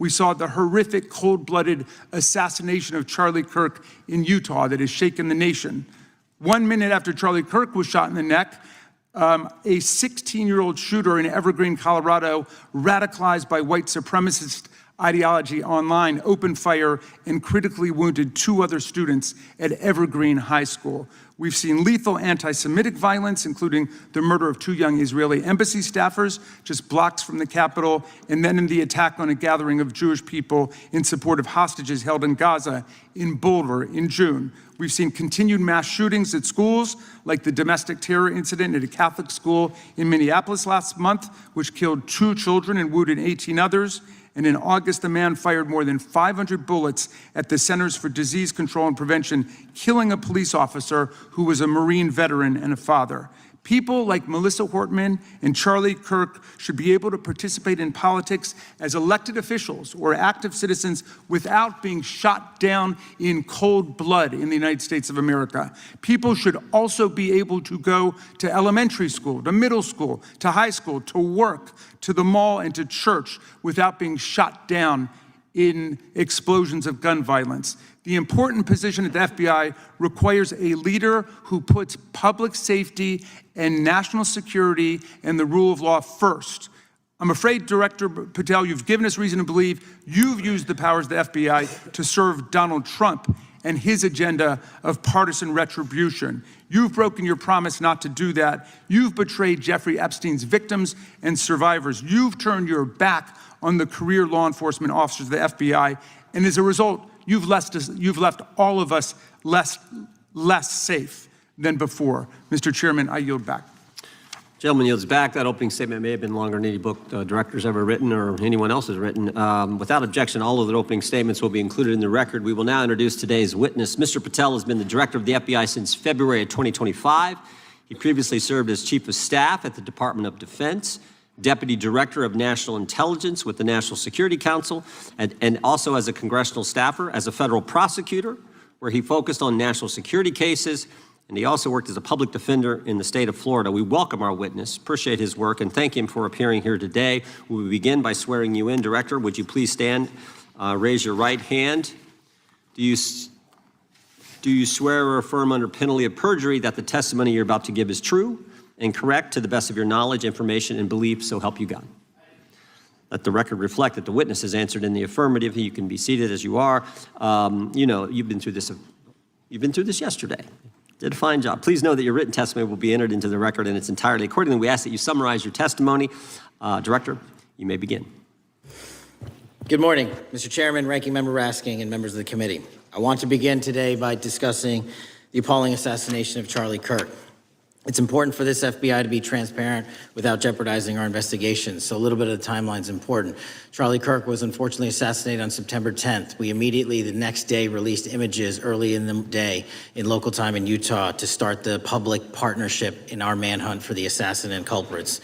we saw the horrific, cold-blooded assassination of Charlie Kirk in Utah that has shaken the nation. 1 minute after Charlie Kirk was shot in the neck, a 16-year-old shooter in Evergreen, Colorado, radicalized by white supremacist ideology online, opened fire and critically wounded 2 other students at Evergreen High School. We've seen lethal anti-Semitic violence, including the murder of 2 young Israeli embassy staffers just blocks from the Capitol, and then in the attack on a gathering of Jewish people in support of hostages held in Gaza in Boulder in June. We've seen continued mass shootings at schools, like the domestic terror incident at a Catholic school in Minneapolis last month, which killed 2 children and wounded 18 others. And in August, a man fired more than 500 bullets at the Centers for Disease Control and Prevention, killing a police officer who was a Marine veteran and a father. People like Melissa Hortman and Charlie Kirk should be able to participate in politics as elected officials or active citizens without being shot down in cold blood in the United States of America. People should also be able to go to elementary school, to middle school, to high school, to work, to the mall, and to church without being shot down in explosions of gun violence. The important position at the FBI requires a leader who puts public safety and national security and the rule of law first. I'm afraid, Director Patel, you've given us reason to believe you've used the powers of the FBI to serve Donald Trump and his agenda of partisan retribution. You've broken your promise not to do that. You've betrayed Jeffrey Epstein's victims and survivors. You've turned your back on the career law enforcement officers of the FBI, and as a result, you've left all of us less safe than before. Mr. Chairman, I yield back. Gentleman yields back. That opening statement may have been longer than any book director's ever written or anyone else has written. Without objection, all of the opening statements will be included in the record. We will now introduce today's witness. Mr. Patel has been the director of the FBI since February of 2025. He previously served as Chief of Staff at the Department of Defense, Deputy Director of National Intelligence with the National Security Council, and also as a congressional staffer, as a federal prosecutor, where he focused on national security cases, and he also worked as a public defender in the state of Florida. We welcome our witness, appreciate his work, and thank him for appearing here today. We will begin by swearing you in. Director, would you please stand, raise your right hand. Do you swear or affirm under penalty of perjury that the testimony you're about to give is true and correct to the best of your knowledge, information, and belief, so help you God? Let the record reflect that the witness has answered in the affirmative. You can be seated as you are. You know, you've been through this yesterday. Did a fine job. Please know that your written testimony will be entered into the record in its entirety. Accordingly, we ask that you summarize your testimony. Director, you may begin. Good morning, Mr. Chairman, Ranking Member Raskin, and members of the committee. I want to begin today by discussing the appalling assassination of Charlie Kirk. It's important for this FBI to be transparent without jeopardizing our investigations, so a little bit of the timeline is important. Charlie Kirk was unfortunately assassinated on September 10th. We immediately, the next day, released images early in the day in local time in Utah to start the public partnership in our manhunt for the assassin and culprits.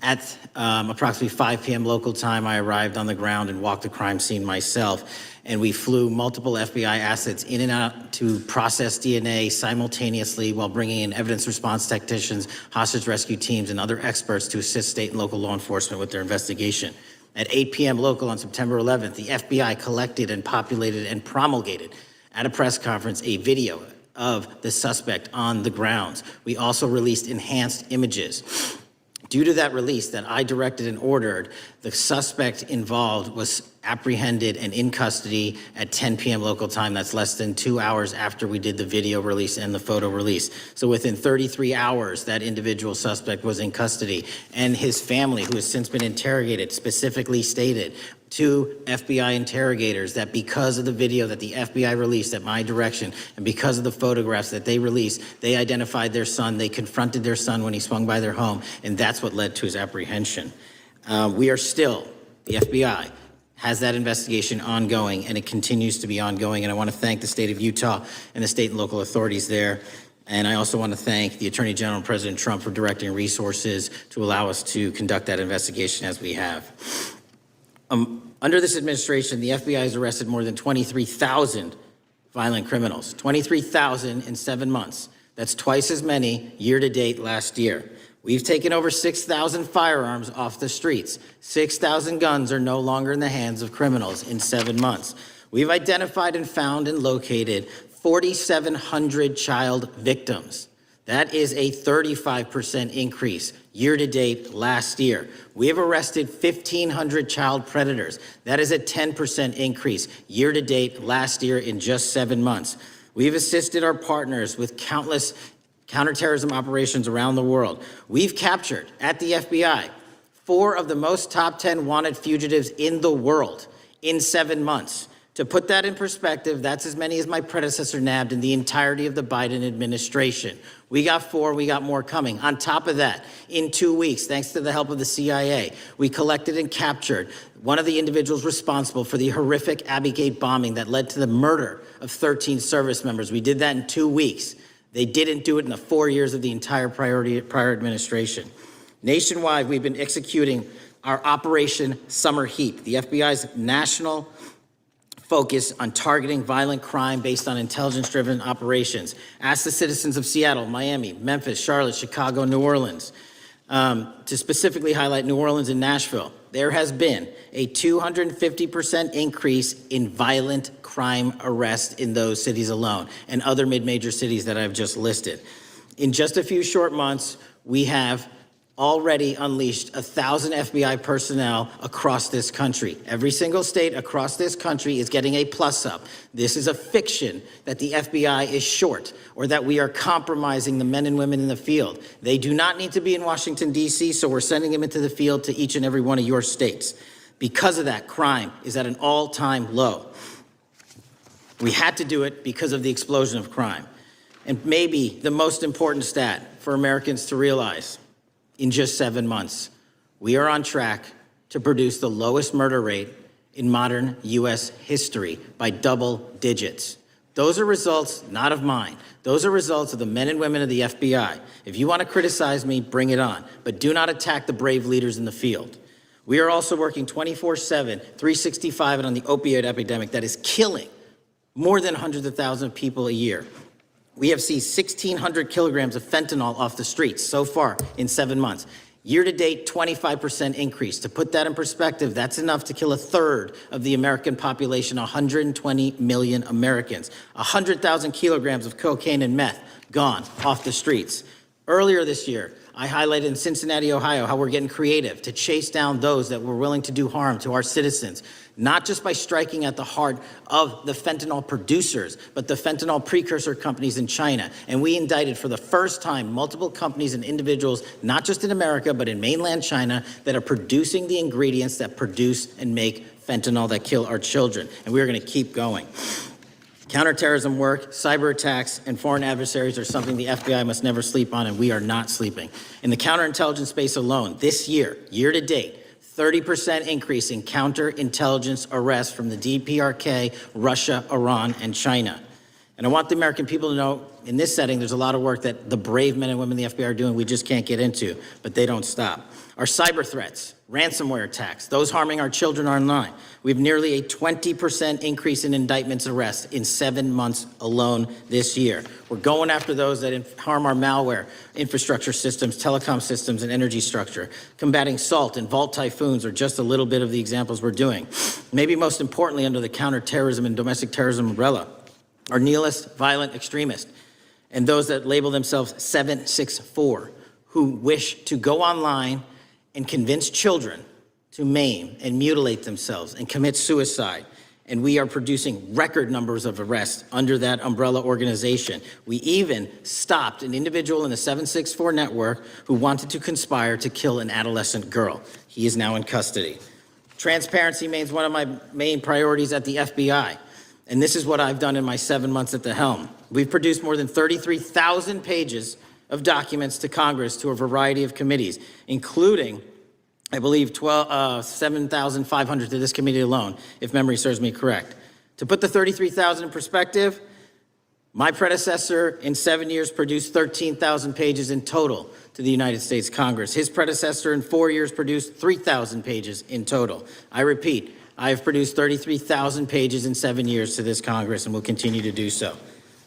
At approximately 5 p.m. local time, I arrived on the ground and walked the crime scene myself. And we flew multiple FBI assets in and out to process DNA simultaneously while bringing in evidence response technicians, hostage rescue teams, and other experts to assist state and local law enforcement with their investigation. At 8 p.m. local on September 11th, the FBI collected and populated and promulgated at a press conference a video of the suspect on the grounds. We also released enhanced images. Due to that release that I directed and ordered, the suspect involved was apprehended and in custody at 10 p.m. local time. That's less than 2 hours after we did the video release and the photo release. So within 33 hours, that individual suspect was in custody, and his family, who has since been interrogated, specifically stated to FBI interrogators that because of the video that the FBI released at my direction and because of the photographs that they released, they identified their son, they confronted their son when he swung by their home, and that's what led to his apprehension. We are still, the FBI has that investigation ongoing, and it continues to be ongoing, and I want to thank the state of Utah and the state and local authorities there. And I also want to thank the Attorney General and President Trump for directing resources to allow us to conduct that investigation as we have. Under this administration, the FBI has arrested more than 23,000 violent criminals, 23,000 in 7 months. That's twice as many year to date last year. We've taken over 6,000 firearms off the streets. 6,000 guns are no longer in the hands of criminals in 7 months. We've identified and found and located 4,700 child victims. That is a 35% increase year-to-date last year. We have arrested 1,500 child predators. That is a 10% increase year-to-date last year in just 7 months. We've assisted our partners with countless counterterrorism operations around the world. We've captured, at the FBI, 4 of the most top 10 wanted fugitives in the world in 7 months. To put that in perspective, that's as many as my predecessor nabbed in the entirety of the Biden administration. We got 4, we got more coming. On top of that, in 2 weeks, thanks to the help of the CIA, we collected and captured one of the individuals responsible for the horrific Abbey Gate bombing that led to the murder of 13 service members. We did that in 2 weeks. They didn't do it in the 4 years of the entire prior administration. Nationwide, we've been executing our Operation Summer Heat, the FBI's national focus on targeting violent crime based on intelligence-driven operations. Ask the citizens of Seattle, Miami, Memphis, Charlotte, Chicago, New Orleans, to specifically highlight New Orleans and Nashville. There has been a 250% increase in violent crime arrests in those cities alone and other mid-major cities that I've just listed. In just a few short months, we have already unleashed 1,000 FBI personnel across this country. Every single state across this country is getting a plus up. This is a fiction that the FBI is short or that we are compromising the men and women in the field. They do not need to be in Washington, D.C., so we're sending them into the field to each and every one of your states. Because of that, crime is at an all-time low. We had to do it because of the explosion of crime. And maybe the most important stat for Americans to realize: in just 7 months, we are on track to produce the lowest murder rate in modern U.S. history by double digits. Those are results not of mine. Those are results of the men and women of the FBI. If you want to criticize me, bring it on, but do not attack the brave leaders in the field. We are also working 24/7, 365 on the opioid epidemic that is killing more than hundreds of thousands of people a year. We have seized 1,600 kilograms of fentanyl off the streets so far in 7 months. Year-to-date, 25% increase. To put that in perspective, that's enough to kill a third of the American population, 120 million Americans. 100,000 kilograms of cocaine and meth gone off the streets. Earlier this year, I highlighted in Cincinnati, Ohio, how we're getting creative to chase down those that were willing to do harm to our citizens, not just by striking at the heart of the fentanyl producers, but the fentanyl precursor companies in China. And we indicted for the first time multiple companies and individuals, not just in America, but in mainland China, that are producing the ingredients that produce and make fentanyl that kill our children. And we're going to keep going. Counterterrorism work, cyber attacks, and foreign adversaries are something the FBI must never sleep on, and we are not sleeping. In the counterintelligence space alone, this year, year-to-date, 30% increase in counterintelligence arrests from the DPRK, Russia, Iran, and China. And I want the American people to know, in this setting, there's a lot of work that the brave men and women in the FBI are doing we just can't get into, but they don't stop. Our cyber threats, ransomware attacks, those harming our children online. We have nearly a 20% increase in indictments arrests in 7 months alone this year. We're going after those that harm our malware, infrastructure systems, telecom systems, and energy structure. Combating SALT and Vault typhoons are just a little bit of the examples we're doing. Maybe most importantly, under the counterterrorism and domestic terrorism umbrella, are nihilist, violent extremists, and those that label themselves 764, who wish to go online and convince children to maim and mutilate themselves and commit suicide. And we are producing record numbers of arrests under that umbrella organization. We even stopped an individual in the 764 network who wanted to conspire to kill an adolescent girl. He is now in custody. Transparency remains one of my main priorities at the FBI. And this is what I've done in my 7 months at the helm. We've produced more than 33,000 pages of documents to Congress, to a variety of committees, including, I believe, 7,500 to this committee alone, if memory serves me correct. To put the 33,000 in perspective, my predecessor in 7 years produced 13,000 pages in total to the United States Congress. His predecessor in 4 years produced 3,000 pages in total. I repeat, I have produced 33,000 pages in 7 years to this Congress and will continue to do so.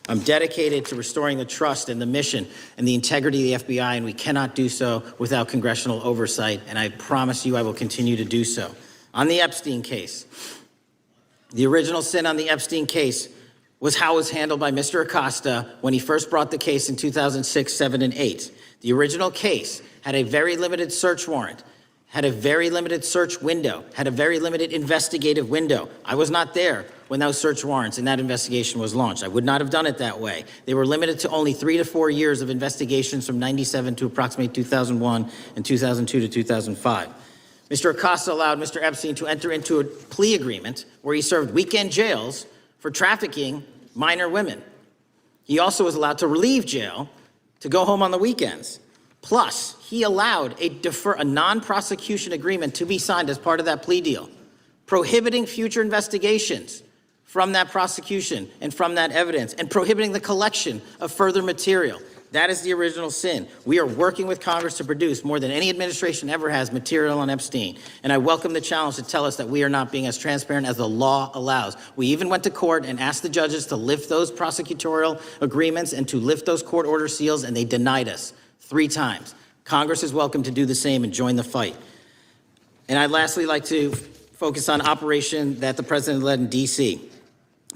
I'm dedicated to restoring the trust and the mission and the integrity of the FBI, and we cannot do so without congressional oversight, and I promise you I will continue to do so. On the Epstein case, the original sin on the Epstein case was how it was handled by Mr. Acosta when he first brought the case in 2006, 7, and 8. The original case had a very limited search warrant, had a very limited search window, had a very limited investigative window. I was not there when those search warrants and that investigation was launched. I would not have done it that way. They were limited to only 3 to 4 years of investigations from 97 to approximately 2001 and 2002 to 2005. Mr. Acosta allowed Mr. Epstein to enter into a plea agreement where he served weekend jails for trafficking minor women. He also was allowed to leave jail to go home on the weekends. Plus, he allowed a non-prosecution agreement to be signed as part of that plea deal, prohibiting future investigations from that prosecution and from that evidence, and prohibiting the collection of further material. That is the original sin. We are working with Congress to produce more than any administration ever has material on Epstein. And I welcome the challenge to tell us that we are not being as transparent as the law allows. We even went to court and asked the judges to lift those prosecutorial agreements and to lift those court order seals, and they denied us 3 times. Congress is welcome to do the same and join the fight. And I'd lastly like to focus on operation that the president led in D.C.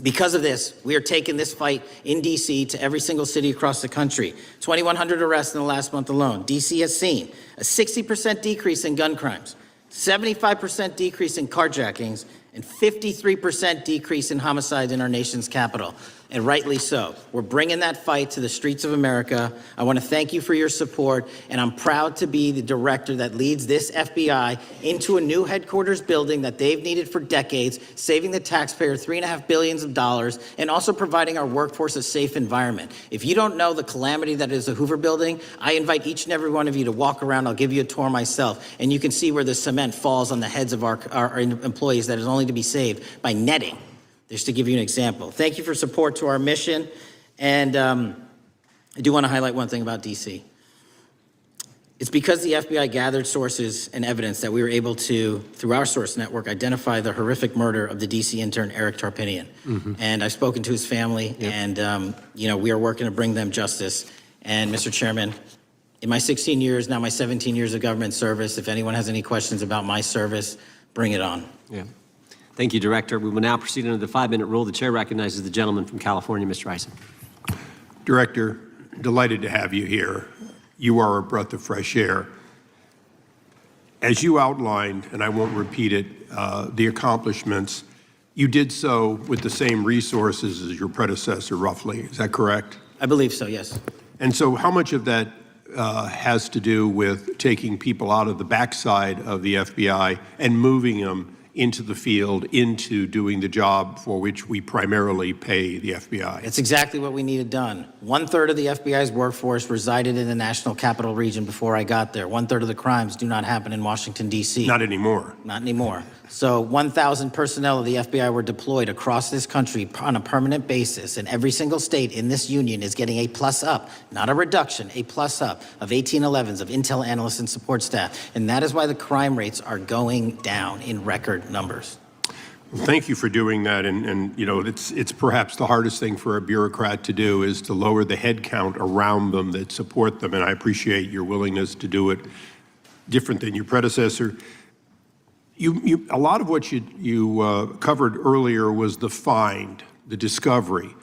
Because of this, we are taking this fight in D.C. to every single city across the country. 2,100 arrests in the last month alone. D.C. has seen a 60% decrease in gun crimes, 75% decrease in carjackings, and 53% decrease in homicides in our nation's capital, and rightly so. We're bringing that fight to the streets of America. I want to thank you for your support, and I'm proud to be the director that leads this FBI into a new headquarters building that they've needed for decades, saving the taxpayer $3.5 billion, and also providing our workforce a safe environment. If you don't know the calamity that is the Hoover Building, I invite each and every one of you to walk around. I'll give you a tour myself, and you can see where the cement falls on the heads of our employees that is only to be saved by netting. Just to give you an example. Thank you for support to our mission. And I do want to highlight one thing about DC. It's because the FBI gathered sources and evidence that we were able to, through our source network, identify the horrific murder of the DC intern, Eric Tarpinian. And I've spoken to his family, and we are working to bring them justice. And Mr. Chairman, in my 16 years, now my 17 years of government service, if anyone has any questions about my service, bring it on. Yeah. Thank you, Director. We will now proceed under the 5-minute rule. The chair recognizes the gentleman from California, Mr. Eisen. Director, delighted to have you here. You are a breath of fresh air. As you outlined, and I won't repeat it, the accomplishments, you did so with the same resources as your predecessor, roughly. Is that correct? I believe so, yes. And so how much of that has to do with taking people out of the backside of the FBI and moving them into the field, into doing the job for which we primarily pay the FBI? It's exactly what we needed done. 1/3 of the FBI's workforce resided in the National Capital Region before I got there. 1/3 of the crimes do not happen in Washington, D.C. Not anymore. Not anymore. So 1,000 personnel of the FBI were deployed across this country on a permanent basis, and every single state in this union is getting a plus up, not a reduction, a plus up of 1811s of intel analysts and support staff. And that is why the crime rates are going down in record numbers. Well, thank you for doing that, and it's perhaps the hardest thing for a bureaucrat to do is to lower the head count around them that support them, and I appreciate your willingness to do it different than your predecessor. A lot of what you covered earlier was the find, the discovery,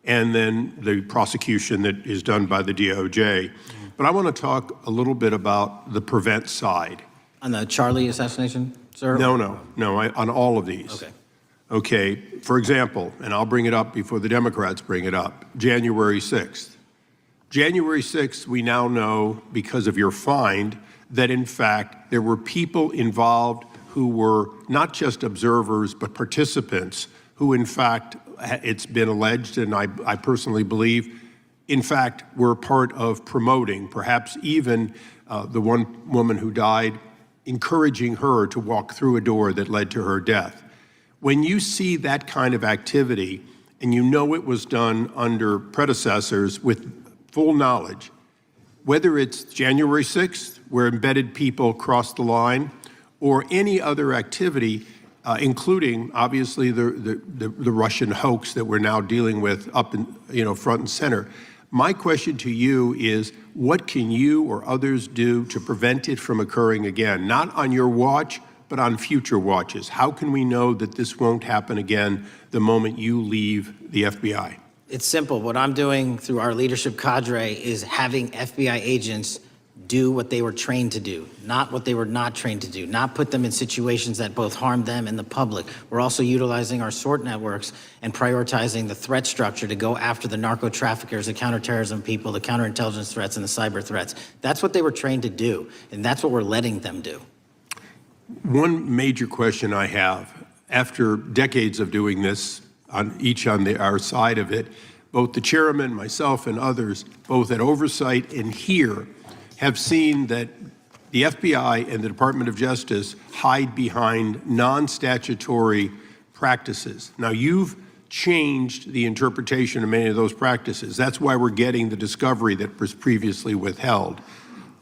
and then the prosecution that is done by the DOJ. But I want to talk a little bit about the prevent side. On the Charlie assassination, sir? No, on all of these. Okay. Okay, for example, and I'll bring it up before the Democrats bring it up, January 6th. January 6th, we now know, because of your find, that in fact there were people involved who were not just observers but participants who in fact, it's been alleged, and I personally believe, in fact, were part of promoting, perhaps even the one woman who died, encouraging her to walk through a door that led to her death. When you see that kind of activity, and you know it was done under predecessors with full knowledge, whether it's January 6th, where embedded people crossed the line, or any other activity, including obviously the Russian hoax that we're now dealing with up in, front and center. My question to you is, what can you or others do to prevent it from occurring again? Not on your watch, but on future watches. How can we know that this won't happen again the moment you leave the FBI? It's simple. What I'm doing through our leadership cadre is having FBI agents do what they were trained to do, not what they were not trained to do, not put them in situations that both harm them and the public. We're also utilizing our SORT networks and prioritizing the threat structure to go after the narco traffickers, the counterterrorism people, the counterintelligence threats, and the cyber threats. That's what they were trained to do, and that's what we're letting them do. One major question I have, after decades of doing this, on our side of it, both the chairman, myself, and others, both at oversight and here, have seen that the FBI and the Department of Justice hide behind non-statutory practices. Now, you've changed the interpretation of many of those practices. That's why we're getting the discovery that was previously withheld.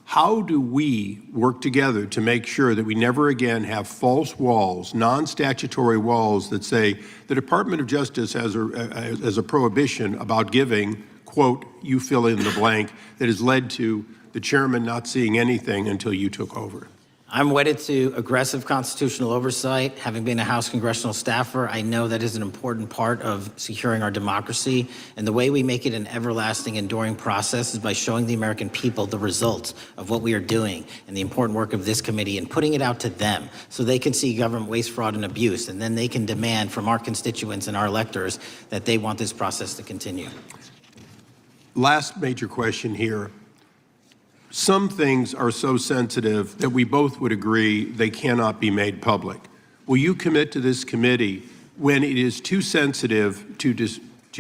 How do we work together to make sure that we never again have false walls, non-statutory walls that say the Department of Justice has a prohibition about giving, quote, you fill in the blank, that has led to the chairman not seeing anything until you took over? I'm wedded to aggressive constitutional oversight. Having been a House congressional staffer, I know that is an important part of securing our democracy. And the way we make it an everlasting, enduring process is by showing the American people the results of what we are doing and the important work of this committee and putting it out to them so they can see government waste, fraud, and abuse. And then they can demand from our constituents and our electors that they want this process to continue. Last major question here. Some things are so sensitive that we both would agree they cannot be made public. Will you commit to this committee, when it is too sensitive to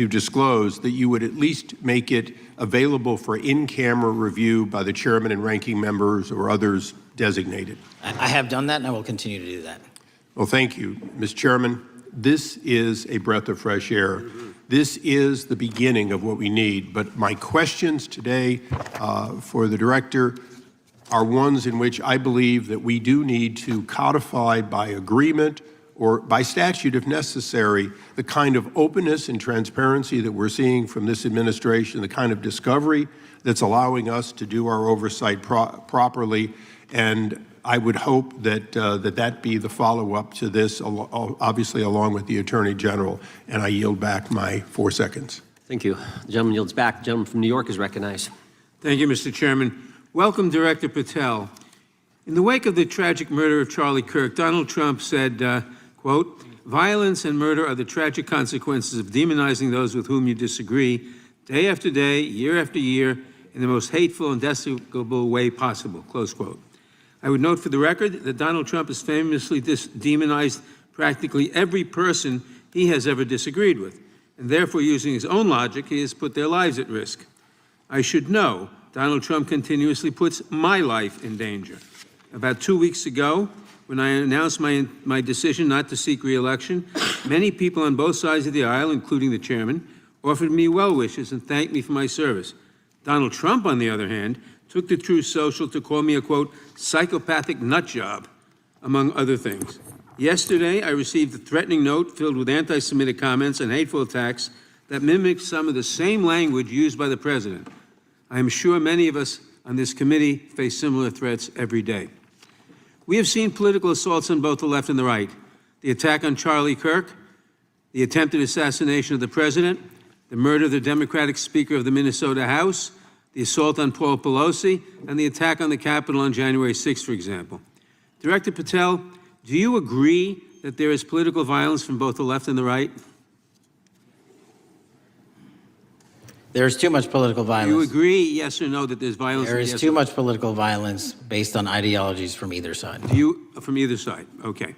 disclose, that you would at least make it available for in-camera review by the chairman and ranking members or others designated? I have done that, and I will continue to do that. Well, thank you, Mr. Chairman. This is a breath of fresh air. This is the beginning of what we need. But my questions today for the director are ones in which I believe that we do need to codify by agreement or by statute, if necessary, the kind of openness and transparency that we're seeing from this administration, the kind of discovery that's allowing us to do our oversight properly. And I would hope that that be the follow-up to this, obviously along with the Attorney General. And I yield back my 4 seconds. Thank you. The gentleman yields back. The gentleman from New York is recognized. Thank you, Mr. Chairman. Welcome, Director Patel. In the wake of the tragic murder of Charlie Kirk, Donald Trump said, quote, "Violence and murder are the tragic consequences of demonizing those with whom you disagree, day after day, year after year, in the most hateful and despicable way possible," close quote. I would note for the record that Donald Trump has famously demonized practically every person he has ever disagreed with, and therefore, using his own logic, he has put their lives at risk. I should know Donald Trump continuously puts my life in danger. About 2 weeks ago, when I announced my decision not to seek re-election, many people on both sides of the aisle, including the chairman, offered me well wishes and thanked me for my service. Donald Trump, on the other hand, took to Truth Social to call me a, quote, psychopathic nut job, among other things. Yesterday, I received a threatening note filled with anti-Semitic comments and hateful attacks that mimic some of the same language used by the president. I am sure many of us on this committee face similar threats every day. We have seen political assaults on both the left and the right. The attack on Charlie Kirk, the attempted assassination of the president, the murder of the Democratic Speaker of the Minnesota House, the assault on Paul Pelosi, and the attack on the Capitol on January 6th, for example. Director Patel, do you agree that there is political violence from both the left and the right? There is too much political violence. Do you agree, yes or no, that there's violence? There is too much political violence based on ideologies from either side. From either side, okay.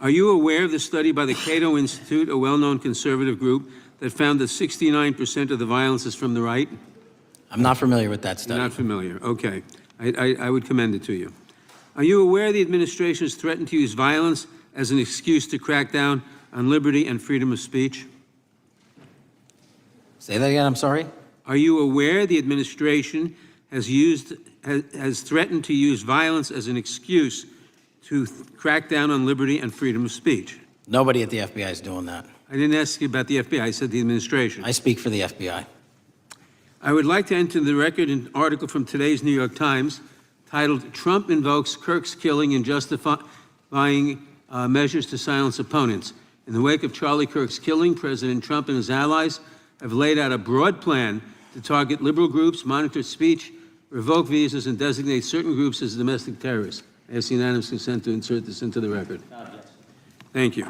Are you aware of the study by the Cato Institute, a well-known conservative group, that found that 69% of the violence is from the right? I'm not familiar with that study. You're not familiar, okay. I would commend it to you. Are you aware the administration has threatened to use violence as an excuse to crack down on liberty and freedom of speech? Say that again, I'm sorry? Are you aware the administration has threatened to use violence as an excuse to crack down on liberty and freedom of speech? Nobody at the FBI is doing that. I didn't ask you about the FBI, I said the administration. I speak for the FBI. I would like to enter the record an article from today's New York Times titled, "Trump Invokes Kirk's Killing and Justifying Measures to Silence Opponents." In the wake of Charlie Kirk's killing, President Trump and his allies have laid out a broad plan to target liberal groups, monitor speech, revoke visas, and designate certain groups as domestic terrorists. I ask unanimous consent to insert this into the record. Thank you.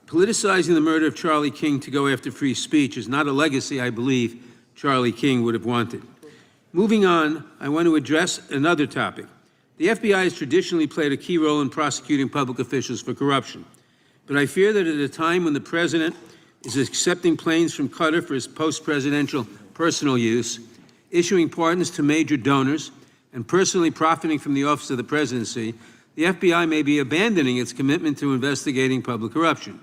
Politicizing the murder of Charlie King to go after free speech is not a legacy I believe Charlie King would have wanted. Moving on, I want to address another topic. The FBI has traditionally played a key role in prosecuting public officials for corruption. But I fear that at a time when the president is accepting planes from Qatar for his post-presidential personal use, issuing pardons to major donors, and personally profiting from the office of the presidency, the FBI may be abandoning its commitment to investigating public corruption.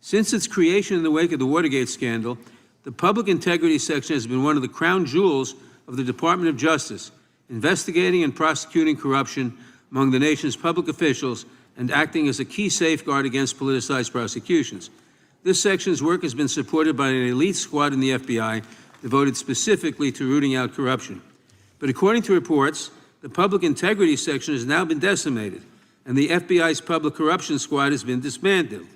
Since its creation in the wake of the Watergate scandal, the Public Integrity Section has been one of the crown jewels of the Department of Justice, investigating and prosecuting corruption among the nation's public officials and acting as a key safeguard against politicized prosecutions. This section's work has been supported by an elite squad in the FBI devoted specifically to rooting out corruption. But according to reports, the Public Integrity Section has now been decimated, and the FBI's Public Corruption Squad has been disbanded.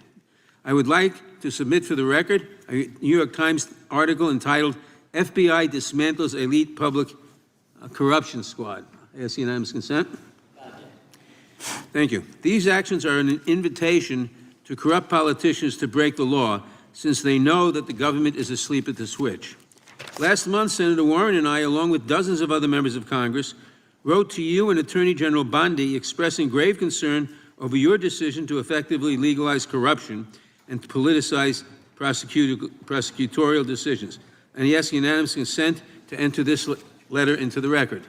I would like to submit for the record a New York Times article entitled, "FBI Dismantles Elite Public Corruption Squad." I ask unanimous consent. Thank you. These actions are an invitation to corrupt politicians to break the law, since they know that the government is asleep at the switch. Last month, Senator Warren and I, along with dozens of other members of Congress, wrote to you and Attorney General Bondi expressing grave concern over your decision to effectively legalize corruption and to politicize prosecutorial decisions. And he asks unanimous consent to enter this letter into the record.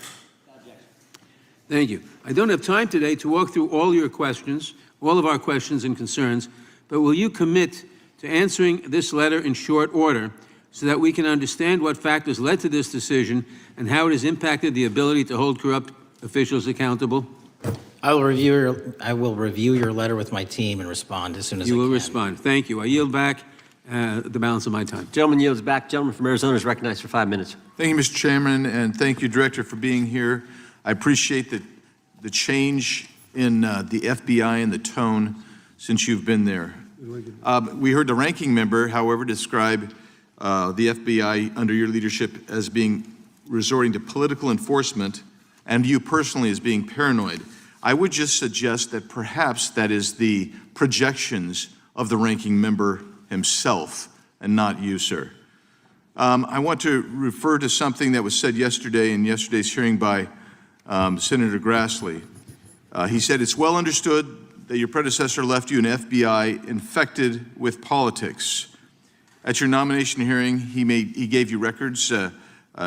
Thank you. I don't have time today to walk through all your questions, all of our questions and concerns, but will you commit to answering this letter in short order so that we can understand what factors led to this decision and how it has impacted the ability to hold corrupt officials accountable? I will review your letter with my team and respond as soon as I can. You will respond. Thank you. I yield back the balance of my time. Gentleman yields back. Gentleman from Arizona is recognized for 5 minutes. Thank you, Mr. Chairman, and thank you, Director, for being here. I appreciate the change in the FBI and the tone since you've been there. We heard the ranking member, however, describe the FBI under your leadership as being resorting to political enforcement and you personally as being paranoid. I would just suggest that perhaps that is the projections of the ranking member himself and not you, sir. I want to refer to something that was said yesterday in yesterday's hearing by Senator Grassley. He said, "It's well understood that your predecessor left you an FBI infected with politics. At your nomination hearing, he gave you records,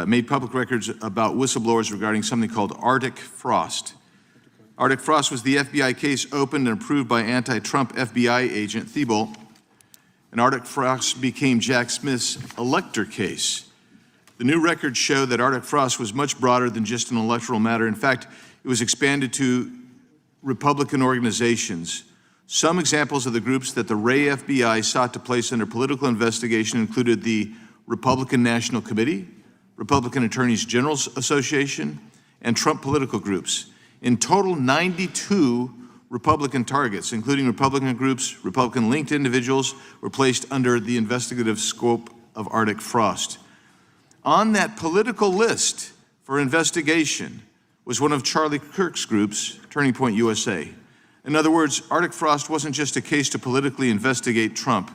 made public records about whistleblowers regarding something called Arctic Frost. Arctic Frost was the FBI case opened and approved by anti-Trump FBI agent Thibault, and Arctic Frost became Jack Smith's elector case. The new records show that Arctic Frost was much broader than just an electoral matter. In fact, it was expanded to Republican organizations. Some examples of the groups that the Ray FBI sought to place under political investigation included the Republican National Committee, Republican Attorneys General's Association, and Trump political groups. In total, 92 Republican targets, including Republican groups, Republican-linked individuals, were placed under the investigative scope of Arctic Frost. On that political list for investigation was one of Charlie Kirk's groups, Turning Point USA. In other words, Arctic Frost wasn't just a case to politically investigate Trump.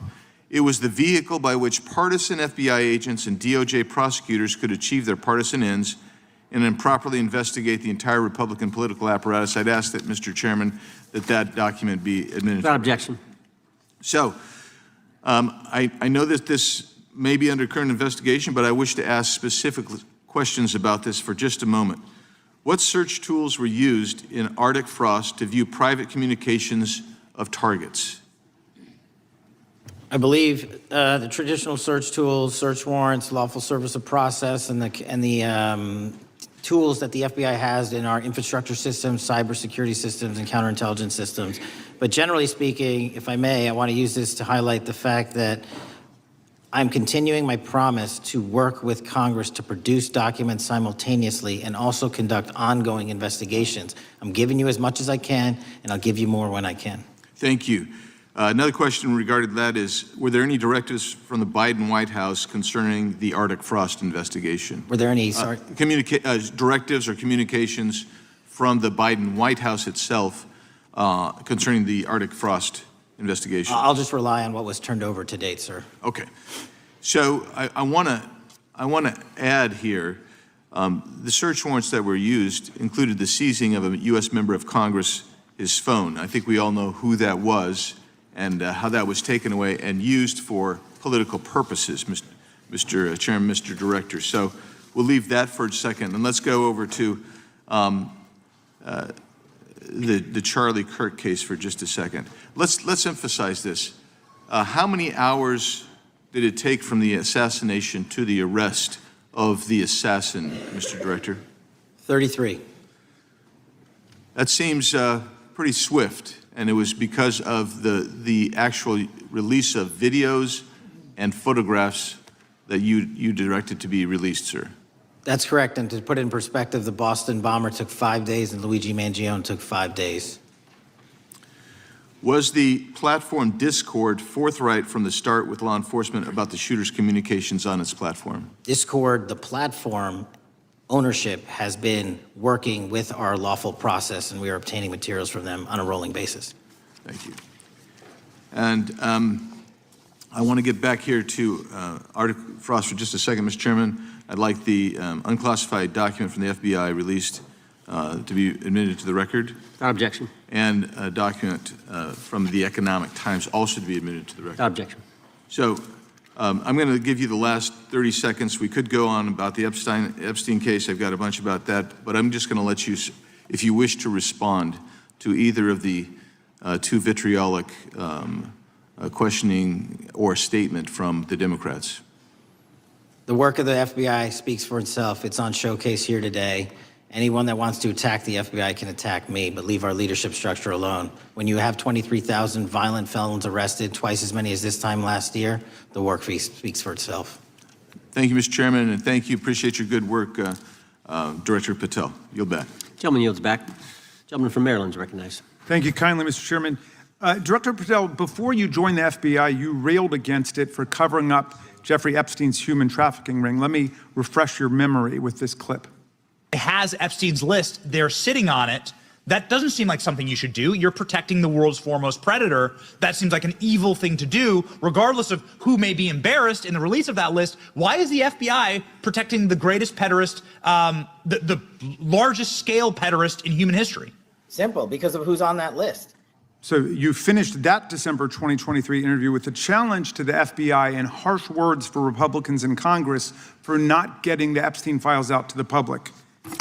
It was the vehicle by which partisan FBI agents and DOJ prosecutors could achieve their partisan ends and improperly investigate the entire Republican political apparatus. I'd ask that, Mr. Chairman, that document be administered. Without objection. So, I know that this may be under current investigation, but I wish to ask specific questions about this for just a moment. What search tools were used in Arctic Frost to view private communications of targets? I believe the traditional search tools, search warrants, lawful service of process, and the tools that the FBI has in our infrastructure systems, cybersecurity systems, and counterintelligence systems. But generally speaking, if I may, I want to use this to highlight the fact that I'm continuing my promise to work with Congress to produce documents simultaneously and also conduct ongoing investigations. I'm giving you as much as I can, and I'll give you more when I can. Thank you. Another question regarding that is, were there any directives from the Biden White House concerning the Arctic frost investigation? Were there any, directives or communications from the Biden White House itself concerning the Arctic frost investigation? I'll just rely on what was turned over to date, sir. Okay. So I want to add here, the search warrants that were used included the seizing of a U.S. member of Congress, his phone. I think we all know who that was and how that was taken away and used for political purposes, Mr. Chairman, Mr. Director. So we'll leave that for a second, and let's go over to the Charlie Kirk case for just a second. Let's emphasize this. How many hours did it take from the assassination to the arrest of the assassin, Mr. Director? 33. That seems pretty swift, and it was because of the actual release of videos and photographs that you directed to be released, sir. That's correct, and to put it in perspective, the Boston bomber took 5 days and Luigi Mangione took 5 days. Was the platform Discord forthright from the start with law enforcement about the shooter's communications on its platform? Discord, the platform ownership, has been working with our lawful process, and we are obtaining materials from them on a rolling basis. Thank you. And I want to get back here to Arctic frost for just a second, Mr. Chairman. I'd like the unclassified document from the FBI released to be admitted to the record. Without objection. And a document from the Economic Times also to be admitted to the record. Without objection. So I'm going to give you the last 30 seconds. We could go on about the Epstein case. I've got a bunch about that, but I'm just going to let you, if you wish to respond to either of the two vitriolic questioning or statement from the Democrats. The work of the FBI speaks for itself. It's on showcase here today. Anyone that wants to attack the FBI can attack me, but leave our leadership structure alone. When you have 23,000 violent felons arrested, twice as many as this time last year, the work speaks for itself. Thank you, Mr. Chairman, and thank you. Appreciate your good work, Director Patel. Yield back. Gentleman yields back. Gentleman from Maryland is recognized. Thank you kindly, Mr. Chairman. Director Patel, before you joined the FBI, you railed against it for covering up Jeffrey Epstein's human trafficking ring. Let me refresh your memory with this clip. Has Epstein's list, they're sitting on it. That doesn't seem like something you should do. You're protecting the world's foremost predator. That seems like an evil thing to do, regardless of who may be embarrassed in the release of that list. Why is the FBI protecting the greatest pederast, the largest scale pederast in human history? Simple, because of who's on that list. So you finished that December 2023 interview with a challenge to the FBI and harsh words for Republicans in Congress for not getting the Epstein files out to the public. You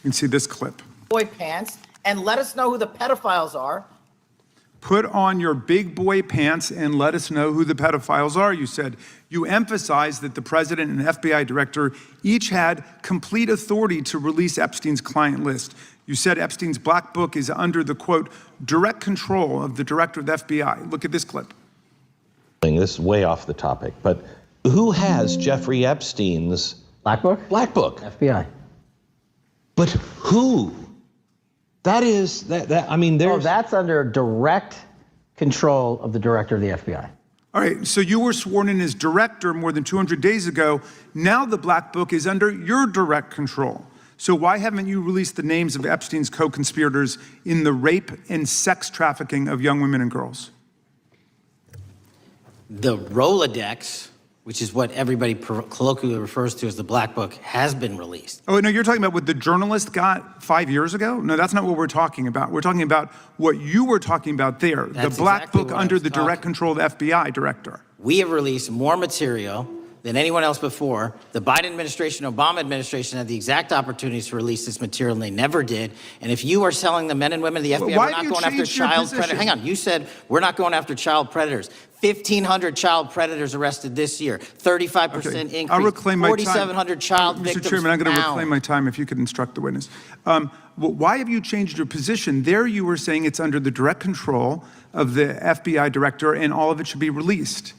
can see this clip. Boy pants, and let us know who the pedophiles are. Put on your big boy pants and let us know who the pedophiles are, you said. You emphasized that the president and FBI director each had complete authority to release Epstein's client list. You said Epstein's black book is under the, quote, direct control of the director of the FBI. Look at this clip. This is way off the topic, but who has Jeffrey Epstein's Blackbook? Blackbook? FBI. But who? That is, I mean, there's... Oh, that's under direct control of the director of the FBI. All right, so you were sworn in as director more than 200 days ago. Now the black book is under your direct control. So why haven't you released the names of Epstein's co-conspirators in the rape and sex trafficking of young women and girls? The Rolodex, which is what everybody colloquially refers to as the Black Book, has been released. Oh, no, you're talking about what the journalist got 5 years ago? No, that's not what we're talking about. We're talking about what you were talking about there, That's the Black exactly Book what I under was the direct talking. control of the FBI director. We have released more material than anyone else before. The Biden administration, Obama administration had the exact opportunities to release this material, and they never did. And if you are telling the men and women of the FBI, why we're have not you going after changed your child position? predators. Hang on, you said we're not going after child predators. 1,500 child predators arrested this year, 35% increase. I'll reclaim my time. 4,700 child victims Mr. Chairman, I'm going to found. reclaim my time if you could instruct the witness. Why have you changed your position? There you were saying it's under the direct control of the FBI director and all of it should be released.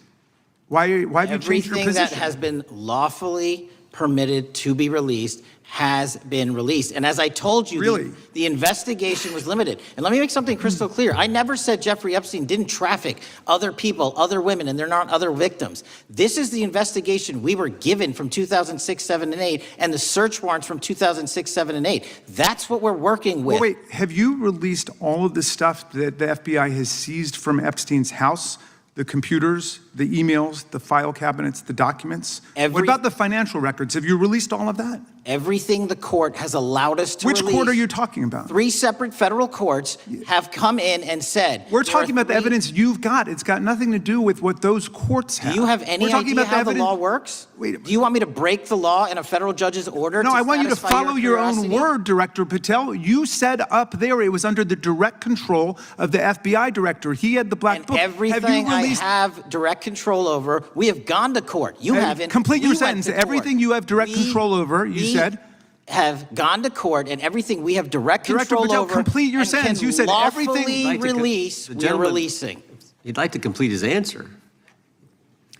Why have you changed your Everything position? that has been lawfully permitted to be released has been released. And as I told you, Really? the investigation was limited. And let me make something crystal clear. I never said Jeffrey Epstein didn't traffic other people, other women, and they're not other victims. This is the investigation we were given from 2006, 7, and 8, and the search warrants from 2006, 7, and 8. That's what we're working with. Well, wait, have you released all of the stuff that the FBI has seized from Epstein's house? The computers, the emails, the file cabinets, the documents? What about the financial records? Have you released all of that? Everything the court has allowed us to Which release. court are you talking about? 3 separate federal courts have come in and said. We're there are talking about the 3 evidence you've got. It's got nothing to do with what those courts have. Do you have any We're talking idea about how the evidence- law works? Wait. Do you want me to break the law in a federal judge's order? No, I want you to satisfy follow your own curiosity? word, Director Patel. You said up there it was under the direct control of the FBI director. He had the black And book. everything I have direct control over, we have gone to court. You haven't. Complete We your went sentence. to court. Everything you have direct control over, you said. Have gone to court, and everything we have direct Director control Patel, over. complete your and sentence. can You said everything- lawfully Like to co- release. the We're gentleman- releasing. He'd like to complete his answer.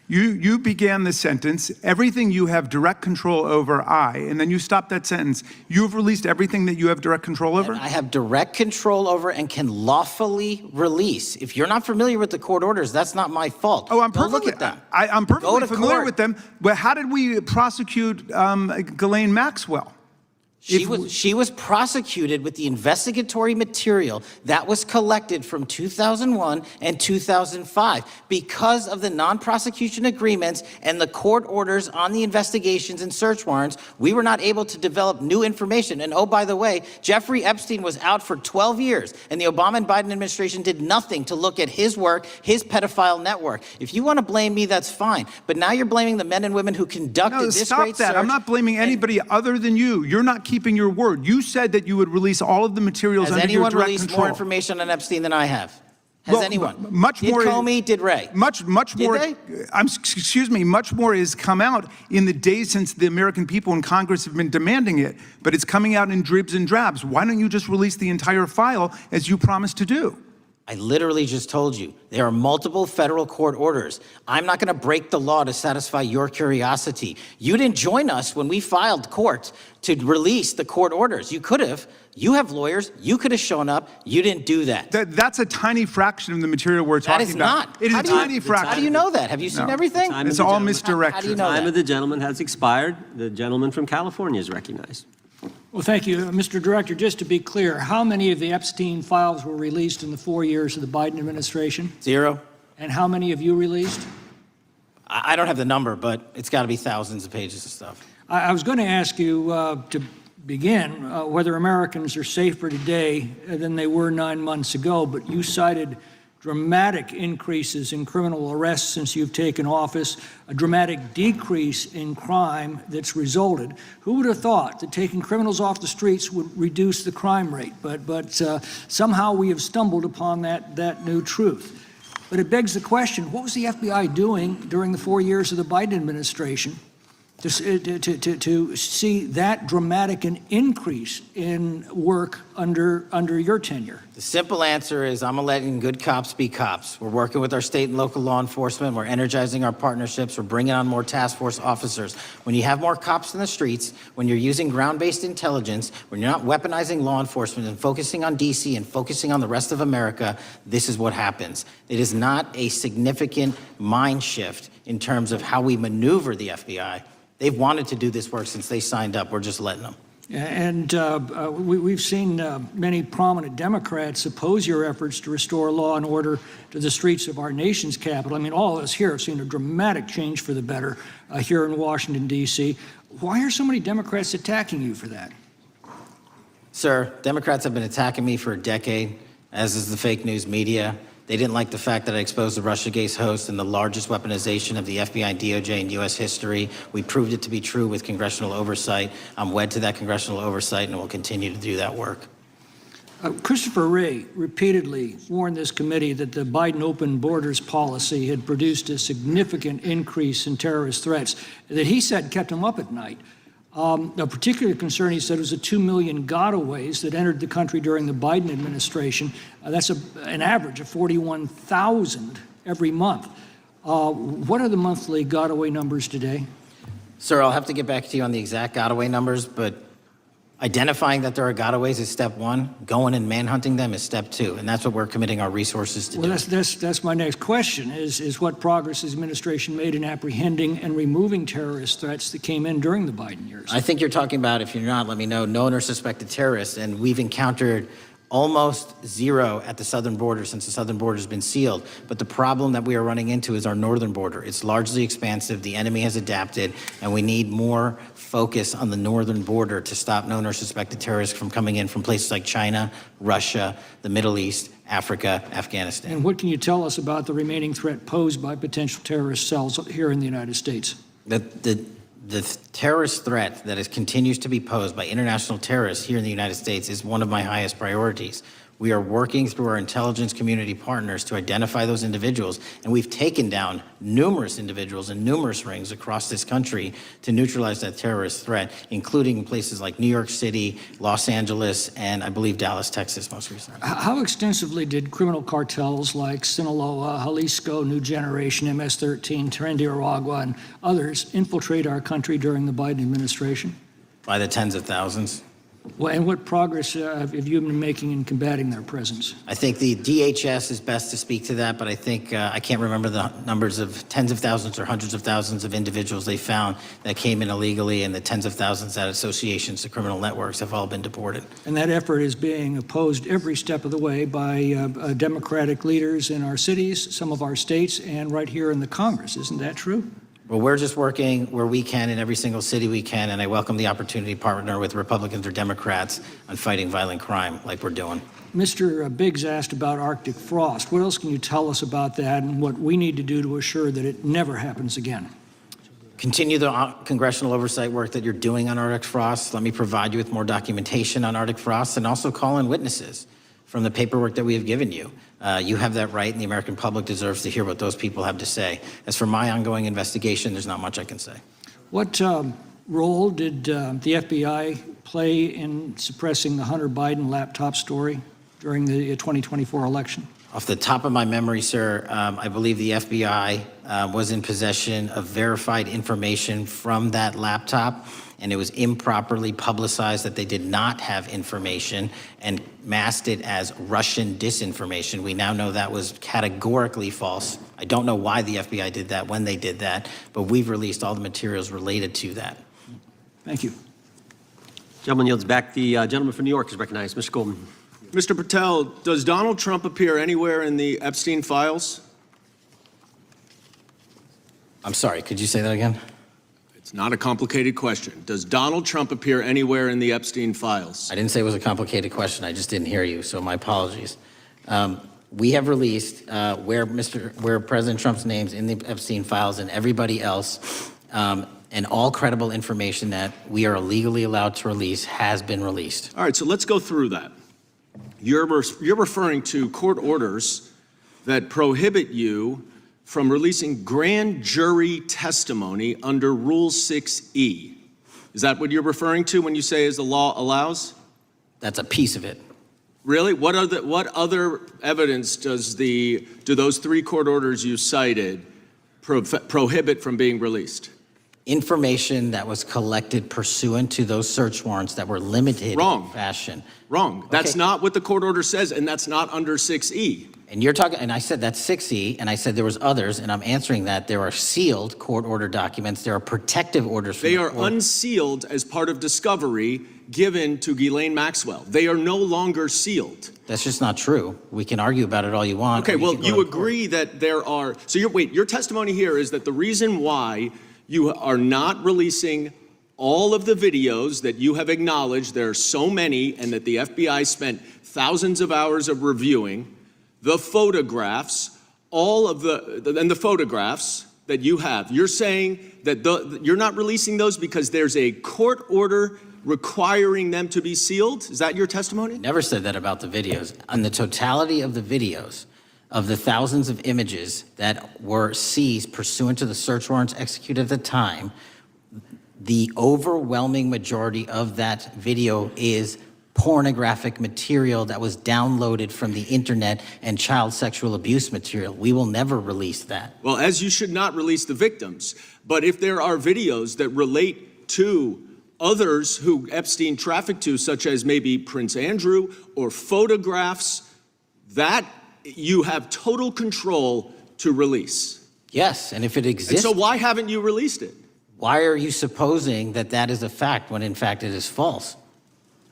You began the sentence, everything you have direct control over, and then you stopped that sentence. You've released everything that you have direct control over? And I have direct control over and can lawfully release. If you're not familiar with the court orders, that's not my fault. Oh, I'm Go perfectly, look at them. I'm Go perfectly to familiar court. with them. But how did we prosecute Ghislaine Maxwell? She was prosecuted with the investigatory material that was collected from 2001 and 2005. Because of the non-prosecution agreements and the court orders on the investigations and search warrants, we were not able to develop new information. And oh, by the way, Jeffrey Epstein was out for 12 years, and the Obama and Biden administration did nothing to look at his work, his pedophile network. If you want to blame me, that's fine. But now you're blaming the men and women who conducted No, this stop great that. search. I'm not blaming anybody other than you. You're not keeping your word. You said that you would release all of the materials Has under your anyone direct released control. more information on Epstein than I have? Has Well, anyone? much did more- Comey, did Ray? Much Did more. they? Excuse me. Much more has come out in the days since the American people in Congress have been demanding it, but it's coming out in dribs and drabs. Why don't you just release the entire file as you promised to do? I literally just told you, there are multiple federal court orders. I'm not going to break the law to satisfy your curiosity. You didn't join us when we filed court to release the court orders. You could have. You have lawyers. You could have shown up. You didn't do that. That's a tiny fraction of the material we're That talking is about. not. It is How a do you- tiny fraction. How do you know that? Have you seen No. everything? Time It's of the all gentleman. misdirection. How do you know Time that? of the gentleman has expired. The gentleman from California is recognized. Well, thank you. Mr. Director, just to be clear, how many of the Epstein files were released in the 4 years of the Biden administration? 0. And how many have you released? I don't have the number, but it's got to be thousands of pages of stuff. I was going to ask you to begin whether Americans are safer today than they were 9 months ago, but you cited dramatic increases in criminal arrests since you've taken office, a dramatic decrease in crime that's resulted. Who would have thought that taking criminals off the streets would reduce the crime rate? But somehow we have stumbled upon that new truth. But it begs the question, what was the FBI doing during the 4 years of the Biden administration to see that dramatic an increase in work under your tenure? The simple answer is I'm letting good cops be cops. We're working with our state and local law enforcement. We're energizing our partnerships. We're bringing on more task force officers. When you have more cops in the streets, when you're using ground-based intelligence, when you're not weaponizing law enforcement and focusing on D.C. and focusing on the rest of America, this is what happens. It is not a significant mind shift in terms of how we maneuver the FBI. They've wanted to do this work since they signed up. We're just letting them. And we've seen many prominent Democrats oppose your efforts to restore law and order to the streets of our nation's capital. I mean, all of us here have seen a dramatic change for the better here in Washington, D.C. Why are so many Democrats attacking you for that? Sir, Democrats have been attacking me for a decade, as is the fake news media. They didn't like the fact that I exposed the Russiagate host and the largest weaponization of the FBI and DOJ in U.S. history. We proved it to be true with congressional oversight. I'm wed to that congressional oversight and will continue to do that work. Christopher Wray repeatedly warned this committee that the Biden open borders policy had produced a significant increase in terrorist threats that he said kept him up at night. A particular concern, he said, was the 2 million gotaways that entered the country during the Biden administration. That's an average of 41,000 every month. What are the monthly gotaway numbers today? Sir, I'll have to get back to you on the exact gotaway numbers, but identifying that there are gotaways is step one. Going and manhunting them is step two, and that's what we're committing our resources to do. Well, that's my next question, is what progress has the administration made in apprehending and removing terrorist threats that came in during the Biden years? I think you're talking about, if you're not, let me know, known or suspected terrorists, and we've encountered almost zero at the southern border since the southern border has been sealed. But the problem that we are running into is our northern border. It's largely expansive. The enemy has adapted, and we need more focus on the northern border to stop known or suspected terrorists from coming in from places like China, Russia, the Middle East, Africa, Afghanistan. And what can you tell us about the remaining threat posed by potential terrorist cells here in the United States? The terrorist threat that continues to be posed by international terrorists here in the United States is one of my highest priorities. We are working through our intelligence community partners to identify those individuals, and we've taken down numerous individuals in numerous rings across this country to neutralize that terrorist threat, including places like New York City, Los Angeles, and I believe Dallas, Texas most recently. How extensively did criminal cartels like Sinaloa, Jalisco, New Generation, MS-13, Trinidad and others infiltrate our country during the Biden administration? By the tens of thousands. Well, and what progress have you been making in combating their presence? I think the DHS is best to speak to that, but I think I can't remember the numbers of tens of thousands or hundreds of thousands of individuals they found that came in illegally, and the tens of thousands that associations to criminal networks have all been deported. And that effort is being opposed every step of the way by Democratic leaders in our cities, some of our states, and right here in the Congress. Isn't that true? Well, we're just working where we can in every single city we can, and I welcome the opportunity to partner with Republicans or Democrats on fighting violent crime like we're doing. Mr. Biggs asked about Arctic frost. What else can you tell us about that and what we need to do to assure that it never happens again? Continue the congressional oversight work that you're doing on Arctic frost. Let me provide you with more documentation on Arctic frost, and also call in witnesses from the paperwork that we have given you. You have that right, and the American public deserves to hear what those people have to say. As for my ongoing investigation, there's not much I can say. What role did the FBI play in suppressing the Hunter Biden laptop story during the 2024 election? Off the top of my memory, sir, I believe the FBI was in possession of verified information from that laptop, and it was improperly publicized that they did not have information and masked it as Russian disinformation. We now know that was categorically false. I don't know why the FBI did that, when they did that, but we've released all the materials related to that. Thank you. Gentleman yields back. The gentleman from New York is recognized. Mr. Goldman. Mr. Patel, does Donald Trump appear anywhere in the Epstein files? I'm sorry, could you say that again? It's not a complicated question. Does Donald Trump appear anywhere in the Epstein files? I didn't say it was a complicated question. I just didn't hear you, so my apologies. We have released where President Trump's name's in the Epstein files and everybody else, and all credible information that we are legally allowed to release has been released. All right, so let's go through that. You're referring to court orders that prohibit you from releasing grand jury testimony under Rule 6E. Is that what you're referring to when you say as the law allows? That's a piece of it. Really? What other evidence do those three court orders you cited prohibit from being released? Information that was collected pursuant to those search warrants that were limited in fashion. Wrong. That's not what the court order says, and that's not under 6E. And you're talking, and I said that's 6E, and I said there was others, and I'm answering that. There are sealed court order documents. There are protective orders. They are unsealed as part of discovery given to Ghislaine Maxwell. They are no longer sealed. That's just not true. We can argue about it all you want. Okay, well, you agree that there are, so your testimony here is that the reason why you are not releasing all of the videos that you have acknowledged, there are so many, and that the FBI spent thousands of hours of reviewing, the photographs, and the photographs that you have. You're saying that you're not releasing those because there's a court order requiring them to be sealed? Is that your testimony? Never said that about the videos. On the totality of the videos, of the thousands of images that were seized pursuant to the search warrants executed at the time, the overwhelming majority of that video is pornographic material that was downloaded from the internet and child sexual abuse material. We will never release that. Well, as you should not release the victims. But if there are videos that relate to others who Epstein trafficked to, such as maybe Prince Andrew, or photographs, that you have total control to release. Yes, and if it And exists, so why haven't you released it? why are you supposing that that is a fact when in fact it is false?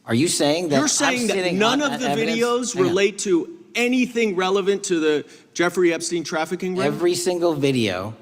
Are you saying that You're saying I'm that sitting none on of the that evidence? videos Hang on. relate to anything relevant to the Jeffrey Epstein trafficking ring? Every single video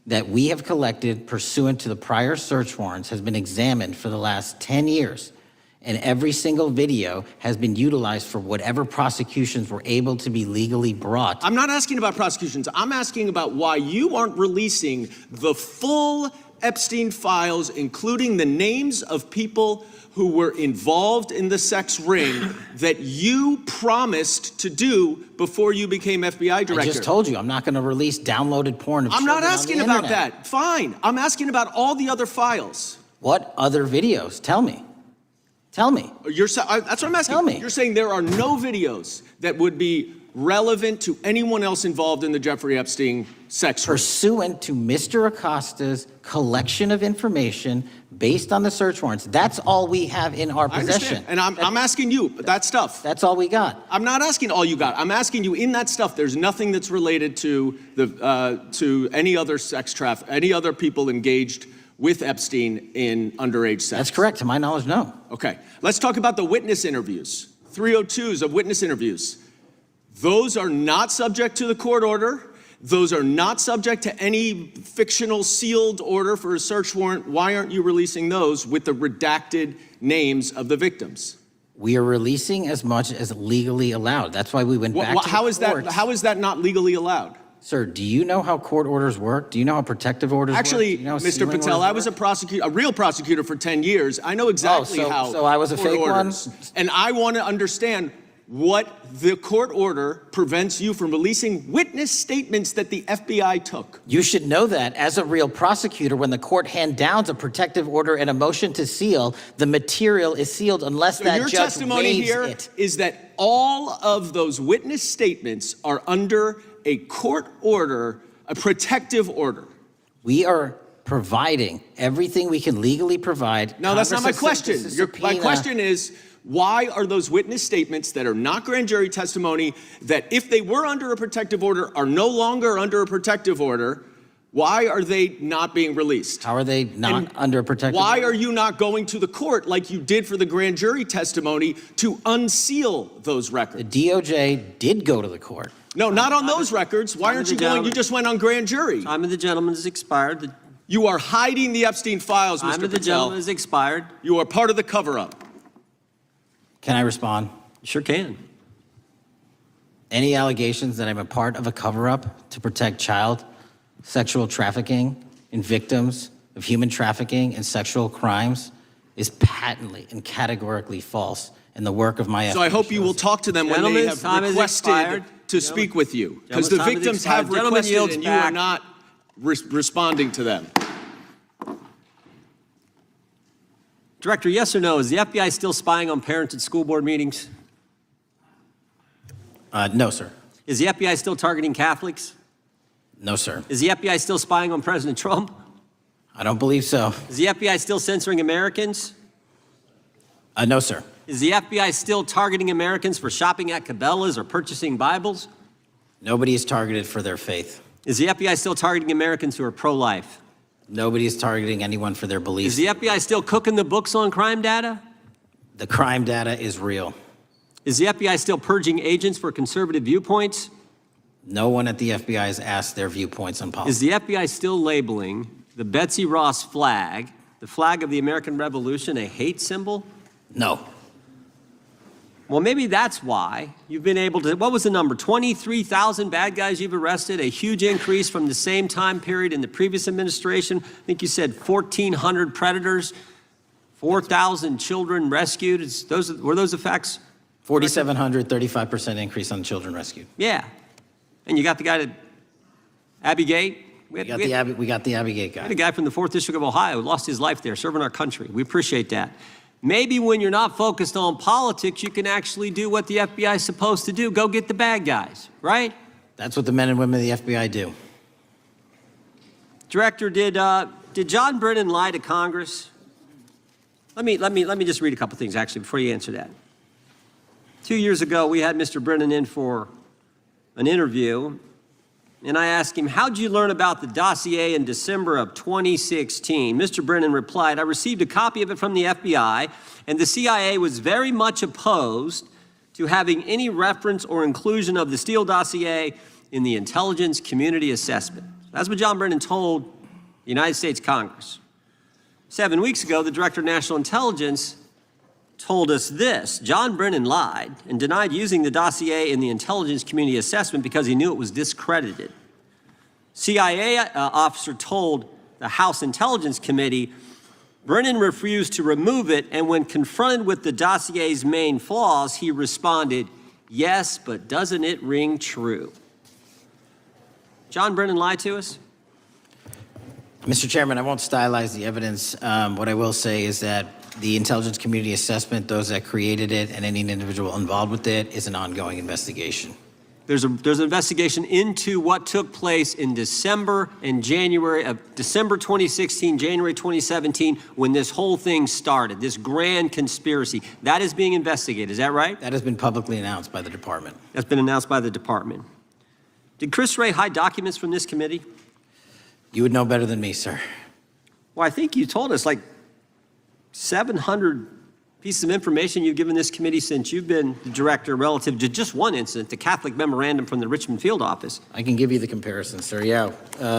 that we have collected pursuant to the prior search warrants has been examined for the last 10 years. And every single video has been utilized for whatever prosecutions were able to be legally brought. I'm not asking about prosecutions. I'm asking about why you aren't releasing the full Epstein files, including the names of people who were involved in the sex ring that you promised to do before you became FBI director. I just told you, I'm not going to release downloaded porn of I'm not children on the asking about internet. that. Fine. I'm asking about all the other files. What other videos? Tell me. Tell me. That's what I'm asking. Tell me. You're saying there are no videos that would be relevant to anyone else involved in the Jeffrey Epstein sex ring. Pursuant to Mr. Acosta's collection of information based on the search warrants. That's all we have in our I possession. understand. And I'm asking you, that stuff. That's all we got. I'm not asking all you got. I'm asking you, in that stuff, there's nothing that's related to to any other any other people engaged with Epstein in underage sex. That's correct. To my knowledge, no. Okay. Let's talk about the witness interviews. 302s of witness interviews. Those are not subject to the court order. Those are not subject to any fictional sealed order for a search warrant. Why aren't you releasing those with the redacted names of the victims? We are releasing as much as legally allowed. That's why we went back to the courts. How is that not legally allowed? Sir, do you know how court orders work? Do you know how protective orders work? Actually, Do you know how Mr. sealing Patel, orders I was work? a real prosecutor for 10 years. I know exactly how. So I was a court fake one? orders. And I want to understand what the court order prevents you from releasing witness statements that the FBI took. You should know that as a real prosecutor, when the court hand downs a protective order and a motion to seal, the material is sealed unless So that your judge testimony waives here it. is that all of those witness statements are under a court order, a protective order. We are providing everything we can legally provide. No, that's not my Congress has question. sent us a My subpoena. question is, why are those witness statements that are not grand jury testimony, that if they were under a protective order are no longer under a protective order, why are they not being released? How are they not And under a protective Why order? are you not going to the court like you did for the grand jury testimony to unseal those The records? DOJ did go to the court. No, not on those records. Why aren't you going? You just went on grand jury. Time of the gentleman has expired. You are hiding the Epstein files, Time Mr. of the Patel. gentleman has expired. You are part of the cover-up. Can I respond? Sure can. Any allegations that I'm a part of a cover-up to protect child sexual trafficking and victims of human trafficking and sexual crimes is patently and categorically false in the work of my So I hope you will talk to them when they Gentlemen's time have has requested expired. to speak with you. Because the Gentlemen's time has victims have expired. Gentleman requested yields and you are back. not responding to them. Director, yes or no, is the FBI still spying on parents at school board meetings? No, sir. Is the FBI still targeting Catholics? No, sir. Is the FBI still spying on President Trump? I don't believe so. Is the FBI still censoring Americans? No, sir. Is the FBI still targeting Americans for shopping at Cabela's or purchasing Bibles? Nobody is targeted for their faith. Is the FBI still targeting Americans who are pro-life? Nobody is targeting anyone for their Is beliefs. the FBI still cooking the books on crime data? The crime data is real. Is the FBI still purging agents for conservative viewpoints? No one at the FBI has asked their viewpoints on Is politics. the FBI still labeling the Betsy Ross flag, the flag of the American Revolution, a hate symbol? No. Well, maybe that's why you've been able to, what was the number? 23,000 bad guys you've arrested, a huge increase from the same time period in the previous administration. I think you said 1,400 predators, 4,000 children rescued. Were those the facts? 4,700, 35% increase on children rescued. Yeah. And you got the guy at Abbey Gate? We got the Abbey Gate guy. We had a guy from the 4th District of Ohio who lost his life there serving our country. We appreciate that. Maybe when you're not focused on politics, you can actually do what the FBI is supposed to do. Go get the bad guys, right? That's what the men and women of the FBI do. Director, did John Brennan lie to Congress? Let me just read a couple things, actually, before you answer that. 2 years ago, we had Mr. Brennan in for an interview, and I asked him, how'd you learn about the dossier in December of 2016? Mr. Brennan replied, I received a copy of it from the FBI, and the CIA was very much opposed to having any reference or inclusion of the Steele dossier in the intelligence community assessment. That's what John Brennan told the United States Congress. 7 weeks ago, the Director of National Intelligence told us this: John Brennan lied and denied using the dossier in the intelligence community assessment because he knew it was discredited. CIA officer told the House Intelligence Committee Brennan refused to remove it, and when confronted with the dossier's main flaws, he responded, yes, but doesn't it ring true? John Brennan lied to us? Mr. Chairman, I won't stylize the evidence. What I will say is that the intelligence community assessment, those that created it and any individual involved with it, is an ongoing investigation. There's an investigation into what took place in December and January of December 2016, January 2017, when this whole thing started, this grand conspiracy. That is being investigated, is that right? That has been publicly announced by the department. That's been announced by the department. Did Chris Wray hide documents from this committee? You would know better than me, sir. Well, I think you told us like 700 pieces of information you've given this committee since you've been the director relative to just one incident, the Catholic memorandum from the Richmond field office. I can give you the comparison, sir. Yeah,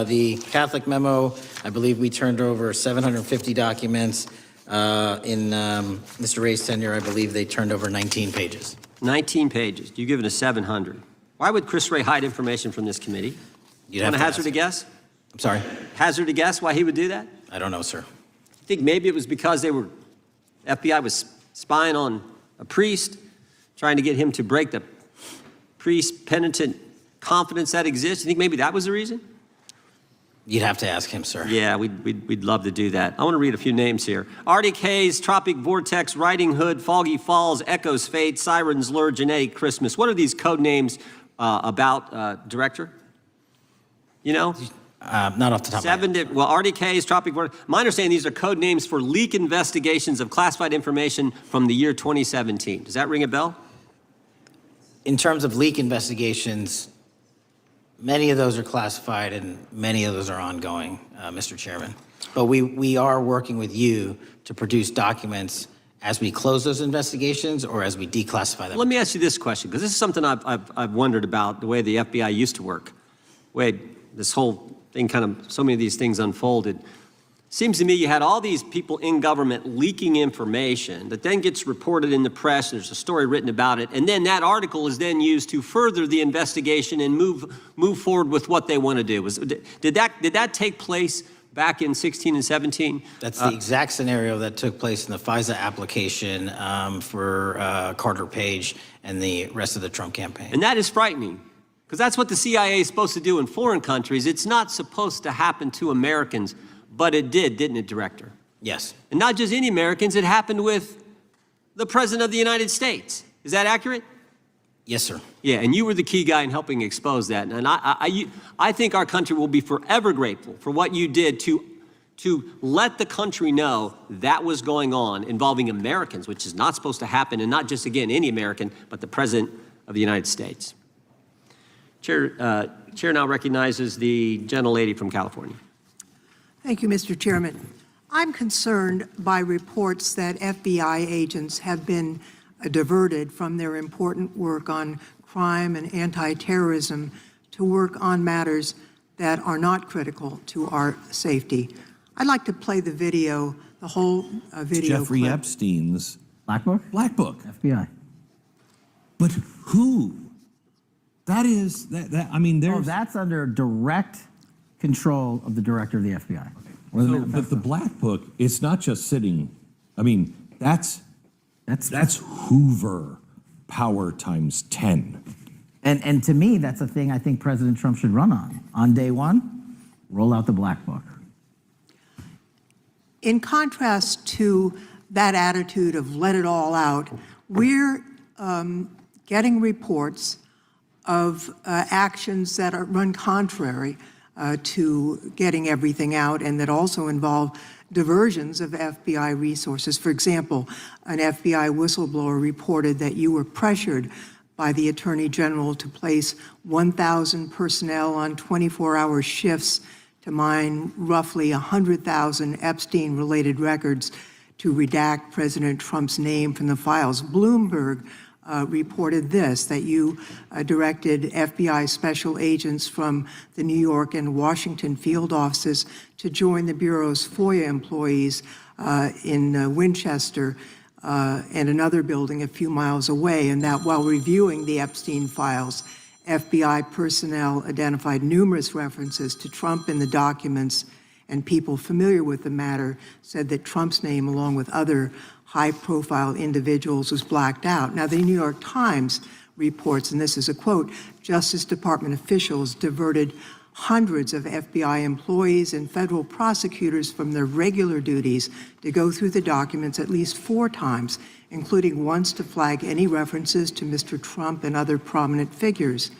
the Catholic memo, I believe we turned over 750 documents. In Mr. Ray's tenure, I believe they turned over 19 pages. 19 pages. You've given us 700. Why would Chris Wray hide information from this committee? You'd Want have to to hazard ask. a guess? I'm sorry? Hazard a guess why he would do that? I don't know, sir. I think maybe it was because FBI was spying on a priest, trying to get him to break the priest-penitent confidence that exists. You think maybe that was the reason? You'd have to ask him, sir. Yeah, we'd love to do that. I want to read a few names here. Arctic Haze, Tropic Vortex, Riding Hood, Foggy Falls, Echoes Fate, Sirens Lure, Genetic Christmas. What are these code names about, Director? You know? Not off the top of my head. Well, Arctic Haze, Tropic Vortex. My understanding, these are code names for leak investigations of classified information from the year 2017. Does that ring a bell? In terms of leak investigations, many of those are classified and many of those are ongoing, Mr. Chairman. But we are working with you to produce documents as we close those investigations or as we declassify them. Let me ask you this question, because this is something I've wondered about, the way the FBI used to work. This whole thing so many of these things unfolded. Seems to me you had all these people in government leaking information that then gets reported in the press, and there's a story written about it, and then that article is then used to further the investigation and move forward with what they want to do. Did that take place back in 16 and 17? That's the exact scenario that took place in the FISA application for Carter Page and the rest of the Trump campaign. And that is frightening, because that's what the CIA is supposed to do in foreign countries. It's not supposed to happen to Americans, but it did, didn't it, Director? Yes. And not just any Americans, it happened with the President of the United States. Is that accurate? Yes, sir. Yeah, and you were the key guy in helping expose that. And I think our country will be forever grateful for what you did to let the country know that was going on involving Americans, which is not supposed to happen, and not just, again, any American, but the President of the United States. Chair now recognizes the gentlelady from California. Thank you, Mr. Chairman. I'm concerned by reports that FBI agents have been diverted from their important work on crime and anti-terrorism to work on matters that are not critical to our safety. I'd like to play the video, the whole video Jeffrey clip. Epstein's Blackbook? Blackbook. FBI. But who? That is, I mean, Oh, there's... that's under direct control of the director of the FBI. So, but the Black Book, it's not just sitting, I mean, that's Hoover power times 10. And to me, that's a thing I think President Trump should run on day one, roll out the Black Book. In contrast to that attitude of let it all out, we're getting reports of actions that run contrary to getting everything out and that also involve diversions of FBI resources. For example, an FBI whistleblower reported that you were pressured by the Attorney General to place 1,000 personnel on 24-hour shifts to mine roughly 100,000 Epstein-related records to redact President Trump's name from the files. Bloomberg reported this, that you directed FBI special agents from the New York and Washington field offices to join the Bureau's FOIA employees in Winchester and another building a few miles away, and that while reviewing the Epstein files, FBI personnel identified numerous references to Trump in the documents, and people familiar with the matter said that Trump's name, along with other high-profile individuals, was blacked out. Now, the New York Times reports, and this is a quote, Justice Department officials diverted hundreds of FBI employees and federal prosecutors from their regular duties to go through the documents at least 4 times, including once to flag any references to Mr. Trump and other prominent figures.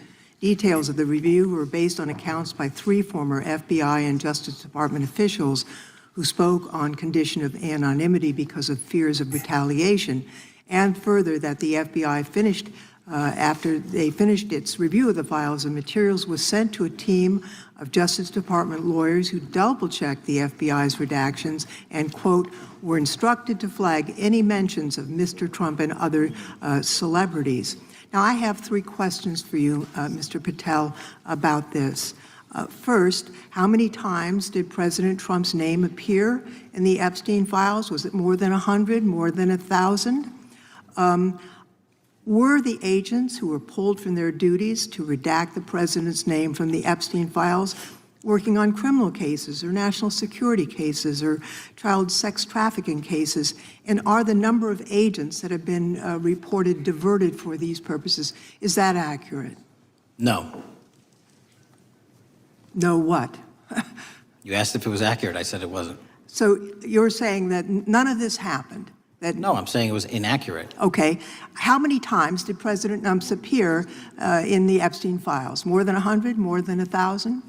Details of the review were based on accounts by 3 former FBI and Justice Department officials who spoke on condition of anonymity because of fears of retaliation, and further that the FBI finished after they finished its review of the files and materials was sent to a team of Justice Department lawyers who double-checked the FBI's redactions and, quote, were instructed to flag any mentions of Mr. Trump and other celebrities. Now, I have 3 questions for you, Mr. Patel, about this. First, how many times did President Trump's name appear in the Epstein files? Was it more than 100, more than 1,000? Were the agents who were pulled from their duties to redact the president's name from the Epstein files working on criminal cases or national security cases or child sex trafficking cases? And are the number of agents that have been reported diverted for these purposes, is that accurate? No. No what? You asked if it was accurate. I said it wasn't. So you're saying that none of this happened? No, I'm saying it was inaccurate. Okay. How many times did President Trump appear in the Epstein files? More than 100? More than 1,000?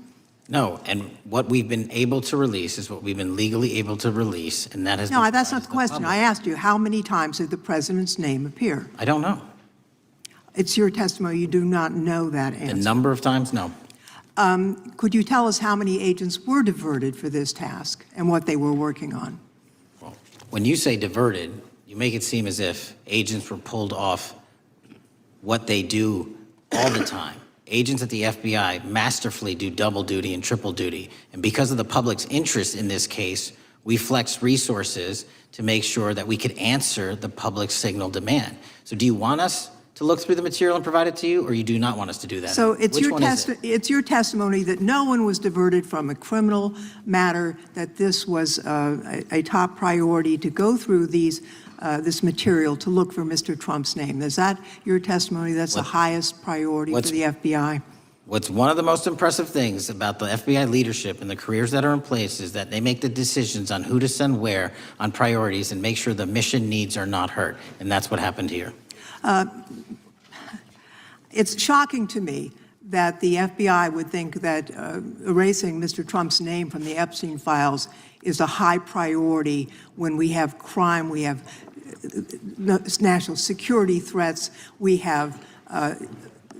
No, and what we've been able to release is what we've been legally able to release, and that has No, been that's not the question. public. I asked you, how many times did the president's name appear? I don't know. It's your testimony. You do not know that answer. The number of times, no. Could you tell us how many agents were diverted for this task and what they were working on? Well, when you say diverted, you make it seem as if agents were pulled off what they do all the time. Agents at the FBI masterfully do double duty and triple duty. And because of the public's interest in this case, we flexed resources to make sure that we could answer the public's signal demand. So do you want us to look through the material and provide it to you, or you do not want us to do that? So it's Which one is it? it's your testimony that no one was diverted from a criminal matter, that this was a top priority to go through this material to look for Mr. Trump's name. Is that your testimony? That's the highest priority for the FBI? What's one of the most impressive things about the FBI leadership and the careers that are in place is that they make the decisions on who to send where on priorities and make sure the mission needs are not hurt. And that's what happened here. It's shocking to me that the FBI would think that erasing Mr. Trump's name from the Epstein files is a high priority when we have crime, we have national security threats, we have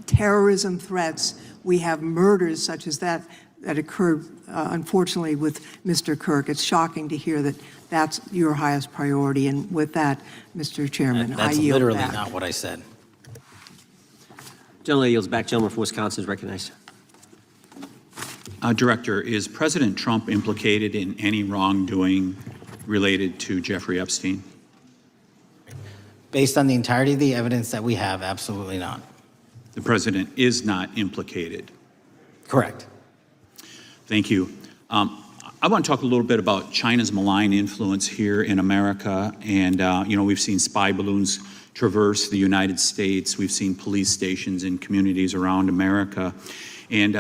terrorism threats, we have murders such as that occurred, unfortunately, with Mr. Kirk. It's shocking to hear that that's your highest priority. And with that, Mr. Chairman, I That's yield literally back. not what I said. Gentleman yields back. Gentleman from Wisconsin is recognized. Director, is President Trump implicated in any wrongdoing related to Jeffrey Epstein? Based on the entirety of the evidence that we have, absolutely not. The president is not implicated. Correct. Thank you. I want to talk a little bit about China's malign influence here in America. And, we've seen spy balloons traverse the United States. We've seen police stations in communities around America. And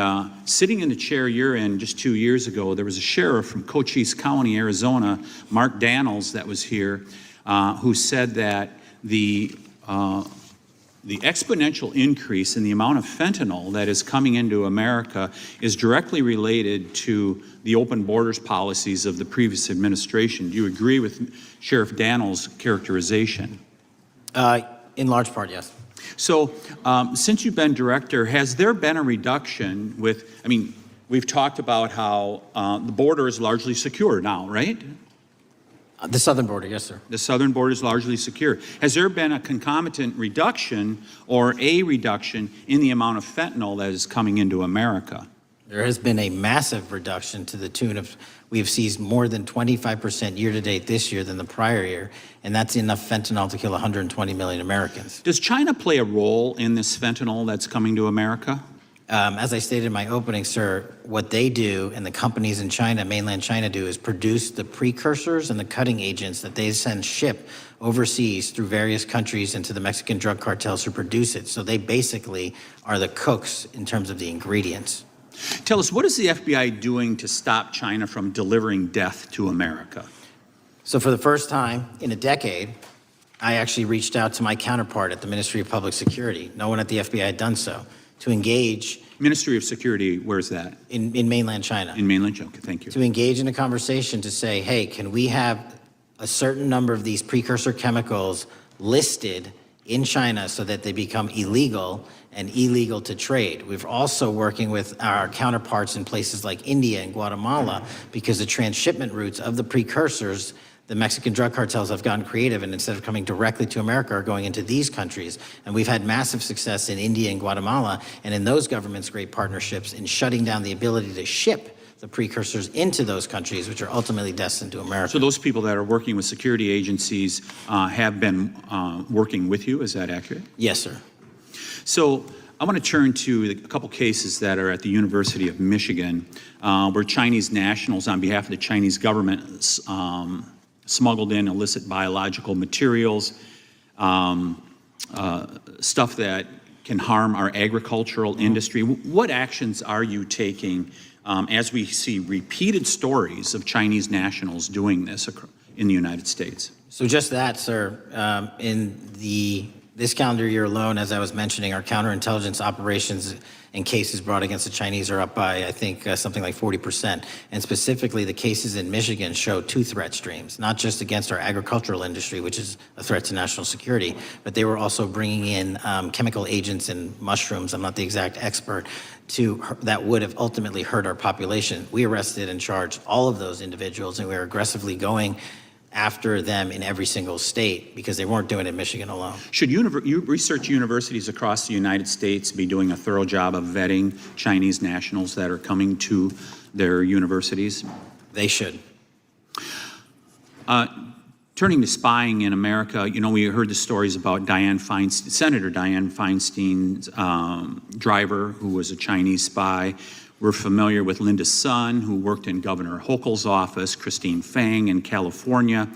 sitting in the chair you're in just 2 years ago, there was a sheriff from Cochise County, Arizona, Mark Daniels, that was here, who said that the exponential increase in the amount of fentanyl that is coming into America is directly related to the open borders policies of the previous administration. Do you agree with Sheriff Daniels' characterization? In large part, yes. So since you've been director, has there been a reduction with, we've talked about how the border is largely secure now, right? The southern border, yes, sir. The southern border is largely secure. Has there been a concomitant reduction or a reduction in the amount of fentanyl that is coming into America? There has been a massive reduction to the tune of, we've seized more than 25% year-to-date this year than the prior year, and that's enough fentanyl to kill 120 million Americans. Does China play a role in this fentanyl that's coming to America? As I stated in my opening, sir, what they do and the companies in China, mainland China, do is produce the precursors and the cutting agents that they send ship overseas through various countries into the Mexican drug cartels who produce it. So they basically are the cooks in terms of the ingredients. Tell us, what is the FBI doing to stop China from delivering death to America? So for the first time in a decade, I actually reached out to my counterpart at the Ministry of Public Security. No one at the FBI had done so. To engage. Ministry of Security, where's that? In mainland China. In mainland China, okay, thank you. To engage in a conversation to say, hey, can we have a certain number of these precursor chemicals listed in China so that they become illegal and illegal to trade. We're also working with our counterparts in places like India and Guatemala because the transshipment routes of the precursors, the Mexican drug cartels have gotten creative, and instead of coming directly to America are going into these countries. And we've had massive success in India and Guatemala, and in those governments' great partnerships in shutting down the ability to ship the precursors into those countries, which are ultimately destined to America. So those people that are working with security agencies have been working with you, is that accurate? Yes, sir. So I want to turn to a couple cases that are at the University of Michigan, where Chinese nationals on behalf of the Chinese government smuggled in illicit biological materials, stuff that can harm our agricultural industry. What actions are you taking as we see repeated stories of Chinese nationals doing this in the United States? So just that, sir. This calendar year alone, as I was mentioning, our counterintelligence operations and cases brought against the Chinese are up by, I think, something like 40%. And specifically, the cases in Michigan show two threat streams, not just against our agricultural industry, which is a threat to national security, but they were also bringing in chemical agents and mushrooms, I'm not the exact expert, that would have ultimately hurt our population. We arrested and charged all of those individuals, and we are aggressively going after them in every single state because they weren't doing it in Michigan alone. Should research universities across the United States be doing a thorough job of vetting Chinese nationals that are coming to their universities? They should. Turning to spying in America, we heard the stories about Senator Dianne Feinstein's driver, who was a Chinese spy. We're familiar with Linda Sun, who worked in Governor Hochul's office, Christine Fang in California.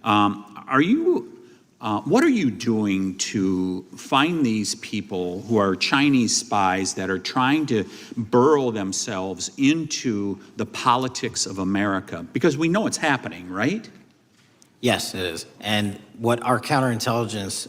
What are you doing to find these people who are Chinese spies that are trying to burrow themselves into the politics of America? Because we know it's happening, right? Yes, it is. And what our counterintelligence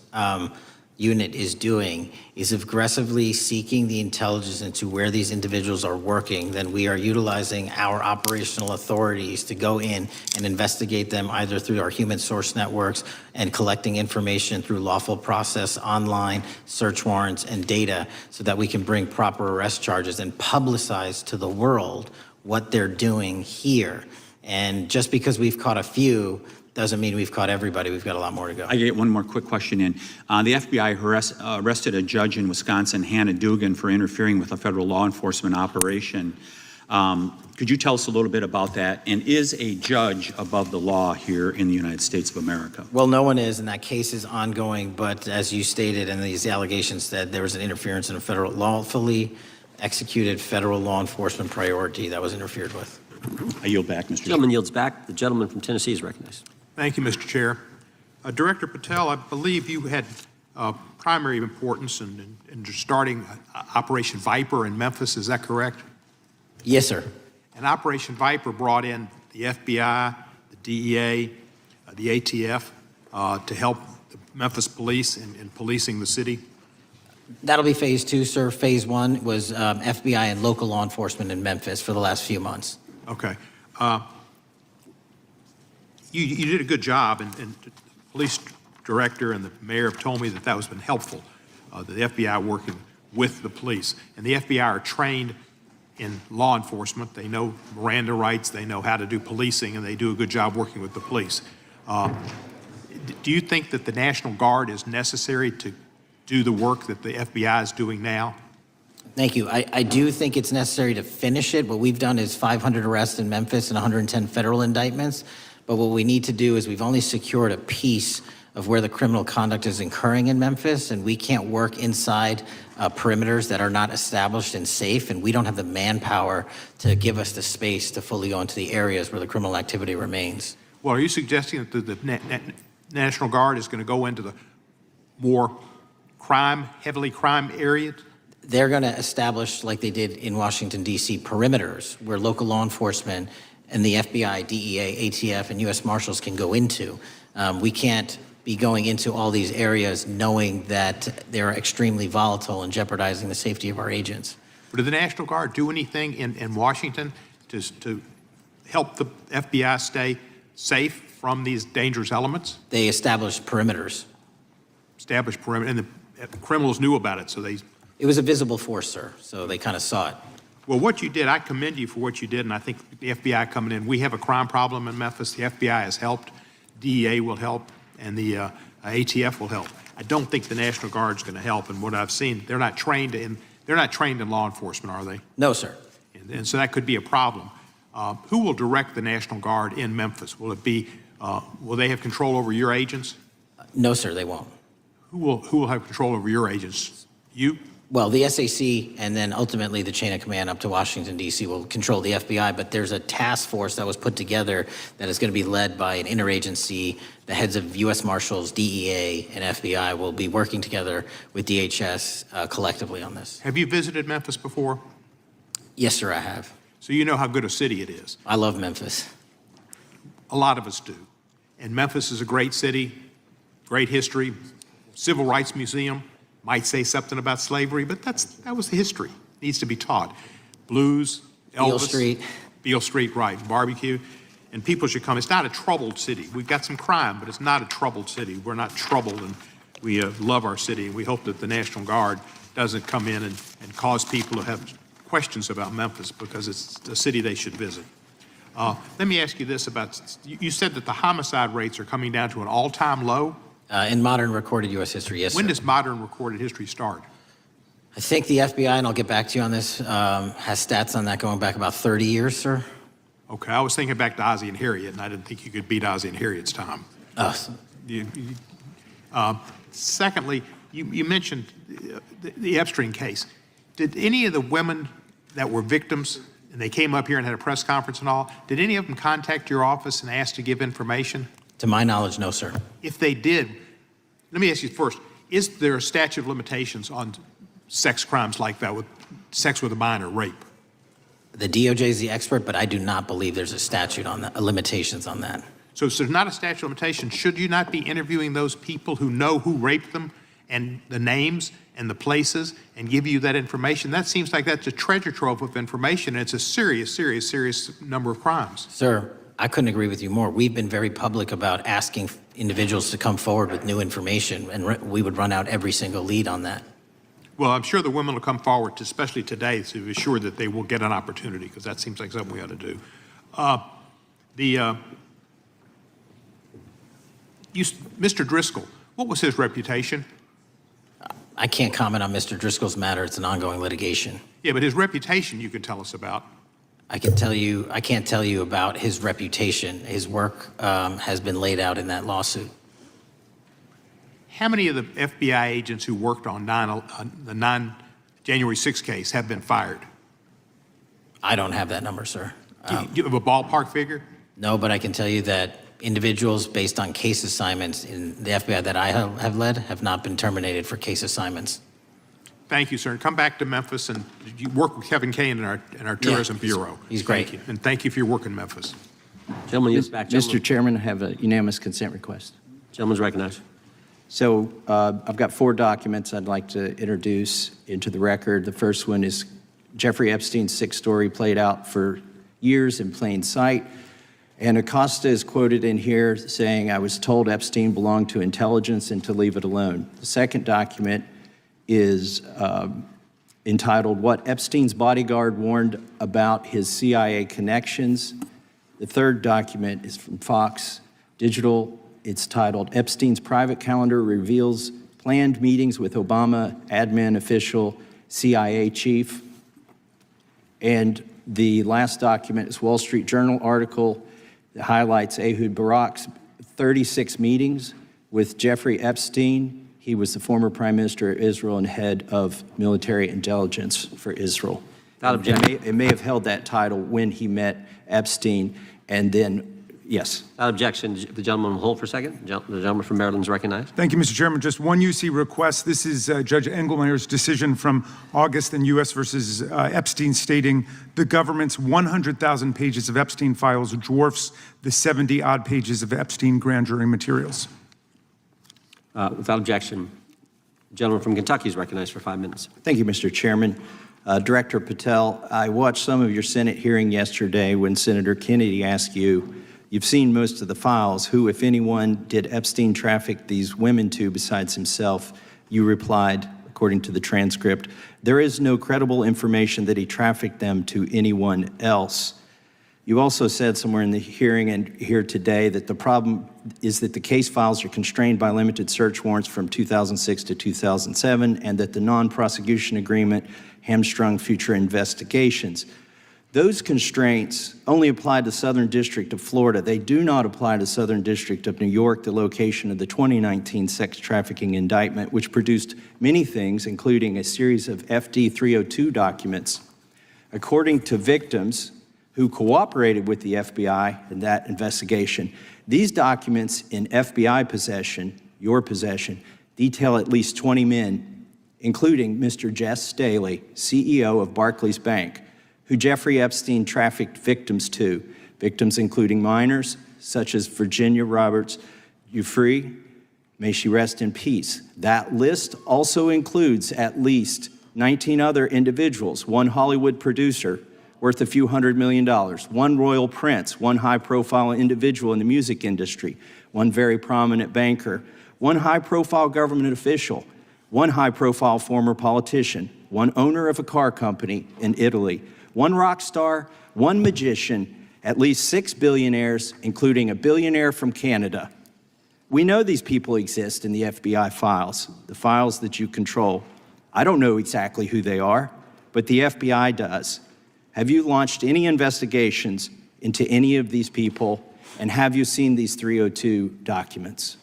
unit is doing is aggressively seeking the intelligence into where these individuals are working. Then we are utilizing our operational authorities to go in and investigate them either through our human source networks and collecting information through lawful process, online, search warrants, and data so that we can bring proper arrest charges and publicize to the world what they're doing here. And just because we've caught a few doesn't mean we've caught everybody. We've got a lot more to go. I get one more quick question in. The FBI arrested a judge in Wisconsin, Hannah Dugan, for interfering with a federal law enforcement operation. Could you tell us a little bit about that? And is a judge above the law here in the United States of America? Well, no one is, and that case is ongoing, but as you stated, and these allegations said, there was an interference in a federal lawfully executed federal law enforcement priority that was interfered with. I yield back, Mr. Gentleman yields back. The gentleman from Tennessee is recognized. Thank you, Mr. Chair. Director Patel, I believe you had primary importance in starting Operation Viper in Memphis. Is that correct? Yes, sir. And Operation Viper brought in the FBI, the DEA, the ATF to help the Memphis police in policing the city. That'll be phase 2, sir. Phase 1 was FBI and local law enforcement in Memphis for the last few months. Okay. You did a good job, and the police director and the mayor have told me that has been helpful, the FBI working with the police. And the FBI are trained in law enforcement. They know Miranda rights, they know how to do policing, and they do a good job working with the police. Do you think that the National Guard is necessary to do the work that the FBI is doing now? Thank you. I do think it's necessary to finish it. What we've done is 500 arrests in Memphis and 110 federal indictments. But what we need to do is we've only secured a piece of where the criminal conduct is occurring in Memphis, and we can't work inside perimeters that are not established and safe, and we don't have the manpower to give us the space to fully go into the areas where the criminal activity remains. Well, are you suggesting that the National Guard is going to go into the more heavily crime areas? They're going to establish, like they did in Washington, D.C., perimeters where local law enforcement and the FBI, DEA, ATF, and U.S. Marshals can go into. We can't be going into all these areas knowing that they're extremely volatile and jeopardizing the safety of our agents. But did the National Guard do anything in Washington to help the FBI stay safe from these dangerous elements? They established perimeters. Established perimeter, and the criminals knew about it, so they... It was a visible force, sir, so they kind of saw it. Well, what you did, I commend you for what you did, and I think the FBI coming in, we have a crime problem in Memphis. The FBI has helped, DEA will help, and the ATF will help. I don't think the National Guard's going to help, and what I've seen, they're not trained in law enforcement, are they? No, sir. And so that could be a problem. Who will direct the National Guard in Memphis? Will it be, will they have control over your agents? No, sir, they won't. Who will have control over your agents? You? Well, the SAC and then ultimately the chain of command up to Washington, D.C. will control the FBI, but there's a task force that was put together that is going to be led by an interagency. The heads of U.S. Marshals, DEA, and FBI will be working together with DHS collectively on this. Have you visited Memphis before? Yes, sir, I have. So you know how good a city it is. I love Memphis. A lot of us do. And Memphis is a great city, great history, civil rights museum. Might say something about slavery, but that was the history. It needs to be taught. Blues, Elvis. Beale Street. Beale Street, right, barbecue. And people should come. It's not a troubled city. We've got some crime, but it's not a troubled city. We're not troubled, and we love our city, and we hope that the National Guard doesn't come in and cause people to have questions about Memphis because it's a city they should visit. Let me ask you this about, you said that the homicide rates are coming down to an all-time low? In modern recorded U.S. history, yes, When sir. does modern recorded history start? I think the FBI, and I'll get back to you on this, has stats on that going back about 30 years, sir. Okay, I was thinking back to Ozzie and Harriet, and I didn't think you could beat Ozzie and Harriet's time. Secondly, you mentioned the Epstein case. Did any of the women that were victims, and they came up here and had a press conference and all, did any of them contact your office and ask to give information? To my knowledge, no, sir. If they did, let me ask you first, is there a statute of limitations on sex crimes like that, with sex with a minor, rape? The DOJ is the expert, but I do not believe there's a statute on that, limitations on that. So if there's not a statute of limitations, should you not be interviewing those people who know who raped them and the names and the places and give you that information? That seems like that's a treasure trove of information, and it's a serious, serious, serious number of crimes. Sir, I couldn't agree with you more. We've been very public about asking individuals to come forward with new information, and we would run out every single lead on that. Well, I'm sure the women will come forward, especially today, to assure that they will get an opportunity, because that seems like something we ought to do. Mr. Driscoll, what was his reputation? I can't comment on Mr. Driscoll's matter. It's an ongoing litigation. Yeah, but his reputation you could tell us about. I can't tell you about his reputation. His work has been laid out in that lawsuit. How many of the FBI agents who worked on the January 6th case have been fired? I don't have that number, sir. Do you have a ballpark figure? No, but I can tell you that individuals based on case assignments in the FBI that I have led have not been terminated for case assignments. Thank you, sir. And come back to Memphis, and you work with Kevin Kane in our tourism bureau. He's great. Thank you. And thank you for your work in Memphis. Gentleman yields back. Mr. Chairman, I have a unanimous consent request. Gentleman's recognized. So I've got 4 documents I'd like to introduce into the record. The first one is Jeffrey Epstein's 6th story played out for years in plain sight. And Acosta is quoted in here saying, "I was told Epstein belonged to intelligence and to leave it alone." The second document is entitled, "What Epstein's Bodyguard Warned About His CIA Connections." The third document is from Fox Digital. It's titled, "Epstein's Private Calendar Reveals Planned Meetings with Obama Admin Official CIA Chief." And the last document is Wall Street Journal article that highlights Ehud Barak's 36 meetings with Jeffrey Epstein. He was the former Prime Minister of Israel and head of military intelligence for Israel. It may have held that title when he met Epstein, and then, yes. Without objection, the gentleman will hold for a second. The gentleman from Maryland is recognized. Thank you, Mr. Chairman. Just one UC request. This is Judge Engelmeyer's decision from August in U.S. versus Epstein, stating the government's 100,000 pages of Epstein files dwarfs the 70-odd pages of Epstein grand jury materials. Without objection, the gentleman from Kentucky is recognized for 5 minutes. Thank you, Mr. Chairman. Director Patel, I watched some of your Senate hearing yesterday when Senator Kennedy asked you, "You've seen most of the files. Who, if anyone, did Epstein traffic these women to besides himself?" You replied, according to the transcript, "There is no credible information that he trafficked them to anyone else." You also said somewhere in the hearing and here today that the problem is that the case files are constrained by limited search warrants from 2006 to 2007, and that the non-prosecution agreement hamstrung future investigations. Those constraints only apply to Southern District of Florida. They do not apply to Southern District of New York, the location of the 2019 sex trafficking indictment, which produced many things, including a series of FD 302 documents. According to victims who cooperated with the FBI in that investigation, these documents in FBI possession, your possession, detail at least 20 men, including Mr. Jess Staley, CEO of Barclays Bank, who Jeffrey Epstein trafficked victims to, victims including minors, such as Virginia Roberts Giuffre, may she rest in peace. That list also includes at least 19 other individuals, one Hollywood producer worth a few $100 million, one royal prince, one high-profile individual in the music industry, one very prominent banker, one high-profile government official, one high-profile former politician, one owner of a car company in Italy, one rock star, one magician, at least 6 billionaires, including a billionaire from Canada. We know these people exist in the FBI files, the files that you control. I don't know exactly who they are, but the FBI does. Have you launched any investigations into any of these people, and have you seen these 302 documents?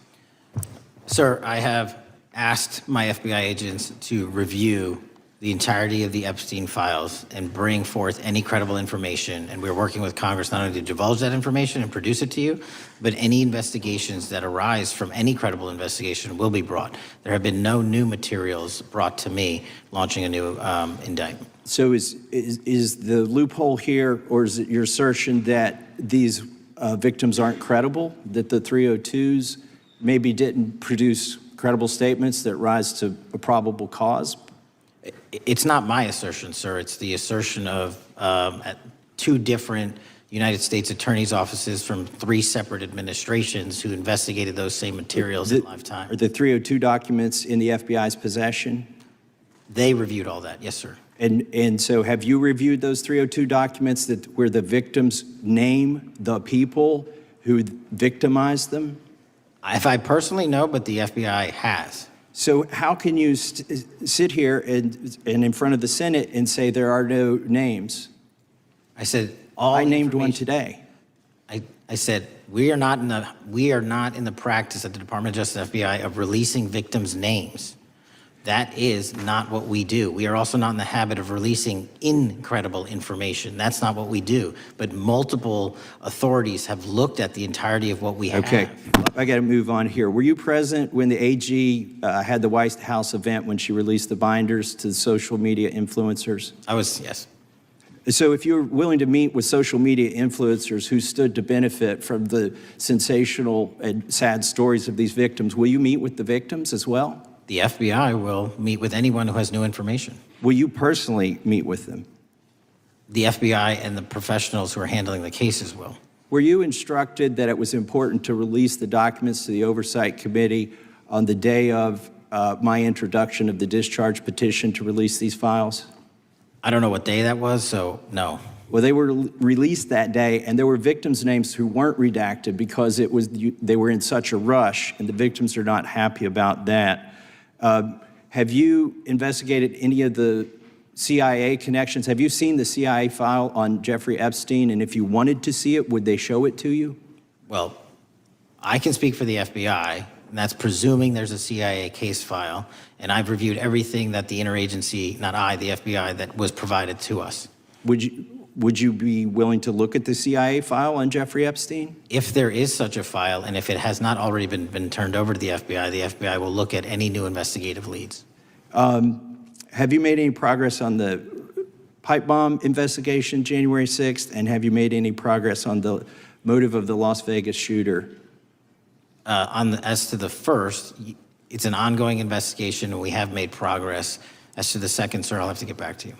Sir, I have asked my FBI agents to review the entirety of the Epstein files and bring forth any credible information. And we're working with Congress not only to divulge that information and produce it to you, but any investigations that arise from any credible investigation will be brought. There have been no new materials brought to me launching a new indictment. So is the loophole here, or is it your assertion that these victims aren't credible, that the 302s maybe didn't produce credible statements that rise to a probable cause? It's not my assertion, sir. It's the assertion of 2 different United States attorneys' offices from 3 separate administrations who investigated those same materials in lifetime. Are the 302 documents in the FBI's possession? They reviewed all that, yes, sir. And so have you reviewed those 302 documents where the victims name the people who victimized them? If I personally know, but the FBI has. So how can you sit here and in front of the Senate and say there are no names? I said all. I named one information- today. I said we are not in the practice at the Department of Justice FBI of releasing victims' names. That is not what we do. We are also not in the habit of releasing incredible information. That's not what we do. But multiple authorities have looked at the entirety of what we have. Okay, I got to move on here. Were you present when the AG had the White House event when she released the binders to the social media influencers? I was, yes. So if you're willing to meet with social media influencers who stood to benefit from the sensational and sad stories of these victims, will you meet with the victims as well? The FBI will meet with anyone who has new information. Will you personally meet with them? The FBI and the professionals who are handling the cases will. Were you instructed that it was important to release the documents to the Oversight Committee on the day of my introduction of the discharge petition to release these files? I don't know what day that was, so no. Well, they were released that day, and there were victims' names who weren't redacted because they were in such a rush, and the victims are not happy about that. Have you investigated any of the CIA connections? Have you seen the CIA file on Jeffrey Epstein? And if you wanted to see it, would they show it to you? Well, I can speak for the FBI, and that's presuming there's a CIA case file, and I've reviewed everything that the interagency, not I, the FBI, that was provided to us. Would you be willing to look at the CIA file on Jeffrey Epstein? If there is such a file, and if it has not already been turned over to the FBI will look at any new investigative leads. Have you made any progress on the pipe bomb investigation January 6th? And have you made any progress on the motive of the Las Vegas shooter? As to the first, it's an ongoing investigation, and we have made progress. As to the second, sir, I'll have to get back to you.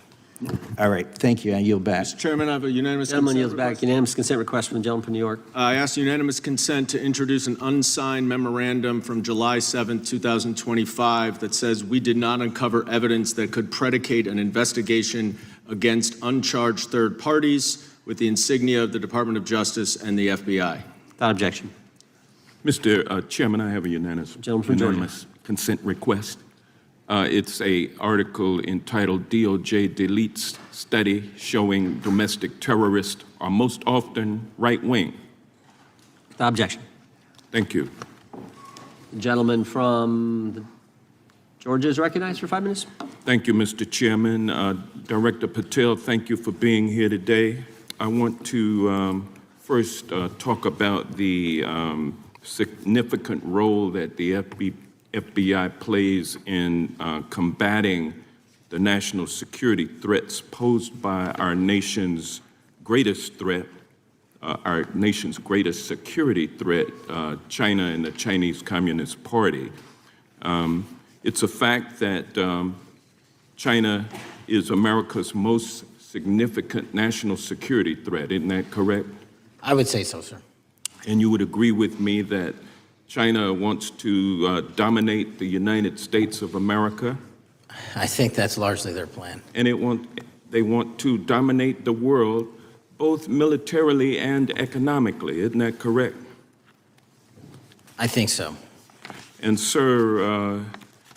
All right, thank you. I yield back. Mr. Chairman, I have a unanimous Gentleman consent yields back. request. Unanimous consent request from the gentleman from New York. I ask unanimous consent to introduce an unsigned memorandum from July 7, 2025 that says we did not uncover evidence that could predicate an investigation against uncharged third parties with the insignia of the Department of Justice and the FBI. Without objection. Mr. Chairman, I have a unanimous consent request. It's a article entitled DOJ Deletes Study Showing Domestic Terrorists Are Most Often Right-Wing. Without objection. Thank you. The gentleman from Georgia is recognized for 5 minutes. Thank you, Mr. Chairman. Director Patel, thank you for being here today. I want to first talk about the significant role that the FBI plays in combating the national security threats posed by our nation's greatest threat, our nation's greatest security threat, China and the Chinese Communist Party. It's a fact that China is America's most significant national security threat, isn't that correct? I would say so, sir. And you would agree with me that China wants to dominate the United States of America? I think that's largely their plan. And they want to dominate the world, both militarily and economically, isn't that correct? I think so. And sir,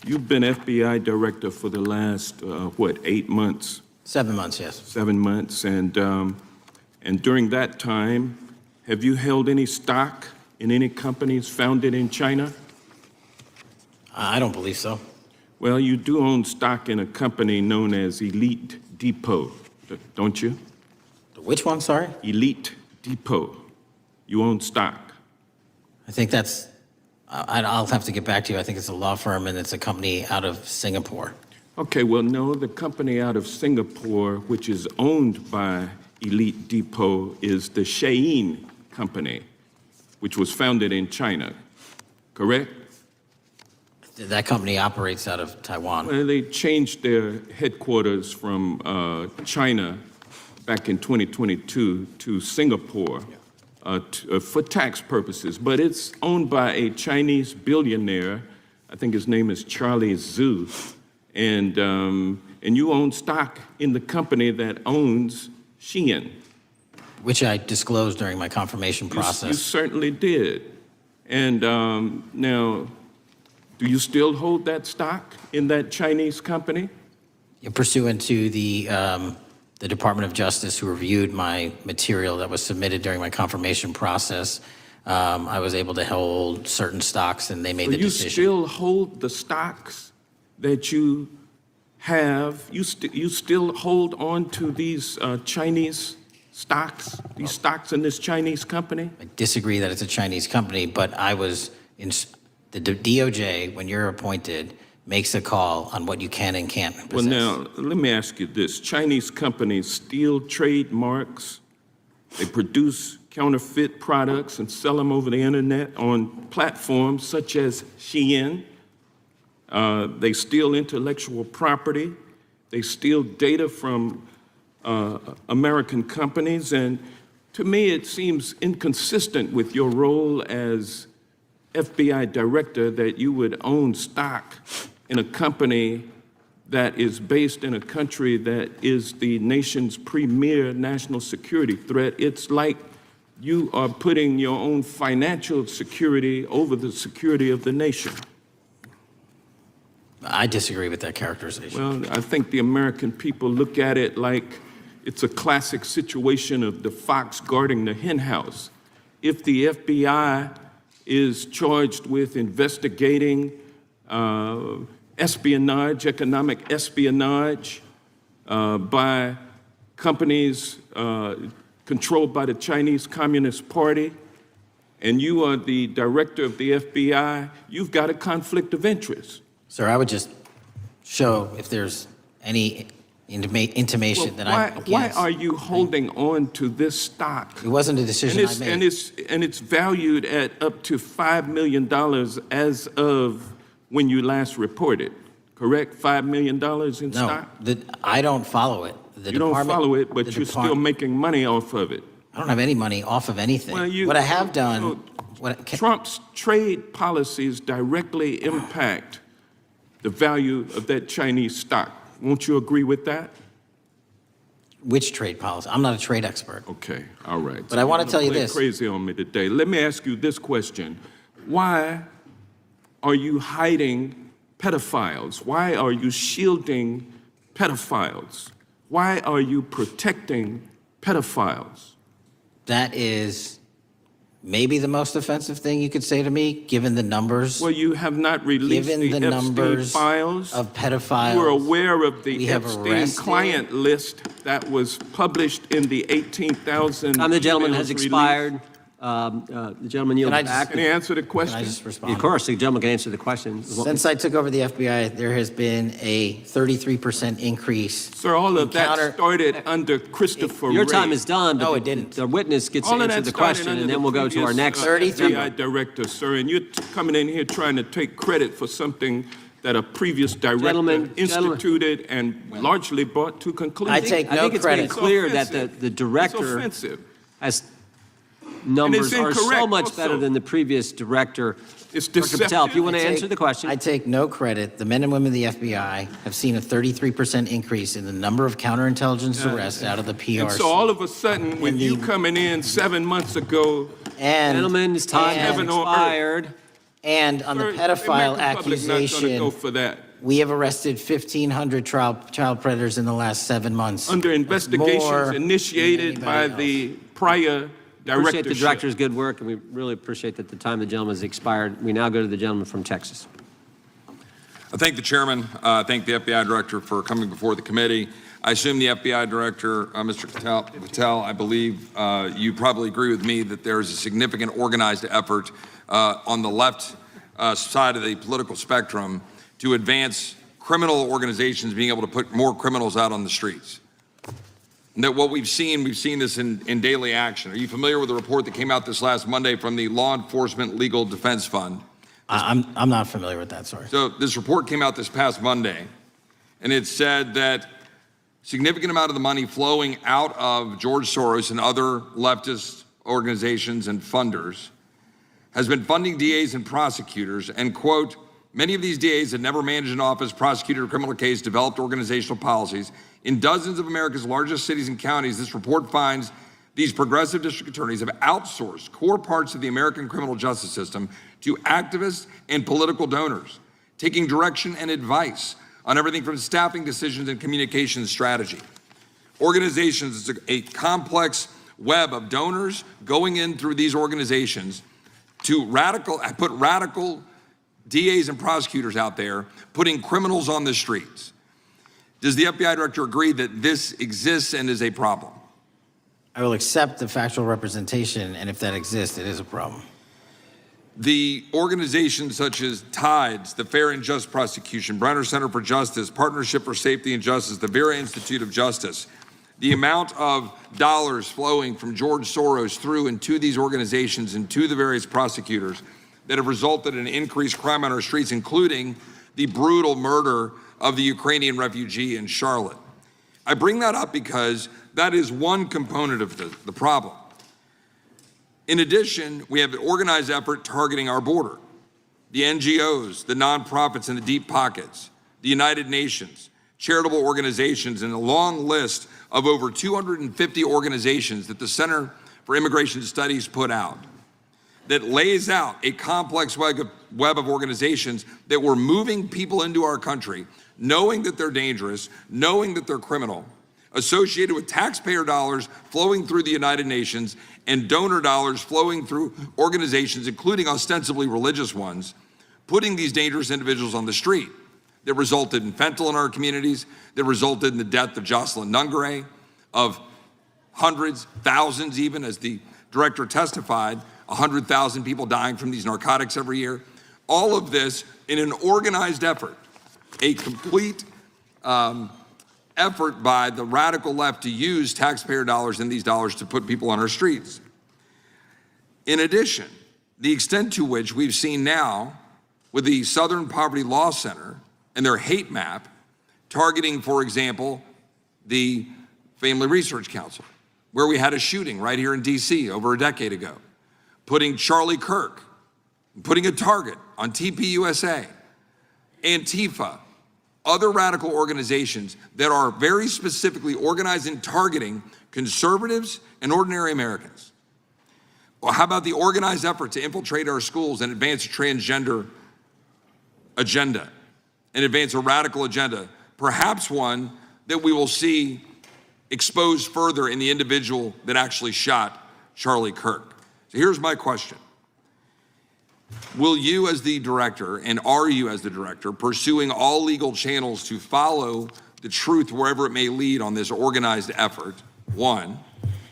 you've been FBI director for the last, 8 months? 7 months, yes. 7 months, and during that time, have you held any stock in any companies founded in China? I don't believe so. Well, you do own stock in a company known as Elite Depot, don't you? Which one, sorry? Elite Depot. You own stock. I think that's, I'll have to get back to you. I think it's a law firm and it's a company out of Singapore. Okay, well, no, the company out of Singapore, which is owned by Elite Depot, is the Shein Company, which was founded in China, correct? That company operates out of Taiwan. Well, they changed their headquarters from China back in 2022 to Singapore for tax purposes, but it's owned by a Chinese billionaire. I think his name is Charlie Zhu, and you own stock in the company that owns Shein. Which I disclosed during my confirmation process. You certainly did. And now, do you still hold that stock in that Chinese company? Pursuant to the the Department of Justice, who reviewed my material that was submitted during my confirmation process, I was able to hold certain stocks, and they made the decision. You still hold the stocks that you have? You still hold on to these Chinese stocks, these stocks in this Chinese company? I disagree that it's a Chinese company, but I was in the DOJ, when you're appointed, makes a call on what you can and can't possess. Well, now, let me ask you this. Chinese companies steal trademarks. They produce counterfeit products and sell them over the internet on platforms such as Shein. They steal intellectual property. They steal data from American companies. And to me, it seems inconsistent with your role as FBI director that you would own stock in a company that is based in a country that is the nation's premier national security threat. It's like you are putting your own financial security over the security of the nation. I disagree with that characterization. Well, I think the American people look at it like it's a classic situation of the fox guarding the hen house. If the FBI is charged with investigating espionage, economic espionage by companies controlled by the Chinese Communist Party, and you are the director of the FBI, you've got a conflict of interest. Sir, I would just show if there's any intimation that I'm against. Why are you holding on to this stock? It wasn't a decision I made. And it's valued at up to $5 million as of when you last reported, correct? $5 million in stock? No, I don't follow it. You don't follow it, but you're still making money off of it. I don't have any money off of anything. Well, what I have done... Trump's trade policies directly impact the value of that Chinese stock. Won't you agree with that? Which trade policy? I'm not a trade expert. Okay, all right. But I want to tell you this. Crazy on me today. Let me ask you this question. Why are you hiding pedophiles? Why are you shielding pedophiles? Why are you protecting pedophiles? That is maybe the most offensive thing you could say to me, given the numbers. Well, you have not released the Epstein files of pedophiles. You are aware of the Epstein client list that was published in the 18,000. The gentleman has expired. The gentleman yields back. Can I answer the question? Can I just respond? Of course, the gentleman can answer the question. Since I took over the FBI, there has been a 33% increase. Sir, all of that started under Christopher Your Wray. time is done. No, but it didn't. The witness gets All to of answer that the started question, under and the then we'll go to our previous, next. FBI director, sir, and you're coming in here trying to take credit for something that a previous director instituted and largely brought to conclusion. I take no think credit. It's been clear that the director It's offensive. has numbers are so incorrect much also. better than the previous director. It's Dr. Patel, deceptive. if you want to answer the question. I take no credit. The men and women of the FBI have seen a 33% increase in the number of counterintelligence arrests out of the PRC. And so all of a sudden, when you coming in 7 months ago, Gentlemen's time has expired. And on the pedophile accusation, go for that. we have arrested 1,500 child predators in the last 7 months. Under investigations More initiated than by anybody the prior Appreciate the directorship. director's good work, and we really appreciate that the time of the gentleman has expired. We now go to the gentleman from Texas. I thank the chairman. I thank the FBI director for coming before the committee. I assume the FBI director, Mr. Patel, I believe you probably agree with me that there is a significant organized effort on the left side of the political spectrum to advance criminal organizations being able to put more criminals out on the streets. And that what we've seen this in daily action. Are you familiar with the report that came out this last Monday from the Law Enforcement Legal Defense Fund? I'm not familiar with that, sorry. So this report came out this past Monday, and it said that significant amount of the money flowing out of George Soros and other leftist organizations and funders has been funding DAs and prosecutors, and quote, many of these DAs had never managed an office, prosecuted a criminal case, developed organizational policies. In dozens of America's largest cities and counties, this report finds these progressive district attorneys have outsourced core parts of the American criminal justice system to activists and political donors, taking direction and advice on everything from staffing decisions and communication strategy. Organizations is a complex web of donors going in through these organizations to put radical DAs and prosecutors out there, putting criminals on the streets. Does the FBI director agree that this exists and is a problem? I will accept the factual representation, and if that exists, it is a problem. The organizations such as TIDES, the Fair and Just Prosecution, Brenner Center for Justice, Partnership for Safety and Justice, the Vera Institute of Justice, the amount of dollars flowing from George Soros through and to these organizations and to the various prosecutors that have resulted in increased crime on our streets, including the brutal murder of the Ukrainian refugee in Charlotte. I bring that up because that is one component of the problem. In addition, we have an organized effort targeting our border. The NGOs, the nonprofits and the deep pockets, the United Nations, charitable organizations, and a long list of over 250 organizations that the Center for Immigration Studies put out that lays out a complex web of organizations that were moving people into our country, knowing that they're dangerous, knowing that they're criminal, associated with taxpayer dollars flowing through the United Nations and donor dollars flowing through organizations, including ostensibly religious ones, putting these dangerous individuals on the street. That resulted in fentanyl in our communities, that resulted in the death of Jocelyn Nungare, of hundreds, thousands even, as the director testified, 100,000 people dying from these narcotics every year. All of this in an organized effort, a complete effort by the radical left to use taxpayer dollars and these dollars to put people on our streets. In addition, the extent to which we've seen now with the Southern Poverty Law Center and their hate map targeting, for example, the Family Research Council, where we had a shooting right here in DC over a decade ago, putting Charlie Kirk, putting a target on TPUSA, Antifa, other radical organizations that are very specifically organized in targeting conservatives and ordinary Americans. Well, how about the organized effort to infiltrate our schools and advance a transgender agenda and advance a radical agenda, perhaps one that we will see exposed further in the individual that actually shot Charlie Kirk? So here's my question. Will you as the director, and are you as the director, pursuing all legal channels to follow the truth wherever it may lead on this organized effort, one?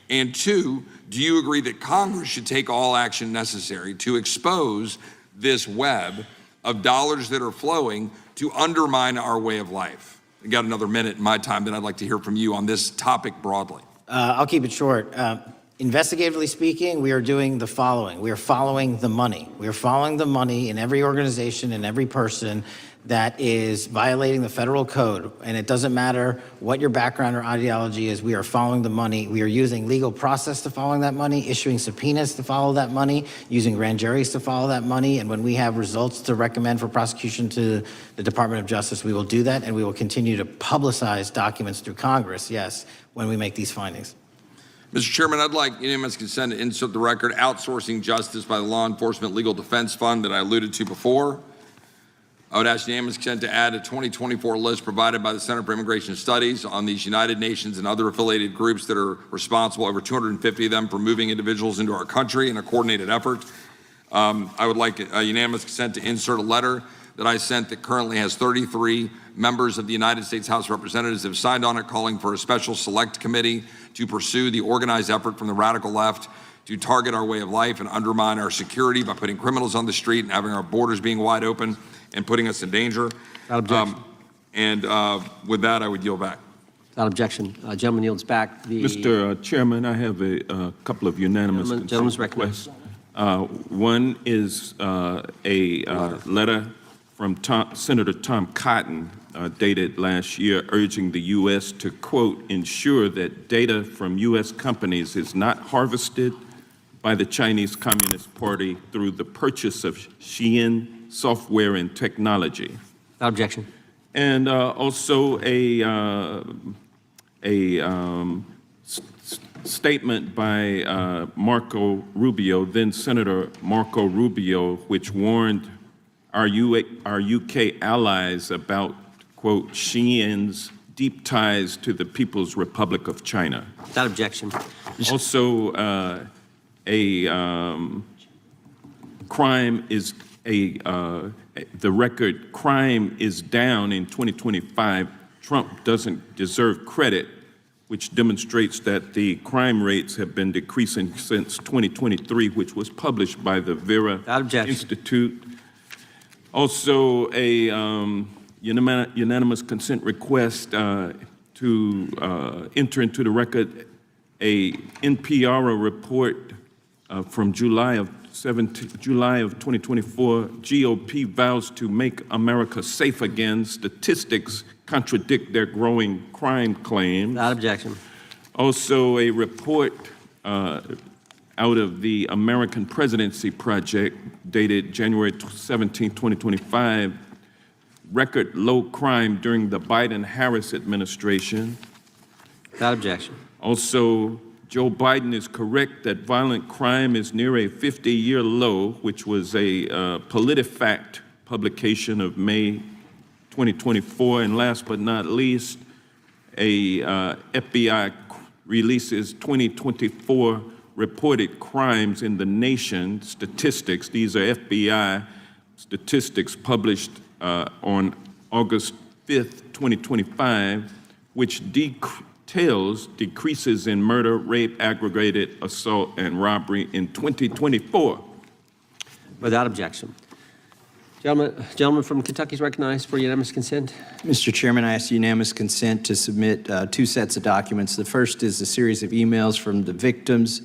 And two, do you agree that Congress should take all action necessary to expose this web of dollars that are flowing to undermine our way of life? I got another minute in my time that I'd like to hear from you on this topic broadly. I'll keep it short. Investigatively speaking, we are doing the following. We are following the money. We are following the money in every organization and every person that is violating the federal code. And it doesn't matter what your background or ideology is, we are following the money. We are using legal process to follow that money, issuing subpoenas to follow that money, using grand juries to follow that money. And when we have results to recommend for prosecution to the Department of Justice, we will do that. And we will continue to publicize documents through Congress, yes, when we make these findings. Mr. Chairman, I'd like unanimous consent to insert the record outsourcing justice by the Law Enforcement Legal Defense Fund that I alluded to before. I would ask unanimous consent to add a 2024 list provided by the Center for Immigration Studies on these United Nations and other affiliated groups that are responsible, over 250 of them, for moving individuals into our country in a coordinated effort. I would like a unanimous consent to insert a letter that I sent that currently has 33 members of the United States House of Representatives have signed on it, calling for a special select committee to pursue the organized effort from the radical left to target our way of life and undermine our security by putting criminals on the street and having our borders being wide open and putting us in danger. With that, I would yield back. Without objection. Gentleman yields back. Mr. Chairman, I have a couple of unanimous Gentleman's recognized. One is a letter from Senator Tom Cotton, dated last year, urging the U.S. to, quote, ensure that data from U.S. companies is not harvested by the Chinese Communist Party through the purchase of Shein software and technology. Without objection. And also a statement by Marco Rubio, then Senator Marco Rubio, which warned our UK allies about, quote, Shein's deep ties to the People's Republic of China. Without objection. Also, crime is the record crime is down in 2025. Trump doesn't deserve credit, which demonstrates that the crime rates have been decreasing since 2023, which was published by the Vera Institute. Also, a unanimous consent request to enter into the record a NPR report from July of 2024. GOP vows to make America safe again. Statistics contradict their growing crime claims. Without objection. Also, a report out of the American Presidency Project dated January 17, 2025, record low crime during the Biden-Harris administration. Without objection. Also, Joe Biden is correct that violent crime is near a 50-year low, which was a PolitiFact publication of May 2024. And last but not least, a FBI releases 2024 reported crimes in the nation statistics. These are FBI statistics published on August 5th, 2025, which details decreases in murder, rape, aggravated assault, and robbery in 2024. Without objection. Gentleman from Kentucky is recognized for unanimous consent. Mr. Chairman, I ask unanimous consent to submit two sets of documents. The first is a series of emails from the victims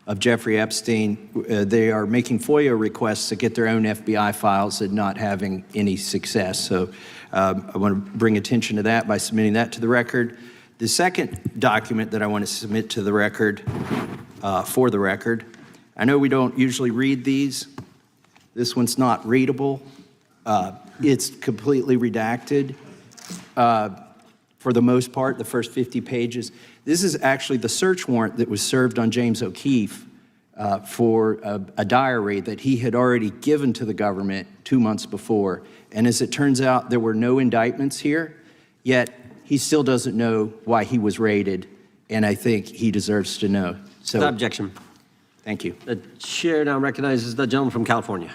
of Jeffrey Epstein. They are making FOIA requests to get their own FBI files and not having any success. So I want to bring attention to that by submitting that to the record. The second document that I want to submit to the record, for the record, I know we don't usually read these. This one's not readable. It's completely redacted for the most part, the first 50 pages. This is actually the search warrant that was served on James O'Keefe for a diary that he had already given to the government 2 months before. And as it turns out, there were no indictments here, yet he still doesn't know why he was raided, and I think he deserves to know. So, without objection. Thank you. The chair now recognizes the gentleman from California.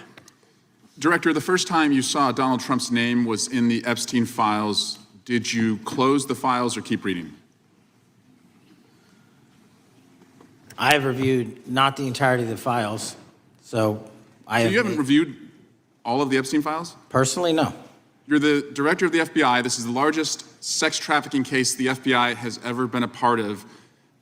Director, the first time you saw Donald Trump's name was in the Epstein files. Did you close the files or keep reading? I have reviewed not the entirety of the files, so I have... So you haven't reviewed all of the Epstein files? Personally, no. You're the director of the FBI. This is the largest sex trafficking case the FBI has ever been a part of.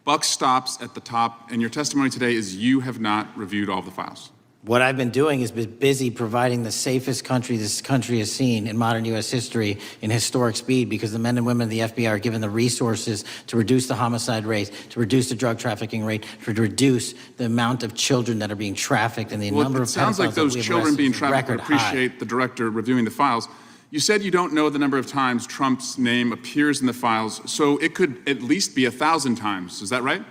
Buck stops at the top, and your testimony today is you have not reviewed all of the files. What I've been doing is been busy providing the safest country this country has seen in modern U.S. history in historic speed, because the men and women of the FBI are given the resources to reduce the homicide rate, to reduce the drug trafficking rate, to reduce the amount of children that are being trafficked, and the number of pedophiles. It sounds like those children being trafficked would appreciate the director reviewing the files. You said you don't know the number of times Trump's name appears in the files, so it could at least be 1,000 times. Is that right?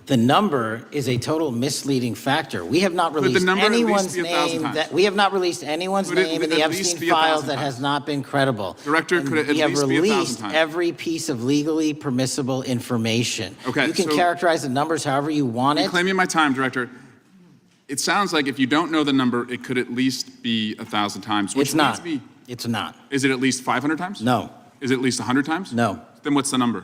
The number is a total misleading factor. We have not released anyone's name in the Epstein files that has not been credible. Director, could it at least be 1,000 times? We have released every piece of legally permissible information. Okay, you can characterize the numbers however you want it. Reclaiming my time, Director. It sounds like if you don't know the number, it could at least be 1,000 times. It's not. It's not. Is it at least 500 times? No. Is it at least 100 times? No. Then what's the number?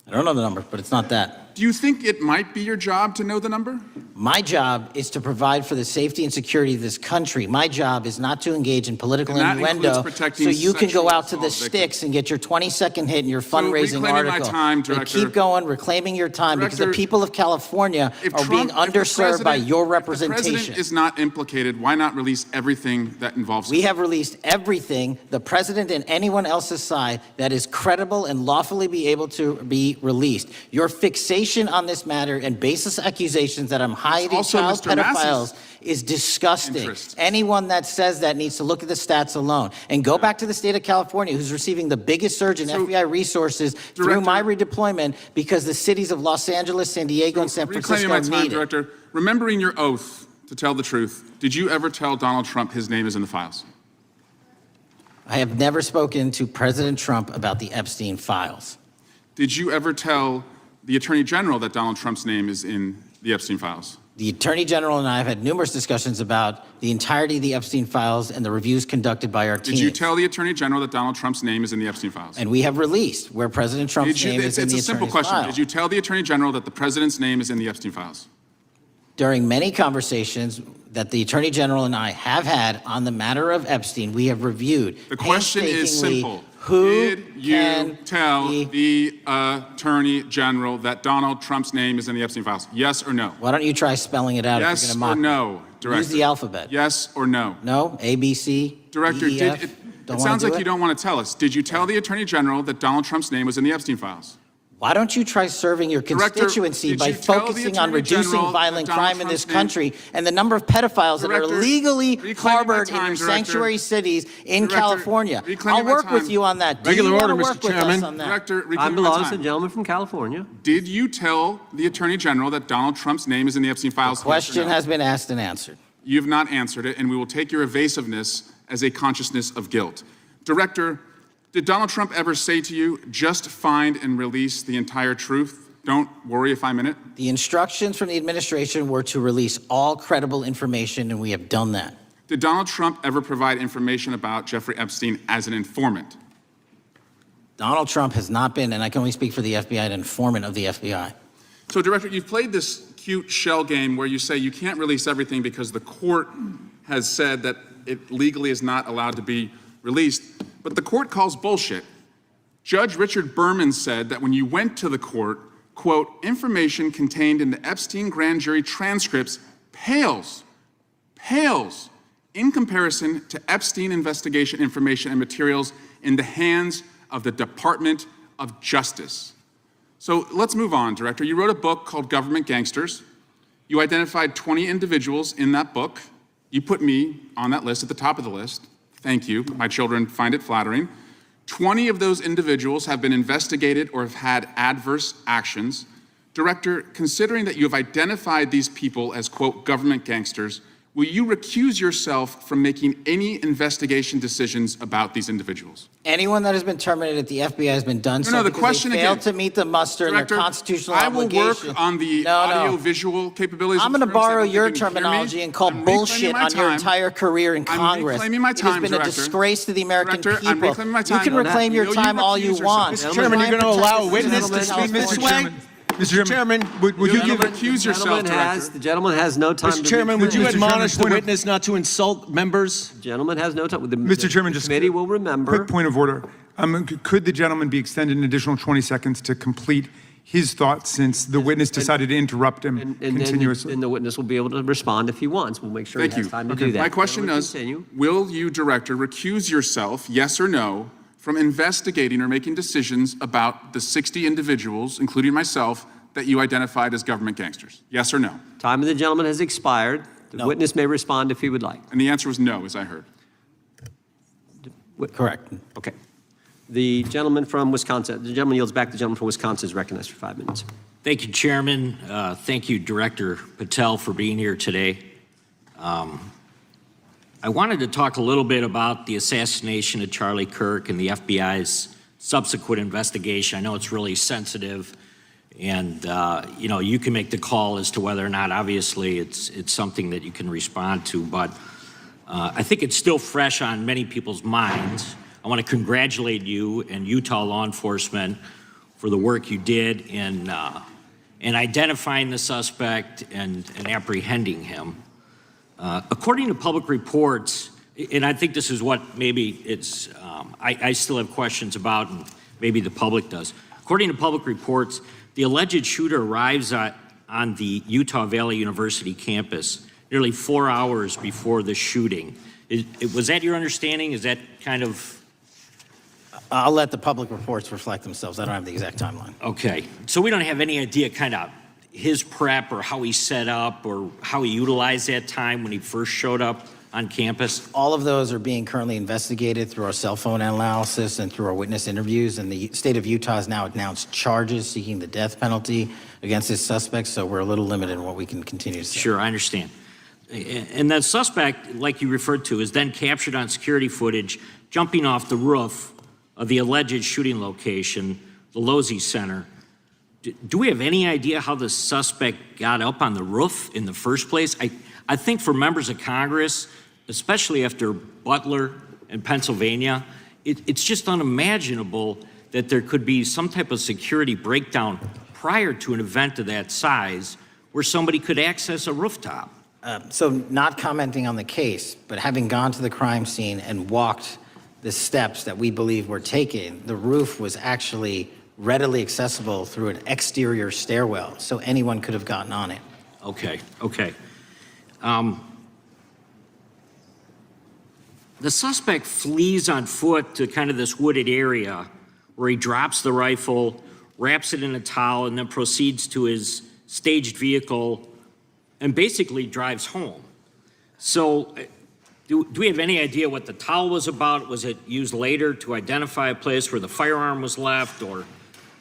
I don't know the number, but it's not that. Do you think it might be your job to know the number? My job is to provide for the safety and security of this country. My job is not to engage in political innuendo so you can go out to the sticks and get your 20-second hit in your fundraising article. But keep going, reclaiming your time, because the people of California are being underserved by your representation. If the president is not implicated, why not release everything that involves him? We have released everything, the president and anyone else's side, that is credible and lawfully be able to be released. Your fixation on this matter and baseless accusations that I'm hiding child pedophiles is disgusting. Anyone that says that needs to look at the stats alone and go back to the state of California, who's receiving the biggest surge in FBI resources through my redeployment, because the cities of Los Angeles, San Diego, and San Francisco need it. Director, remembering your oath to tell the truth, did you ever tell Donald Trump his name is in the files? I have never spoken to President Trump about the Epstein files. Did you ever tell the Attorney General that Donald Trump's name is in the Epstein files? The Attorney General and I have had numerous discussions about the entirety of the Epstein files and the reviews conducted by our team. Did you tell the Attorney General that Donald Trump's name is in the Epstein files? And we have released where President Trump's name is in the It's a simple attorney's question. file. Did you tell the Attorney General that the President's name is in the Epstein files? During many conversations that the Attorney General and I have had on the matter of Epstein, we have reviewed. The question is painstakingly simple. Who Did you tell the Attorney General that Donald Trump's name is in the Epstein files? Yes or no? Why don't you try spelling it out if Yes you're going to mock or no, me? Director? Use the alphabet. Yes or no? No? A, B, C, Director, D, E, F? it Don't wanna sounds do like it? you don't want to tell us. Did you tell the Attorney General that Donald Trump's name was in the Epstein files? Why don't you try serving your Director, constituency did by you tell the focusing on Attorney reducing General violent that Donald crime in this Trump's name- country and the number of pedophiles that are Director, legally reclaiming my harbored in time, your Director. sanctuary cities in Director, California? reclaiming I'll my work with time. you on that. Do Regular you wanna order, Mr. work with us Chairman. on that? Director, Time reclaiming my belongs to the time. gentleman from California. Did you tell the Attorney General that Donald Trump's name is in the Epstein files? The question has been asked and answered. You have not answered it, and we will take your evasiveness as a consciousness of guilt. Director, did Donald Trump ever say to you, just find and release the entire truth? Don't worry if I'm in it? The instructions from the administration were to release all credible information, and we have done that. Did Donald Trump ever provide information about Jeffrey Epstein as an informant? Donald Trump has not been, and I can only speak for the FBI, an informant of the FBI. So, Director, you've played this cute shell game where you say you can't release everything because the court has said that it legally is not allowed to be released, but the court calls bullshit. Judge Richard Berman said that when you went to the court, quote, information contained in the Epstein grand jury transcripts pales in comparison to Epstein investigation information and materials in the hands of the Department of Justice. So let's move on, Director. You wrote a book called Government Gangsters. You identified 20 individuals in that book. You put me on that list at the top of the list. Thank you. My children find it flattering. 20 of those individuals have been investigated or have had adverse actions. Director, considering that you have identified these people as, quote, government gangsters, will you recuse yourself from making any investigation decisions about these individuals? Anyone that has been terminated at the FBI has been done No, the because question they failed again. to meet the muster Director, in their constitutional I will obligation. work on the No, no. audio-visual capabilities. I'm of going to the room so borrow that your they can hear me. terminology and call I'm reclaiming bullshit my on your time. entire career in I'm Congress. reclaiming my It time, has been Director. a disgrace to the American Director, I'm people. reclaiming my You time. can No, reclaim your will you time all you recuse want. yourself? Mr. Chairman, you're going to allow a Witness witness to speak this way? Mr. Chairman, would you give recuse yourself, Director? The gentleman has no time to Mr. Chairman, would you Mr. Chairman, admonish the point of- witness not to insult members? Gentleman has no time. Mr. Chairman, the just committee will remember. quick point of order. Could the gentleman be extended an additional 20 seconds to complete his thoughts since the witness decided to interrupt him And continuously? then the witness will be able to respond if he wants. We'll make sure Thank he has you. time to do that. My question Gentleman, is, continue. will you, Director, recuse yourself, yes or no, from investigating or making decisions about the 60 individuals, including myself, that you identified as government gangsters? Yes or no? Time of the gentleman has expired. The witness may respond if he would like. And the answer was no, as I heard. Correct. Okay. The gentleman from Wisconsin, the gentleman yields back. The gentleman from Wisconsin is recognized for 5 minutes. Thank you, Chairman. Thank you, Director Patel, for being here today. I wanted to talk a little bit about the assassination of Charlie Kirk and the FBI's subsequent investigation. I know it's really sensitive, and you know, you can make the call as to whether or not, obviously, it's something that you can respond to, but I think it's still fresh on many people's minds. I want to congratulate you and Utah law enforcement for the work you did in identifying the suspect and apprehending him. According to public reports, and I think this is what maybe it's, I still have questions about, and maybe the public does. According to public reports, the alleged shooter arrives on the Utah Valley University campus nearly 4 hours before the shooting. Was that your understanding? Is that kind of? I'll let the public reports reflect themselves. I don't have the exact timeline. Okay, so we don't have any idea kind of his prep or how he set up or how he utilized that time when he first showed up on campus? All of those are being currently investigated through our cell phone analysis and through our witness interviews. And the state of Utah has now announced charges seeking the death penalty against this suspect. So we're a little limited in what we can continue to say. Sure, I understand. And that suspect, like you referred to, is then captured on security footage jumping off the roof of the alleged shooting location, the Losey Center. Do we have any idea how the suspect got up on the roof in the first place? I think for members of Congress, especially after Butler and Pennsylvania, it's just unimaginable that there could be some type of security breakdown prior to an event of that size where somebody could access a rooftop. So not commenting on the case, but having gone to the crime scene and walked the steps that we believe were taken, the roof was actually readily accessible through an exterior stairwell, so anyone could have gotten on it. Okay. The suspect flees on foot to kind of this wooded area where he drops the rifle, wraps it in a towel, and then proceeds to his staged vehicle and basically drives home. So do we have any idea what the towel was about? Was it used later to identify a place where the firearm was left, or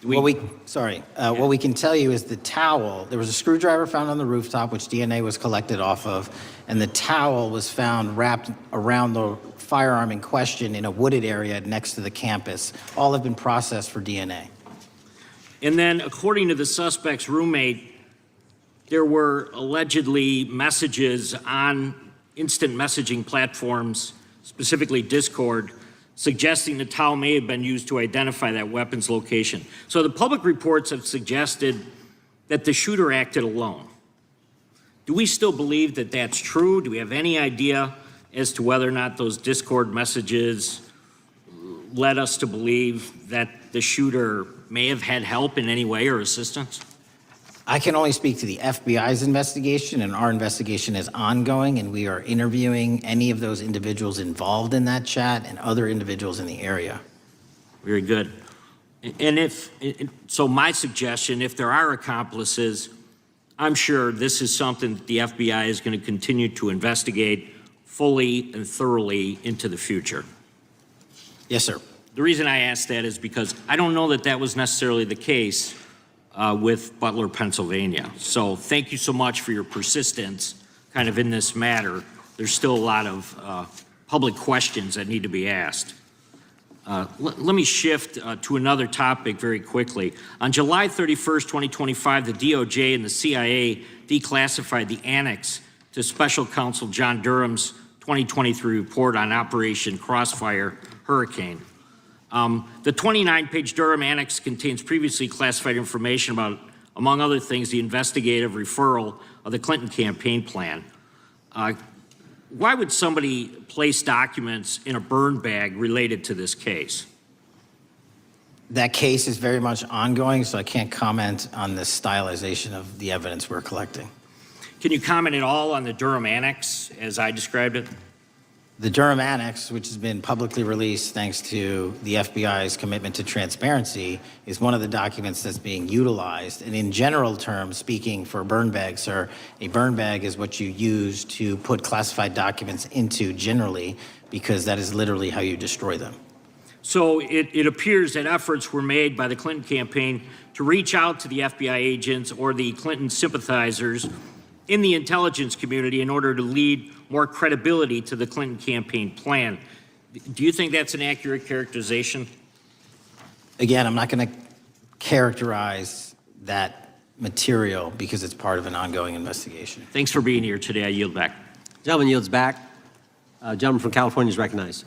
do we? What we can tell you is the towel, there was a screwdriver found on the rooftop, which DNA was collected off of, and the towel was found wrapped around the firearm in question in a wooded area next to the campus. All have been processed for DNA. And then, according to the suspect's roommate, there were allegedly messages on instant messaging platforms, specifically Discord, suggesting the towel may have been used to identify that weapon's location. So the public reports have suggested that the shooter acted alone. Do we still believe that that's true? Do we have any idea as to whether or not those Discord messages led us to believe that the shooter may have had help in any way or assistance? I can only speak to the FBI's investigation, and our investigation is ongoing, and we are interviewing any of those individuals involved in that chat and other individuals in the area. Very good. And so my suggestion, if there are accomplices, I'm sure this is something that the FBI is going to continue to investigate fully and thoroughly into the future. Yes, sir. The reason I ask that is because I don't know that that was necessarily the case with Butler, Pennsylvania. So thank you so much for your persistence kind of in this matter. There's still a lot of public questions that need to be asked. Let me shift to another topic very quickly. On July 31st, 2025, the DOJ and the CIA declassified the annex to Special Counsel John Durham's 2023 report on Operation Crossfire Hurricane. The 29-page Durham Annex contains previously classified information about, among other things, the investigative referral of the Clinton campaign plan. Why would somebody place documents in a burn bag related to this case? That case is very much ongoing, so I can't comment on the stylization of the evidence we're collecting. Can you comment at all on the Durham Annex as I described it? The Durham Annex, which has been publicly released thanks to the FBI's commitment to transparency, is one of the documents that's being utilized. And in general terms, speaking for burn bags, sir, a burn bag is what you use to put classified documents into generally, because that is literally how you destroy them. So it appears that efforts were made by the Clinton campaign to reach out to the FBI agents or the Clinton sympathizers in the intelligence community in order to lead more credibility to the Clinton campaign plan. Do you think that's an accurate characterization? Again, I'm not going to characterize that material because it's part of an ongoing investigation. Thanks for being here today. I yield back. Gentleman yields back. Gentleman from California is recognized.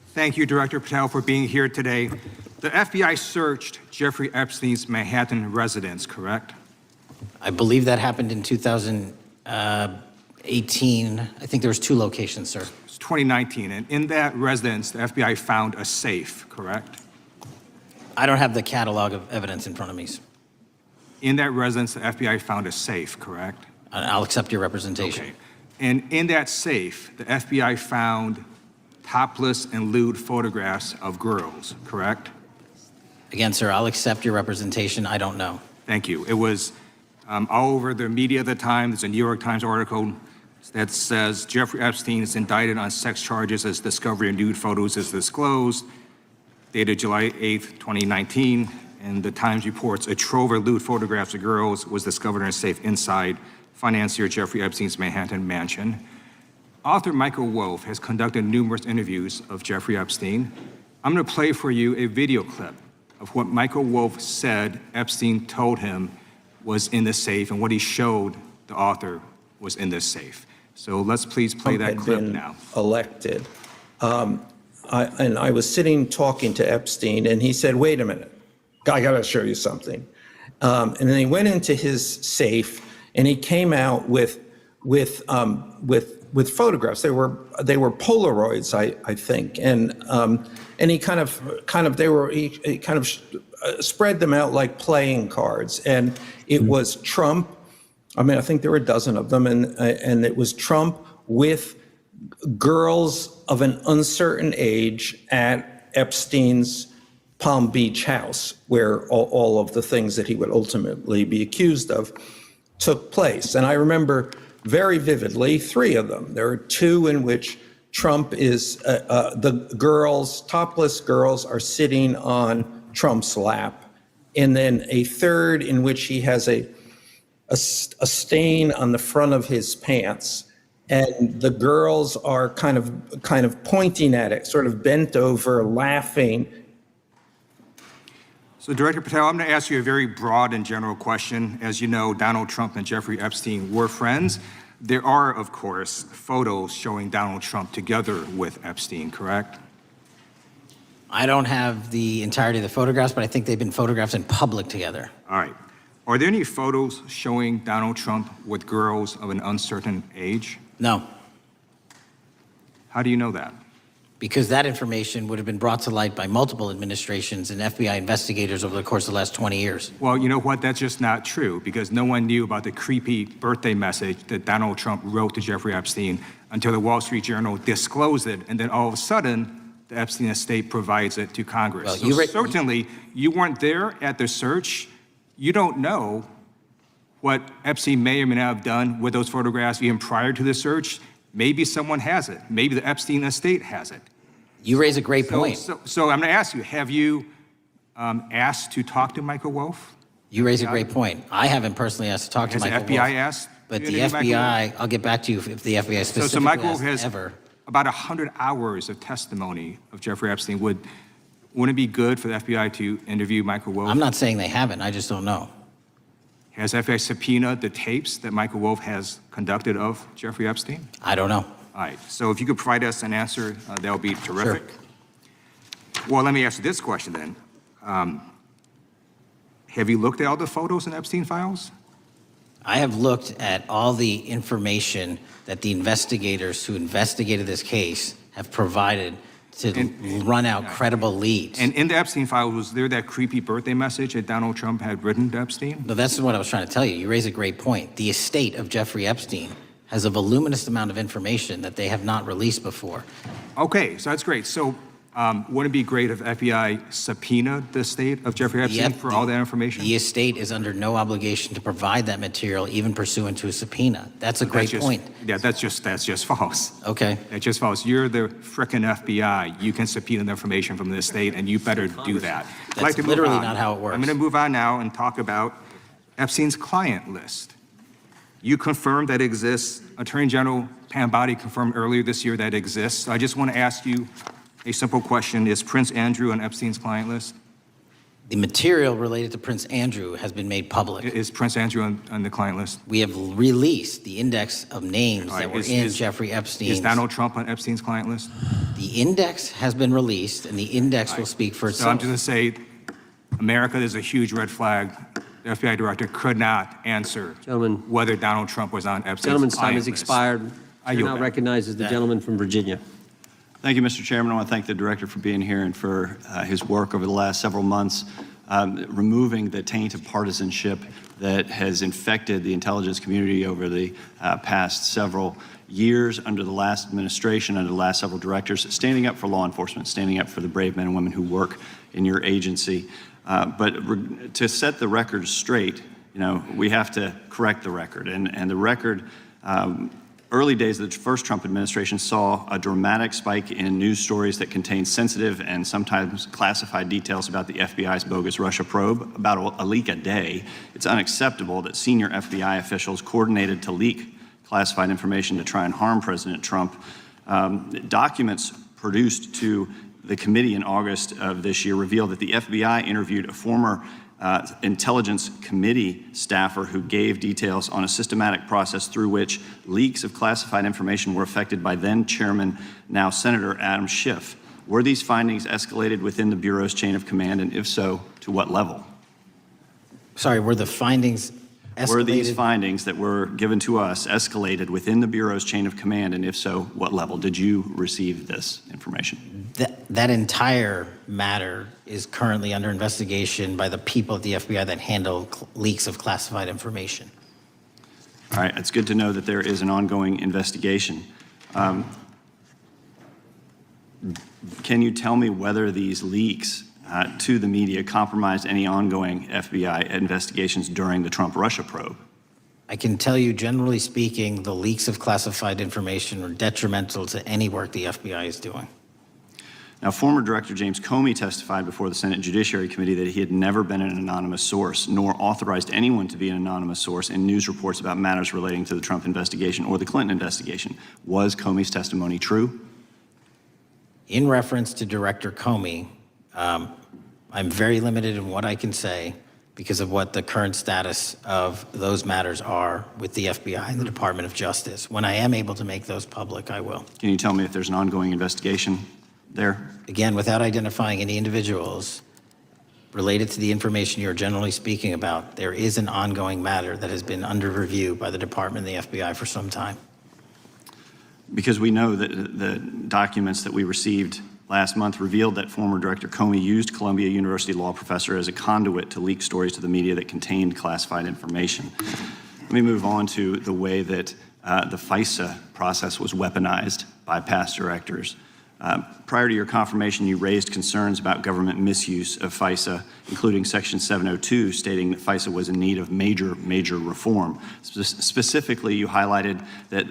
Thank you, Director Patel, for being here today. The FBI searched Jeffrey Epstein's Manhattan residence, correct? I believe that happened in 2018. I think there was 2 locations, sir. It's 2019, and in that residence, the FBI found a safe, correct? I don't have the catalog of evidence in front of me. In that residence, the FBI found a safe, correct? I'll accept your representation. Okay. And in that safe, the FBI found topless and lewd photographs of girls, correct? Again, sir, I'll accept your representation. I don't know. Thank you. It was all over the media at the time. There's a New York Times article that says Jeffrey Epstein is indicted on sex charges as discovery of nude photos is disclosed, dated July 8th, 2019. And the Times reports a trove of lewd photographs of girls was discovered in a safe inside financier Jeffrey Epstein's Manhattan mansion. Author Michael Wolff has conducted numerous interviews of Jeffrey Epstein. I'm going to play for you a video clip of what Michael Wolff said Epstein told him was in the safe and what he showed the author was in this safe. So let's please play that clip now. Elected. And I was sitting talking to Epstein, and he said, "Wait a minute, I got to show you something." And then he went into his safe, and he came out with photographs. They were Polaroids, I think, and he kind of spread them out like playing cards, and it was Trump. I mean, I think there were a dozen of them, and it was Trump with girls of an uncertain age at Epstein's Palm Beach house, where all of the things that he would ultimately be accused of took place. And I remember very vividly 3 of them. There are 2 in which Trump is, the girls, topless girls, are sitting on Trump's lap. And then a 3rd in which he has a stain on the front of his pants. And the girls are kind of pointing at it, sort of bent over, laughing. So Director Patel, I'm going to ask you a very broad and general question. As you know, Donald Trump and Jeffrey Epstein were friends. There are, of course, photos showing Donald Trump together with Epstein, correct? I don't have the entirety of the photographs, but I think they've been photographed in public together. All right. Are there any photos showing Donald Trump with girls of an uncertain age? No. How do you know that? Because that information would have been brought to light by multiple administrations and FBI investigators over the course of the last 20 years. Well, you know what? That's just not true, because no one knew about the creepy birthday message that Donald Trump wrote to Jeffrey Epstein until the Wall Street Journal disclosed it, and then all of a sudden, the Epstein estate provides it to Congress. Well, so certainly, you weren't there at the search. You don't know what Epstein may or may not have done with those photographs even prior to the search. Maybe someone has it. Maybe the Epstein estate has it. You raise a great point. So I'm going to ask you, have you asked to talk to Michael Wolff? You raise a great point. I haven't personally asked to talk to Michael Wolff. Has the FBI asked? But the FBI, I'll get back to you if the FBI specifically so Michael Wolff has ever. About 100 hours of testimony of Jeffrey Epstein. Wouldn't it be good for the FBI to interview Michael Wolff? I'm not saying they haven't. I just don't know. Has FBI subpoenaed the tapes that Michael Wolff has conducted of Jeffrey Epstein? I don't know. All right. So if you could provide us an answer, that would be terrific. Sure. Well, let me ask you this question then. Have you looked at all the photos in Epstein files? I have looked at all the information that the investigators who investigated this case have provided to run out credible leads. And in the Epstein file, was there that creepy birthday message that Donald Trump had written to Epstein? No, that's what I was trying to tell you. You raise a great point. The estate of Jeffrey Epstein has a voluminous amount of information that they have not released before. Okay, so that's great. So wouldn't it be great if FBI subpoenaed the estate of Jeffrey Epstein for all that information? The estate is under no obligation to provide that material, even pursuant to a subpoena. That's a great point. Yeah, that's just false. Okay. That's just false. You're the frickin' FBI. You can subpoena the information from the estate, and you better do that. That's literally not how it works. I'm going to move on now and talk about Epstein's client list. You confirmed that it exists. Attorney General Pam Bondi confirmed earlier this year that it exists. So I just want to ask you a simple question. Is Prince Andrew on Epstein's client list? The material related to Prince Andrew has been made public. Is Prince Andrew on the client list? We have released the index of names that were in Jeffrey Epstein's. Is Donald Trump on Epstein's client list? The index has been released, and the index will speak for itself. So I'm just going to say, America, there's a huge red flag. The FBI director could not answer whether Donald Trump was on Epstein's Gentleman's time client has list. expired. Chair now recognizes the gentleman from Virginia. Thank you, Mr. Chairman. I want to thank the director for being here and for his work over the last several months, removing the taint of partisanship that has infected the intelligence community over the past several years under the last administration, under the last several directors, standing up for law enforcement, standing up for the brave men and women who work in your agency. But to set the record straight, we have to correct the record. And the record, early days of the first Trump administration saw a dramatic spike in news stories that contained sensitive and sometimes classified details about the FBI's bogus Russia probe, about a leak a day. It's unacceptable that senior FBI officials coordinated to leak classified information to try and harm President Trump. Documents produced to the committee in August of this year revealed that the FBI interviewed a former Intelligence Committee staffer who gave details on a systematic process through which leaks of classified information were affected by then Chairman, now Senator Adam Schiff. Were these findings escalated within the Bureau's chain of command, and if so, to what level? Sorry, were the findings escalated? Were these findings that were given to us escalated within the Bureau's chain of command, and if so, what level? Did you receive this information? That entire matter is currently under investigation by the people at the FBI that handle leaks of classified information. All right, it's good to know that there is an ongoing investigation. Can you tell me whether these leaks to the media compromised any ongoing FBI investigations during the Trump-Russia probe? I can tell you, generally speaking, the leaks of classified information are detrimental to any work the FBI is doing. Now, former Director James Comey testified before the Senate Judiciary Committee that he had never been an anonymous source, nor authorized anyone to be an anonymous source in news reports about matters relating to the Trump investigation or the Clinton investigation. Was Comey's testimony true? In reference to Director Comey, I'm very limited in what I can say because of what the current status of those matters are with the FBI and the Department of Justice. When I am able to make those public, I will. Can you tell me if there's an ongoing investigation there? Again, without identifying any individuals related to the information you're generally speaking about, there is an ongoing matter that has been under review by the Department and the FBI for some time. Because we know that the documents that we received last month revealed that former Director Comey used Columbia University law professor as a conduit to leak stories to the media that contained classified information. Let me move on to the way that the FISA process was weaponized by past directors. Prior to your confirmation, you raised concerns about government misuse of FISA, including Section 702, stating that FISA was in need of major reform. Specifically, you highlighted that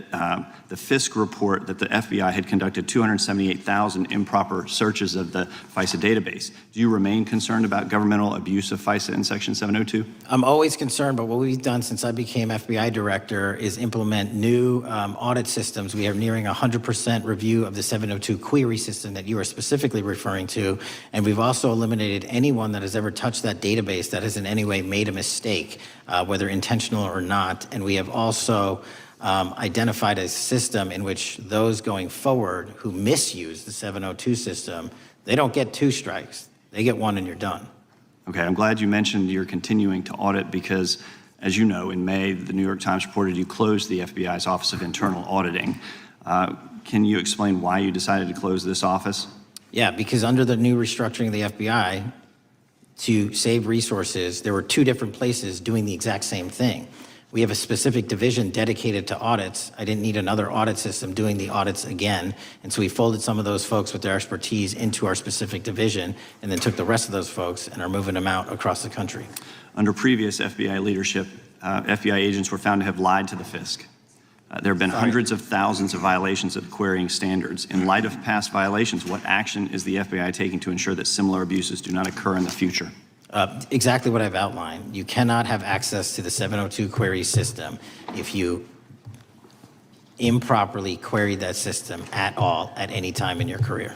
the Fisk report that the FBI had conducted 278,000 improper searches of the FISA database. Do you remain concerned about governmental abuse of FISA in Section 702? I'm always concerned, but what we've done since I became FBI director is implement new audit systems. We are nearing 100% review of the 702 query system that you are specifically referring to, and we've also eliminated anyone that has ever touched that database that has in any way made a mistake, whether intentional or not. And we have also identified a system in which those going forward who misuse the 702 system, they don't get 2 strikes. They get 1 and you're done. Okay, I'm glad you mentioned you're continuing to audit because, as you know, in May, the New York Times reported you closed the FBI's Office of Internal Auditing. Can you explain why you decided to close this office? Yeah, because under the new restructuring of the FBI, to save resources, there were 2 different places doing the exact same thing. We have a specific division dedicated to audits. I didn't need another audit system doing the audits again. And so we folded some of those folks with their expertise into our specific division and then took the rest of those folks and are moving them out across the country. Under previous FBI leadership, FBI agents were found to have lied to the Fisk. There have been hundreds of thousands of violations of querying standards. In light of past violations, what action is the FBI taking to ensure that similar abuses do not occur in the future? Exactly what I've outlined. You cannot have access to the 702 query system if you improperly queried that system at all at any time in your career.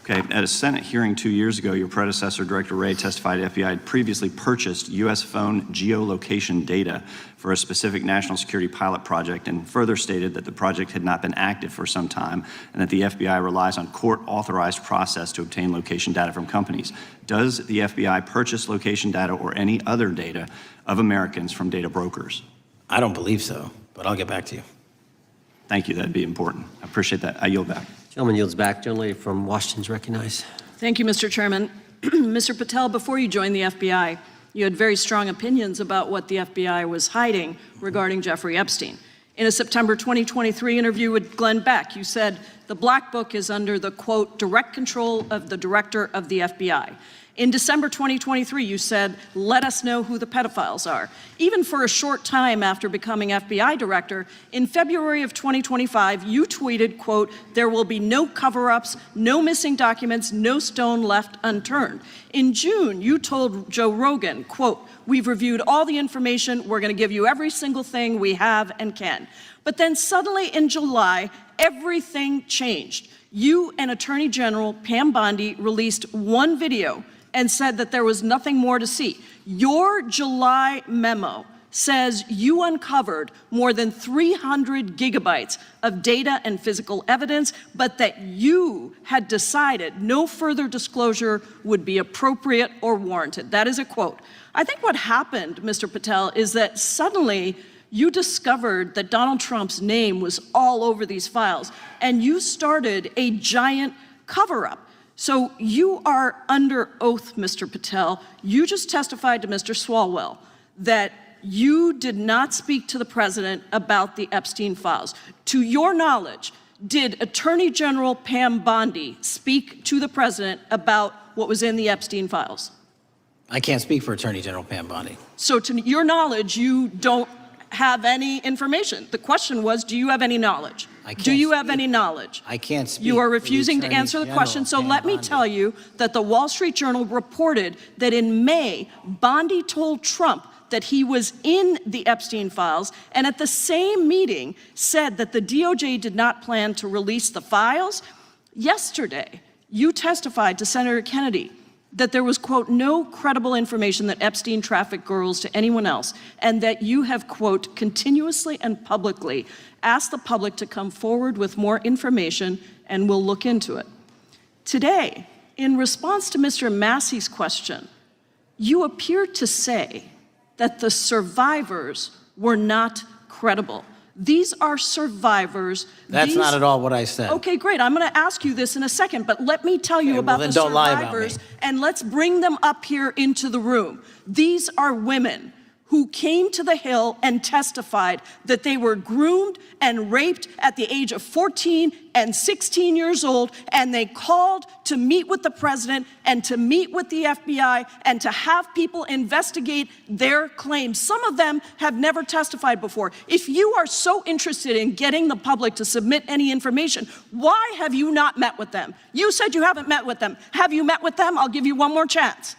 Okay, at a Senate hearing 2 years ago, your predecessor, Director Wray, testified FBI had previously purchased U.S. phone geolocation data for a specific national security pilot project and further stated that the project had not been active for some time and that the FBI relies on court-authorized process to obtain location data from companies. Does the FBI purchase location data or any other data of Americans from data brokers? I don't believe so, but I'll get back to you. Thank you, that'd be important. I appreciate that. I yield back. Gentleman yields back. Gentleman from Washington's recognized. Thank you, Mr. Chairman. Mr. Patel, before you joined the FBI, you had very strong opinions about what the FBI was hiding regarding Jeffrey Epstein. In a September 2023 interview with Glenn Beck, you said the Blackbook is under the, quote, direct control of the director of the FBI. In December 2023, you said, let us know who the pedophiles are. Even for a short time after becoming FBI director, in February of 2025, you tweeted, quote, there will be no cover-ups, no missing documents, no stone left unturned. In June, you told Joe Rogan, quote, we've reviewed all the information, we're gonna give you every single thing we have and can. But then suddenly in July, everything changed. You and Attorney General Pam Bondi released one video and said that there was nothing more to see. Your July memo says you uncovered more than 300 gigabytes of data and physical evidence, but that you had decided no further disclosure would be appropriate or warranted. That is a quote. I think what happened, Mr. Patel, is that suddenly you discovered that Donald Trump's name was all over these files, and you started a giant cover-up. So you are under oath, Mr. Patel. You just testified to Mr. Swalwell that you did not speak to the president about the Epstein files. To your knowledge, did Attorney General Pam Bondi speak to the president about what was in the Epstein files? I can't speak for Attorney General Pam Bondi. So to your knowledge, you don't have any information. The question was, do you have any knowledge? Do you have any knowledge? I can't speak. You are refusing to answer the question, so let me tell you that the Wall Street Journal reported that in May, Bondi told Trump that he was in the Epstein files, and at the same meeting said that the DOJ did not plan to release the files. Yesterday, you testified to Senator Kennedy that there was, quote, no credible information that Epstein trafficked girls to anyone else, and that you have, quote, continuously and publicly asked the public to come forward with more information, and we'll look into it. Today, in response to Mr. Massey's question, you appear to say that the survivors were not credible. These are survivors. That's not at all what I said. Okay, great. I'm going to ask you this in a second, but let me tell you about the survivors, and let's bring them up here into the room. These are women who came to the Hill and testified that they were groomed and raped at the age of 14 and 16 years old, and they called to meet with the president and to meet with the FBI and to have people investigate their claims. Some of them have never testified before. If you are so interested in getting the public to submit any information, why have you not met with them? You said you haven't met with them. Have you met with them? I'll give you one more chance.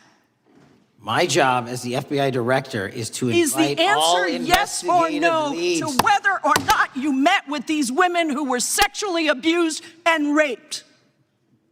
My job as the FBI director is to invite all investigative leads. Is the answer yes or no to whether or not you met with these women who were sexually abused and raped?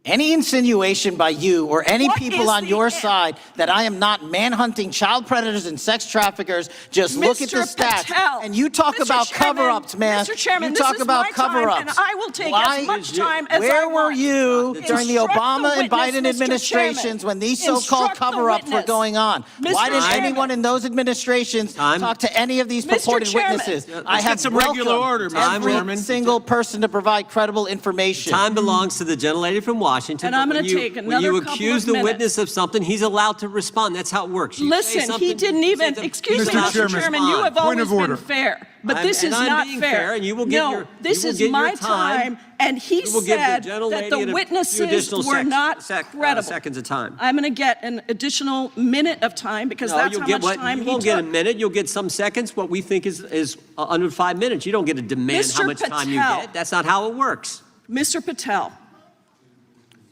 Any insinuation by you or any people on your side that I am not manhunting child predators and sex traffickers, just look at the stats. And you talk about cover-ups, man. Mr. Chairman, you talk about cover-ups. And I will take as much time as I Where want. were you during the Obama and Biden Mr. administrations when these so-called cover-ups were going on? Why didn't anyone in those administrations talk to any of these purported witnesses? I have some regular order, every single person to provide credible information. Time belongs to the gentlelady from Washington. And I'm going to take another couple of minutes. When you accuse the witness of something, he's allowed to respond. That's how it works. Listen, he didn't even, excuse me, Mr. Chairman, you have always been fair, but this is not fair. And you will get no, this is my time, and he said that the witnesses were not credible. Seconds of time. I'm going to get an additional minute of time because that's how much time he took. You won't get a minute. You'll get some seconds. What we think is under 5 minutes. You don't get to demand how much time you get. That's not how it works. Mr. Patel,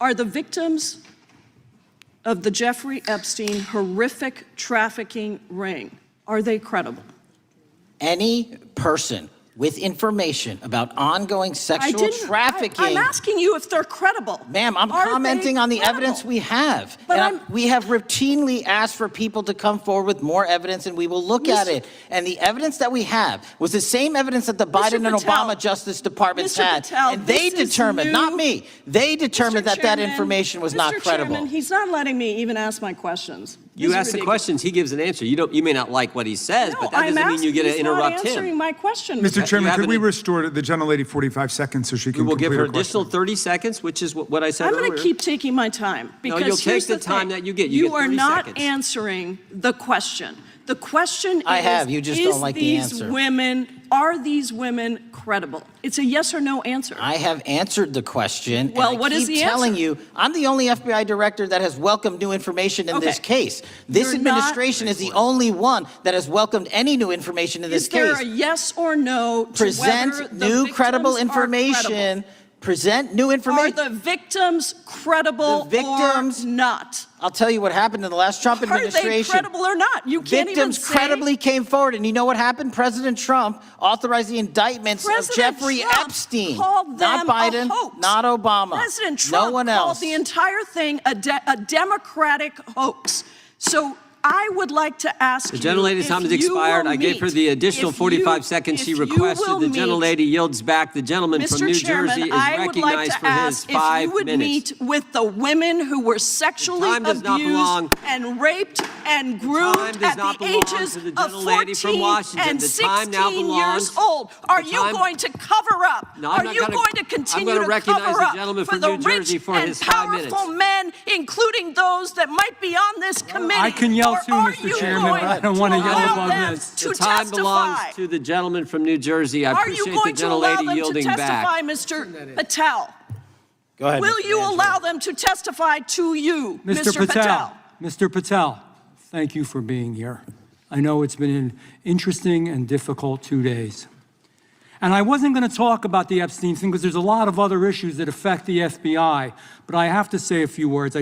are the victims of the Jeffrey Epstein horrific trafficking ring, are they credible? Any person with information about ongoing sexual trafficking. I'm asking you if they're credible. Ma'am, I'm commenting on the evidence we have. But we have routinely asked for people to come forward with more evidence, and we will look at it. And the evidence that we have was the same evidence that the Biden and Obama Justice Departments had. And they determined, not me, they determined that that information was not credible. Chairman, he's not letting me even ask my questions. You ask the questions, he gives an answer. You may not like what he says, but that doesn't mean you get to interrupt him. He's not answering my question. Mr. Chairman, could we restore the gentlelady 45 seconds so she can complete her question? We will give her additional 30 seconds, which is what I said earlier. I'm going to keep taking my time because you'll take the time that you get. You are not answering the question. The question is, you just don't like the answer. These women are these women credible? It's a yes or no answer. I have answered the question. Well, and what I is keep the telling answer? you, I'm the only FBI director that has welcomed new information in this case. This You're not- administration is the only one that has welcomed any new information in this Is there case. a yes or no to whether Present the new victims credible are information. credible? Present new Are information. the victims credible or not? I'll tell you what happened in the last Trump Are administration. they credible or not? You can't Victims even say. credibly came forward, and you know what happened? President Trump authorized the indictments of President Jeffrey Trump Epstein, called not them a Biden, hoax. not Obama, President Trump no one called else. the entire thing a Democratic hoax. So I would like to ask The you gentlelady's if time has you expired. will I gave her the additional if 45 you- seconds she if you requested. will The meet- gentlelady yields back. The gentleman from Mr. New Chairman, Jersey is I would like recognized to for his ask if 5 you would minutes. meet with the women who were sexually time does not belong- abused and raped and groomed time does at not the belong ages to the of gentlelady from 14 Washington. and The time now 16 belongs- years old. Are the you time- going to cover up? No, I'm Are not you gonna- going to I'm continue gonna to recognize cover the up gentleman for from the New Jersey rich for and his 5 minutes. powerful men, including those that might be on this committee? I can yell Or too, are Mr. you Chairman, going but I don't want to yell allow above them this. to The time belongs testify? to the gentleman from New Jersey. I Are you appreciate the going to allow gentlelady them to yielding testify, back. Mr. Patel? Go ahead. Will you allow them to testify to you, Mr. Patel? Mr. Patel, thank you for being here. I know it's been an interesting and difficult 2 days. And I wasn't going to talk about the Epstein thing because there's a lot of other issues that affect the FBI, but I have to say a few words.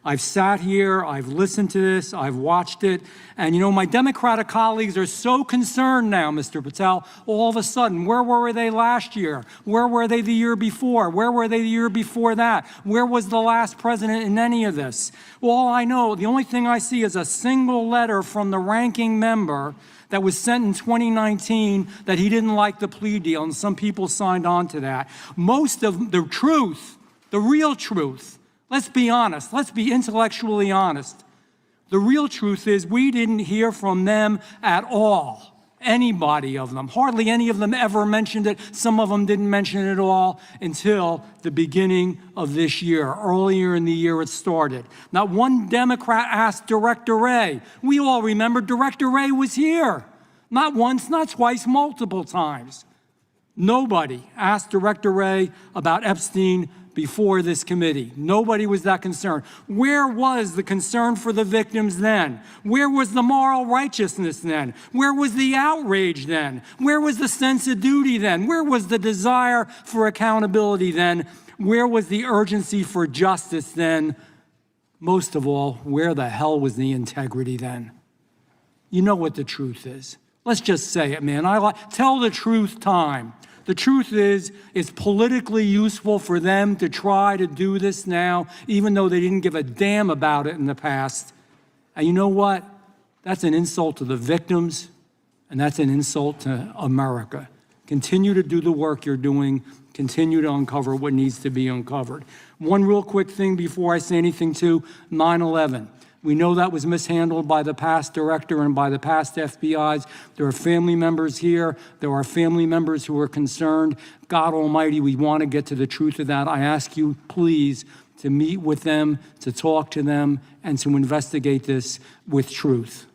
I've sat here, I've listened to this, I've watched it, and you know, my Democratic colleagues are so concerned now, Mr. Patel, all of a sudden. Where were they last year? Where were they the year before? Where were they the year before that? Where was the last president in any of this? All I know, the only thing I see is a single letter from the ranking member that was sent in 2019 that he didn't like the plea deal, and some people signed on to that. Most of the truth, the real truth, let's be honest, let's be intellectually honest. The real truth is we didn't hear from them at all. Anybody of them. Hardly any of them ever mentioned it. Some of them didn't mention it at all until the beginning of this year. Earlier in the year it started. Not one Democrat asked Director Wray. We all remember Director Wray was here. Not once, not twice, multiple times. Nobody asked Director Wray about Epstein before this committee. Nobody was that concerned. Where was the concern for the victims then? Where was the moral righteousness then? Where was the outrage then? Where was the sense of duty then? Where was the desire for accountability then? Where was the urgency for justice then? Most of all, where the hell was the integrity then? You know what the truth is. Let's just say it, man. Tell the truth time. The truth is, it's politically useful for them to try to do this now, even though they didn't give a damn about it in the past. And you know what? That's an insult to the victims, and that's an insult to America. Continue to do the work you're doing. Continue to uncover what needs to be uncovered. One real quick thing before I say anything to 9/11. We know that was mishandled by the past director and by the past FBIs. There are family members here. There are family members who are concerned. God Almighty, we want to get to the truth of that. I ask you, please, to meet with them, to talk to them, and to investigate this with truth.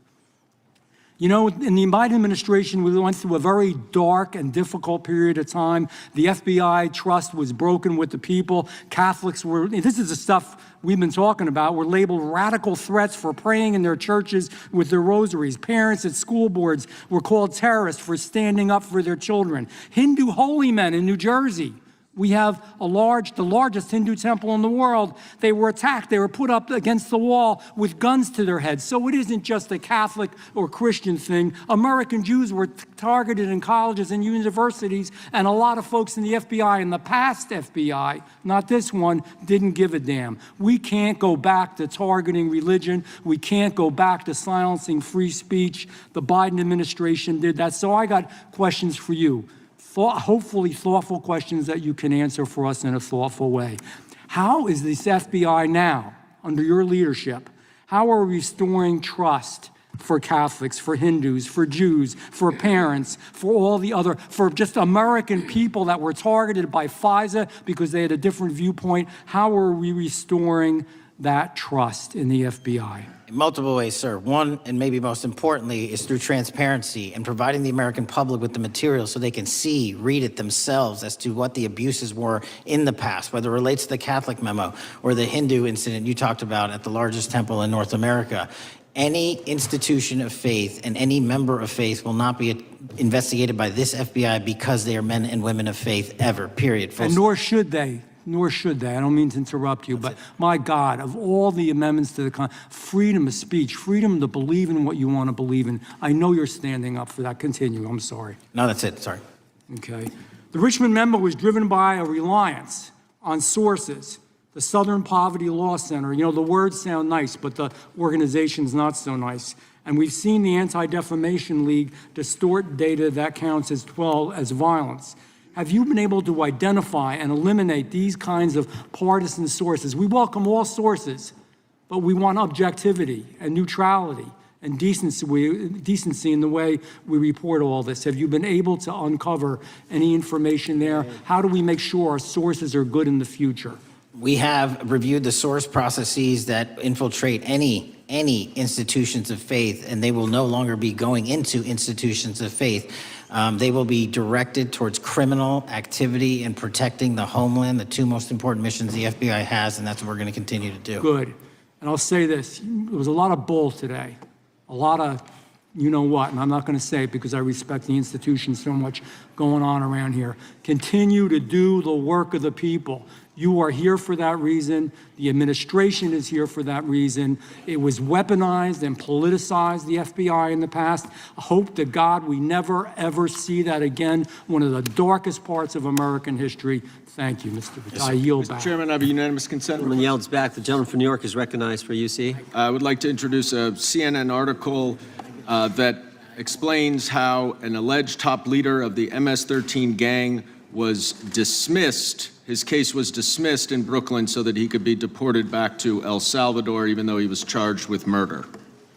You know, in the Biden administration, we went through a very dark and difficult period of time. The FBI trust was broken with the people. Catholics were, this is the stuff we've been talking about, were labeled radical threats for praying in their churches with their rosaries. Parents at school boards were called terrorists for standing up for their children. Hindu holy men in New Jersey. We have the largest Hindu temple in the world. They were attacked. They were put up against the wall with guns to their heads. So it isn't just a Catholic or Christian thing. American Jews were targeted in colleges and universities, and a lot of folks in the FBI, in the past FBI, not this one, didn't give a damn. We can't go back to targeting religion. We can't go back to silencing free speech. The Biden administration did that. So I got questions for you. Hopefully thoughtful questions that you can answer for us in a thoughtful way. How is this FBI now, under your leadership, how are we restoring trust for Catholics, for Hindus, for Jews, for parents, for all the other, for just American people that were targeted by FISA because they had a different viewpoint? How are we restoring that trust in the FBI? In multiple ways, sir. One, and maybe most importantly, is through transparency and providing the American public with the material so they can see, read it themselves as to what the abuses were in the past, whether it relates to the Catholic memo or the Hindu incident you talked about at the largest temple in North America. Any institution of faith and any member of faith will not be investigated by this FBI because they are men and women of faith ever, period. And nor should they. Nor should they. I don't mean to interrupt you, but my God, of all the amendments to the freedom of speech, freedom to believe in what you want to believe in, I know you're standing up for that. Continue. I'm sorry. No, that's it. Sorry. Okay. The Richmond memo was driven by a reliance on sources. The Southern Poverty Law Center, you know, the words sound nice, but the organization's not so nice. And we've seen the Anti-Defamation League distort data that counts as violence. Have you been able to identify and eliminate these kinds of partisan sources? We welcome all sources, but we want objectivity and neutrality and decency in the way we report all this. Have you been able to uncover any information there? How do we make sure our sources are good in the future? We have reviewed the source processes that infiltrate any institutions of faith, and they will no longer be going into institutions of faith. They will be directed towards criminal activity and protecting the homeland, the two most important missions the FBI has, and that's what we're going to continue to do. Good. And I'll say this, there was a lot of bull today, a lot of you know what, and I'm not going to say it because I respect the institution so much going on around here. Continue to do the work of the people. You are here for that reason. The administration is here for that reason. It was weaponized and politicized, the FBI, in the past. I hope to God we never, ever see that again. One of the darkest parts of American history. Thank you, Mr. Patel. I yield back. Mr. Chairman, I have a unanimous consent. Gentleman yields back. The gentleman from New York is recognized for UC. I would like to introduce a CNN article that explains how an alleged top leader of the MS-13 gang was dismissed. His case was dismissed in Brooklyn so that he could be deported back to El Salvador, even though he was charged with murder.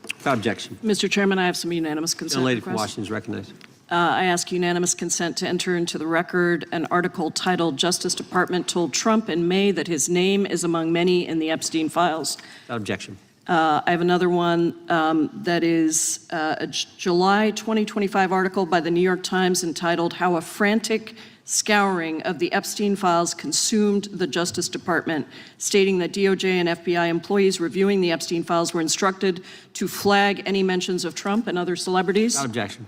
Without objection. Mr. Chairman, I have some unanimous consent The lady from requests. Washington is recognized. I ask unanimous consent to enter into the record an article titled "Justice Department Told Trump in May that his name is among many in the Epstein files." Without objection. I have another one that is a July 2025 article by the New York Times entitled "How a Frantic Scouring of the Epstein Files Consumed the Justice Department," stating that DOJ and FBI employees reviewing the Epstein files were instructed to flag any mentions of Trump and other celebrities. Without objection.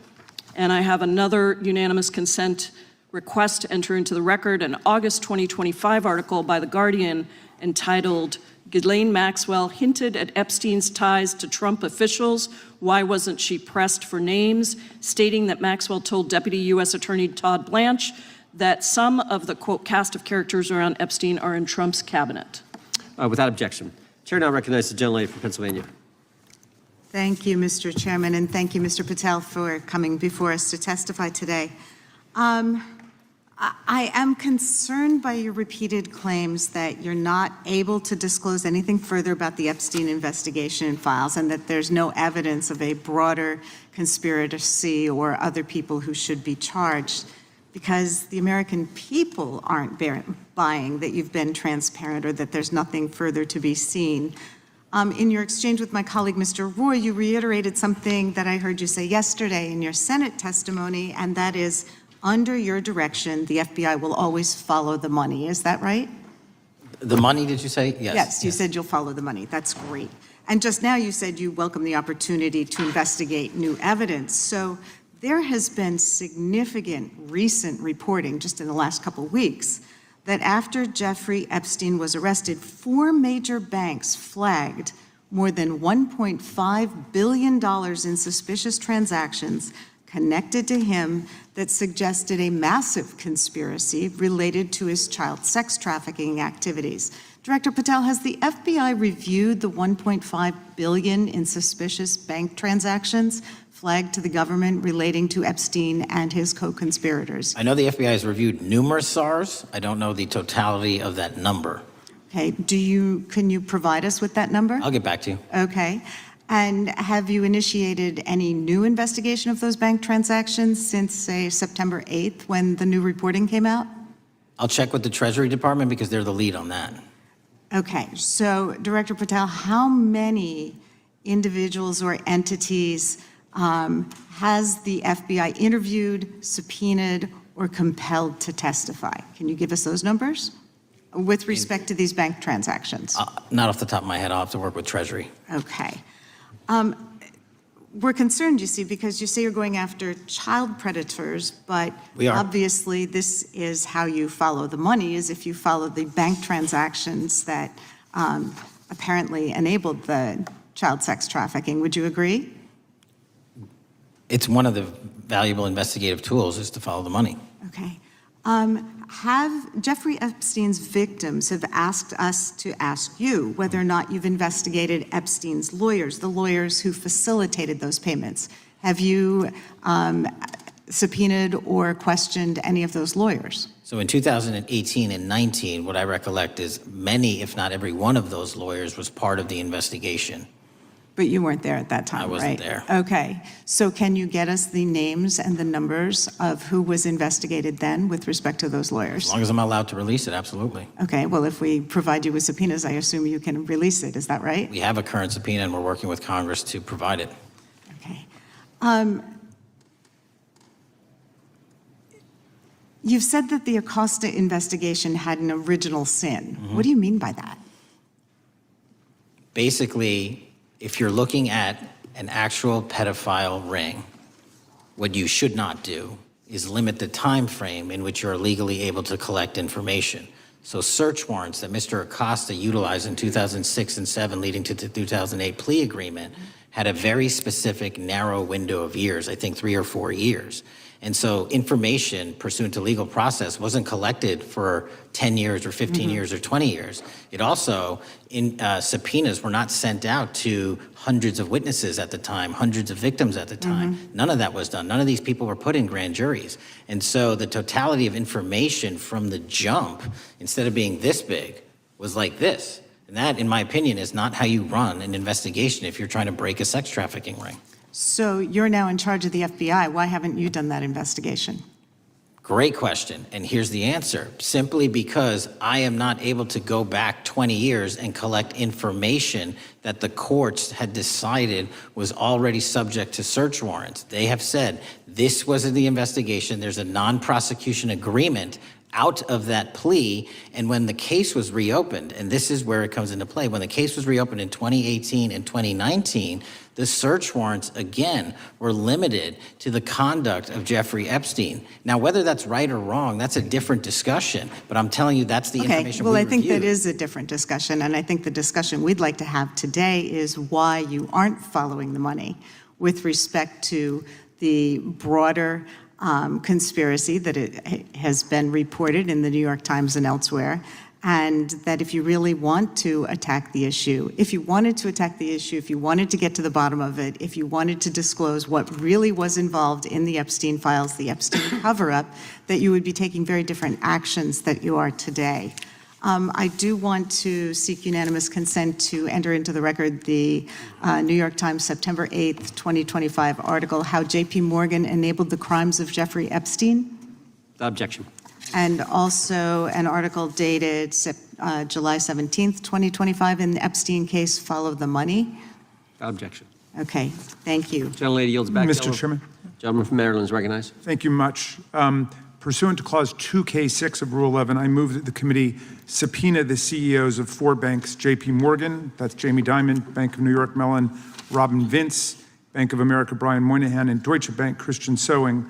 And I have another unanimous consent request to enter into the record an August 2025 article by The Guardian entitled "Ghislaine Maxwell Hinted at Epstein's Ties to Trump Officials. Why Wasn't She Pressed for Names?" stating that Maxwell told Deputy U.S. Attorney Todd Blanche that some of the, quote, cast of characters around Epstein are in Trump's cabinet. Without objection. Chair now recognizes the gentlelady from Pennsylvania. Thank you, Mr. Chairman, and thank you, Mr. Patel, for coming before us to testify today. I am concerned by your repeated claims that you're not able to disclose anything further about the Epstein investigation and files, and that there's no evidence of a broader conspiracy or other people who should be charged, because the American people aren't buying that you've been transparent or that there's nothing further to be seen. In your exchange with my colleague, Mr. Roy, you reiterated something that I heard you say yesterday in your Senate testimony, and that is, under your direction, the FBI will always follow the money. Is that right? The money, did you say? Yes. Yes, you said you'll follow the money. That's great. And just now you said you welcome the opportunity to investigate new evidence. So there has been significant recent reporting just in the last couple of weeks that after Jeffrey Epstein was arrested, 4 major banks flagged more than $1.5 billion in suspicious transactions connected to him that suggested a massive conspiracy related to his child sex trafficking activities. Director Patel, has the FBI reviewed the $1.5 billion in suspicious bank transactions flagged to the government relating to Epstein and his co-conspirators? I know the FBI has reviewed numerous SARs. I don't know the totality of that number. Okay, can you provide us with that number? I'll get back to you. Okay. And have you initiated any new investigation of those bank transactions since, say, September 8th, when the new reporting came out? I'll check with the Treasury Department because they're the lead on that. Okay, so Director Patel, how many individuals or entities has the FBI interviewed, subpoenaed, or compelled to testify? Can you give us those numbers with respect to these bank transactions? Not off the top of my head. I'll have to work with Treasury. Okay. We're concerned, you see, because you say you're going after child predators, but We are. obviously this is how you follow the money, is if you follow the bank transactions that apparently enabled the child sex trafficking. Would you agree? It's one of the valuable investigative tools is to follow the money. Okay. Have Jeffrey Epstein's victims have asked us to ask you whether or not you've investigated Epstein's lawyers, the lawyers who facilitated those payments. Have you subpoenaed or questioned any of those lawyers? So in 2018 and 19, what I recollect is many, if not every one of those lawyers was part of the investigation. But you weren't there at that time, I wasn't right? there. Okay. So can you get us the names and the numbers of who was investigated then with respect to those lawyers? As long as I'm allowed to release it, absolutely. Okay. Well, if we provide you with subpoenas, I assume you can release it. Is that right? We have a current subpoena and we're working with Congress to provide it. Okay. You've said that the Acosta investigation had an original sin. Mm-hmm. What do you mean by that? Basically, if you're looking at an actual pedophile ring, what you should not do is limit the time frame in which you're legally able to collect information. So search warrants that Mr. Acosta utilized in 2006 and 7 leading to the 2008 plea agreement had a very specific narrow window of years, I think 3 or 4 years. And so information pursuant to legal process wasn't collected for 10 years or 15 years or 20 years. It also, subpoenas were not sent out to hundreds of witnesses at the time, hundreds of victims at the time. None of that was done. None of these people were put in grand juries. And so the totality of information from the jump, instead of being this big, was like this. And that, in my opinion, is not how you run an investigation if you're trying to break a sex trafficking ring. So you're now in charge of the FBI. Why haven't you done that investigation? Great question. And here's the answer. Simply because I am not able to go back 20 years and collect information that the courts had decided was already subject to search warrants. They have said this was in the investigation. There's a non-prosecution agreement out of that plea. And when the case was reopened, and this is where it comes into play, when the case was reopened in 2018 and 2019, the search warrants, again, were limited to the conduct of Jeffrey Epstein. Now, whether that's right or wrong, that's a different discussion. But I'm telling you, that's the information well, we I think reviewed. that is a different discussion. And I think the discussion we'd like to have today is why you aren't following the money with respect to the broader conspiracy that it has been reported in the New York Times and elsewhere, and that if you really want to attack the issue, if you wanted to attack the issue, if you wanted to get to the bottom of it, if you wanted to disclose what really was involved in the Epstein files, the Epstein cover-up, that you would be taking very different actions that you are today. I do want to seek unanimous consent to enter into the record the New York Times September 8th, 2025 article, How J.P. Morgan Enabled the Crimes of Jeffrey Epstein. Without objection. And also an article dated July 17th, 2025 in the Epstein case, Follow the Money. Without objection. Okay, thank you. Gentlelady yields back. Mr. Chairman. Gentleman from Maryland is recognized. Thank you much. Pursuant to Clause 2K6 of Rule 11, I move that the committee subpoena the CEOs of 4 banks, J.P. Morgan, that's Jamie Dimon, Bank of New York Mellon, Robin Vince, Bank of America, Brian Moynihan, and Deutsche Bank, Christian Sewing,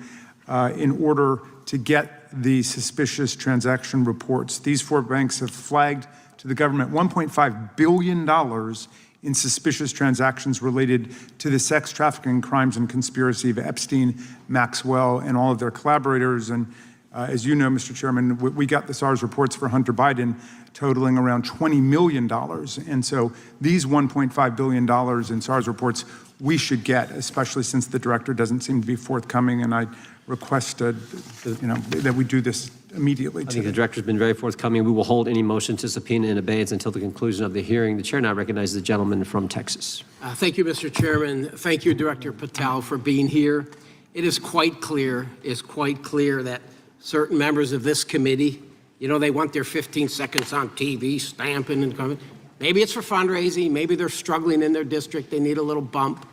in order to get the suspicious transaction reports. These 4 banks have flagged to the government $1.5 billion in suspicious transactions related to the sex trafficking crimes and conspiracy of Epstein, Maxwell, and all of their collaborators. And as you know, Mr. Chairman, we got the SARS reports for Hunter Biden totaling around $20 million. And so these $1.5 billion in SARS reports we should get, especially since the director doesn't seem to be forthcoming. And I request that we do this immediately. I think the director's been very forthcoming. We will hold any motion to subpoena in abeyance until the conclusion of the hearing. The chair now recognizes the gentleman from Texas. Thank you, Mr. Chairman. Thank you, Director Patel, for being here. It is quite clear that certain members of this committee You know, they want their 15 seconds on TV, stamping and coming. Maybe it's for fundraising. Maybe they're struggling in their district. They need a little bump.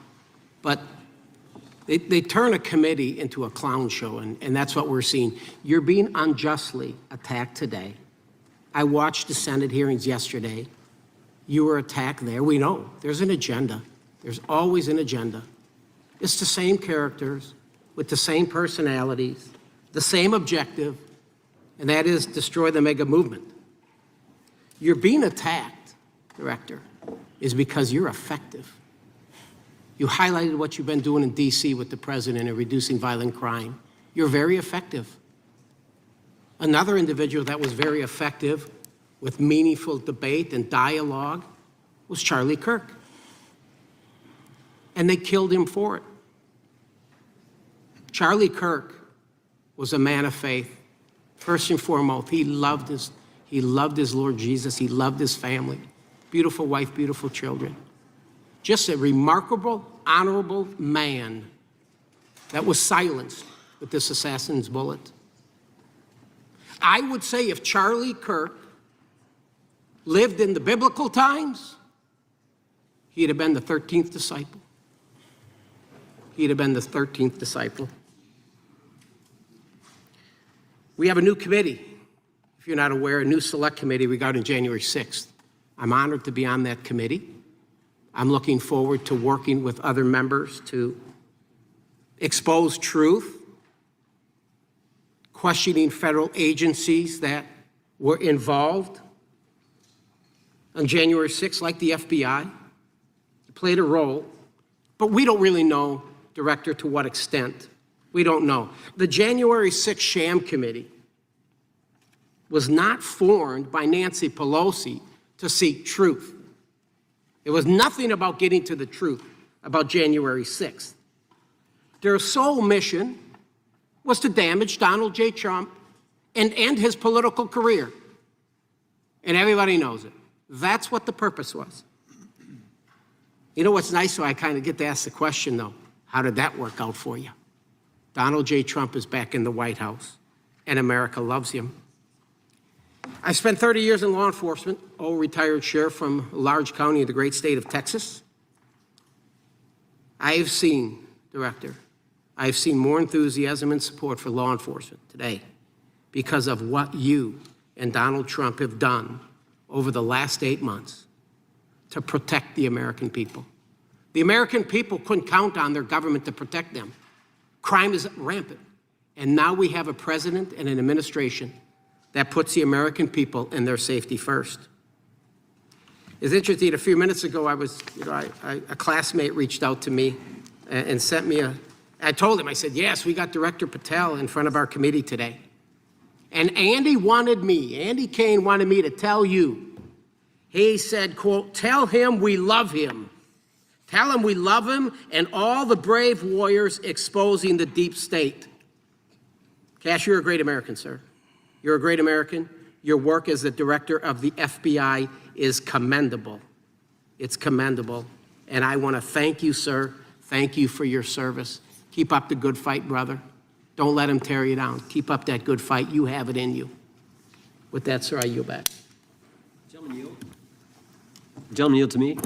But they turn a committee into a clown show, and that's what we're seeing. You're being unjustly attacked today. I watched the Senate hearings yesterday. You were attacked there. We know there's an agenda. There's always an agenda. It's the same characters with the same personalities, the same objective, and that is destroy the mega movement. You're being attacked, Director, is because you're effective. You highlighted what you've been doing in D.C. with the president and reducing violent crime. You're very effective. Another individual that was very effective with meaningful debate and dialogue was Charlie Kirk. And they killed him for it. Charlie Kirk was a man of faith. First and foremost, he loved his Lord Jesus. He loved his family. Beautiful wife, beautiful children. Just a remarkable, honorable man that was silenced with this assassin's bullet. I would say if Charlie Kirk lived in the biblical times, he'd have been the 13th disciple. He'd have been the 13th disciple. We have a new committee, if you're not aware, a new select committee regarding January 6th. I'm honored to be on that committee. I'm looking forward to working with other members to expose truth, questioning federal agencies that were involved on January 6th, like the FBI, played a role, but we don't really know, Director, to what extent. We don't know. The January 6th sham committee was not formed by Nancy Pelosi to seek truth. It was nothing about getting to the truth about January 6th. Their sole mission was to damage Donald J. Trump and end his political career. And everybody knows it. That's what the purpose was. You know what's nice, so I kind of get to ask the question, though, how did that work out for you? Donald J. Trump is back in the White House, and America loves him. I spent 30 years in law enforcement, retired sheriff from a large county in the great state of Texas. I have seen, Director, I have seen more enthusiasm and support for law enforcement today because of what you and Donald Trump have done over the last 8 months to protect the American people. The American people couldn't count on their government to protect them. Crime is rampant. And now we have a president and an administration that puts the American people and their safety first. It's interesting, a few minutes ago, a classmate reached out to me and sent me I told him, I said, yes, we got Director Patel in front of our committee today. And Andy Kane wanted me to tell you, he said, quote, tell him we love him. Tell him we love him and all the brave warriors exposing the deep state. Kash, you're a great American, sir. You're a great American. Your work as the director of the FBI is commendable. It's commendable. And I want to thank you, sir. Thank you for your service. Keep up the good fight, brother. Don't let him tear you down. Keep up that good fight. You have it in you. With that, sir, I yield back. Gentlemen yield. Gentlemen yield to me.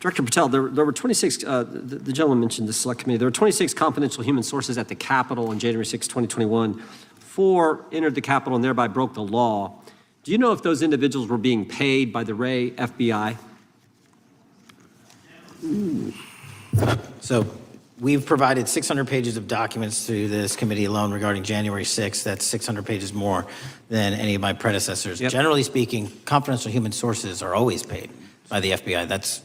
Director Patel, there were 26, the gentleman mentioned the select committee, there were 26 confidential human sources at the Capitol on January 6, 2021. 4 entered the Capitol and thereby broke the law. Do you know if those individuals were being paid by the Ray FBI? So we've provided 600 pages of documents to this committee alone regarding January 6th. That's 600 pages more than any of my predecessors. Yep. Generally speaking, confidential human sources are always paid by the FBI. That's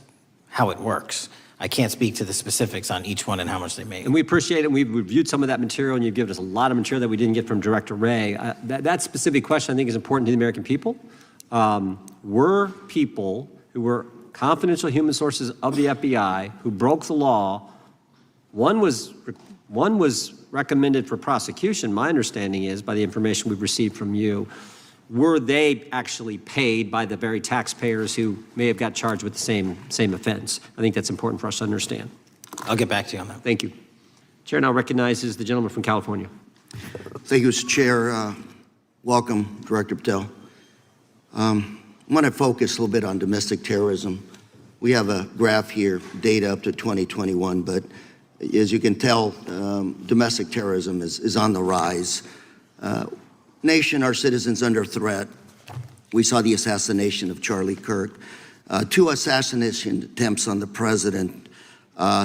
how it works. I can't speak to the specifics on each one and how much they make. And we appreciate it. We've reviewed some of that material, and you've given us a lot of material that we didn't get from Director Ray. That specific question, I think, is important to the American people. Were people who were confidential human sources of the FBI who broke the law, one was recommended for prosecution, my understanding is, by the information we've received from you. Were they actually paid by the very taxpayers who may have got charged with the same offense? I think that's important for us to understand. I'll get back to you on that. Thank you. Chair now recognizes the gentleman from California. Thank you, Mr. Chair. Welcome, Director Patel. I want to focus a little bit on domestic terrorism. We have a graph here, data up to 2021, but as you can tell, domestic terrorism is on the rise. Nation, our citizens under threat. We saw the assassination of Charlie Kirk, 2 assassination attempts on the president,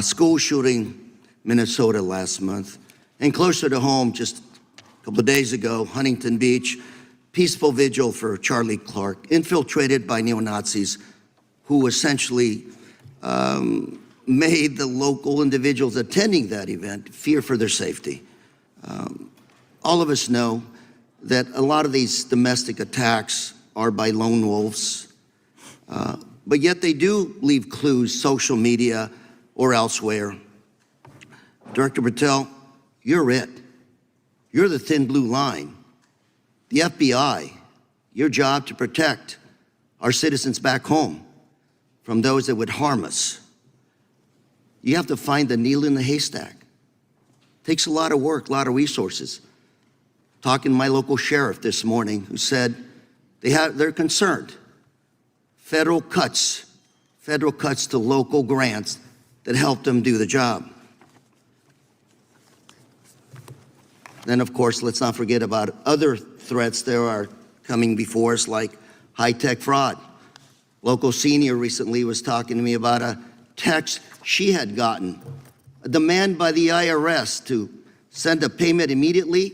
school shooting, Minnesota last month, and closer to home, just a couple of days ago, Huntington Beach, peaceful vigil for Charlie Clark, infiltrated by neo-Nazis who essentially made the local individuals attending that event fear for their safety. All of us know that a lot of these domestic attacks are by lone wolves, but yet they do leave clues, social media or elsewhere. Director Patel, you're it. You're the thin blue line. The FBI, your job to protect our citizens back home from those that would harm us. You have to find the needle in the haystack. Takes a lot of work, a lot of resources. Talking to my local sheriff this morning who said they're concerned. Federal cuts to local grants that help them do the job. Then, of course, let's not forget about other threats that are coming before us, like high-tech fraud. Local senior recently was talking to me about a text she had gotten, a demand by the IRS to send a payment immediately,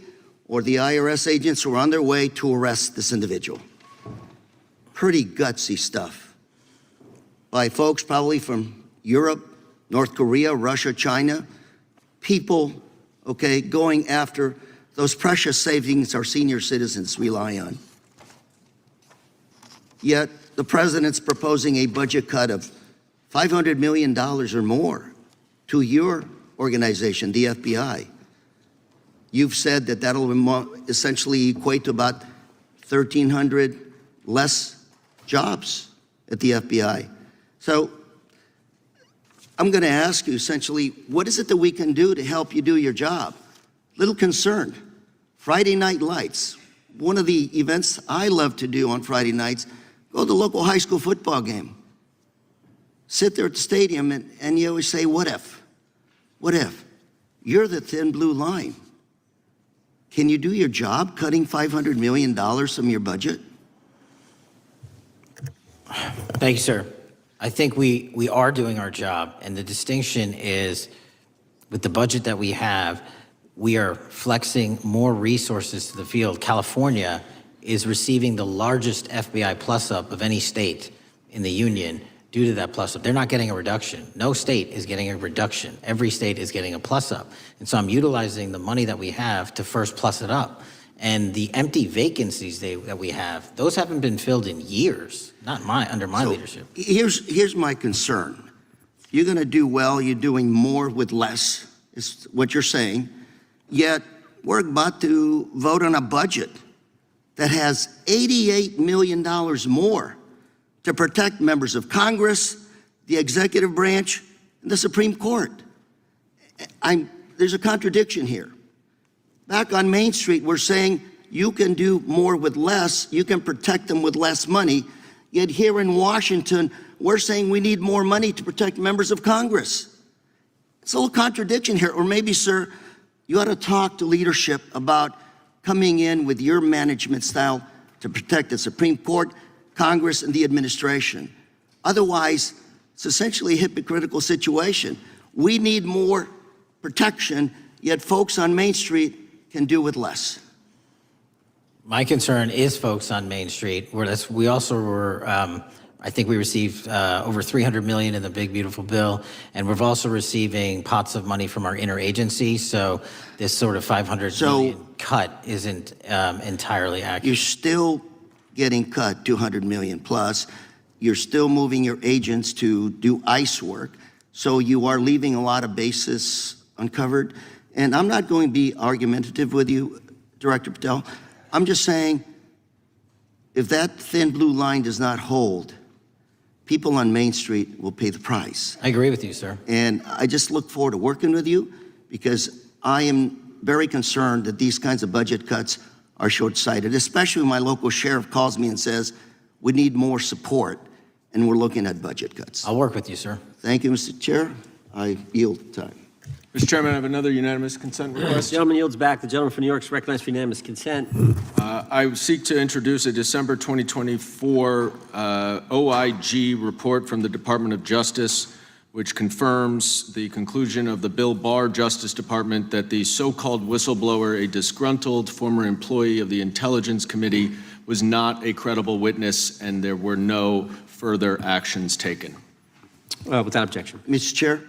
or the IRS agents were on their way to arrest this individual. Pretty gutsy stuff by folks probably from Europe, North Korea, Russia, China, people, okay, going after those precious savings our senior citizens rely on. Yet the president's proposing a budget cut of $500 million or more to your organization, the FBI. You've said that that'll essentially equate to about 1,300 less jobs at the FBI. So I'm going to ask you essentially, what is it that we can do to help you do your job? Little concerned. Friday Night Lights. One of the events I love to do on Friday nights, go to the local high school football game. Sit there at the stadium and you always say, what if? What if? You're the thin blue line. Can you do your job cutting $500 million from your budget? Thank you, sir. I think we are doing our job, and the distinction is with the budget that we have, we are flexing more resources to the field. California is receiving the largest FBI plus-up of any state in the union due to that plus-up. They're not getting a reduction. No state is getting a reduction. Every state is getting a plus-up. And so I'm utilizing the money that we have to first plus it up. And the empty vacancies that we have, those haven't been filled in years, not under my leadership. Here's my concern. You're going to do well. You're doing more with less, is what you're saying. Yet we're about to vote on a budget that has $88 million more to protect members of Congress, the executive branch, and the Supreme Court. There's a contradiction here. Back on Main Street, we're saying you can do more with less, you can protect them with less money, yet here in Washington, we're saying we need more money to protect members of Congress. It's a little contradiction here, or maybe, sir, you ought to talk to leadership about coming in with your management style to protect the Supreme Court, Congress, and the administration. Otherwise, it's essentially a hypocritical situation. We need more protection, yet folks on Main Street can do with less. My concern is folks on Main Street. We also were, I think we received over $300 million in the big, beautiful bill, and we're also receiving pots of money from our interagency, so this sort of $500 million cut isn't entirely accurate. You're still getting cut $200 million plus. You're still moving your agents to do ICE work, so you are leaving a lot of bases uncovered. And I'm not going to be argumentative with you, Director Patel. I'm just saying, if that thin blue line does not hold, people on Main Street will pay the price. I agree with you, sir. And I just look forward to working with you, because I am very concerned that these kinds of budget cuts are short-sighted, especially when my local sheriff calls me and says, we need more support, and we're looking at budget cuts. I'll work with you, sir. Thank you, Mr. Chair. I yield time. Mr. Chairman, I have another unanimous consent request. The gentleman yields back. The gentleman from New York is recognized for unanimous consent. I seek to introduce a December 2024 OIG report from the Department of Justice, which confirms the conclusion of the Bill Barr Justice Department that the so-called whistleblower, a disgruntled former employee of the Intelligence Committee, was not a credible witness, and there were no further actions taken. Without objection. Mr. Chair,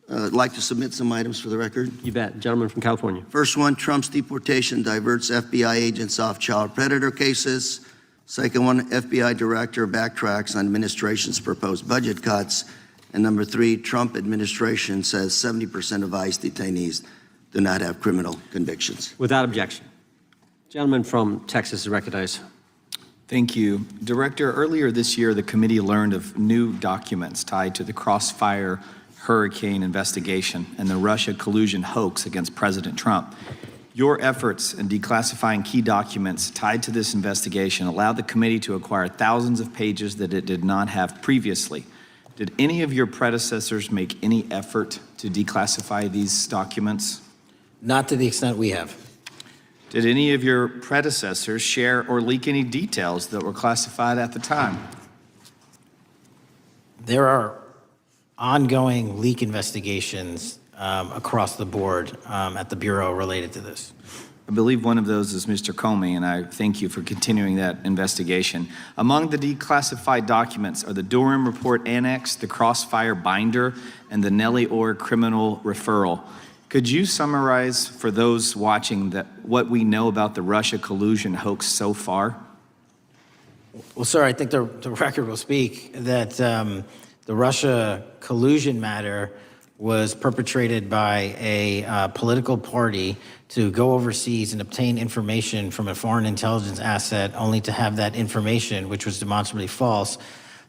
I'd like to submit some items for the record. You bet. Gentleman from California. First one, Trump's deportation diverts FBI agents off child predator cases. Second one, FBI director backtracks on administration's proposed budget cuts. And number three, Trump administration says 70% of ICE detainees do not have criminal convictions. Without objection. Gentleman from Texas is recognized. Thank you. Director, earlier this year, the committee learned of new documents tied to the Crossfire Hurricane investigation and the Russia collusion hoax against President Trump. Your efforts in declassifying key documents tied to this investigation allowed the committee to acquire thousands of pages that it did not have previously. Did any of your predecessors make any effort to declassify these documents? Not to the extent we have. Did any of your predecessors share or leak any details that were classified at the time? There are ongoing leak investigations across the board at the Bureau related to this. I believe one of those is Mr. Comey, and I thank you for continuing that investigation. Among the declassified documents are the Durham Report Annex, the Crossfire Binder, and the Nellie Orr Criminal Referral. Could you summarize for those watching what we know about the Russia collusion hoax so far? Well, sir, I think the record will speak that the Russia collusion matter was perpetrated by a political party to go overseas and obtain information from a foreign intelligence asset, only to have that information, which was demonstrably false,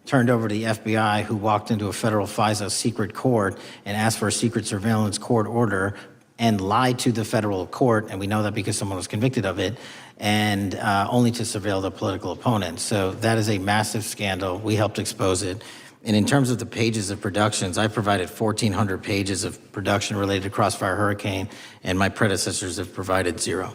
turned over to the FBI, who walked into a federal FISA secret court and asked for a secret surveillance court order and lied to the federal court, and we know that because someone was convicted of it, and only to surveil the political opponent. So that is a massive scandal. We helped expose it. And in terms of the pages of productions, I provided 1,400 pages of production related to Crossfire Hurricane, and my predecessors have provided 0.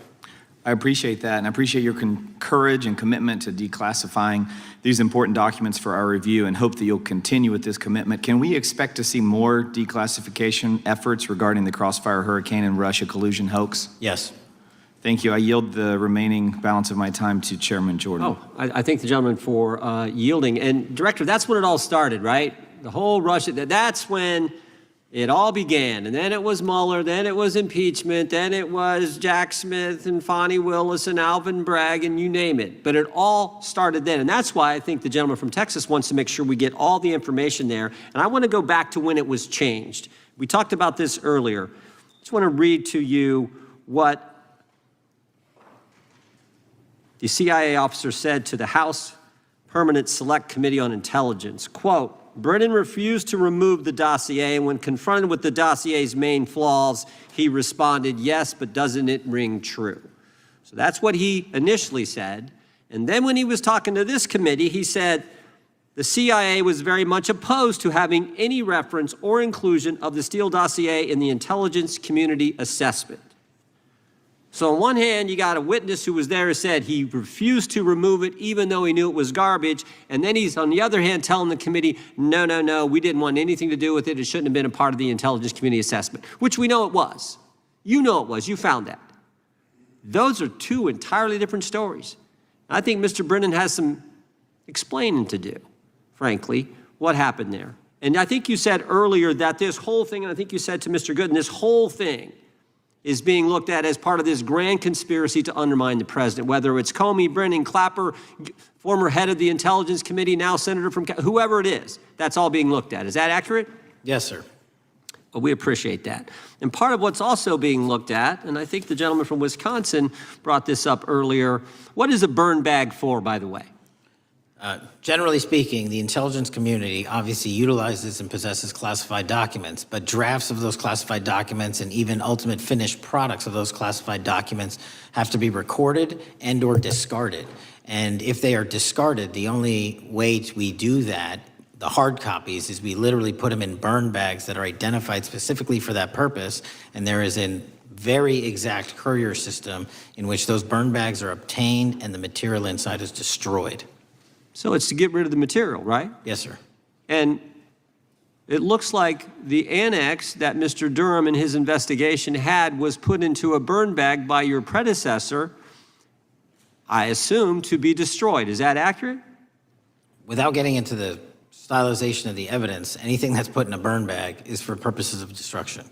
I appreciate that, and I appreciate your courage and commitment to declassifying these important documents for our review, and hope that you'll continue with this commitment. Can we expect to see more declassification efforts regarding the Crossfire Hurricane and Russia collusion hoax? Yes. Thank you. I yield the remaining balance of my time to Chairman Jordan. Oh, I thank the gentleman for yielding. And Director, that's when it all started, right? The whole Russia, that's when it all began. And then it was Mueller, then it was impeachment, then it was Jack Smith and Fonnie Willis and Alvin Bragg and you name it. But it all started then. And that's why I think the gentleman from Texas wants to make sure we get all the information there. And I want to go back to when it was changed. We talked about this earlier. I just want to read to you what the CIA officer said to the House Permanent Select Committee on Intelligence, quote, Brennan refused to remove the dossier, and when confronted with the dossier's main flaws, he responded, yes, but doesn't it ring true? So that's what he initially said. And then when he was talking to this committee, he said the CIA was very much opposed to having any reference or inclusion of the Steele dossier in the intelligence community assessment. So on one hand, you got a witness who was there who said he refused to remove it even though he knew it was garbage. And then he's, on the other hand, telling the committee, no, we didn't want anything to do with it. It shouldn't have been a part of the intelligence community assessment, which we know it was. You know it was. You found that. Those are two entirely different stories. I think Mr. Brennan has some explaining to do, frankly, what happened there. And I think you said earlier that this whole thing, and I think you said to Mr. Gooden, this whole thing is being looked at as part of this grand conspiracy to undermine the president, whether it's Comey, Brennan, Clapper, former head of the Intelligence Committee, now senator from, whoever it is, that's all being looked at. Is that accurate? Yes, sir. Well, we appreciate that. And part of what's also being looked at, and I think the gentleman from Wisconsin brought this up earlier, what is a burn bag for, by the way? Generally speaking, the intelligence community obviously utilizes and possesses classified documents, but drafts of those classified documents and even ultimate finished products of those classified documents have to be recorded and or discarded. And if they are discarded, the only way we do that, the hard copies, is we literally put them in burn bags that are identified specifically for that purpose, and there is a very exact courier system in which those burn bags are obtained and the material inside is destroyed. So it's to get rid of the material, right? Yes, sir. And it looks like the annex that Mr. Durham in his investigation had was put into a burn bag by your predecessor, I assume, to be destroyed. Is that accurate? Without getting into the stylization of the evidence, anything that's put in a burn bag is for purposes of destruction.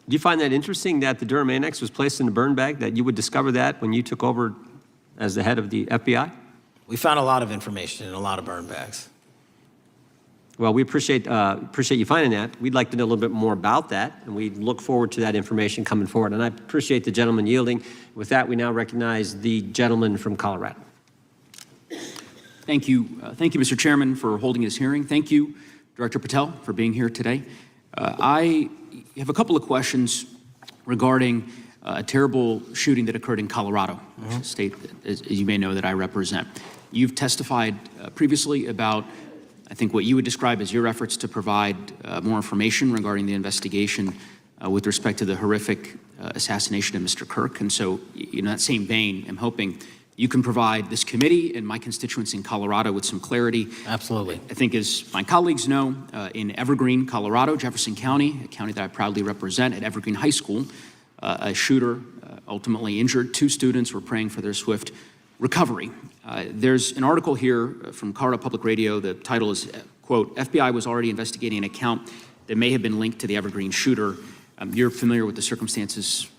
Do you find that interesting that the Durham annex was placed in a burn bag, that you would discover that when you took over as the head of the FBI? We found a lot of information in a lot of burn bags. Well, we appreciate you finding that. We'd like to know a little bit more about that, and we look forward to that information coming forward. And I appreciate the gentleman yielding. With that, we now recognize the gentleman from Colorado. Thank you. Thank you, Mr. Chairman, for holding this hearing. Thank you, Director Patel, for being here today. I have a couple of questions regarding a terrible shooting that occurred in Colorado, which is a state, as you may know, that I represent. You've testified previously about, I think, what you would describe as your efforts to provide more information regarding the investigation with respect to the horrific assassination of Mr. Kirk. And so, in that same vein, I'm hoping you can provide this committee and my constituents in Colorado with some clarity. Absolutely. I think, as my colleagues know, in Evergreen, Colorado, Jefferson County, a county that I proudly represent, at Evergreen High School, a shooter ultimately injured 2 students. We're praying for their swift recovery. There's an article here from Colorado Public Radio. The title is, quote, FBI was already investigating an account that may have been linked to the Evergreen shooter. You're familiar with the circumstances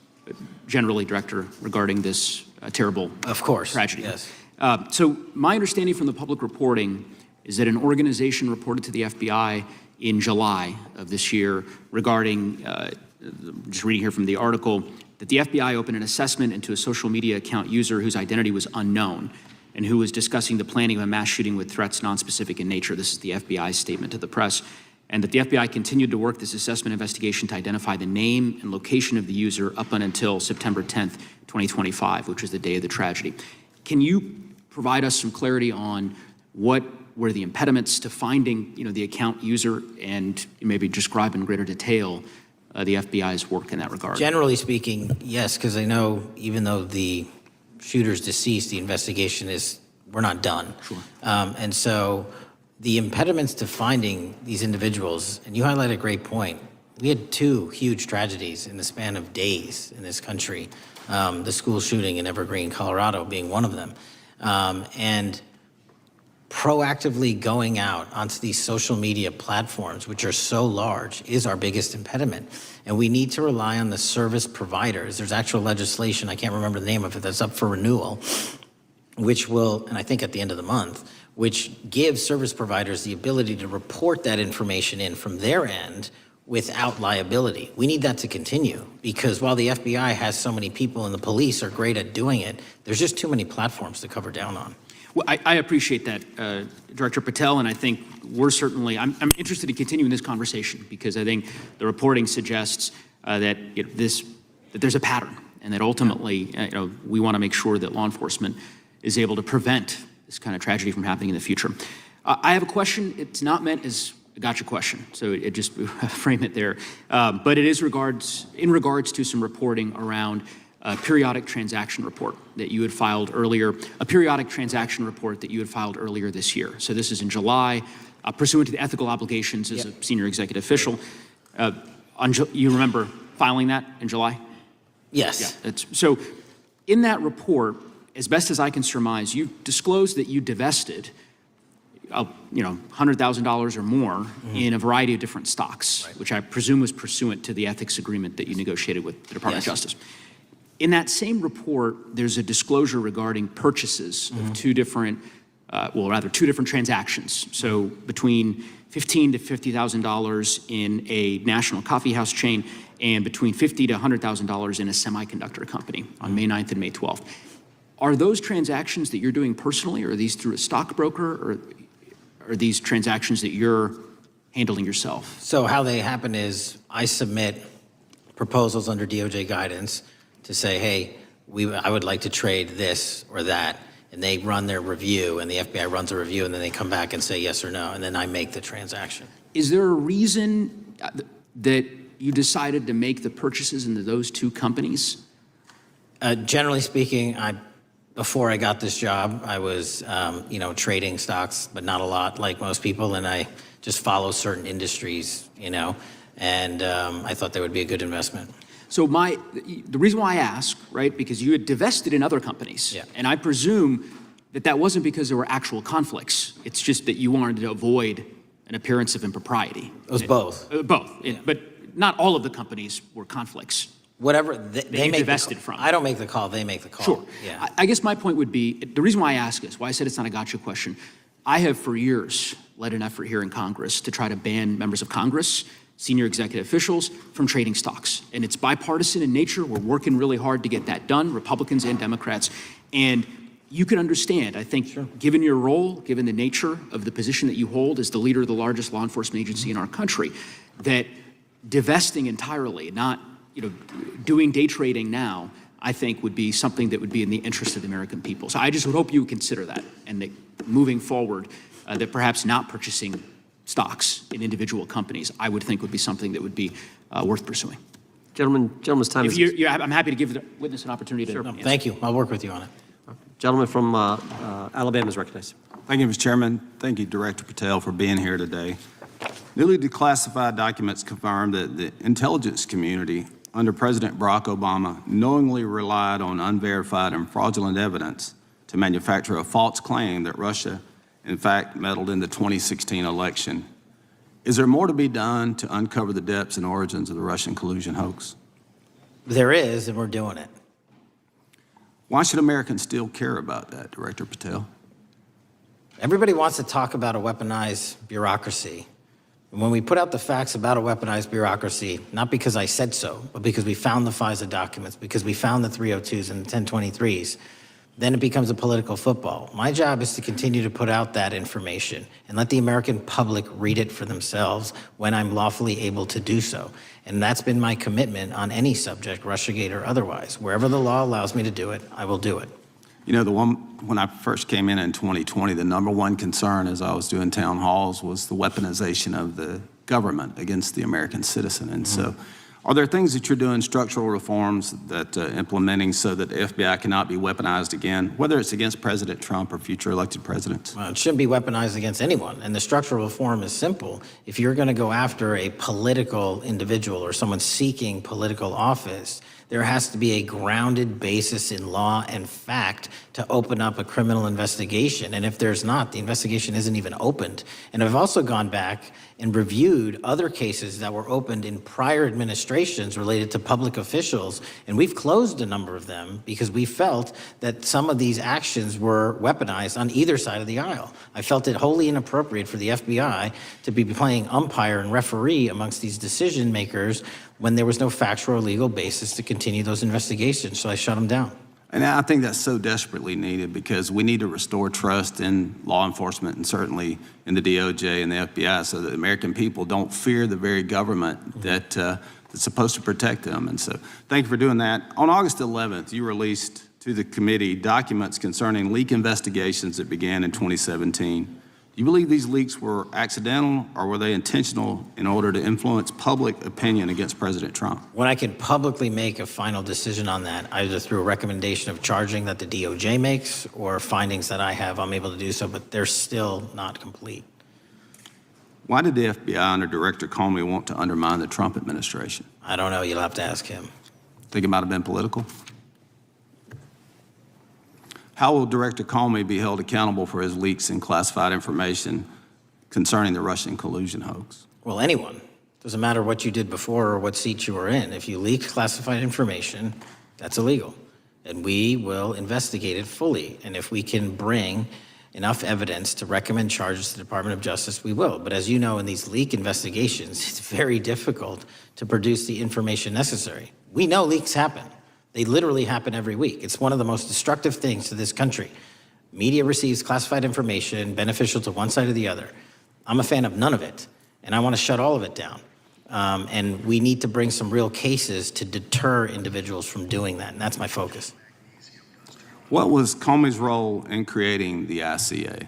generally, Director, regarding this terrible tragedy. Yes. So my understanding from the public reporting is that an organization reported to the FBI in July of this year regarding, just reading here from the article, that the FBI opened an assessment into a social media account user whose identity was unknown and who was discussing the planning of a mass shooting with threats nonspecific in nature. This is the FBI's statement to the press. And that the FBI continued to work this assessment investigation to identify the name and location of the user up until September 10th, 2025, which is the day of the tragedy. Can you provide us some clarity on what were the impediments to finding, the account user, and maybe describe in greater detail the FBI's work in that regard? Generally speaking, yes, because I know even though the shooter's deceased, the investigation we're not done. Sure. And so the impediments to finding these individuals, and you highlight a great point. We had 2 huge tragedies in the span of days in this country, the school shooting in Evergreen, Colorado being one of them. And proactively going out onto these social media platforms, which are so large, is our biggest impediment. And we need to rely on the service providers. There's actual legislation, I can't remember the name of it, that's up for renewal, which will, and I think at the end of the month, which gives service providers the ability to report that information in from their end without liability. We need that to continue, because while the FBI has so many people and the police are great at doing it, there's just too many platforms to cover down on. Well, I appreciate that, Director Patel, and I think we're certainly, I'm interested in continuing this conversation, because I think the reporting suggests that there's a pattern, and that ultimately, we want to make sure that law enforcement is able to prevent this kind of tragedy from happening in the future. I have a question. It's not meant as a gotcha question, so it just frame it there. But it is in regards to some reporting around a periodic transaction report that you had filed earlier, this year. So this is in July, pursuant to the ethical obligations as a senior executive official. You remember filing that in July? Yes. Yeah. So in that report, as best as I can surmise, you disclosed that you divested, $100,000 or more in a variety of different stocks, which I presume was pursuant to the ethics agreement that you negotiated with the Department of Justice. In that same report, there's a disclosure regarding purchases of two different transactions. So between $15,000 to $50,000 in a national coffee house chain, and between $50,000 to $100,000 in a semiconductor company on May 9th and May 12th. Are those transactions that you're doing personally, or are these through a stockbroker, or are these transactions that you're handling yourself? So how they happen is I submit proposals under DOJ guidance to say, hey, I would like to trade this or that, and they run their review, and the FBI runs a review, and then they come back and say yes or no, and then I make the transaction. Is there a reason that you decided to make the purchases into those two companies? Generally speaking, before I got this job, I was, trading stocks, but not a lot like most people, and I just follow certain industries, and I thought they would be a good investment. So the reason why I ask, right, because you had divested in other companies, and I presume that wasn't because there were actual conflicts. It's just that you wanted to avoid an appearance of impropriety. It was both. Both, yeah. But not all of the companies were conflicts. Whatever they make divested from. I don't make the call, they make the call. Sure. Yeah. I guess my point would be, the reason why I ask is, why I said it's not a gotcha question, I have for years led an effort here in Congress to try to ban members of Congress, senior executive officials, from trading stocks. And it's bipartisan in nature. We're working really hard to get that done, Republicans and Democrats. And you can understand, I think, given your role, given the nature of the position that you hold as the leader of the largest law enforcement agency in our country, that divesting entirely, not doing day trading now, I think would be something that would be in the interest of the American people. So I just would hope you would consider that, and that moving forward, that perhaps not purchasing stocks in individual companies, I would think would be something that would be worth pursuing. Gentleman's time is... I'm happy to give the witness an opportunity to... No, thank you. I'll work with you on it. Gentleman from Alabama is recognized. Thank you, Mr. Chairman. Thank you, Director Patel, for being here today. Newly declassified documents confirm that the intelligence community under President Barack Obama knowingly relied on unverified and fraudulent evidence to manufacture a false claim that Russia, in fact, meddled in the 2016 election. Is there more to be done to uncover the depths and origins of the Russian collusion hoax? There is, and we're doing it. Why should Americans still care about that, Director Patel? Everybody wants to talk about a weaponized bureaucracy. And when we put out the facts about a weaponized bureaucracy, not because I said so, but because we found the FISA documents, because we found the 302s and the 1023s, then it becomes a political football. My job is to continue to put out that information and let the American public read it for themselves when I'm lawfully able to do so. And that's been my commitment on any subject, Russiagate or otherwise. Wherever the law allows me to do it, I will do it. When I first came in 2020, the number one concern as I was doing town halls was the weaponization of the government against the American citizen. And so are there things that you're doing, structural reforms that implementing so that the FBI cannot be weaponized again, whether it's against President Trump or future elected presidents? Well, it shouldn't be weaponized against anyone. And the structural reform is simple. If you're going to go after a political individual or someone seeking political office, there has to be a grounded basis in law and fact to open up a criminal investigation. And if there's not, the investigation isn't even opened. And I've also gone back and reviewed other cases that were opened in prior administrations related to public officials, and we've closed a number of them because we felt that some of these actions were weaponized on either side of the aisle. I felt it wholly inappropriate for the FBI to be playing umpire and referee amongst these decision makers when there was no factual or legal basis to continue those investigations, so I shut them down. And I think that's so desperately needed because we need to restore trust in law enforcement and certainly in the DOJ and the FBI so that the American people don't fear the very government that's supposed to protect them. And so thank you for doing that. On August 11th, you released to the committee documents concerning leak investigations that began in 2017. Do you believe these leaks were accidental or were they intentional in order to influence public opinion against President Trump? When I can publicly make a final decision on that, either through a recommendation of charging that the DOJ makes or findings that I have, I'm able to do so, but they're still not complete. Why did the FBI under Director Comey want to undermine the Trump administration? I don't know. You'll have to ask him. Think it might have been political? How will Director Comey be held accountable for his leaks and classified information concerning the Russian collusion hoax? Well, anyone. Doesn't matter what you did before or what seat you were in. If you leak classified information, that's illegal. And we will investigate it fully. And if we can bring enough evidence to recommend charges to the Department of Justice, we will. But as you know, in these leak investigations, it's very difficult to produce the information necessary. We know leaks happen. They literally happen every week. It's one of the most destructive things to this country. Media receives classified information beneficial to one side or the other. I'm a fan of none of it, and I want to shut all of it down. And we need to bring some real cases to deter individuals from doing that, and that's my focus. What was Comey's role in creating the ICA?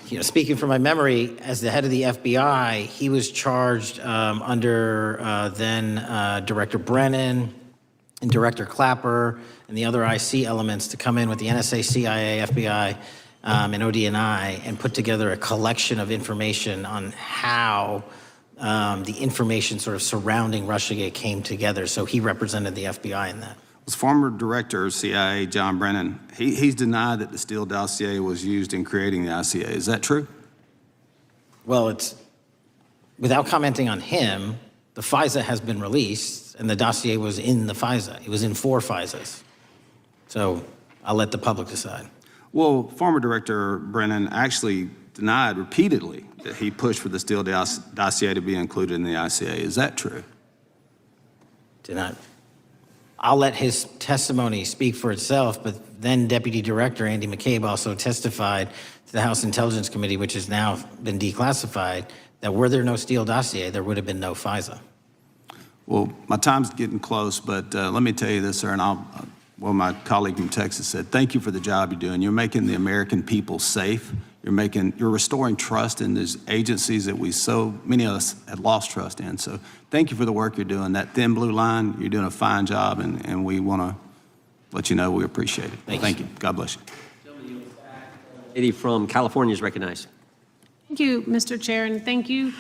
You know, speaking from my memory, as the head of the FBI, he was charged under then Director Brennan and Director Clapper and the other IC elements to come in with the NSA, CIA, FBI, and ODNI and put together a collection of information on how the information sort of surrounding Russiagate came together. So he represented the FBI in that. Was former director of CIA, John Brennan, he's denied that the Steele dossier was used in creating the ICA. Is that true? Well, it's, without commenting on him, the FISA has been released and the dossier was in the FISA. It was in 4 FISAs. So I'll let the public decide. Well, former director Brennan actually denied repeatedly that he pushed for the Steele dossier to be included in the ICA. Is that true? Denied. I'll let his testimony speak for itself, but then Deputy Director Andy McCabe also testified to the House Intelligence Committee, which has now been declassified, that were there no Steele dossier, there would have been no FISA. Well, my time's getting close, but let me tell you this, sir, and well, my colleague from Texas said, thank you for the job you're doing. You're making the American people safe. You're restoring trust in these agencies that so many of us had lost trust in. So thank you for the work you're doing. That thin blue line, you're doing a fine job, and we want to let you know we appreciate it. Thank you. God bless you. Lady from California is recognized. Thank you, Mr. Chair, and thank you,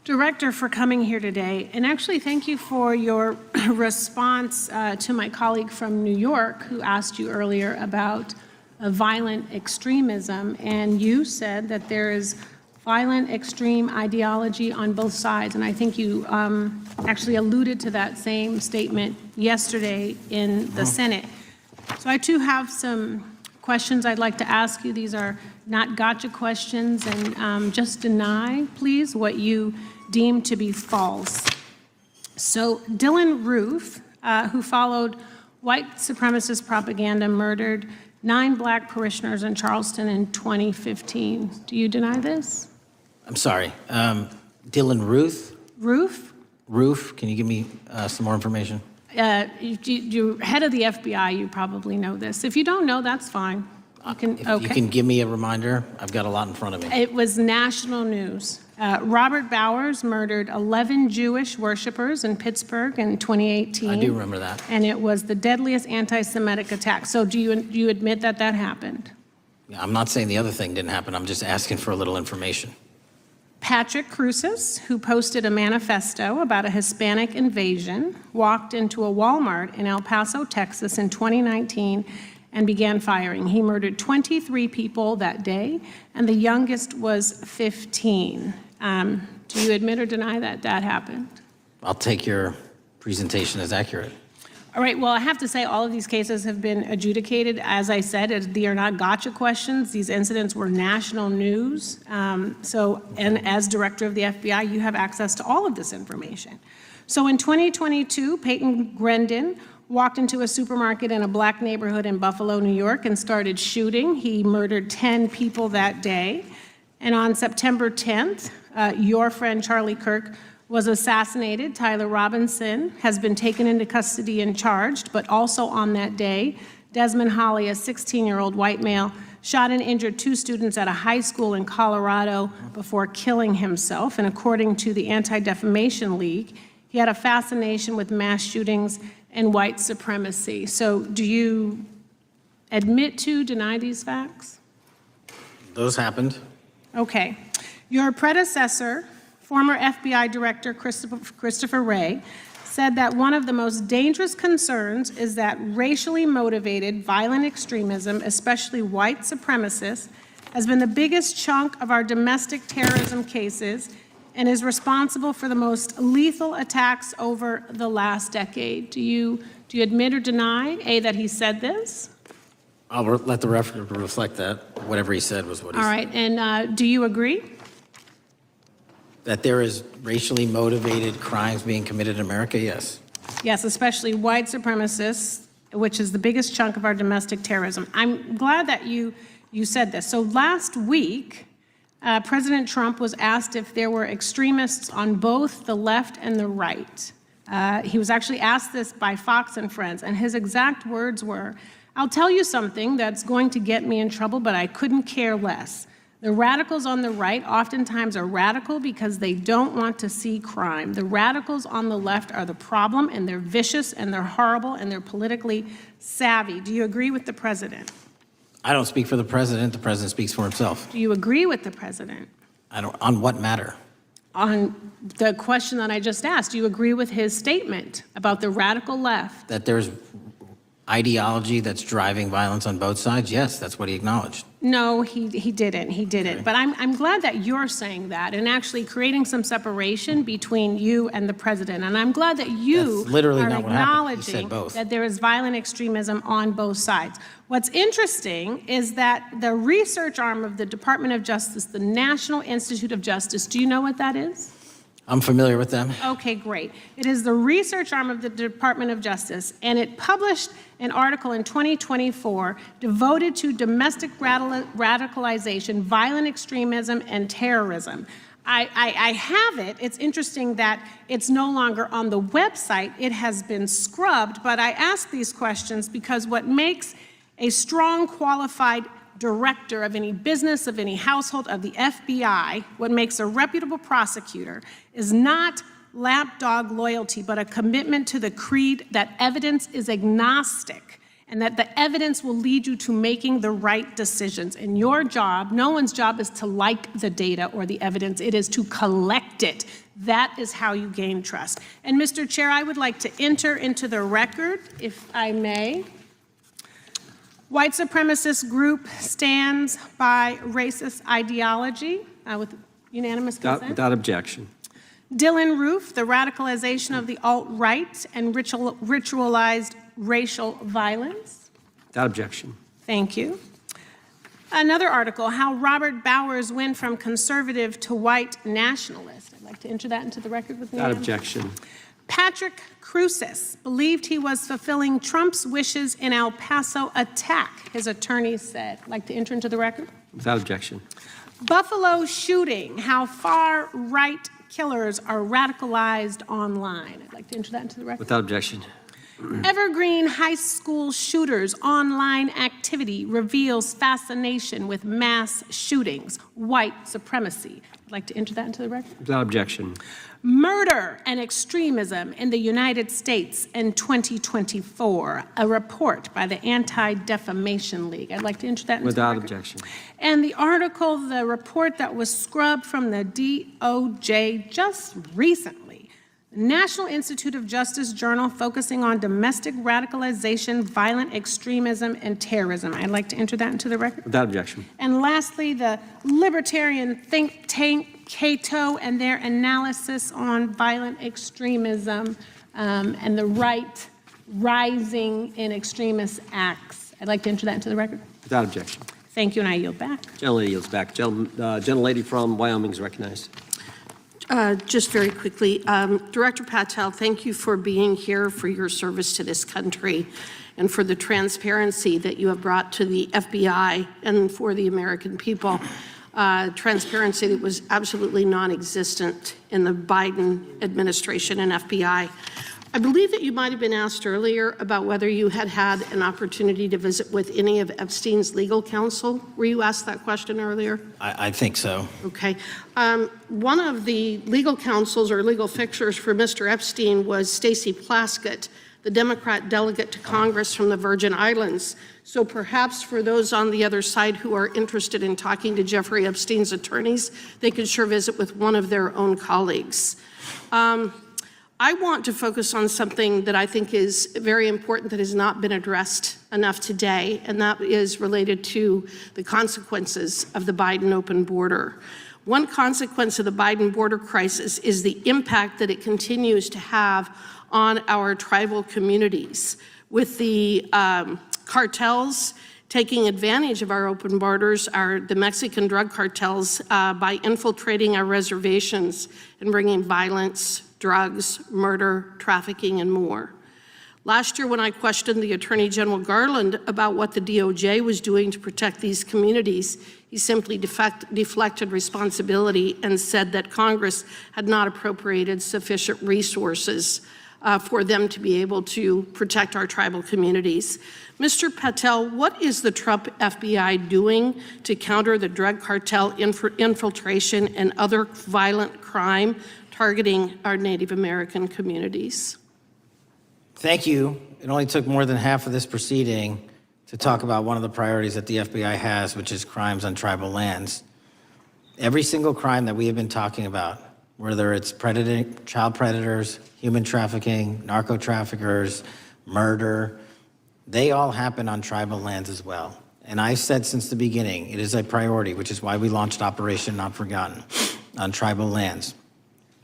Director, for coming here today. And actually, thank you for your response to my colleague from New York who asked you earlier about violent extremism. And you said that there is violent extreme ideology on both sides. And I think you actually alluded to that same statement yesterday in the Senate. So I too have some questions I'd like to ask you. These are not gotcha questions, and just deny, please, what you deem to be false. So Dylan Roof, who followed white supremacist propaganda, murdered 9 black parishioners in Charleston in 2015. Do you deny this? I'm sorry, Dylan Ruth? Roof? Roof, can you give me some more information? You're head of the FBI, you probably know this. If you don't know, that's fine. If you can give me a reminder, I've got a lot in front of me. It was national news. Robert Bowers murdered 11 Jewish worshipers in Pittsburgh in 2018. I do remember that. And it was the deadliest anti-Semitic attack. So do you admit that that happened? I'm not saying the other thing didn't happen. I'm just asking for a little information. Patrick Cruces, who posted a manifesto about a Hispanic invasion, walked into a Walmart in El Paso, Texas in 2019 and began firing. He murdered 23 people that day, and the youngest was 15. Do you admit or deny that that happened? I'll take your presentation as accurate. All right, well, I have to say all of these cases have been adjudicated. As I said, they are not gotcha questions. These incidents were national news. And as director of the FBI, you have access to all of this information. So in 2022, Peyton Grendon walked into a supermarket in a black neighborhood in Buffalo, New York, and started shooting. He murdered 10 people that day. And on September 10th, your friend Charlie Kirk was assassinated. Tyler Robinson has been taken into custody and charged, but also on that day, Desmond Holley, a 16-year-old white male, shot and injured 2 students at a high school in Colorado before killing himself. And according to the Anti-Defamation League, he had a fascination with mass shootings and white supremacy. So do you admit to, deny these facts? Those happened. Okay. Your predecessor, former FBI Director Christopher Wray, said that one of the most dangerous concerns is that racially motivated violent extremism, especially white supremacists, has been the biggest chunk of our domestic terrorism cases and is responsible for the most lethal attacks over the last decade. Do you admit or deny, A, that he said this? I'll let the record reflect that. Whatever he said was what he said. All right, and do you agree? That there is racially motivated crimes being committed in America, yes. Yes, especially white supremacists, which is the biggest chunk of our domestic terrorism. I'm glad that you said this. So last week, President Trump was asked if there were extremists on both the left and the right. He was actually asked this by Fox and Friends, and his exact words were, "I'll tell you something that's going to get me in trouble, but I couldn't care less. The radicals on the right oftentimes are radical because they don't want to see crime. The radicals on the left are the problem, and they're vicious, and they're horrible, and they're politically savvy." Do you agree with the president? I don't speak for the president. The president speaks for himself. Do you agree with the president? On what matter? On the question that I just asked, do you agree with his statement about the radical left? That there's ideology that's driving violence on both sides? Yes, that's what he acknowledged. No, he didn't. He didn't. Okay. But I'm glad that you're saying that and actually creating some separation between you and the president. And I'm glad that you That's literally are not what happened. He said acknowledging both. that there is violent extremism on both sides. What's interesting is that the research arm of the Department of Justice, the National Institute of Justice, do you know what that is? I'm familiar with them. Okay, great. It is the research arm of the Department of Justice, and it published an article in 2024 devoted to domestic radicalization, violent extremism, and terrorism. I have it. It's interesting that it's no longer on the website. It has been scrubbed, but I ask these questions because what makes a strong, qualified director of any business, of any household, of the FBI, what makes a reputable prosecutor is not lapdog loyalty, but a commitment to the creed that evidence is agnostic and that the evidence will lead you to making the right decisions. And your job, no one's job is to like the data or the evidence, it is to collect it. That is how you gain trust. And Mr. Chair, I would like to enter into the record, if I may. White supremacist group stands by racist ideology with unanimous consent. Without objection. Dylan Roof, the radicalization of the alt-right and ritualized racial violence. Without objection. Thank you. Another article, how Robert Bowers went from conservative to white nationalist. I'd like to enter that into the record with me. Without objection. Patrick Cruces believed he was fulfilling Trump's wishes in El Paso attack, his attorneys said. I'd like to enter into the record. Without objection. Buffalo shooting, how far-right killers are radicalized online. I'd like to enter that into the record. Without objection. Evergreen high school shooters online activity reveals fascination with mass shootings, white supremacy. I'd like to enter that into the record. Without objection. Murder and extremism in the United States in 2024, a report by the Anti-Defamation League. I'd like to enter that into Without the record. objection. And the article, the report that was scrubbed from the DOJ just recently, National Institute of Justice Journal focusing on domestic radicalization, violent extremism, and terrorism. I'd like to enter that into the record. Without objection. And lastly, the libertarian think tank Cato and their analysis on violent extremism and the right rising in extremist acts. I'd like to enter that into the record. Without objection. Thank you, and I yield back. Gentlelady yields back. Gentlelady from Wyoming is recognized. Just very quickly, Director Patel, thank you for being here, for your service to this country, and for the transparency that you have brought to the FBI and for the American people. Transparency that was absolutely non-existent in the Biden administration and FBI. I believe that you might have been asked earlier about whether you had had an opportunity to visit with any of Epstein's legal counsel. Were you asked that question earlier? I think so. Okay. One of the legal counsels or legal fixers for Mr. Epstein was Stacey Plaskett, the Democrat delegate to Congress from the Virgin Islands. So perhaps for those on the other side who are interested in talking to Jeffrey Epstein's attorneys, they could sure visit with one of their own colleagues. I want to focus on something that I think is very important that has not been addressed enough today, and that is related to the consequences of the Biden open border. One consequence of the Biden border crisis is the impact that it continues to have on our tribal communities, with the cartels taking advantage of our open borders are the Mexican drug cartels by infiltrating our reservations and bringing violence, drugs, murder, trafficking, and more. Last year, when I questioned the Attorney General Garland about what the DOJ was doing to protect these communities, he simply deflected responsibility and said that Congress had not appropriated sufficient resources for them to be able to protect our tribal communities. Mr. Patel, what is the Trump FBI doing to counter the drug cartel infiltration and other violent crime targeting our Native American communities? Thank you. It only took more than half of this proceeding to talk about one of the priorities that the FBI has, which is crimes on tribal lands. Every single crime that we have been talking about, whether it's child predators, human trafficking, narco traffickers, murder, they all happen on tribal lands as well. And I've said since the beginning, it is a priority, which is why we launched Operation Not Forgotten on tribal lands.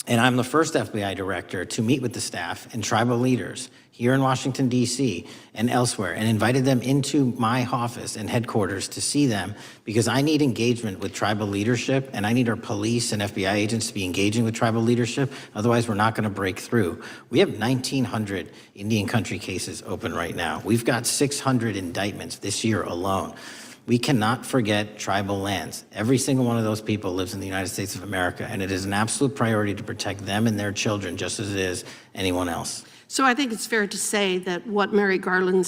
And I'm the first FBI director to meet with the staff and tribal leaders here in Washington, D.C. and elsewhere, and invited them into my office and headquarters to see them, because I need engagement with tribal leadership, and I need our police and FBI agents to be engaging with tribal leadership. Otherwise, we're not going to break through. We have 1,900 Indian country cases open right now. We've got 600 indictments this year alone. We cannot forget tribal lands. Every single one of those people lives in the United States of America, and it is an absolute priority to protect them and their children just as it is anyone else. So I think it's fair to say that what Mary Garland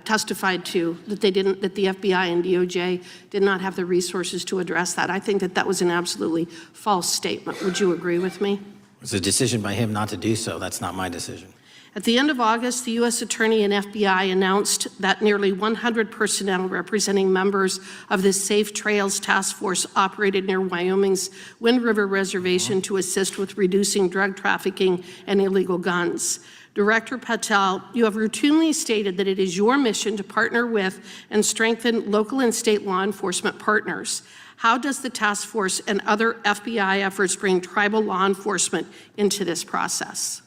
testified to, that the FBI and DOJ did not have the resources to address that. I think that that was an absolutely false statement. Would you agree with me? It's a decision by him not to do so. That's not my decision. At the end of August, the U.S. Attorney and FBI announced that nearly 100 personnel representing members of the Safe Trails Task Force operated near Wyoming's Wind River Reservation to assist with reducing drug trafficking and illegal guns. Director Patel, you have routinely stated that it is your mission to partner with and strengthen local and state law enforcement partners. How does the task force and other FBI efforts bring tribal law enforcement into this process?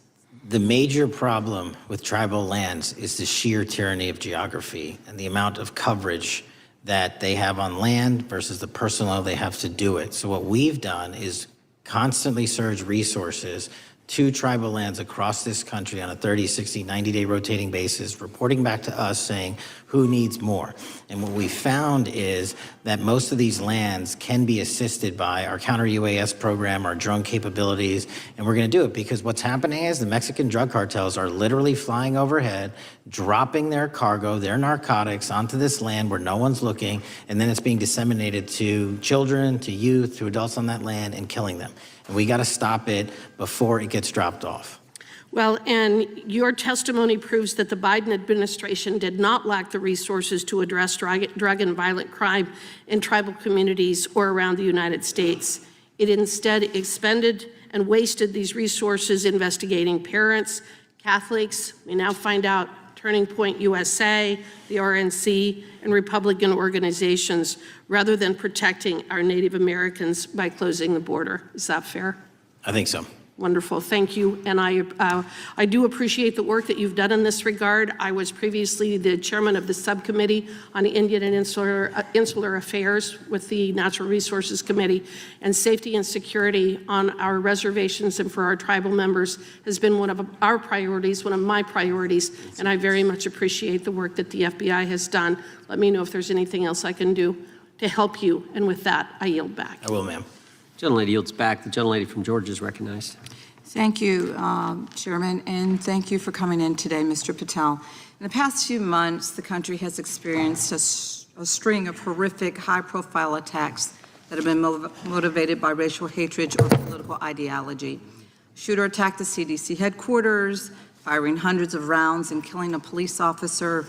The major problem with tribal lands is the sheer tyranny of geography and the amount of coverage that they have on land versus the personnel they have to do it. So what we've done is constantly surge resources to tribal lands across this country on a 30, 60, 90-day rotating basis, reporting back to us saying who needs more. And what we found is that most of these lands can be assisted by our counter-UAS program, our drone capabilities, and we're going to do it because what's happening is the Mexican drug cartels are literally flying overhead, dropping their cargo, their narcotics onto this land where no one's looking, and then it's being disseminated to children, to youth, to adults on that land and killing them. And we got to stop it before it gets dropped off. Well, and your testimony proves that the Biden administration did not lack the resources to address drug and violent crime in tribal communities or around the United States. It instead expended and wasted these resources investigating parents, Catholics, we now find out Turning Point USA, the RNC, and Republican organizations, rather than protecting our Native Americans by closing the border. Is that fair? I think so. Wonderful, thank you. And I do appreciate the work that you've done in this regard. I was previously the chairman of the subcommittee on Indian and Insular Affairs with the Natural Resources Committee, and safety and security on our reservations and for our tribal members has been one of our priorities, one of my priorities, and I very much appreciate the work that the FBI has done. Let me know if there's anything else I can do to help you, and with that, I yield back. I will, ma'am. Gentlelady yields back. The gentlelady from Georgia is recognized. Thank you, Chairman, and thank you for coming in today, Mr. Patel. In the past few months, the country has experienced a string of horrific, high-profile attacks that have been motivated by racial hatred or political ideology. A shooter attacked the CDC headquarters, firing hundreds of rounds and killing a police officer.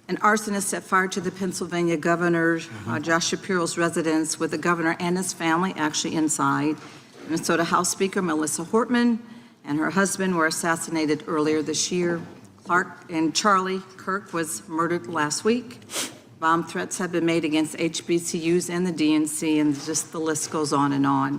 An arsonist set fire to the Pennsylvania governor, Josh Shapiro's residence, with the governor and his family actually inside. Minnesota House Speaker Melissa Hortman and her husband were assassinated earlier this year. Clark and Charlie Kirk was murdered last week. Bomb threats have been made against HBCUs and the DNC, and just the list goes on and on.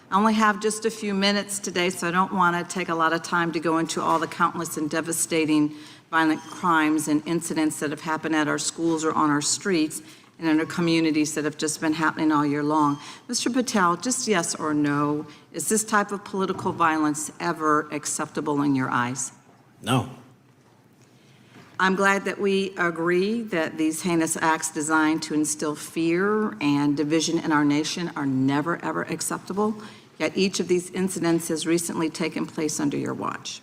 I only have just a few minutes today, so I don't want to take a lot of time to go into all the countless and devastating violent crimes and incidents that have happened at our schools or on our streets and in our communities that have just been happening all year long. Mr. Patel, just yes or no, is this type of political violence ever acceptable in your eyes? No. I'm glad that we agree that these heinous acts designed to instill fear and division in our nation are never, ever acceptable, yet each of these incidents has recently taken place under your watch.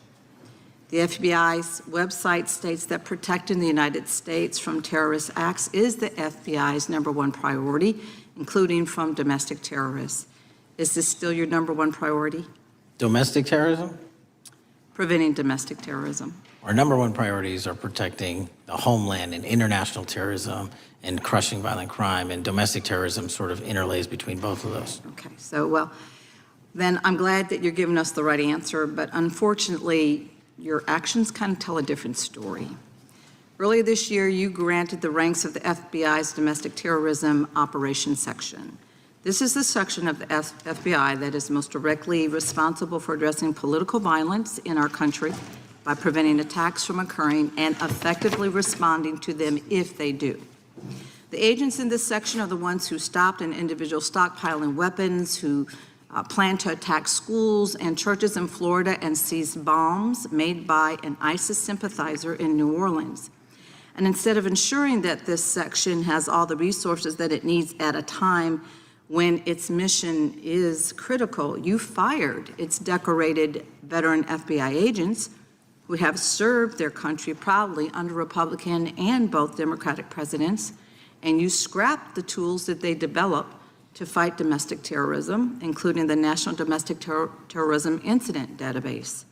The FBI's website states that protecting the United States from terrorist acts is the FBI's #1 priority, including from domestic terrorists. Is this still your #1 priority? Domestic terrorism? Preventing domestic terrorism. Our #1 priorities are protecting the homeland and international terrorism and crushing violent crime, and domestic terrorism sort of interlays between both of those. Okay, so, well, then I'm glad that you're giving us the right answer, but unfortunately, your actions kind of tell a different story. Earlier this year, you granted the ranks of the FBI's Domestic Terrorism Operations Section. This is the section of the FBI that is most directly responsible for addressing political violence in our country by preventing attacks from occurring and effectively responding to them if they do. The agents in this section are the ones who stopped an individual stockpiling weapons, who planned to attack schools and churches in Florida and seized bombs made by an ISIS sympathizer in New Orleans. And instead of ensuring that this section has all the resources that it needs at a time when its mission is critical, you fired its decorated veteran FBI agents who have served their country proudly under Republican and both Democratic presidents, and you scrapped the tools that they developed to fight domestic terrorism, including the National Domestic Terrorism Incident Database.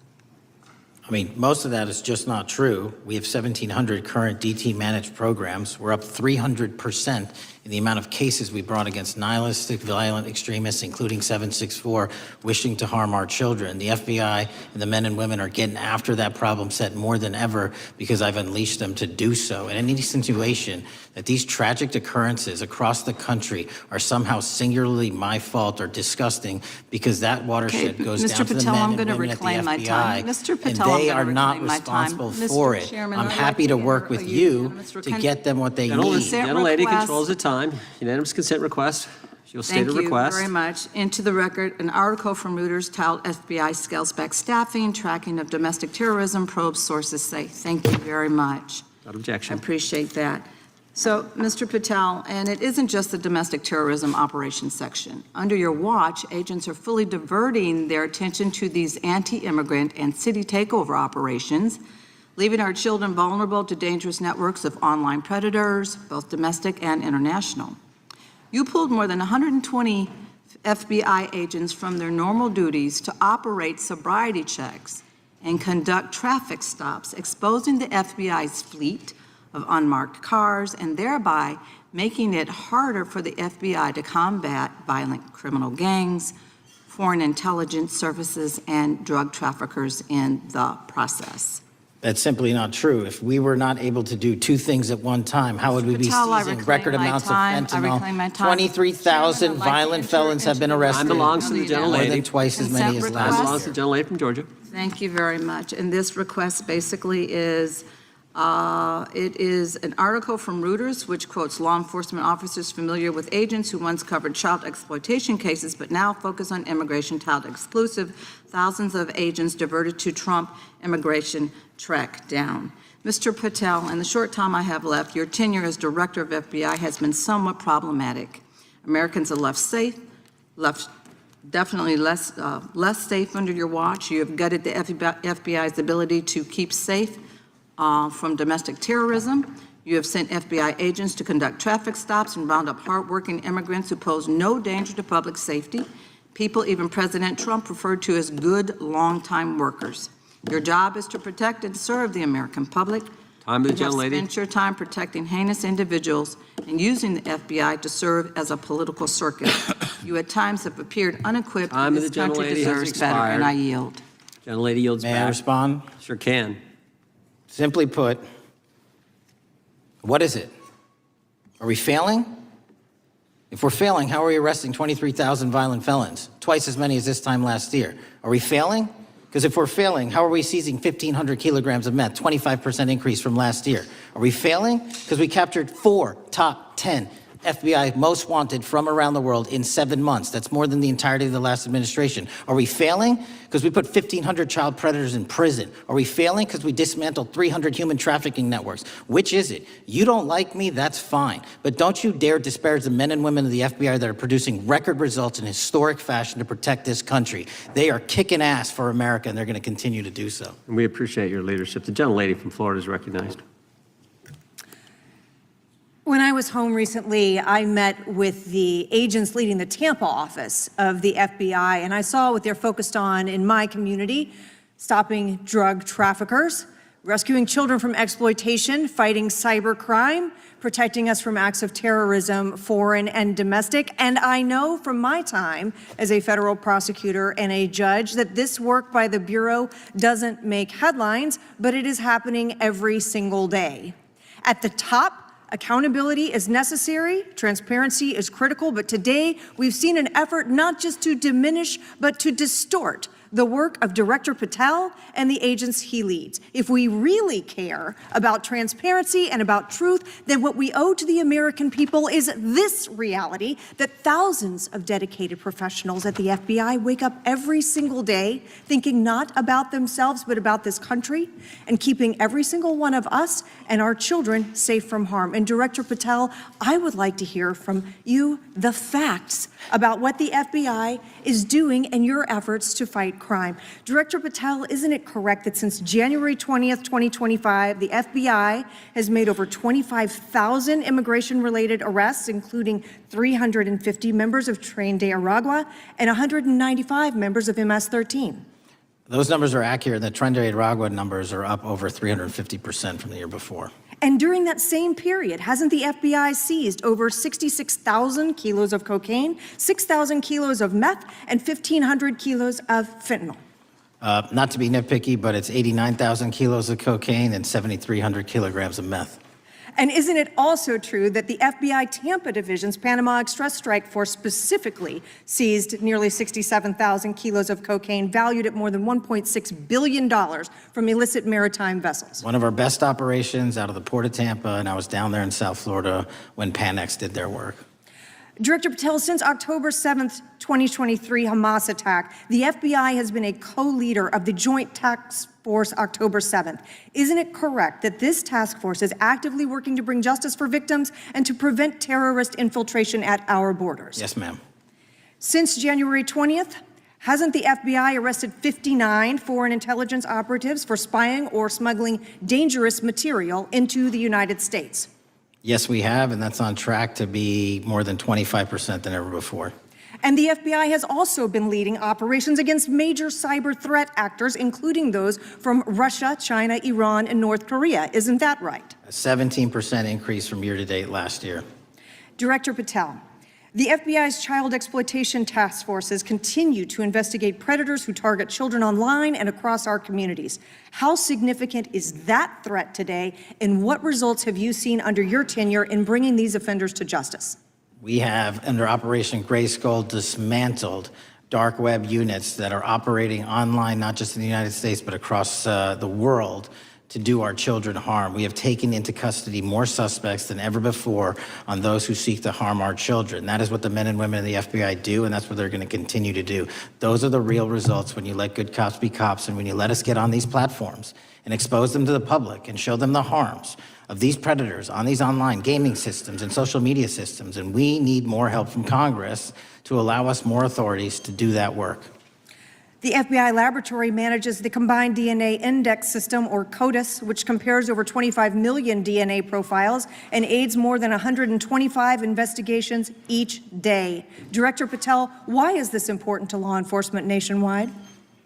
I mean, most of that is just not true. We have 1,700 current DT-managed programs. We're up 300% in the amount of cases we brought against nihilistic, violent extremists, including 764, wishing to harm our children. The FBI and the men and women are getting after that problem set more than ever because I've unleashed them to do so. And any insinuation that these tragic occurrences across the country are somehow singularly my fault or disgusting because that watershed goes Mr. down to the Patel, men I'm and going to women at the reclaim my FBI, time. Mr. Patel, and they I'm are going to not reclaim my time. responsible Mr. for it. Chairman, I'm I'd happy like to to work enter with a you unanimous to consent- get them what they Gentlelady, need. gentlelady request. controls the time. Unanimous consent request. She'll state a request. Thank you very much. Into the record, an article from Reuters titled FBI Scales Back Staffing, Tracking of Domestic Terrorism, Probes Sources Say. Thank you very much. Without I objection. appreciate that. So, Mr. Patel, and it isn't just the domestic terrorism operations section. Under your watch, agents are fully diverting their attention to these anti-immigrant and city takeover operations, leaving our children vulnerable to dangerous networks of online predators, both domestic and international. You pulled more than 120 FBI agents from their normal duties to operate sobriety checks and conduct traffic stops, exposing the FBI's fleet of unmarked cars and thereby making it harder for the FBI to combat violent criminal gangs, foreign intelligence services, and drug traffickers in the process. That's simply not true. If we were not able to do two things at one time, how would we be Patel, I seizing reclaim record my amounts of time. I fentanyl? reclaim my time. 23,000 Chairman, I'd like to violent enter felons have been into the arrested. Time belongs to the More gentlelady. than twice as many as Consent last Time request. belongs to the gentlelady from Georgia. Thank you very much. And this request basically is, it is an article from Reuters, which quotes law enforcement officers familiar with agents who once covered child exploitation cases, but now focus on immigration child exclusive. Thousands of agents diverted to Trump immigration track down. Mr. Patel, in the short time I have left, your tenure as director of FBI has been somewhat problematic. Americans are left definitely less safe under your watch. You have gutted the FBI's ability to keep safe from domestic terrorism. You have sent FBI agents to conduct traffic stops and round up hardworking immigrants who pose no danger to public safety. People even President Trump referred to as good, long-time workers. Your job is to protect and serve the American public. Time to the You have gentlelady. spent your time protecting heinous individuals and using the FBI to serve as a political circus. You at times have appeared unequipped, Time and of the this country gentlelady has deserves better, and expired. I yield. Gentlelady yields back. May I respond? Sure can. Simply put, what is it? Are we failing? If we're failing, how are we arresting 23,000 violent felons? Twice as many as this time last year. Are we failing? Because if we're failing, how are we seizing 1,500 kilograms of meth, 25% increase from last year? Are we failing? Because we captured 4 top 10 FBI most wanted from around the world in 7 months. That's more than the entirety of the last administration. Are we failing? Because we put 1,500 child predators in prison. Are we failing? Because we dismantled 300 human trafficking networks. Which is it? You don't like me, that's fine. But don't you dare disparage the men and women of the FBI that are producing record results in historic fashion to protect this country. They are kicking ass for America, and they're going to continue to do so. And we appreciate your leadership. The gentlelady from Florida is recognized. When I was home recently, I met with the agents leading the Tampa office of the FBI, and I saw what they're focused on in my community: stopping drug traffickers, rescuing children from exploitation, fighting cybercrime, protecting us from acts of terrorism, foreign and domestic. And I know from my time as a federal prosecutor and a judge that this work by the Bureau doesn't make headlines, but it is happening every single day. At the top, accountability is necessary, transparency is critical, but today we've seen an effort not just to diminish, but to distort the work of Director Patel and the agents he leads. If we really care about transparency and about truth, then what we owe to the American people is this reality: that thousands of dedicated professionals at the FBI wake up every single day thinking not about themselves, but about this country, and keeping every single one of us and our children safe from harm. And Director Patel, I would like to hear from you the facts about what the FBI is doing and your efforts to fight crime. Director Patel, isn't it correct that since January 20th, 2025, the FBI has made over 25,000 immigration-related arrests, including 350 members of Tren de Aragua and 195 members of MS-13? Those numbers are accurate. The Tren de Aragua numbers are up over 350% from the year before. And during that same period, hasn't the FBI seized over 66,000 kilos of cocaine, 6,000 kilos of meth, and 1,500 kilos of fentanyl? Not to be nitpicky, but it's 89,000 kilos of cocaine and 7,300 kilograms of meth. And isn't it also true that the FBI Tampa Division's Panama Express Strike Force specifically seized nearly 67,000 kilos of cocaine valued at more than $1.6 billion from illicit maritime vessels? One of our best operations out of the Port of Tampa, and I was down there in South Florida when Panex did their work. Director Patel, since October 7th, 2023 Hamas attack, the FBI has been a co-leader of the Joint Task Force October 7th. Isn't it correct that this task force is actively working to bring justice for victims and to prevent terrorist infiltration at our borders? Yes, ma'am. Since January 20th, hasn't the FBI arrested 59 foreign intelligence operatives for spying or smuggling dangerous material into the United States? Yes, we have, and that's on track to be more than 25% than ever before. And the FBI has also been leading operations against major cyber threat actors, including those from Russia, China, Iran, and North Korea. Isn't that right? A 17% increase from year to date last year. Director Patel, the FBI's child exploitation task forces continue to investigate predators who target children online and across our communities. How significant is that threat today, and what results have you seen under your tenure in bringing these offenders to justice? We have, under Operation Grayskull, dismantled dark web units that are operating online, not just in the United States, but across the world, to do our children harm. We have taken into custody more suspects than ever before on those who seek to harm our children. That is what the men and women of the FBI do, and that's what they're going to continue to do. Those are the real results when you let good cops be cops, and when you let us get on these platforms and expose them to the public and show them the harms of these predators on these online gaming systems and social media systems. And we need more help from Congress to allow us more authorities to do that work. The FBI laboratory manages the Combined DNA Index System, or CODIS, which compares over 25 million DNA profiles and aids more than 125 investigations each day. Director Patel, why is this important to law enforcement nationwide?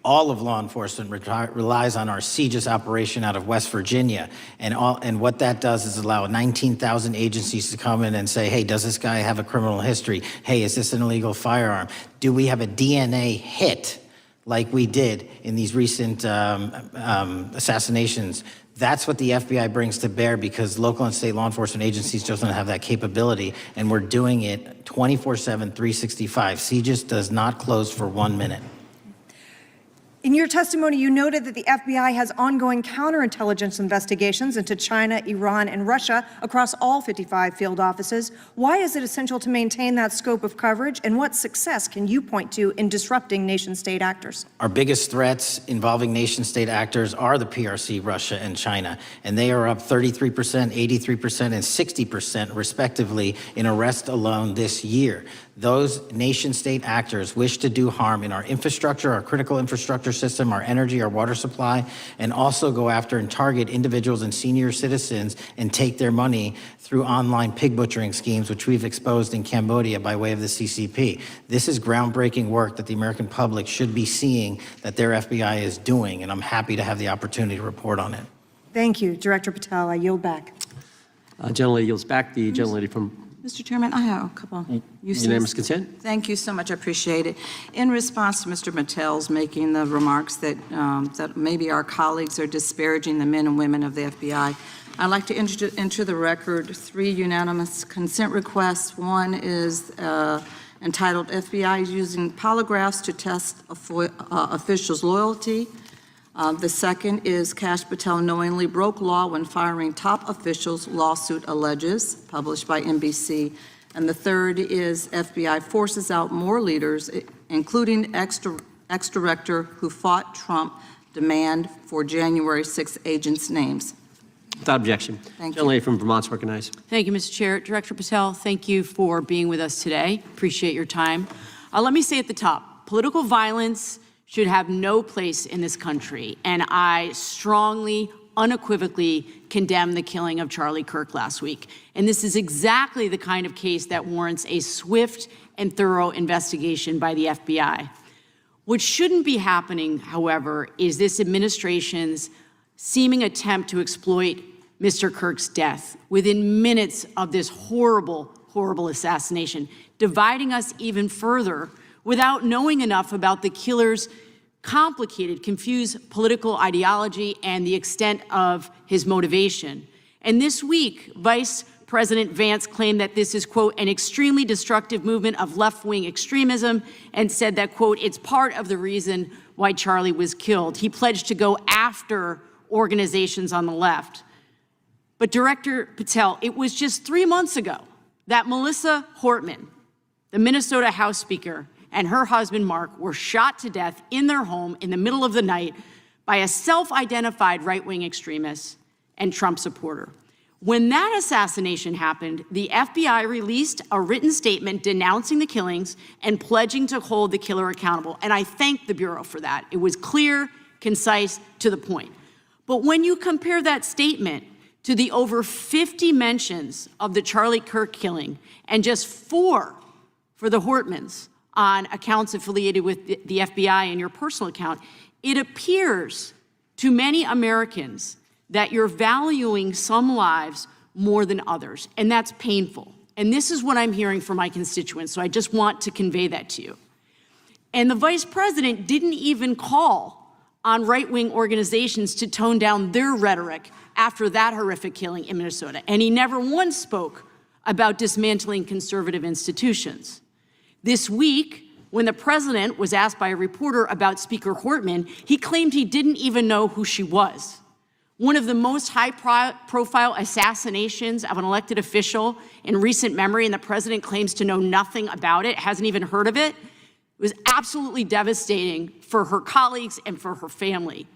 All of law enforcement relies on our CJIS operation out of West Virginia. And what that does is allow 19,000 agencies to come in and say, hey, does this guy have a criminal history? Hey, is this an illegal firearm? Do we have a DNA hit like we did in these recent assassinations? That's what the FBI brings to bear, because local and state law enforcement agencies just don't have that capability, and we're doing it 24/7, 365. CJIS does not close for 1 minute. In your testimony, you noted that the FBI has ongoing counterintelligence investigations into China, Iran, and Russia across all 55 field offices. Why is it essential to maintain that scope of coverage, and what success can you point to in disrupting nation-state actors? Our biggest threats involving nation-state actors are the PRC, Russia, and China, and they are up 33%, 83%, and 60%, respectively, in arrest alone this year. Those nation-state actors wish to do harm in our infrastructure, our critical infrastructure system, our energy, our water supply, and also go after and target individuals and senior citizens and take their money through online pig butchering schemes, which we've exposed in Cambodia by way of the CCP. This is groundbreaking work that the American public should be seeing that their FBI is doing, and I'm happy to have the opportunity to report on it. Thank you, Director Patel. I yield back. Gentlelady yields back. The gentlelady from Mr. Chairman, I have a couple. Unanimous consent. Thank you so much. I appreciate it. In response to Mr. Patel's making the remarks that, that maybe our colleagues are disparaging the men and women of the FBI, I'd like to enter the record 3 unanimous consent requests. One is entitled FBI is using polygraphs to test officials' loyalty. The second is Kash Patel knowingly broke law when firing top officials, lawsuit alleges, published by NBC. And the third is FBI forces out more leaders, including ex-director who fought Trump, demand for January 6 agents' names. Without objection. Thank you. Gentlelady from Vermont's recognized. Thank you, Mr. Chair. Director Patel, thank you for being with us today. Appreciate your time. Let me say at the top, political violence should have no place in this country, and I strongly, unequivocally condemn the killing of Charlie Kirk last week. And this is exactly the kind of case that warrants a swift and thorough investigation by the FBI. What shouldn't be happening, however, is this administration's seeming attempt to exploit Mr. Kirk's death within minutes of this horrible, horrible assassination, dividing us even further without knowing enough about the killer's complicated, confused political ideology and the extent of his motivation. And this week, Vice President Vance claimed that this is, quote, an extremely destructive movement of left-wing extremism, and said that, quote, it's part of the reason why Charlie was killed. He pledged to go after organizations on the left. But Director Patel, it was just 3 months ago that Melissa Hortman, the Minnesota House Speaker, and her husband, Mark, were shot to death in their home in the middle of the night by a self-identified right-wing extremist and Trump supporter. When that assassination happened, the FBI released a written statement denouncing the killings and pledging to hold the killer accountable. And I thank the Bureau for that. It was clear, concise, to the point. But when you compare that statement to the over 50 mentions of the Charlie Kirk killing and just 4 for the Hortmans, on accounts affiliated with the FBI and your personal account, it appears to many Americans that you're valuing some lives more than others, and that's painful. And this is what I'm hearing from my constituents, so I just want to convey that to you. And the Vice President didn't even call on right-wing organizations to tone down their rhetoric after that horrific killing in Minnesota, and he never once spoke about dismantling conservative institutions. This week, when the president was asked by a reporter about Speaker Hortman, he claimed he didn't even know who she was. One of the most high-profile assassinations of an elected official in recent memory, and the president claims to know nothing about it, hasn't even heard of it. It was absolutely devastating for her colleagues and for her family.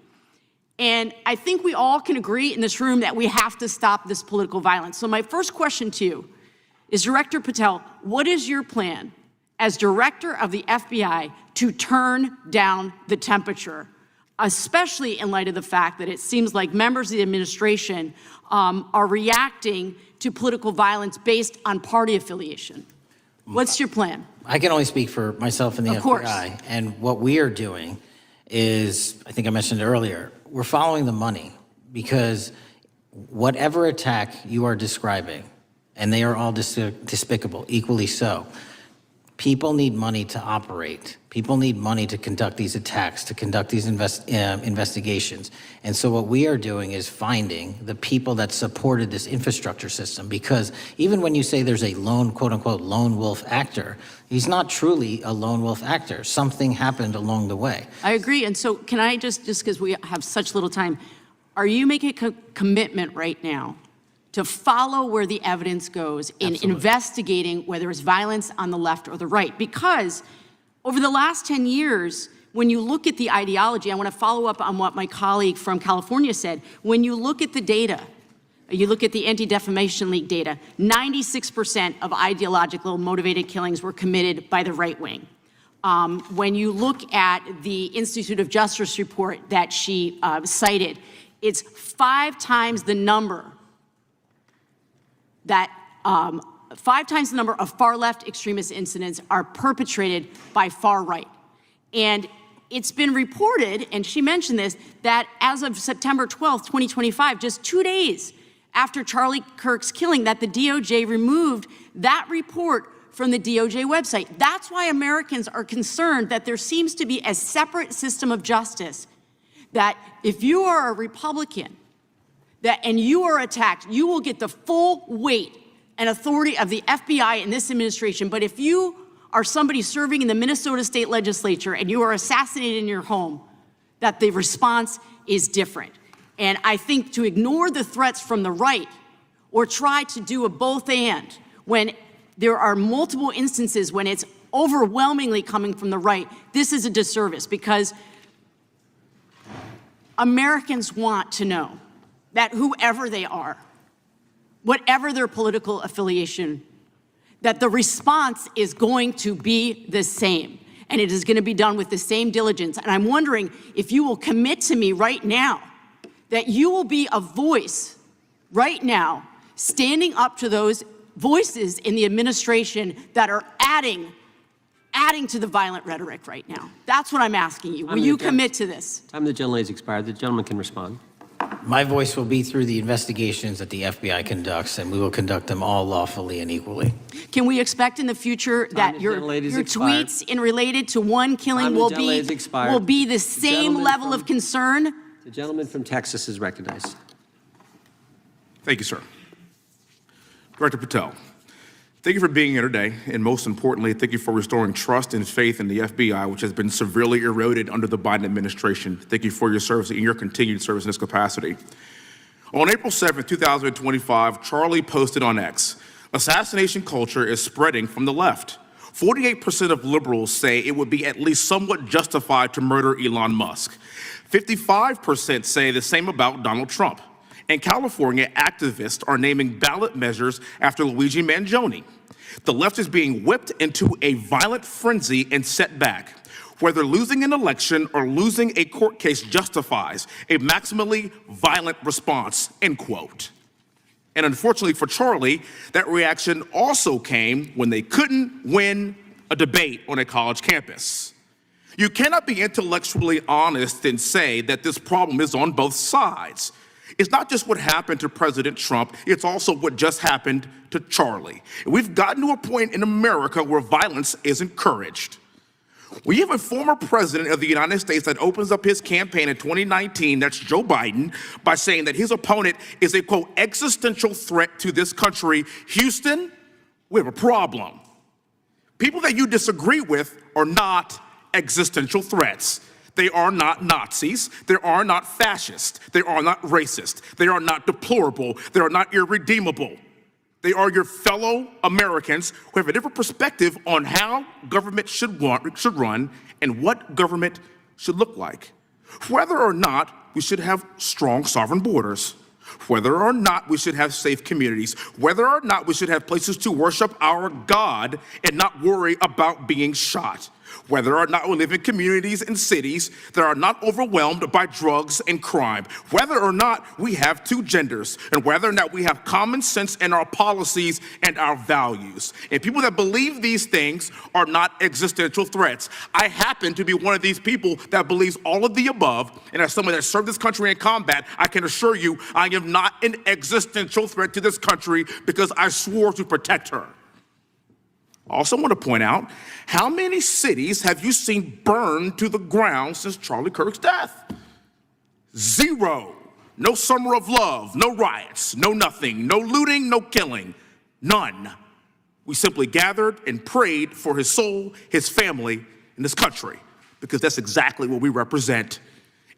And I think we all can agree in this room that we have to stop this political violence. So my first question to you is, Director Patel, what is your plan as director of the FBI to turn down the temperature, especially in light of the fact that it seems like members of the administration are reacting to political violence based on party affiliation? What's your plan? I can only speak for myself and the Of course. FBI. And what we are doing is, I think I mentioned it earlier, we're following the money, because whatever attack you are describing, and they are all despicable, equally so, People need money to operate. People need money to conduct these attacks, to conduct these investigations. And so what we are doing is finding the people that supported this infrastructure system, because even when you say there's a lone, quote unquote, lone wolf actor, he's not truly a lone wolf actor. Something happened along the way. I agree. And so can I just because we have such little time, are you making a commitment right now to follow where the evidence goes in investigating whether it's violence on the left or the right? Because over the last 10 years, when you look at the ideology, I want to follow up on what my colleague from California said. When you look at the data, you look at the Anti-Defamation League data, 96% of ideological motivated killings were committed by the right wing. When you look at the Institute of Justice report that she cited, it's 5 times the number of far-left extremist incidents are perpetrated by far right. And it's been reported, and she mentioned this, that as of September 12th, 2025, just 2 days after Charlie Kirk's killing, that the DOJ removed that report from the DOJ website. That's why Americans are concerned that there seems to be a separate system of justice, that if you are a Republican, and you are attacked, you will get the full weight and authority of the FBI in this administration. But if you are somebody serving in the Minnesota State Legislature and you are assassinated in your home, that the response is different. And I think to ignore the threats from the right or try to do a both and when there are multiple instances when it's overwhelmingly coming from the right, this is a disservice, because Americans want to know that whoever they are, whatever their political affiliation, that the response is going to be the same, and it is going to be done with the same diligence. And I'm wondering if you will commit to me right now that you will be a voice right now standing up to those voices in the administration that are adding to the violent rhetoric right now. That's what I'm asking you. Will you commit to this? Time of the gentlelady has expired. The gentleman can respond. My voice will be through the investigations that the FBI conducts, and we will conduct them all lawfully and equally. Can we expect in the future that your tweets in related to one killing will be the same level of concern? The gentleman from Texas is recognized. Thank you, sir. Director Patel, thank you for being here today, and most importantly, thank you for restoring trust and faith in the FBI, which has been severely eroded under the Biden administration. Thank you for your service and your continued service in this capacity. On April 7th, 2025, Charlie posted on X, "Assassination culture is spreading from the left. 48% of liberals say it would be at least somewhat justified to murder Elon Musk. 55% say the same about Donald Trump. And California activists are naming ballot measures after Luigi Mangione. The left is being whipped into a violent frenzy and set back. Whether losing an election or losing a court case justifies a maximally violent response," end quote. And unfortunately for Charlie, that reaction also came when they couldn't win a debate on a college campus. You cannot be intellectually honest and say that this problem is on both sides. It's not just what happened to President Trump, it's also what just happened to Charlie. We've gotten to a point in America where violence is encouraged. We have a former president of the United States that opens up his campaign in 2019, that's Joe Biden, by saying that his opponent is a, quote, existential threat to this country. Houston, we have a problem. People that you disagree with are not existential threats. They are not Nazis. They are not fascist. They are not racist. They are not deplorable. They are not irredeemable. They are your fellow Americans who have a different perspective on how government should run and what government should look like. Whether or not we should have strong sovereign borders, whether or not we should have safe communities, whether or not we should have places to worship our God and not worry about being shot, whether or not we live in communities and cities that are not overwhelmed by drugs and crime, whether or not we have two genders, and whether or not we have common sense in our policies and our values. And people that believe these things are not existential threats. I happen to be one of these people that believes all of the above, and as someone that served this country in combat, I can assure you I am not an existential threat to this country because I swore to protect her. I also want to point out, how many cities have you seen burned to the ground since Charlie Kirk's death? 0. No summer of love, no riots, no nothing, no looting, no killing, none. We simply gathered and prayed for his soul, his family, and this country, because that's exactly what we represent.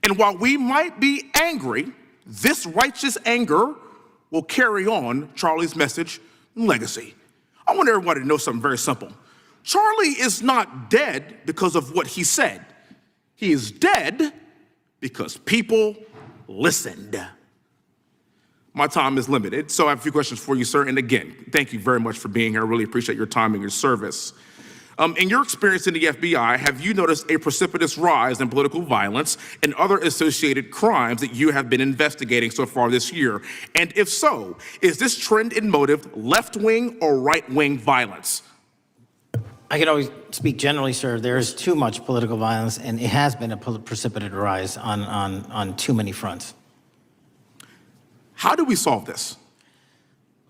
And while we might be angry, this righteous anger will carry on Charlie's message and legacy. I want everybody to know something very simple. Charlie is not dead because of what he said. He is dead because people listened. My time is limited, so I have a few questions for you, sir. And again, thank you very much for being here. I really appreciate your time and your service. In your experience in the FBI, have you noticed a precipitous rise in political violence and other associated crimes that you have been investigating so far this year? And if so, is this trend in motive left-wing or right-wing violence? I can always speak generally, sir. There is too much political violence, and it has been a precipitous rise on too many fronts. How do we solve this?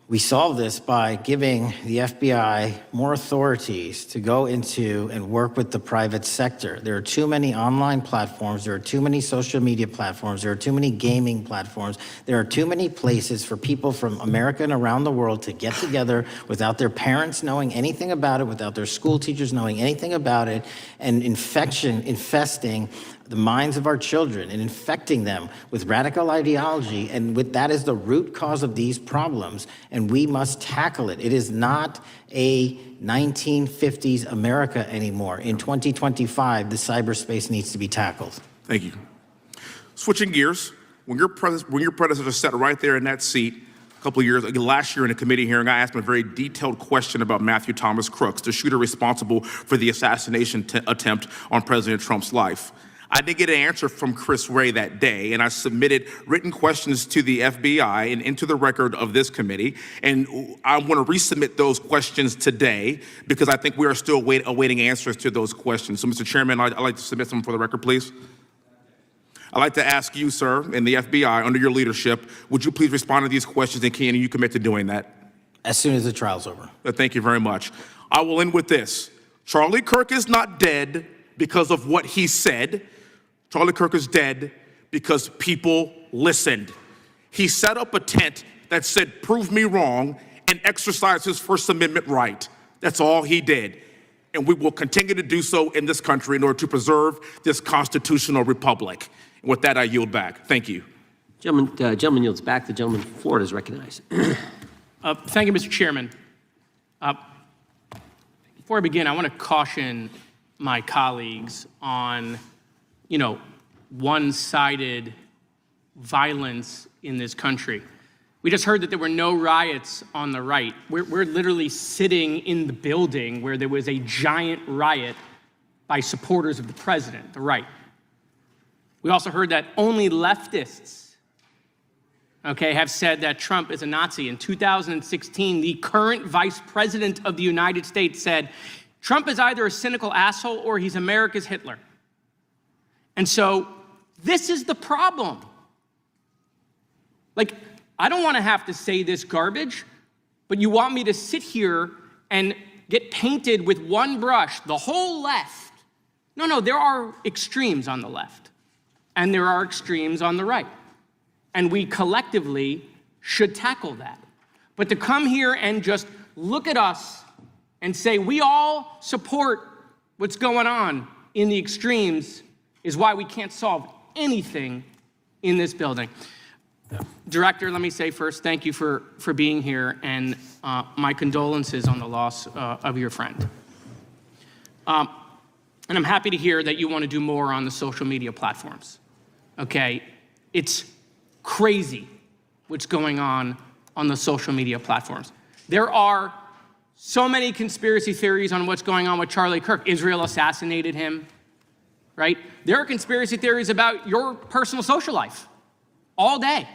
We solve this by giving the FBI more authorities to go into and work with the private sector. There are too many online platforms. There are too many social media platforms. There are too many gaming platforms. There are too many places for people from America and around the world to get together without their parents knowing anything about it, without their school teachers knowing anything about it, and infesting the minds of our children and infecting them with radical ideology, and that is the root cause of these problems, and we must tackle it. It is not a 1950s America anymore. In 2025, the cyberspace needs to be tackled. Thank you. Switching gears, when your predecessor sat right there in that seat a couple of years, last year in a committee hearing, I asked him a very detailed question about Matthew Thomas Crooks, the shooter responsible for the assassination attempt on President Trump's life. I didn't get an answer from Chris Wray that day, and I submitted written questions to the FBI and into the record of this committee, and I want to resubmit those questions today because I think we are still awaiting answers to those questions. So, Mr. Chairman, I'd like to submit them for the record, please. I'd like to ask you, sir, and the FBI, under your leadership, would you please respond to these questions, and can you commit to doing that? As soon as the trial's over. Thank you very much. I will end with this. Charlie Kirk is not dead because of what he said. Charlie Kirk is dead because people listened. He set up a tent that said, "Prove me wrong," and exercised his First Amendment right. That's all he did. And we will continue to do so in this country in order to preserve this constitutional republic. And with that, I yield back. Thank you. Gentleman yields back. The gentleman from Florida is recognized. Thank you, Mr. Chairman. Before I begin, I want to caution my colleagues on one-sided violence in this country. We just heard that there were no riots on the right. We're literally sitting in the building where there was a giant riot by supporters of the president, the right. We also heard that only leftists, have said that Trump is a Nazi. In 2016, the current vice president of the United States said, Trump is either a cynical asshole or he's America's Hitler. And so this is the problem. I don't want to have to say this garbage, but you want me to sit here and get painted with one brush, the whole left. No, there are extremes on the left, and there are extremes on the right. And we collectively should tackle that. But to come here and just look at us and say we all support what's going on in the extremes is why we can't solve anything in this building. Director, let me say first, thank you for being here, and my condolences on the loss of your friend. And I'm happy to hear that you want to do more on the social media platforms. It's crazy what's going on the social media platforms. There are so many conspiracy theories on what's going on with Charlie Kirk. Israel assassinated him. Right? There are conspiracy theories about your personal social life all day.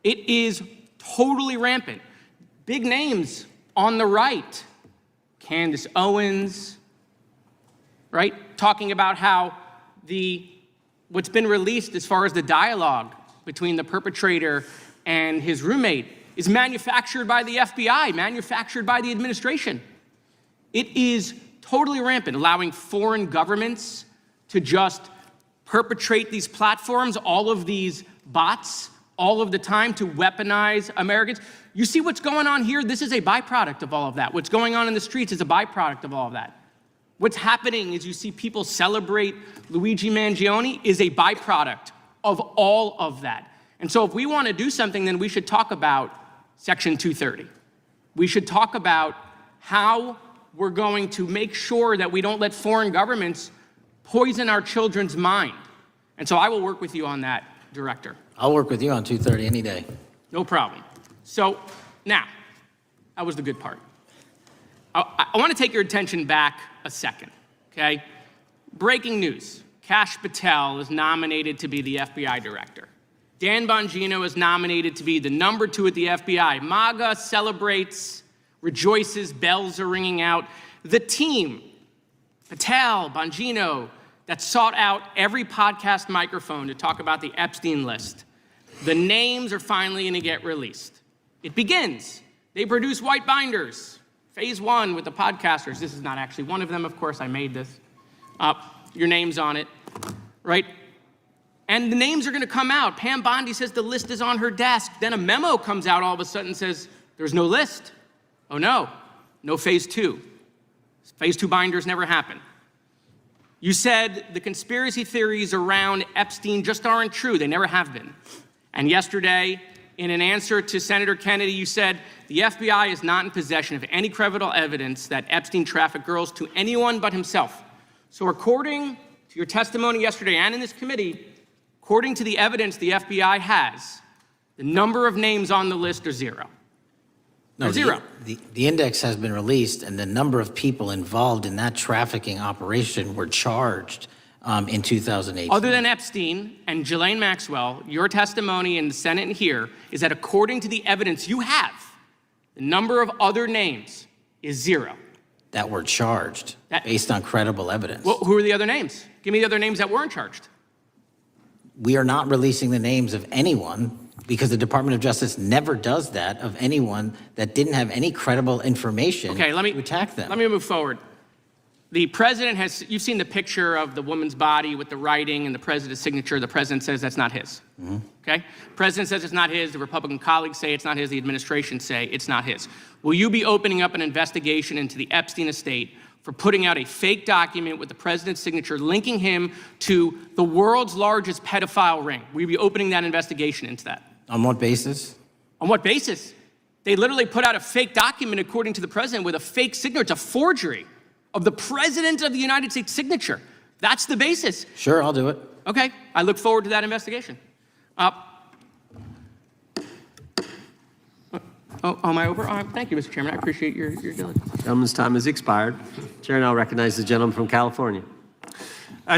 It is totally rampant. Big names on the right, Candace Owens, right? Talking about how what's been released as far as the dialogue between the perpetrator and his roommate is manufactured by the FBI, manufactured by the administration. It is totally rampant, allowing foreign governments to just perpetrate these platforms, all of these bots, all of the time to weaponize Americans. You see what's going on here? This is a byproduct of all of that. What's going on in the streets is a byproduct of all of that. What's happening is you see people celebrate Luigi Mangione is a byproduct of all of that. And so if we want to do something, then we should talk about Section 230. We should talk about how we're going to make sure that we don't let foreign governments poison our children's mind. And so I will work with you on that, Director. I'll work with you on 230 any day. No problem. So now, that was the good part. I want to take your attention back a second, okay? Breaking news. Kash Patel is nominated to be the FBI director. Dan Bongino is nominated to be the number 2 at the FBI. MAGA celebrates, rejoices, bells are ringing out. The team, Patel, Bongino, that sought out every podcast microphone to talk about the Epstein list. The names are finally going to get released. It begins. They produce white binders. Phase 1 with the podcasters. This is not actually one of them, of course. I made this. Your name's on it, right? And the names are going to come out. Pam Bondi says the list is on her desk. Then a memo comes out all of a sudden and says, there's no list. Oh, no. No phase 2. Phase 2 binders never happen. You said the conspiracy theories around Epstein just aren't true. They never have been. And yesterday, in an answer to Senator Kennedy, you said the FBI is not in possession of any credible evidence that Epstein trafficked girls to anyone but himself. So according to your testimony yesterday and in this committee, according to the evidence the FBI has, the number of names on the list are 0. No, zero. The index has been released, and the number of people involved in that trafficking operation were charged in 2018. Other than Epstein and Ghislaine Maxwell, your testimony in the Senate and here is that according to the evidence you have, the number of other names is 0. That were charged based on credible evidence. Well, who are the other names? Give me the other names that weren't charged. We are not releasing the names of anyone because the Department of Justice never does that of anyone that didn't have any credible information to attack them. Let me move forward. The president has, you've seen the picture of the woman's body with the writing and the president's signature. The president says that's not his, okay? President says it's not his. The Republican colleagues say it's not his. The administration say it's not his. Will you be opening up an investigation into the Epstein estate for putting out a fake document with the president's signature linking him to the world's largest pedophile ring? Will you be opening that investigation into that? On what basis? On what basis? They literally put out a fake document, according to the president, with a fake signature. It's a forgery of the president of the United States signature. That's the basis. Sure, I'll do it. Okay, I look forward to that investigation. Am I over? Thank you, Mr. Chairman. I appreciate your diligence. Gentleman's time has expired. Chair now recognizes the gentleman from California.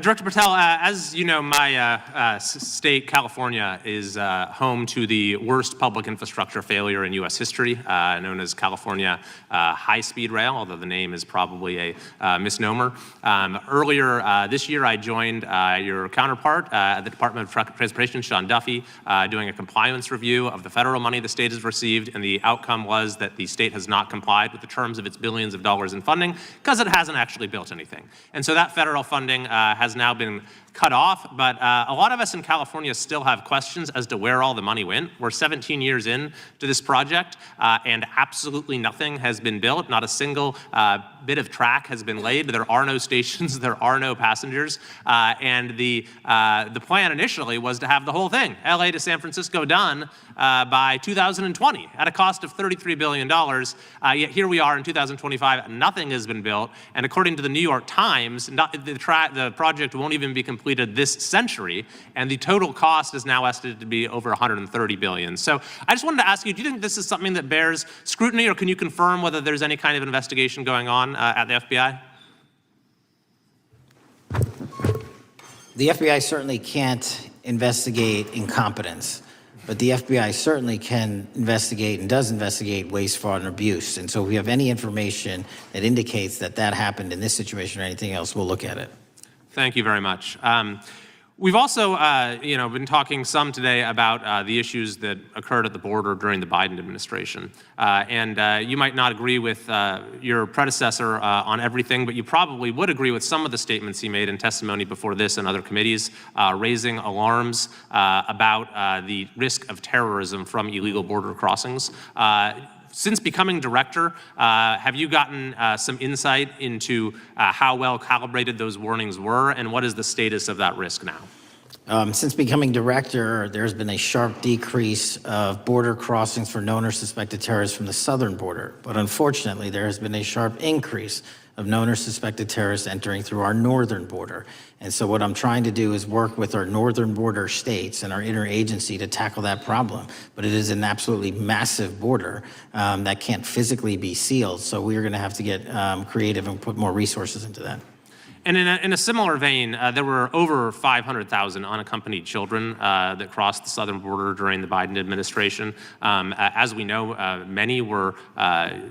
Director Patel, as you know, my state, California, is home to the worst public infrastructure failure in U.S. history, known as California High-Speed Rail, although the name is probably a misnomer. Earlier this year, I joined your counterpart at the Department of Transportation, Sean Duffy, doing a compliance review of the federal money the state has received, and the outcome was that the state has not complied with the terms of its billions of dollars in funding because it hasn't actually built anything. And so that federal funding has now been cut off, but a lot of us in California still have questions as to where all the money went. We're 17 years in to this project, and absolutely nothing has been built. Not a single bit of track has been laid. There are no stations, there are no passengers, and the plan initially was to have the whole thing, LA to San Francisco, done by 2020 at a cost of $33 billion. Yet here we are in 2025, nothing has been built, and according to the New York Times, the project won't even be completed this century, and the total cost is now estimated to be over $130 billion. So I just wanted to ask you, do you think this is something that bears scrutiny, or can you confirm whether there's any kind of investigation going on at the FBI? The FBI certainly can't investigate incompetence, but the FBI certainly can investigate and does investigate waste, fraud, and abuse. And so if we have any information that indicates that that happened in this situation or anything else, we'll look at it. Thank you very much. We've also, been talking some today about the issues that occurred at the border during the Biden administration. You might not agree with your predecessor on everything, but you probably would agree with some of the statements he made in testimony before this and other committees, raising alarms about the risk of terrorism from illegal border crossings. Since becoming director, have you gotten some insight into how well calibrated those warnings were, and what is the status of that risk now? Since becoming director, there's been a sharp decrease of border crossings for known or suspected terrorists from the southern border. But unfortunately, there has been a sharp increase of known or suspected terrorists entering through our northern border. And so what I'm trying to do is work with our northern border states and our interagency to tackle that problem. But it is an absolutely massive border that can't physically be sealed. So we're going to have to get creative and put more resources into that. And in a similar vein, there were over 500,000 unaccompanied children that crossed the southern border during the Biden administration. As we know, many were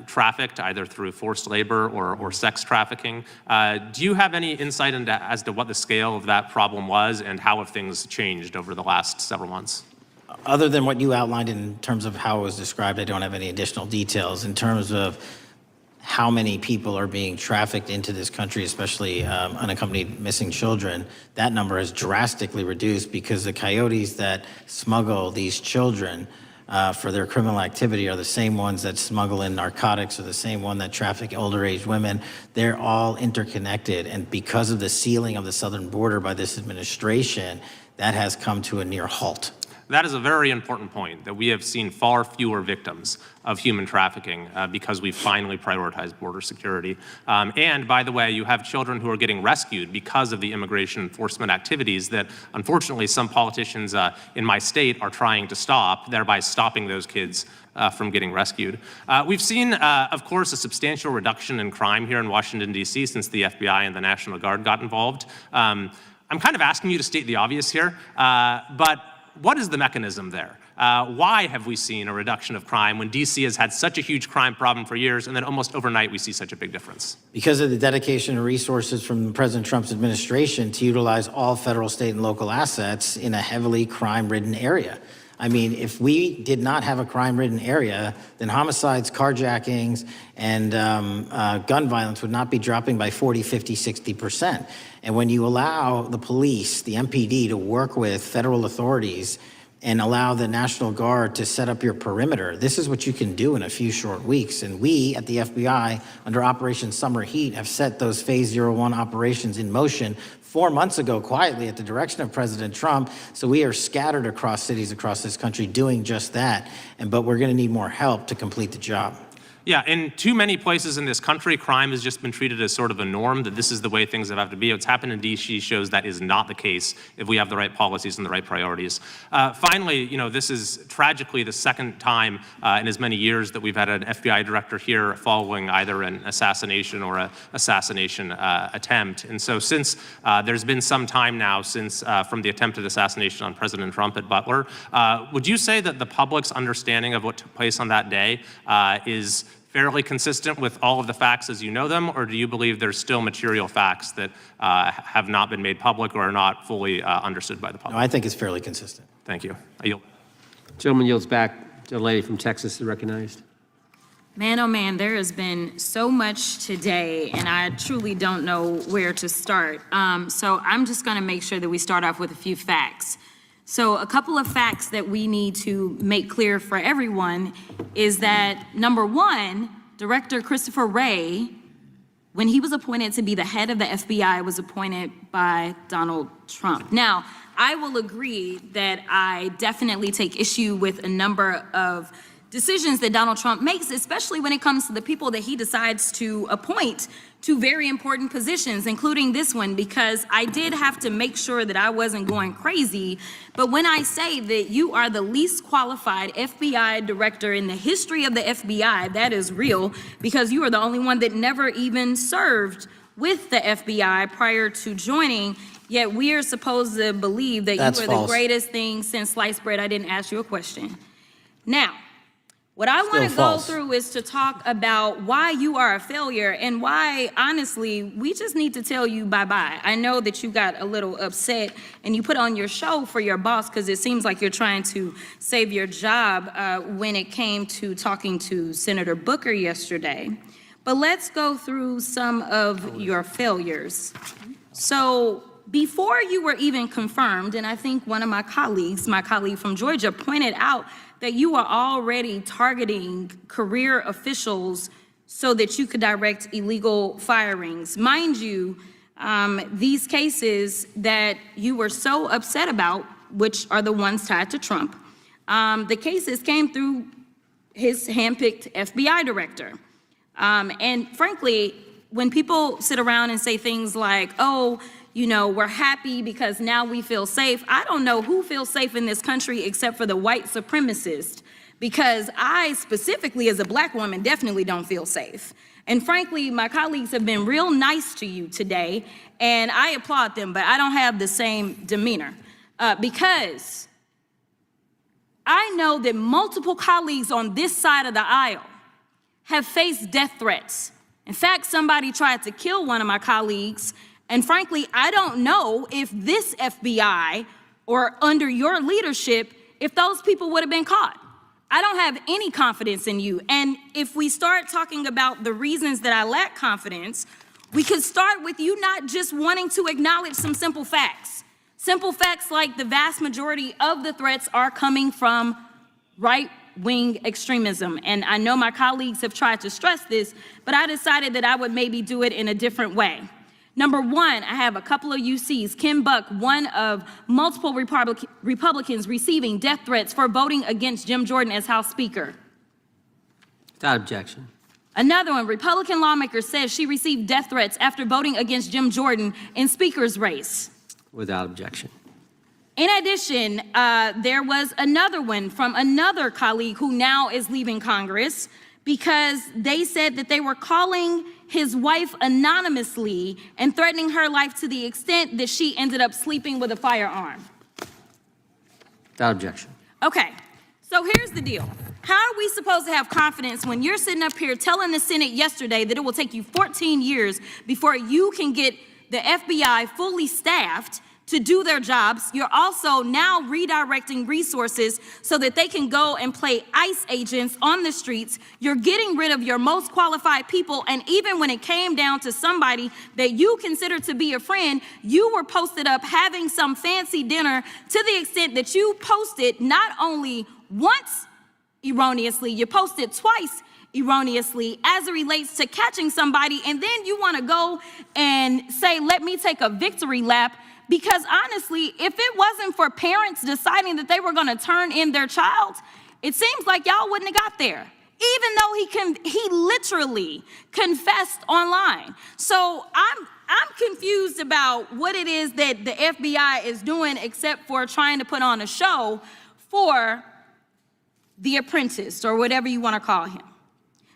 trafficked either through forced labor or sex trafficking. Do you have any insight as to what the scale of that problem was and how have things changed over the last several months? Other than what you outlined in terms of how it was described, I don't have any additional details. In terms of how many people are being trafficked into this country, especially unaccompanied missing children, that number has drastically reduced because the coyotes that smuggle these children for their criminal activity are the same ones that smuggle in narcotics or the same one that traffic older age women. They're all interconnected. And because of the sealing of the southern border by this administration, that has come to a near halt. That is a very important point, that we have seen far fewer victims of human trafficking because we've finally prioritized border security. And by the way, you have children who are getting rescued because of the immigration enforcement activities that unfortunately some politicians in my state are trying to stop, thereby stopping those kids from getting rescued. We've seen, of course, a substantial reduction in crime here in Washington, D.C. since the FBI and the National Guard got involved. I'm kind of asking you to state the obvious here, but what is the mechanism there? Why have we seen a reduction of crime when D.C. has had such a huge crime problem for years, and then almost overnight we see such a big difference? Because of the dedication and resources from President Trump's administration to utilize all federal, state, and local assets in a heavily crime-ridden area. I mean, if we did not have a crime-ridden area, then homicides, carjackings, and gun violence would not be dropping by 40, 50, 60%. And when you allow the police, the MPD, to work with federal authorities and allow the National Guard to set up your perimeter, this is what you can do in a few short weeks. And we at the FBI, under Operation Summer Heat, have set those Phase 01 operations in motion 4 months ago, quietly at the direction of President Trump. So we are scattered across cities across this country doing just that. But we're going to need more help to complete the job. Yeah, in too many places in this country, crime has just been treated as sort of a norm, that this is the way things have to be. What's happened in D.C. shows that is not the case if we have the right policies and the right priorities. Finally, this is tragically the second time in as many years that we've had an FBI director here following either an assassination or an assassination attempt. And so since there's been some time now since from the attempted assassination on President Trump at Butler, would you say that the public's understanding of what took place on that day is fairly consistent with all of the facts as you know them, or do you believe there's still material facts that have not been made public or are not fully understood by the public? No, I think it's fairly consistent. Thank you. I yield. Gentleman yields back. The lady from Texas is recognized. Man, oh man, there has been so much today, and I truly don't know where to start. So I'm just going to make sure that we start off with a few facts. So a couple of facts that we need to make clear for everyone is that, number one, Director Christopher Wray, when he was appointed to be the head of the FBI, was appointed by Donald Trump. Now, I will agree that I definitely take issue with a number of decisions that Donald Trump makes, especially when it comes to the people that he decides to appoint to very important positions, including this one, because I did have to make sure that I wasn't going crazy. But when I say that you are the least qualified FBI director in the history of the FBI, that is real, because you are the only one that never even served with the FBI prior to joining, yet we are supposed to believe that you are the greatest thing since sliced bread. I didn't ask you a question. Now, What I want to Still go false. through is to talk about why you are a failure and why, honestly, we just need to tell you bye-bye. I know that you got a little upset and you put on your show for your boss because it seems like you're trying to save your job when it came to talking to Senator Booker yesterday. But let's go through some of your failures. So before you were even confirmed, and I think one of my colleague from Georgia, pointed out that you are already targeting career officials so that you could direct illegal firings. Mind you, these cases that you were so upset about, which are the ones tied to Trump, the cases came through his handpicked FBI director. And frankly, when people sit around and say things like, oh, you know, we're happy because now we feel safe. I don't know who feels safe in this country except for the white supremacist, because I specifically as a black woman definitely don't feel safe. And frankly, my colleagues have been real nice to you today, and I applaud them, but I don't have the same demeanor because I know that multiple colleagues on this side of the aisle have faced death threats. In fact, somebody tried to kill one of my colleagues. And frankly, I don't know if this FBI or under your leadership, if those people would have been caught. I don't have any confidence in you. And if we start talking about the reasons that I lack confidence, we could start with you not just wanting to acknowledge some simple facts. Simple facts like the vast majority of the threats are coming from right-wing extremism. And I know my colleagues have tried to stress this, but I decided that I would maybe do it in a different way. Number one, I have a couple of UCs. Kim Buck, one of multiple Republicans receiving death threats for voting against Jim Jordan as House Speaker. Without objection. Another one, Republican lawmaker says she received death threats after voting against Jim Jordan in Speaker's race. Without objection. In addition, there was another one from another colleague who now is leaving Congress because they said that they were calling his wife anonymously and threatening her life to the extent that she ended up sleeping with a firearm. Without objection. Okay, so here's the deal. How are we supposed to have confidence when you're sitting up here telling the Senate yesterday that it will take you 14 years before you can get the FBI fully staffed to do their jobs? You're also now redirecting resources so that they can go and play ICE agents on the streets. You're getting rid of your most qualified people, and even when it came down to somebody that you consider to be a friend, you were posted up having some fancy dinner to the extent that you posted not only once erroneously, you posted twice erroneously as it relates to catching somebody, and then you want to go and say, let me take a victory lap. Because honestly, if it wasn't for parents deciding that they were going to turn in their child, it seems like y'all wouldn't have got there, even though he literally confessed online. So I'm confused about what it is that the FBI is doing except for trying to put on a show for the apprentice or whatever you want to call him.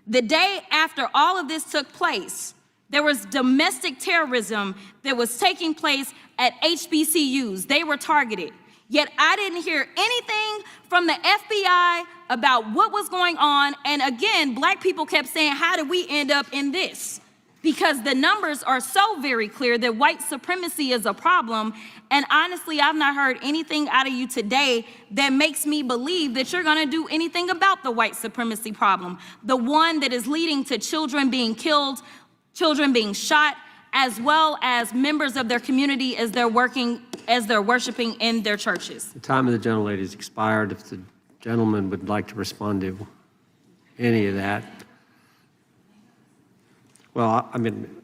The day after all of this took place, there was domestic terrorism that was taking place at HBCUs. They were targeted. Yet I didn't hear anything from the FBI about what was going on. And again, black people kept saying, how did we end up in this? Because the numbers are so very clear that white supremacy is a problem. And honestly, I've not heard anything out of you today that makes me believe that you're going to do anything about the white supremacy problem, the one that is leading to children being killed, children being shot, as well as members of their community as they're worshiping in their churches. The time of the gentlelady has expired. If the gentleman would like to respond to any of that. Well, I mean,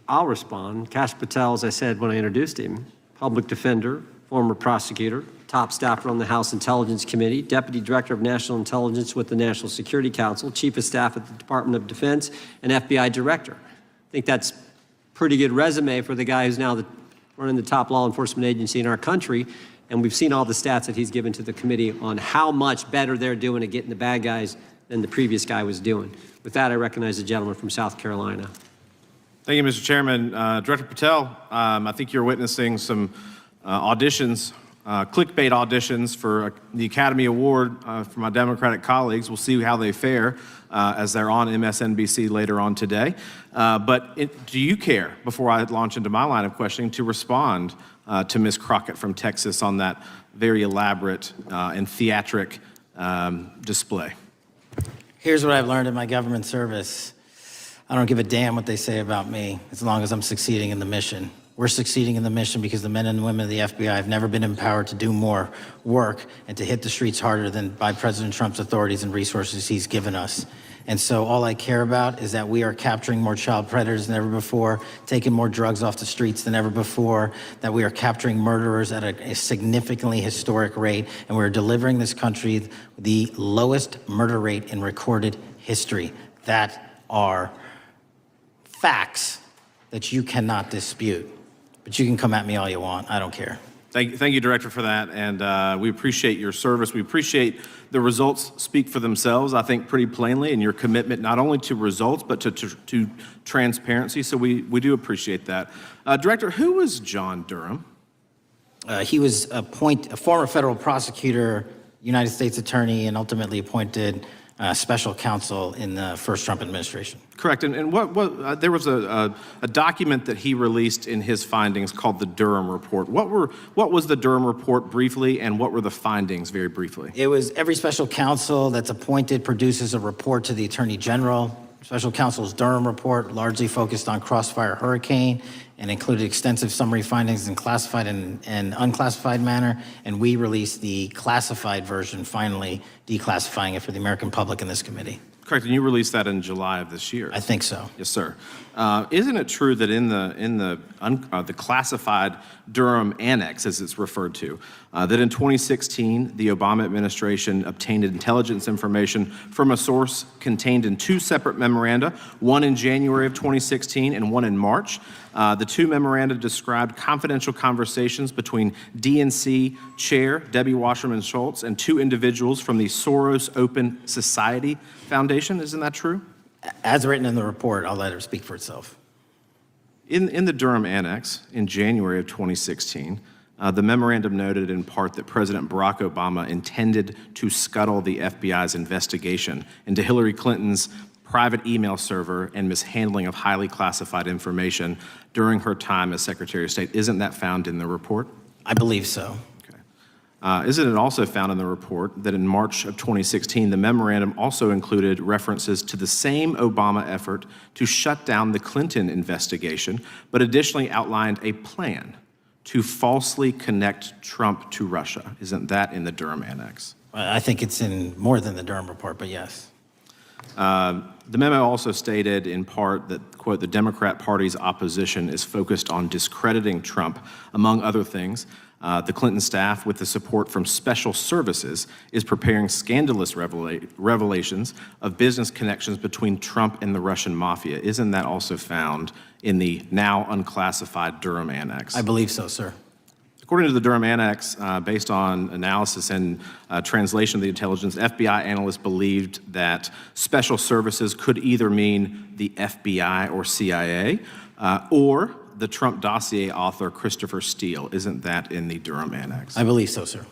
I'll respond. Kash Patel, as I said when I introduced him, public defender, former prosecutor, top staffer on the House Intelligence Committee, Deputy Director of National Intelligence with the National Security Council, Chief of Staff at the Department of Defense, and FBI Director. I think that's pretty good resume for the guy who's now running the top law enforcement agency in our country. And we've seen all the stats that he's given to the committee on how much better they're doing at getting the bad guys than the previous guy was doing. With that, I recognize the gentleman from South Carolina. Thank you, Mr. Chairman. Director Patel, I think you're witnessing some auditions clickbait auditions for the Academy Award for my Democratic colleagues. We'll see how they fare as they're on MSNBC later on today. Do you care, before I launch into my line of questioning, to respond to Ms. Crockett from Texas on that very elaborate and theatric display? Here's what I've learned in my government service. I don't give a damn what they say about me as long as I'm succeeding in the mission. We're succeeding in the mission because the men and women of the FBI have never been empowered to do more work and to hit the streets harder than by President Trump's authorities and resources he's given us. And so all I care about is that we are capturing more child predators than ever before, taking more drugs off the streets than ever before, that we are capturing murderers at a significantly historic rate, and we're delivering this country the lowest murder rate in recorded history. That are facts that you cannot dispute. But you can come at me all you want. I don't care. Thank you, Director, for that. And we appreciate your service. We appreciate the results speak for themselves, I think, pretty plainly, and your commitment not only to results, but to transparency. So we do appreciate that. Director, who was John Durham? He was a former federal prosecutor, United States attorney, and ultimately appointed special counsel in the first Trump administration. Correct. And there was a document that he released in his findings called the Durham Report. What was the Durham Report briefly, and what were the findings very briefly? It was every special counsel that's appointed produces a report to the Attorney General. Special counsel's Durham Report largely focused on Crossfire Hurricane and included extensive summary findings in classified and unclassified manner. And we released the classified version, finally declassifying it for the American public in this committee. Correct, and you released that in July of this year. I think so. Yes, sir. Isn't it true that in the classified Durham Annex, as it's referred to, that in 2016 the Obama administration obtained intelligence information from a source contained in two separate memoranda, one in January of 2016 and one in March? The two memoranda described confidential conversations between DNC Chair Debbie Wasserman Schultz and two individuals from the Soros Open Society Foundation. Isn't that true? As written in the report, I'll let her speak for itself. In the Durham Annex in January of 2016, the memorandum noted in part that President Barack Obama intended to scuttle the FBI's investigation into Hillary Clinton's private email server and mishandling of highly classified information during her time as Secretary of State. Isn't that found in the report? I believe so. Isn't it also found in the report that in March of 2016, the memorandum also included references to the same Obama effort to shut down the Clinton investigation, but additionally outlined a plan to falsely connect Trump to Russia? Isn't that in the Durham Annex? I think it's in more than the Durham Report, but yes. The memo also stated in part that, quote, the Democrat Party's opposition is focused on discrediting Trump. Among other things, the Clinton staff, with the support from special services, is preparing scandalous revelations of business connections between Trump and the Russian mafia. Isn't that also found in the now unclassified Durham Annex? I believe so, sir. According to the Durham Annex, based on analysis and translation of the intelligence, FBI analysts believed that special services could either mean the FBI or CIA, or the Trump dossier author Christopher Steele. Isn't that in the Durham Annex? I believe so, sir.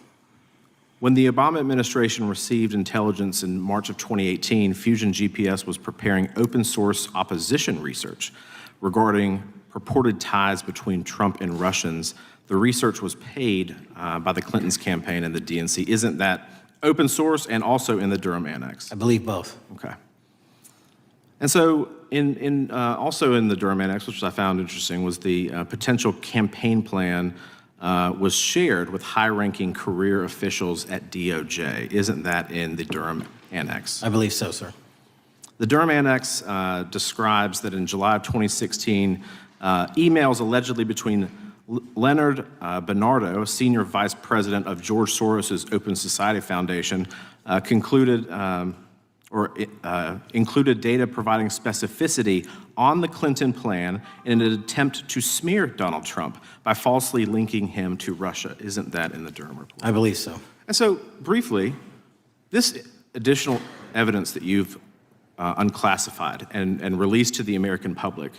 When the Obama administration received intelligence in March of 2018, Fusion GPS was preparing open source opposition research regarding purported ties between Trump and Russians. The research was paid by the Clinton's campaign and the DNC. Isn't that open source and also in the Durham Annex? I believe both. Okay. And so also in the Durham Annex, which I found interesting, was the potential campaign plan was shared with high-ranking career officials at DOJ. Isn't that in the Durham Annex? I believe so, sir. The Durham Annex describes that in July of 2016, emails allegedly between Leonard Bernardo, senior vice president of George Soros' Open Society Foundation, included data providing specificity on the Clinton plan in an attempt to smear Donald Trump by falsely linking him to Russia. Isn't that in the Durham Report? I believe so. And so, briefly, this additional evidence that you've unclassified and released to the American public,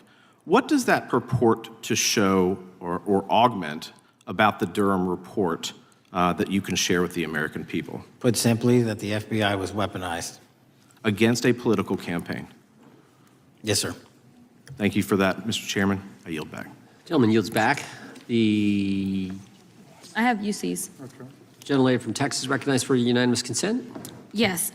what does that purport to show or augment about the Durham Report that you can share with the American people? Put simply, that the FBI was weaponized. Against a political campaign? Yes, sir. Thank you for that, Mr. Chairman. I yield back. Gentleman yields back. The I have UCs. gentlelady from Texas recognized for unanimous consent. Yes.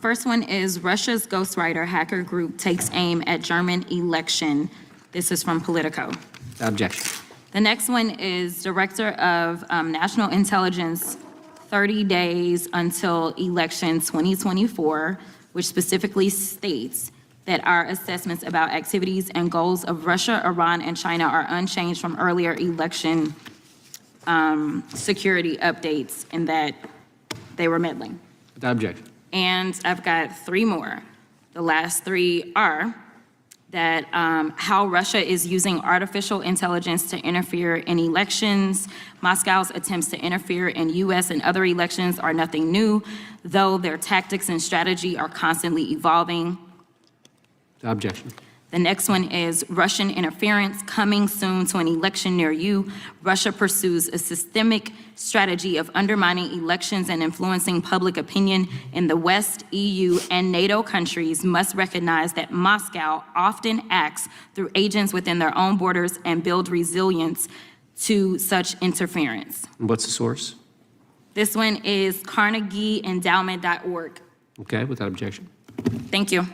First one is Russia's ghostwriter hacker group takes aim at German election. This is from Politico. Without objection. The next one is Director of National Intelligence, 30 days until election 2024, which specifically states that our assessments about activities and goals of Russia, Iran, and China are unchanged from earlier election security updates, and that they were meddling. Without objection. And I've got three more. The last three are that how Russia is using artificial intelligence to interfere in elections. Moscow's attempts to interfere in U.S. and other elections are nothing new, though their tactics and strategy are constantly evolving. Without objection. The next one is Russian interference coming soon to an election near you. Russia pursues a systemic strategy of undermining elections and influencing public opinion in the West. EU and NATO countries must recognize that Moscow often acts through agents within their own borders and build resilience to such interference. And what's the source? This one is CarnegieEndowment.org. Okay, without objection. Thank you.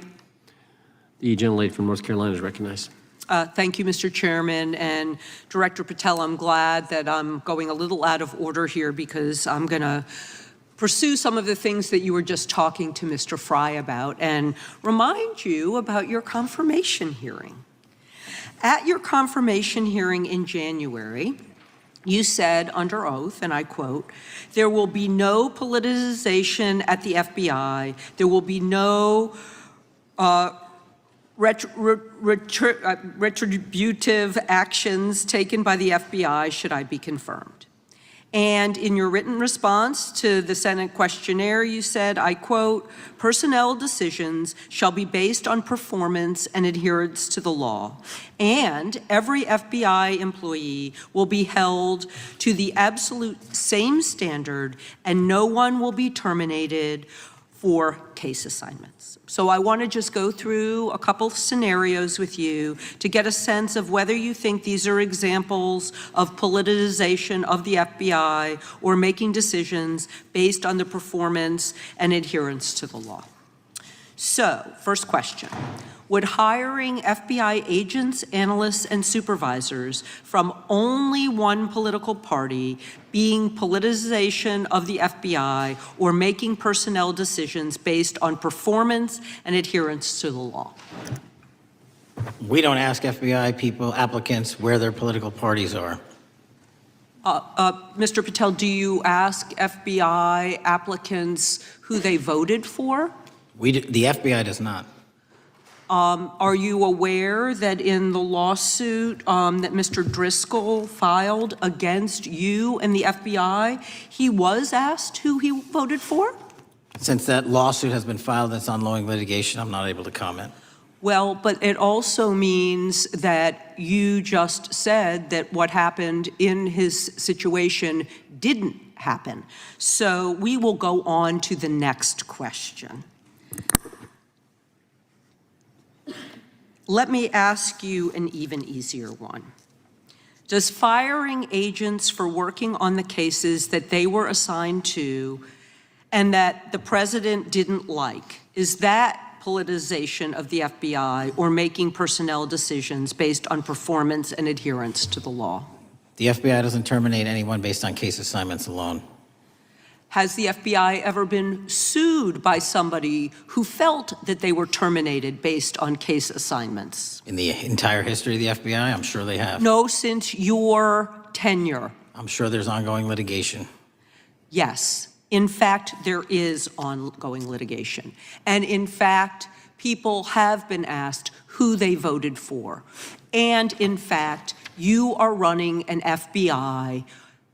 The gentlelady from North Carolina is recognized. Thank you, Mr. Chairman. And Director Patel, I'm glad that I'm going a little out of order here because I'm going to pursue some of the things that you were just talking to Mr. Fry about and remind you about your confirmation hearing. At your confirmation hearing in January, you said under oath, and I quote, "There will be no politicization at the FBI. There will be no retributive actions taken by the FBI should I be confirmed." And in your written response to the Senate questionnaire, you said, I quote, "Personnel decisions shall be based on performance and adherence to the law. And every FBI employee will be held to the absolute same standard and no one will be terminated for case assignments." So I want to just go through a couple of scenarios with you to get a sense of whether you think these are examples of politicization of the FBI or making decisions based on the performance and adherence to the law. So, first question. Would hiring FBI agents, analysts, and supervisors from only one political party being politicization of the FBI or making personnel decisions based on performance and adherence to the law? We don't ask FBI people, applicants, where their political parties are. Mr. Patel, do you ask FBI applicants who they voted for? The FBI does not. Are you aware that in the lawsuit that Mr. Driscoll filed against you and the FBI, he was asked who he voted for? Since that lawsuit has been filed and it's ongoing litigation, I'm not able to comment. Well, but it also means that you just said that what happened in his situation didn't happen. So we will go on to the next question. Let me ask you an even easier one. Does firing agents for working on the cases that they were assigned to and that the president didn't like, is that politicization of the FBI or making personnel decisions based on performance and adherence to the law? The FBI doesn't terminate anyone based on case assignments alone. Has the FBI ever been sued by somebody who felt that they were terminated based on case assignments? In the entire history of the FBI, I'm sure they have. No, since your tenure. I'm sure there's ongoing litigation. Yes. In fact, there is ongoing litigation. And in fact, people have been asked who they voted for. And in fact, you are running an FBI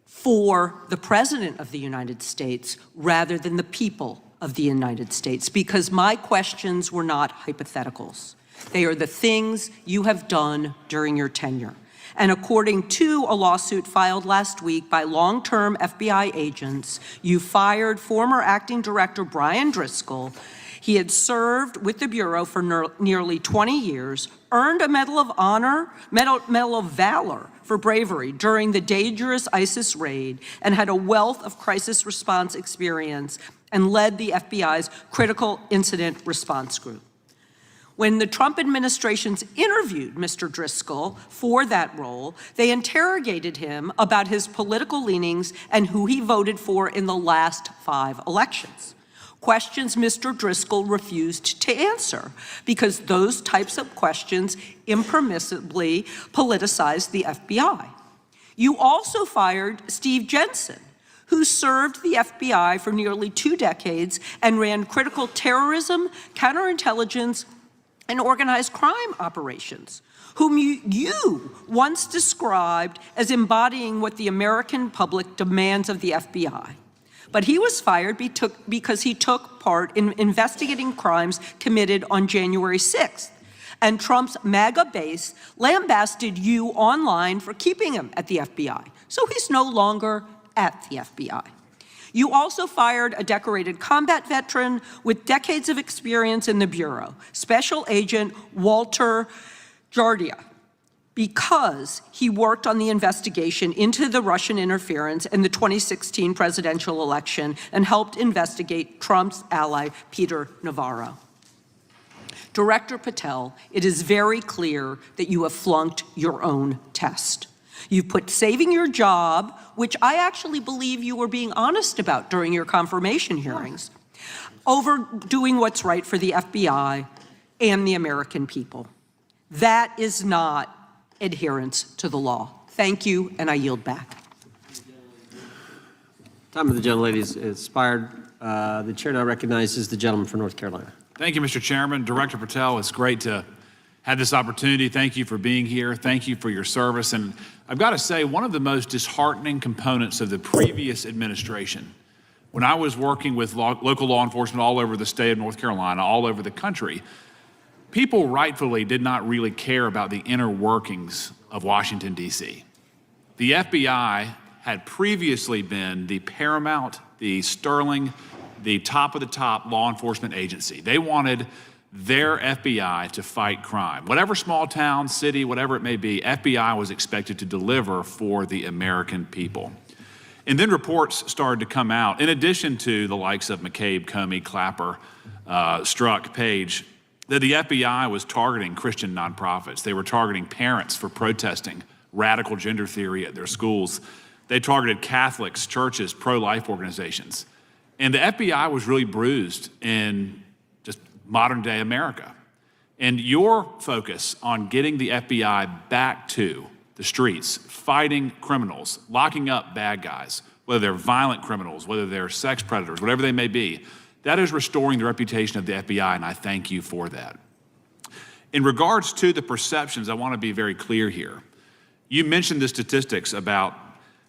for the President of the United States rather than the people of the United States, because my questions were not hypotheticals. They are the things you have done during your tenure. And according to a lawsuit filed last week by long-term FBI agents, you fired former acting director Brian Driscoll. He had served with the Bureau for nearly 20 years, earned a Medal of Honor, Medal of Valor for bravery during the dangerous ISIS raid, and had a wealth of crisis response experience and led the FBI's Critical Incident Response Group. When the Trump administrations interviewed Mr. Driscoll for that role, they interrogated him about his political leanings and who he voted for in the last 5 elections. Questions Mr. Driscoll refused to answer because those types of questions impermissibly politicized the FBI. You also fired Steve Jensen, who served the FBI for nearly 2 decades and ran critical terrorism, counterintelligence, and organized crime operations, whom you once described as embodying what the American public demands of the FBI. But he was fired because he took part in investigating crimes committed on January 6th. And Trump's MAGA base lambasted you online for keeping him at the FBI. So he's no longer at the FBI. You also fired a decorated combat veteran with decades of experience in the Bureau, Special Agent Walter Jardia, because he worked on the investigation into the Russian interference in the 2016 presidential election and helped investigate Trump's ally, Peter Navarro. Director Patel, it is very clear that you have flunked your own test. You've put saving your job, which I actually believe you were being honest about during your confirmation hearings, over doing what's right for the FBI and the American people. That is not adherence to the law. Thank you, and I yield back. Time of the gentlelady is expired. The chair now recognizes the gentleman from North Carolina. Thank you, Mr. Chairman. Director Patel, it's great to have this opportunity. Thank you for being here. Thank you for your service. And I've got to say, one of the most disheartening components of the previous administration, when I was working with local law enforcement all over the state of North Carolina, all over the country, people rightfully did not really care about the inner workings of Washington, D.C. The FBI had previously been the paramount, the sterling, the top of the top law enforcement agency. They wanted their FBI to fight crime. Whatever small town, city, whatever it may be, FBI was expected to deliver for the American people. And then reports started to come out, in addition to the likes of McCabe, Comey, Clapper, Strzok, Page, that the FBI was targeting Christian nonprofits. They were targeting parents for protesting radical gender theory at their schools. They targeted Catholics, churches, pro-life organizations. And the FBI was really bruised in just modern day America. And your focus on getting the FBI back to the streets, fighting criminals, locking up bad guys, whether they're violent criminals, whether they're sex predators, whatever they may be, that is restoring the reputation of the FBI, and I thank you for that. In regards to the perceptions, I want to be very clear here. You mentioned the statistics about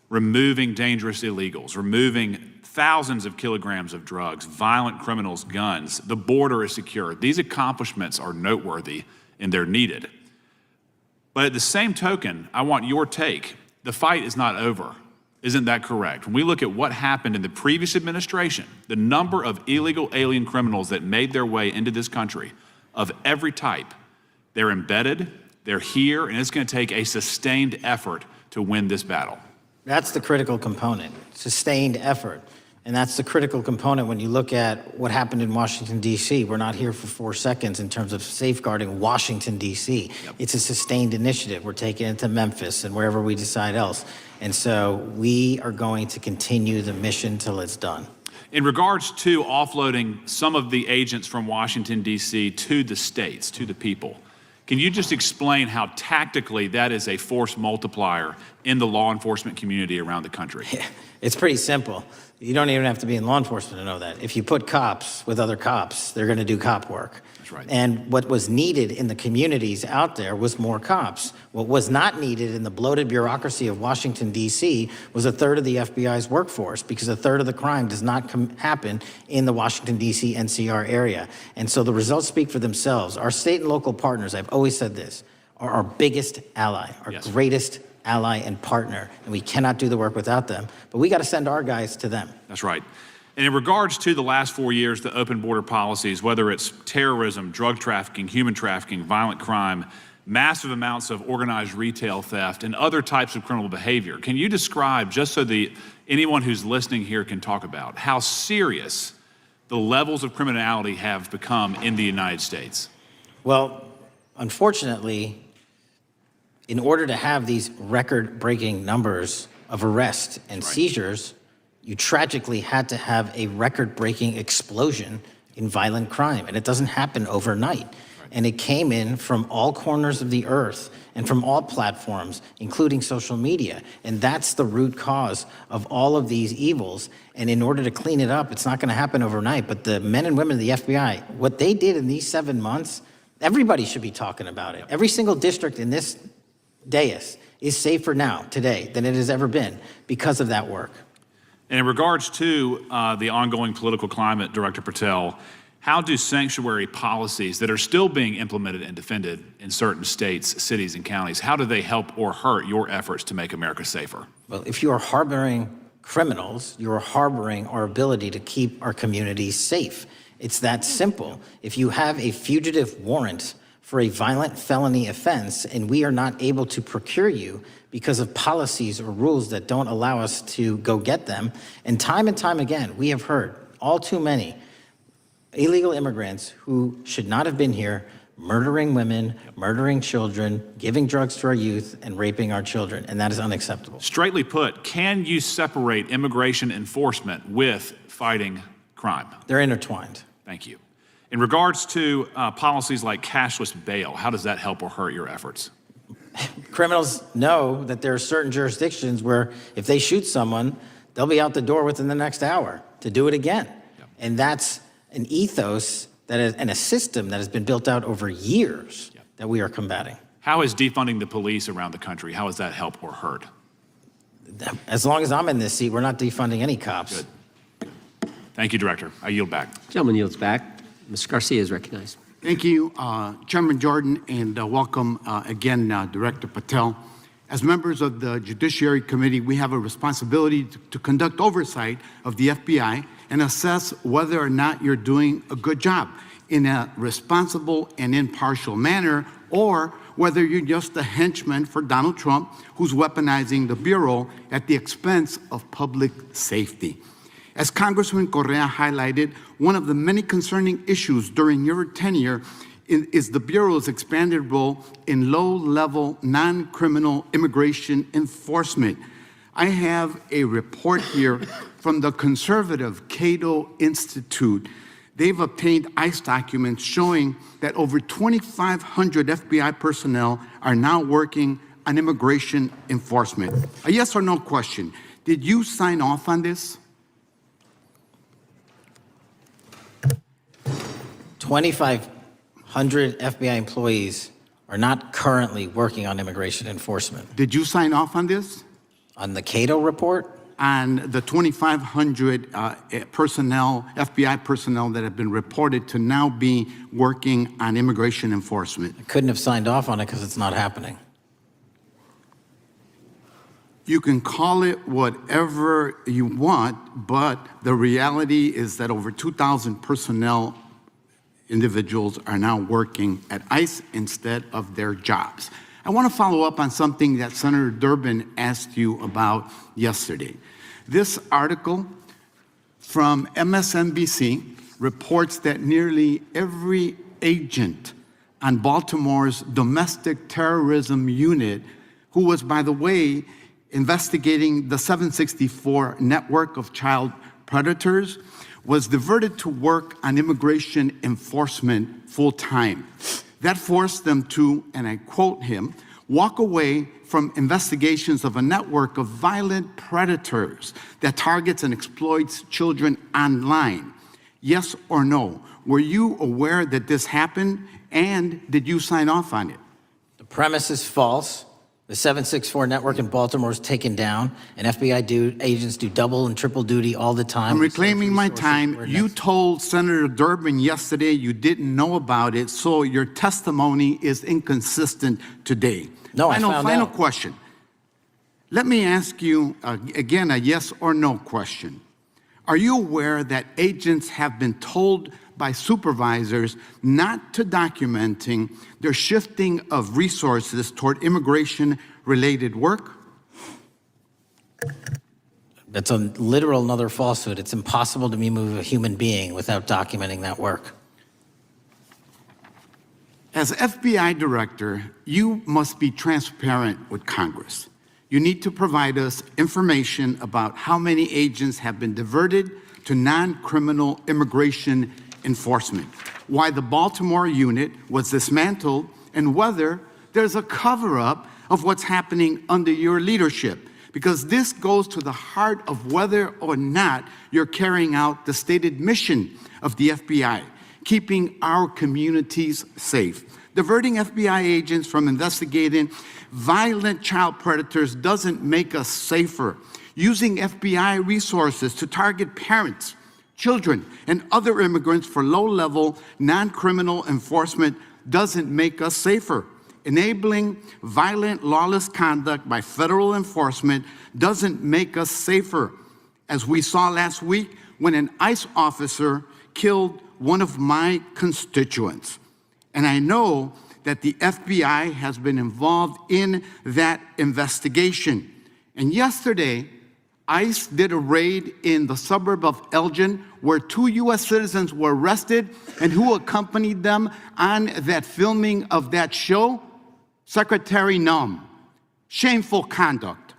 removing dangerous illegals, removing thousands of kilograms of drugs, violent criminals, guns. The border is secure. These accomplishments are noteworthy and they're needed. But at the same token, I want your take. The fight is not over. Isn't that correct? When we look at what happened in the previous administration, the number of illegal alien criminals that made their way into this country of every type, they're embedded, they're here, and it's going to take a sustained effort to win this battle. That's the critical component, sustained effort. And that's the critical component when you look at what happened in Washington, D.C. We're not here for 4 seconds in terms of safeguarding Washington, D.C. Yep. It's a sustained initiative. We're taking it to Memphis and wherever we decide else. And so we are going to continue the mission till it's done. In regards to offloading some of the agents from Washington, D.C. to the states, to the people, can you just explain how tactically that is a force multiplier in the law enforcement community around the country? It's pretty simple. You don't even have to be in law enforcement to know that. If you put cops with other cops, they're going to do cop work. That's right. And what was needed in the communities out there was more cops. What was not needed in the bloated bureaucracy of Washington, D.C. was a third of the FBI's workforce, because a third of the crime does not happen in the Washington, D.C. NCR area. And so the results speak for themselves. Our state and local partners, I've always said this, are our biggest ally, our greatest ally and partner, and we cannot do the work without them. But we got to send our guys to them. That's right. And in regards to the last 4 years, the open border policies, whether it's terrorism, drug trafficking, human trafficking, violent crime, massive amounts of organized retail theft, and other types of criminal behavior, can you describe, just so anyone who's listening here can talk about, how serious the levels of criminality have become in the United States? Well, unfortunately, in order to have these record-breaking numbers of arrests and seizures, you tragically had to have a record-breaking explosion in violent crime, and it doesn't happen overnight. And it came in from all corners of the earth and from all platforms, including social media. And that's the root cause of all of these evils. And in order to clean it up, it's not going to happen overnight. But the men and women of the FBI, what they did in these 7 months, everybody should be talking about it. Every single district in this dais is safer now, today, than it has ever been because of that work. And in regards to the ongoing political climate, Director Patel, how do sanctuary policies that are still being implemented and defended in certain states, cities, and counties, how do they help or hurt your efforts to make America safer? Well, if you are harboring criminals, you are harboring our ability to keep our communities safe. It's that simple. If you have a fugitive warrant for a violent felony offense and we are not able to procure you because of policies or rules that don't allow us to go get them, and time again, we have heard all too many illegal immigrants who should not have been here, murdering women, murdering children, giving drugs to our youth, and raping our children, and that is unacceptable. Straightly put, can you separate immigration enforcement with fighting crime? They're intertwined. Thank you. In regards to policies like cashless bail, how does that help or hurt your efforts? Criminals know that there are certain jurisdictions where if they shoot someone, they'll be out the door within the next hour to do it again. And that's an ethos that is, and a system that has been built out over years that we are combating. How is defunding the police around the country, how does that help or hurt? As long as I'm in this seat, we're not defunding any cops. Good. Thank you, Director. I yield back. Gentleman yields back. Mr. Garcia is recognized. Thank you, Chairman Jordan, and welcome again, Director Patel. As members of the Judiciary Committee, we have a responsibility to conduct oversight of the FBI and assess whether or not you're doing a good job in a responsible and impartial manner, or whether you're just a henchman for Donald Trump who's weaponizing the Bureau at the expense of public safety. As Congressman Correa highlighted, one of the many concerning issues during your tenure is the Bureau's expanded role in low-level, non-criminal immigration enforcement. I have a report here from the conservative Cato Institute. They've obtained ICE documents showing that over 2,500 FBI personnel are now working on immigration enforcement. A yes or no question. Did you sign off on this? 2,500 FBI employees are not currently working on immigration enforcement. Did you sign off on this? On the Cato report? On the 2,500 personnel, FBI personnel that have been reported to now be working on immigration enforcement. I couldn't have signed off on it because it's not happening. You can call it whatever you want, but the reality is that over 2,000 personnel individuals are now working at ICE instead of their jobs. I want to follow up on something that Senator Durbin asked you about yesterday. This article from MSNBC reports that nearly every agent on Baltimore's domestic terrorism unit, who was, by the way, investigating the 764 network of child predators, was diverted to work on immigration enforcement full-time. That forced them to, and I quote him, walk away from investigations of a network of violent predators that targets and exploits children online. Yes or no? Were you aware that this happened, and did you sign off on it? The premise is false. The 764 network in Baltimore is taken down, and FBI agents do double and triple duty all the time. I'm reclaiming my time. You told Senator Durbin yesterday you didn't know about it, so your testimony is inconsistent today. No, I found Final out. question. Let me ask you, again, a yes or no question. Are you aware that agents have been told by supervisors not to documenting their shifting of resources toward immigration-related work? That's a literal another falsehood. It's impossible to remove a human being without documenting that work. As FBI director, you must be transparent with Congress. You need to provide us information about how many agents have been diverted to non-criminal immigration enforcement, why the Baltimore unit was dismantled, and whether there's a cover-up of what's happening under your leadership, because this goes to the heart of whether or not you're carrying out the stated mission of the FBI, keeping our communities safe. Diverting FBI agents from investigating violent child predators doesn't make us safer. Using FBI resources to target parents, children, and other immigrants for low-level, non-criminal enforcement doesn't make us safer. Enabling violent, lawless conduct by federal enforcement doesn't make us safer. As we saw last week when an ICE officer killed one of my constituents. And I know that the FBI has been involved in that investigation. And yesterday, ICE did a raid in the suburb of Elgin where 2 U.S. citizens were arrested, and who accompanied them on that filming of that show? Secretary Nunn. Shameful conduct.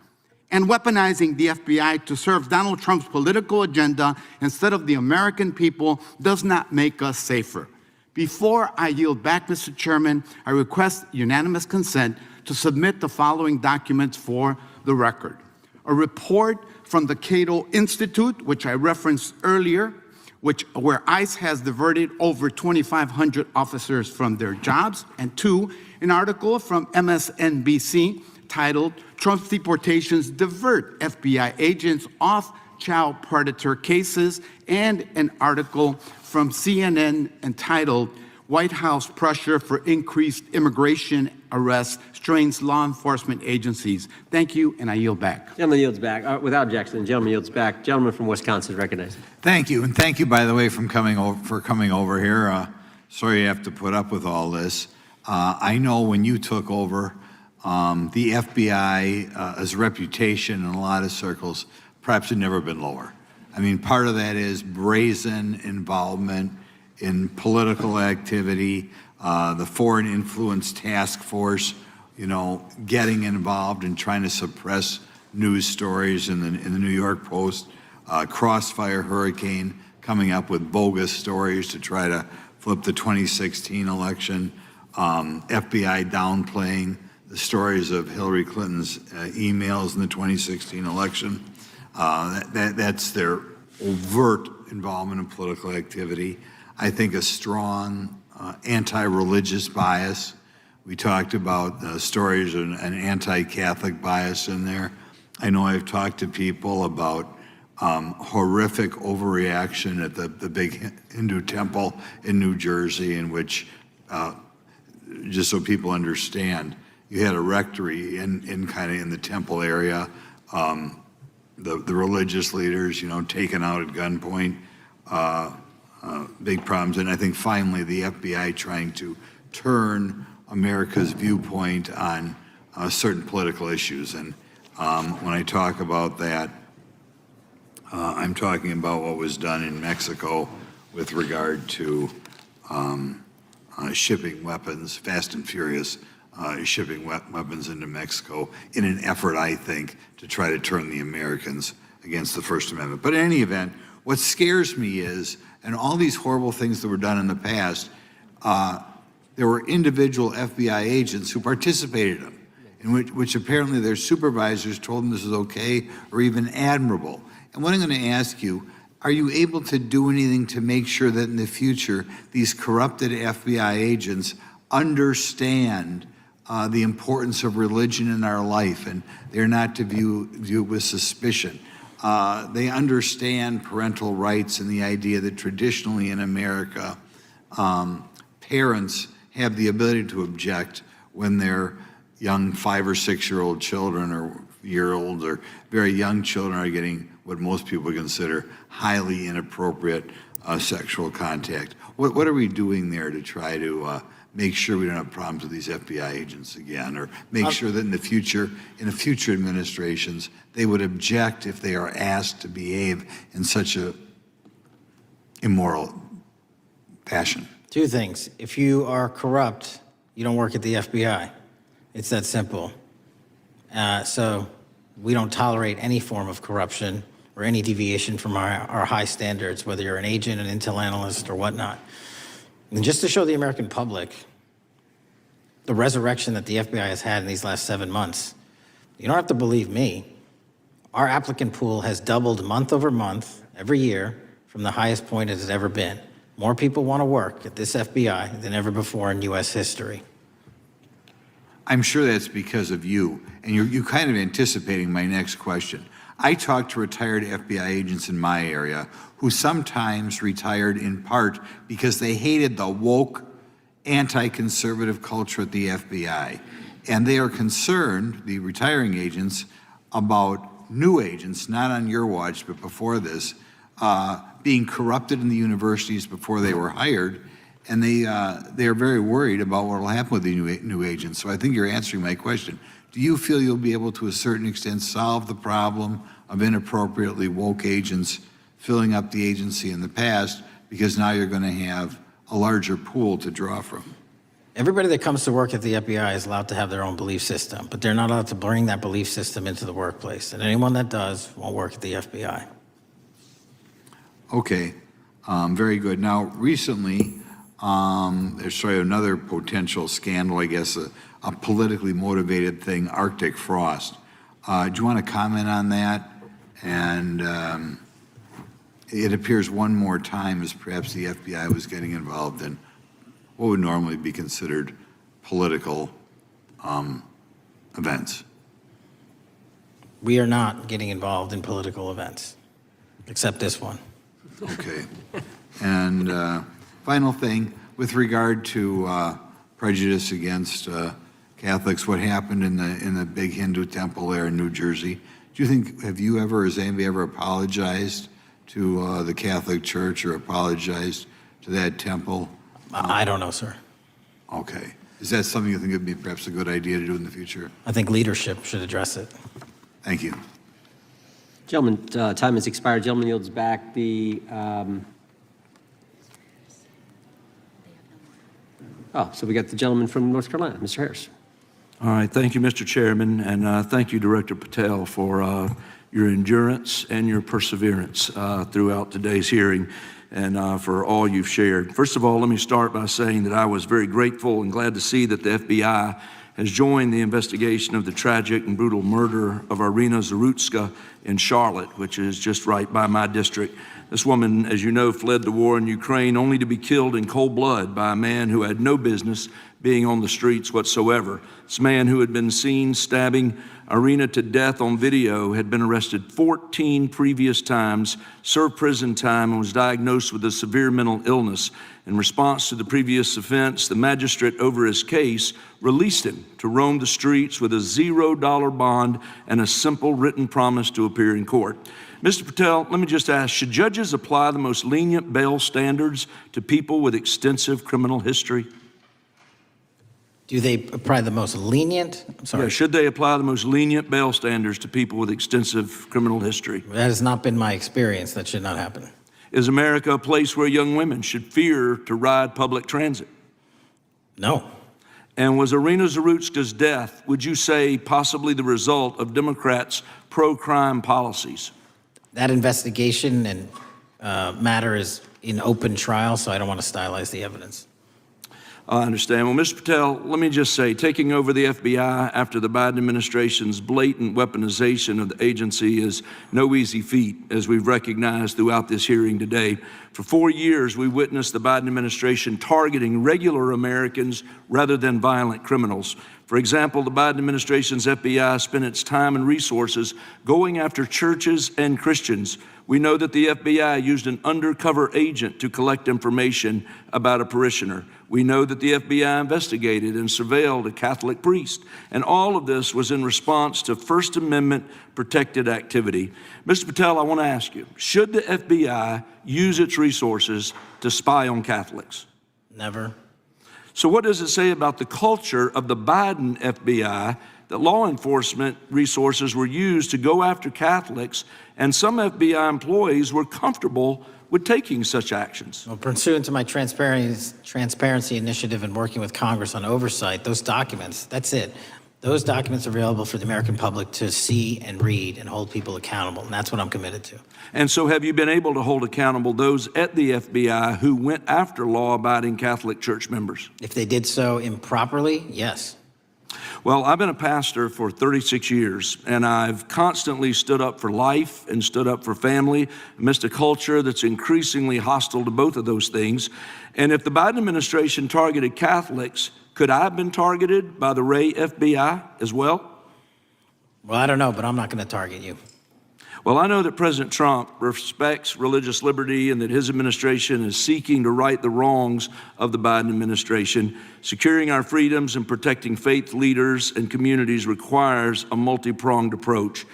And weaponizing the FBI to serve Donald Trump's political agenda instead of the American people does not make us safer. Before I yield back, Mr. Chairman, I request unanimous consent to submit the following documents for the record. A report from the Cato Institute, which I referenced earlier, where ICE has diverted over 2,500 officers from their jobs, and 2, an article from MSNBC titled, Trump's Deportations Divert FBI Agents Off Child Predator Cases, and an article from CNN entitled, White House Pressure for Increased Immigration Arrests Strains Law Enforcement Agencies. Thank you, and I yield back. Gentleman yields back. Without objection, the gentleman yields back. Gentleman from Wisconsin is recognized. Thank you, and thank you, by the way, for coming over here. Sorry you have to put up with all this. I know when you took over, the FBI's reputation in a lot of circles perhaps had never been lower. I mean, part of that is brazen involvement in political activity, the Foreign Influence Task Force, getting involved and trying to suppress news stories in the New York Post, Crossfire Hurricane, coming up with bogus stories to try to flip the 2016 election, FBI downplaying the stories of Hillary Clinton's emails in the 2016 election. That's their overt involvement in political activity. I think a strong anti-religious bias. We talked about stories of an anti-Catholic bias in there. I know I've talked to people about horrific overreaction at the big Hindu temple in New Jersey, in which, just so people understand, you had a rectory in the temple area. The religious leaders, taken out at gunpoint, big problems. And I think finally the FBI trying to turn America's viewpoint on certain political issues. And when I talk about that, I'm talking about what was done in Mexico with regard to shipping weapons, fast and furious, shipping weapons into Mexico in an effort, I think, to try to turn the Americans against the First Amendment. But in any event, what scares me is, and all these horrible things that were done in the past, there were individual FBI agents who participated in them, in which apparently their supervisors told them this was okay or even admirable. And what I'm going to ask you, are you able to do anything to make sure that in the future these corrupted FBI agents understand the importance of religion in our life, and they're not to view it with suspicion. They understand parental rights and the idea that traditionally in America, parents have the ability to object when their young 5 or 6 year old children or year-old or very young children are getting what most people consider highly inappropriate sexual contact. What are we doing there to try to make sure we don't have problems with these FBI agents again, or make sure that in the future administrations, they would object if they are asked to behave in such a immoral fashion? Two things. If you are corrupt, you don't work at the FBI. It's that simple. So we don't tolerate any form of corruption or any deviation from our high standards, whether you're an agent, an intel analyst, or whatnot. And just to show the American public the resurrection that the FBI has had in these last 7 months, you don't have to believe me. Our applicant pool has doubled month over month, every year, from the highest point it has ever been. More people want to work at this FBI than ever before in U.S. history. I'm sure that's because of you, and you're kind of anticipating my next question. I talk to retired FBI agents in my area who sometimes retired in part because they hated the woke, anti-conservative culture at the FBI. And they are concerned, the retiring agents, about new agents, not on your watch, but before this, being corrupted in the universities before they were hired. And they are very worried about what will happen with the new agents. So I think you're answering my question. Do you feel you'll be able to a certain extent solve the problem of inappropriately woke agents filling up the agency in the past, because now you're going to have a larger pool to draw from? Everybody that comes to work at the FBI is allowed to have their own belief system, but they're not allowed to bring that belief system into the workplace. And anyone that does won't work at the FBI. Okay, very good. Now, recently, there's sort of another potential scandal, I guess, a politically motivated thing, Arctic frost. Do you want to comment on that? And it appears one more time as perhaps the FBI was getting involved in what would normally be considered political events. We are not getting involved in political events, except this one. Okay. And final thing, with regard to prejudice against Catholics, what happened in the big Hindu temple there in New Jersey, do you think, have you ever, has anybody ever apologized to the Catholic Church or apologized to that temple? I don't know, sir. Okay. Is that something you think would be perhaps a good idea to do in the future? I think leadership should address it. Thank you. Gentleman, time has expired. Gentleman yields back the, so we got the gentleman from North Carolina, Mr. Harris. All right, thank you, Mr. Chairman, and thank you, Director Patel, for your endurance and your perseverance throughout today's hearing, and for all you've shared. First of all, let me start by saying that I was very grateful and glad to see that the FBI has joined the investigation of the tragic and brutal murder of Irina Zarutska in Charlotte, which is just right by my district. This woman, as you know, fled the war in Ukraine only to be killed in cold blood by a man who had no business being on the streets whatsoever. This man, who had been seen stabbing Irina to death on video, had been arrested 14 previous times, served prison time, and was diagnosed with a severe mental illness. In response to the previous offense, the magistrate over his case released him to roam the streets with a $0 bond and a simple written promise to appear in court. Mr. Patel, let me just ask, should judges apply the most lenient bail standards to people with extensive criminal history? Do they apply the most lenient? I'm sorry. Yeah, should they apply the most lenient bail standards to people with extensive criminal history? That has not been my experience. That should not happen. Is America a place where young women should fear to ride public transit? No. And was Irina Zarutska's death, would you say, possibly the result of Democrats' pro-crime policies? That investigation and matter is in open trial, so I don't want to stylize the evidence. I understand. Well, Mr. Patel, let me just say, taking over the FBI after the Biden administration's blatant weaponization of the agency is no easy feat, as we've recognized throughout this hearing today. For 4 years, we witnessed the Biden administration targeting regular Americans rather than violent criminals. For example, the Biden administration's FBI spent its time and resources going after churches and Christians. We know that the FBI used an undercover agent to collect information about a parishioner. We know that the FBI investigated and surveilled a Catholic priest. And all of this was in response to First Amendment protected activity. Mr. Patel, I want to ask you, should the FBI use its resources to spy on Catholics? Never. So what does it say about the culture of the Biden FBI that law enforcement resources were used to go after Catholics, and some FBI employees were comfortable with taking such actions? Well, pursuant to my transparency initiative and working with Congress on oversight, those documents, that's it. Those documents are available for the American public to see and read and hold people accountable, and that's what I'm committed to. And so have you been able to hold accountable those at the FBI who went after law-abiding Catholic church members? If they did so improperly, yes. Well, I've been a pastor for 36 years, and I've constantly stood up for life and stood up for family amidst a culture that's increasingly hostile to both of those things. And if the Biden administration targeted Catholics, could I have been targeted by the Ray FBI as well? Well, I don't know, but I'm not going to target you. Well, I know that President Trump respects religious liberty and that his administration is seeking to right the wrongs of the Biden administration. Securing our freedoms and protecting faith leaders and communities requires a multi-pronged approach.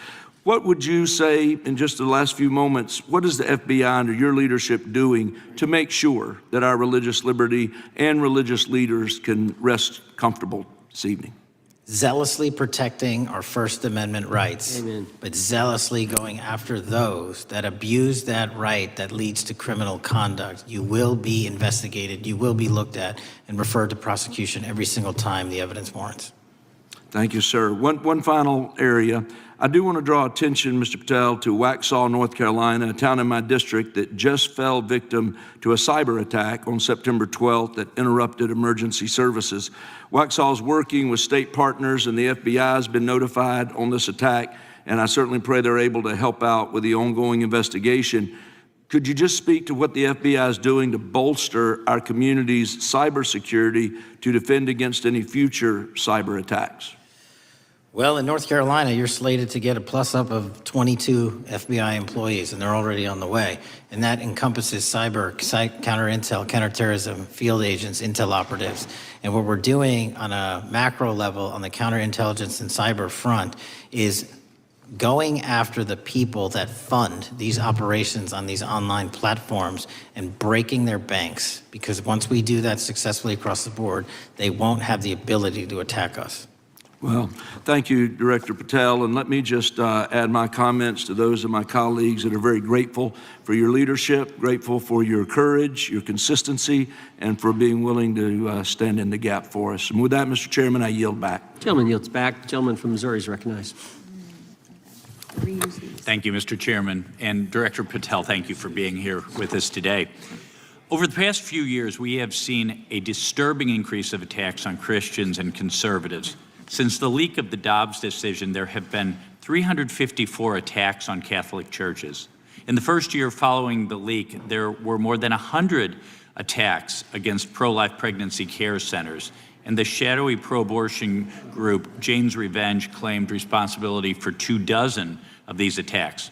What would you say in just the last few moments, what is the FBI under your leadership doing to make sure that our religious liberty and religious leaders can rest comfortable this evening? Zealously protecting our First Amendment rights, Amen. but zealously going after those that abuse that right that leads to criminal conduct. You will be investigated, you will be looked at, and referred to prosecution every single time the evidence warrants. Thank you, sir. One final area. I do want to draw attention, Mr. Patel, to Waxhaw, North Carolina, a town in my district that just fell victim to a cyber attack on September 12th that interrupted emergency services. Waxhaw is working with state partners, and the FBI has been notified on this attack, and I certainly pray they're able to help out with the ongoing investigation. Could you just speak to what the FBI is doing to bolster our community's cybersecurity to defend against any future cyber attacks? Well, in North Carolina, you're slated to get a plus-up of 22 FBI employees, and they're already on the way. And that encompasses cyber, counter-intel, counterterrorism, field agents, intel operatives. And what we're doing on a macro level on the counterintelligence and cyber front is going after the people that fund these operations on these online platforms and breaking their banks. Because once we do that successfully across the board, they won't have the ability to attack us. Well, thank you, Director Patel, and let me just add my comments to those of my colleagues that are very grateful for your leadership, grateful for your courage, your consistency, and for being willing to stand in the gap for us. And with that, Mr. Chairman, I yield back. Gentleman yields back. The gentleman from Missouri is recognized. Thank you, Mr. Chairman. And Director Patel, thank you for being here with us today. Over the past few years, we have seen a disturbing increase of attacks on Christians and conservatives. Since the leak of the Dobbs decision, there have been 354 attacks on Catholic churches. In the first year following the leak, there were more than 100 attacks against pro-life pregnancy care centers. And the shadowy pro-abortion group, Jane's Revenge, claimed responsibility for 24 of these attacks.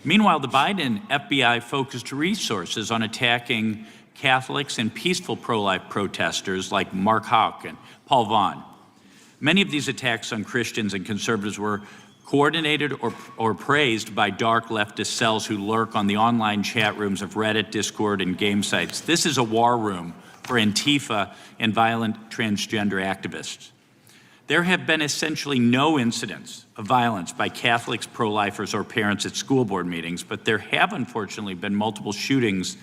Meanwhile, the Biden FBI focused resources on attacking Catholics and peaceful pro-life protesters like Mark Houck and Paul Vaughn. Many of these attacks on Christians and conservatives were coordinated or praised by dark leftist cells who lurk on the online chat rooms of Reddit, Discord, and game sites. This is a war room for Antifa and violent transgender activists. There have been essentially no incidents of violence by Catholics, pro-lifers, or parents at school board meetings, but there have unfortunately been multiple shootings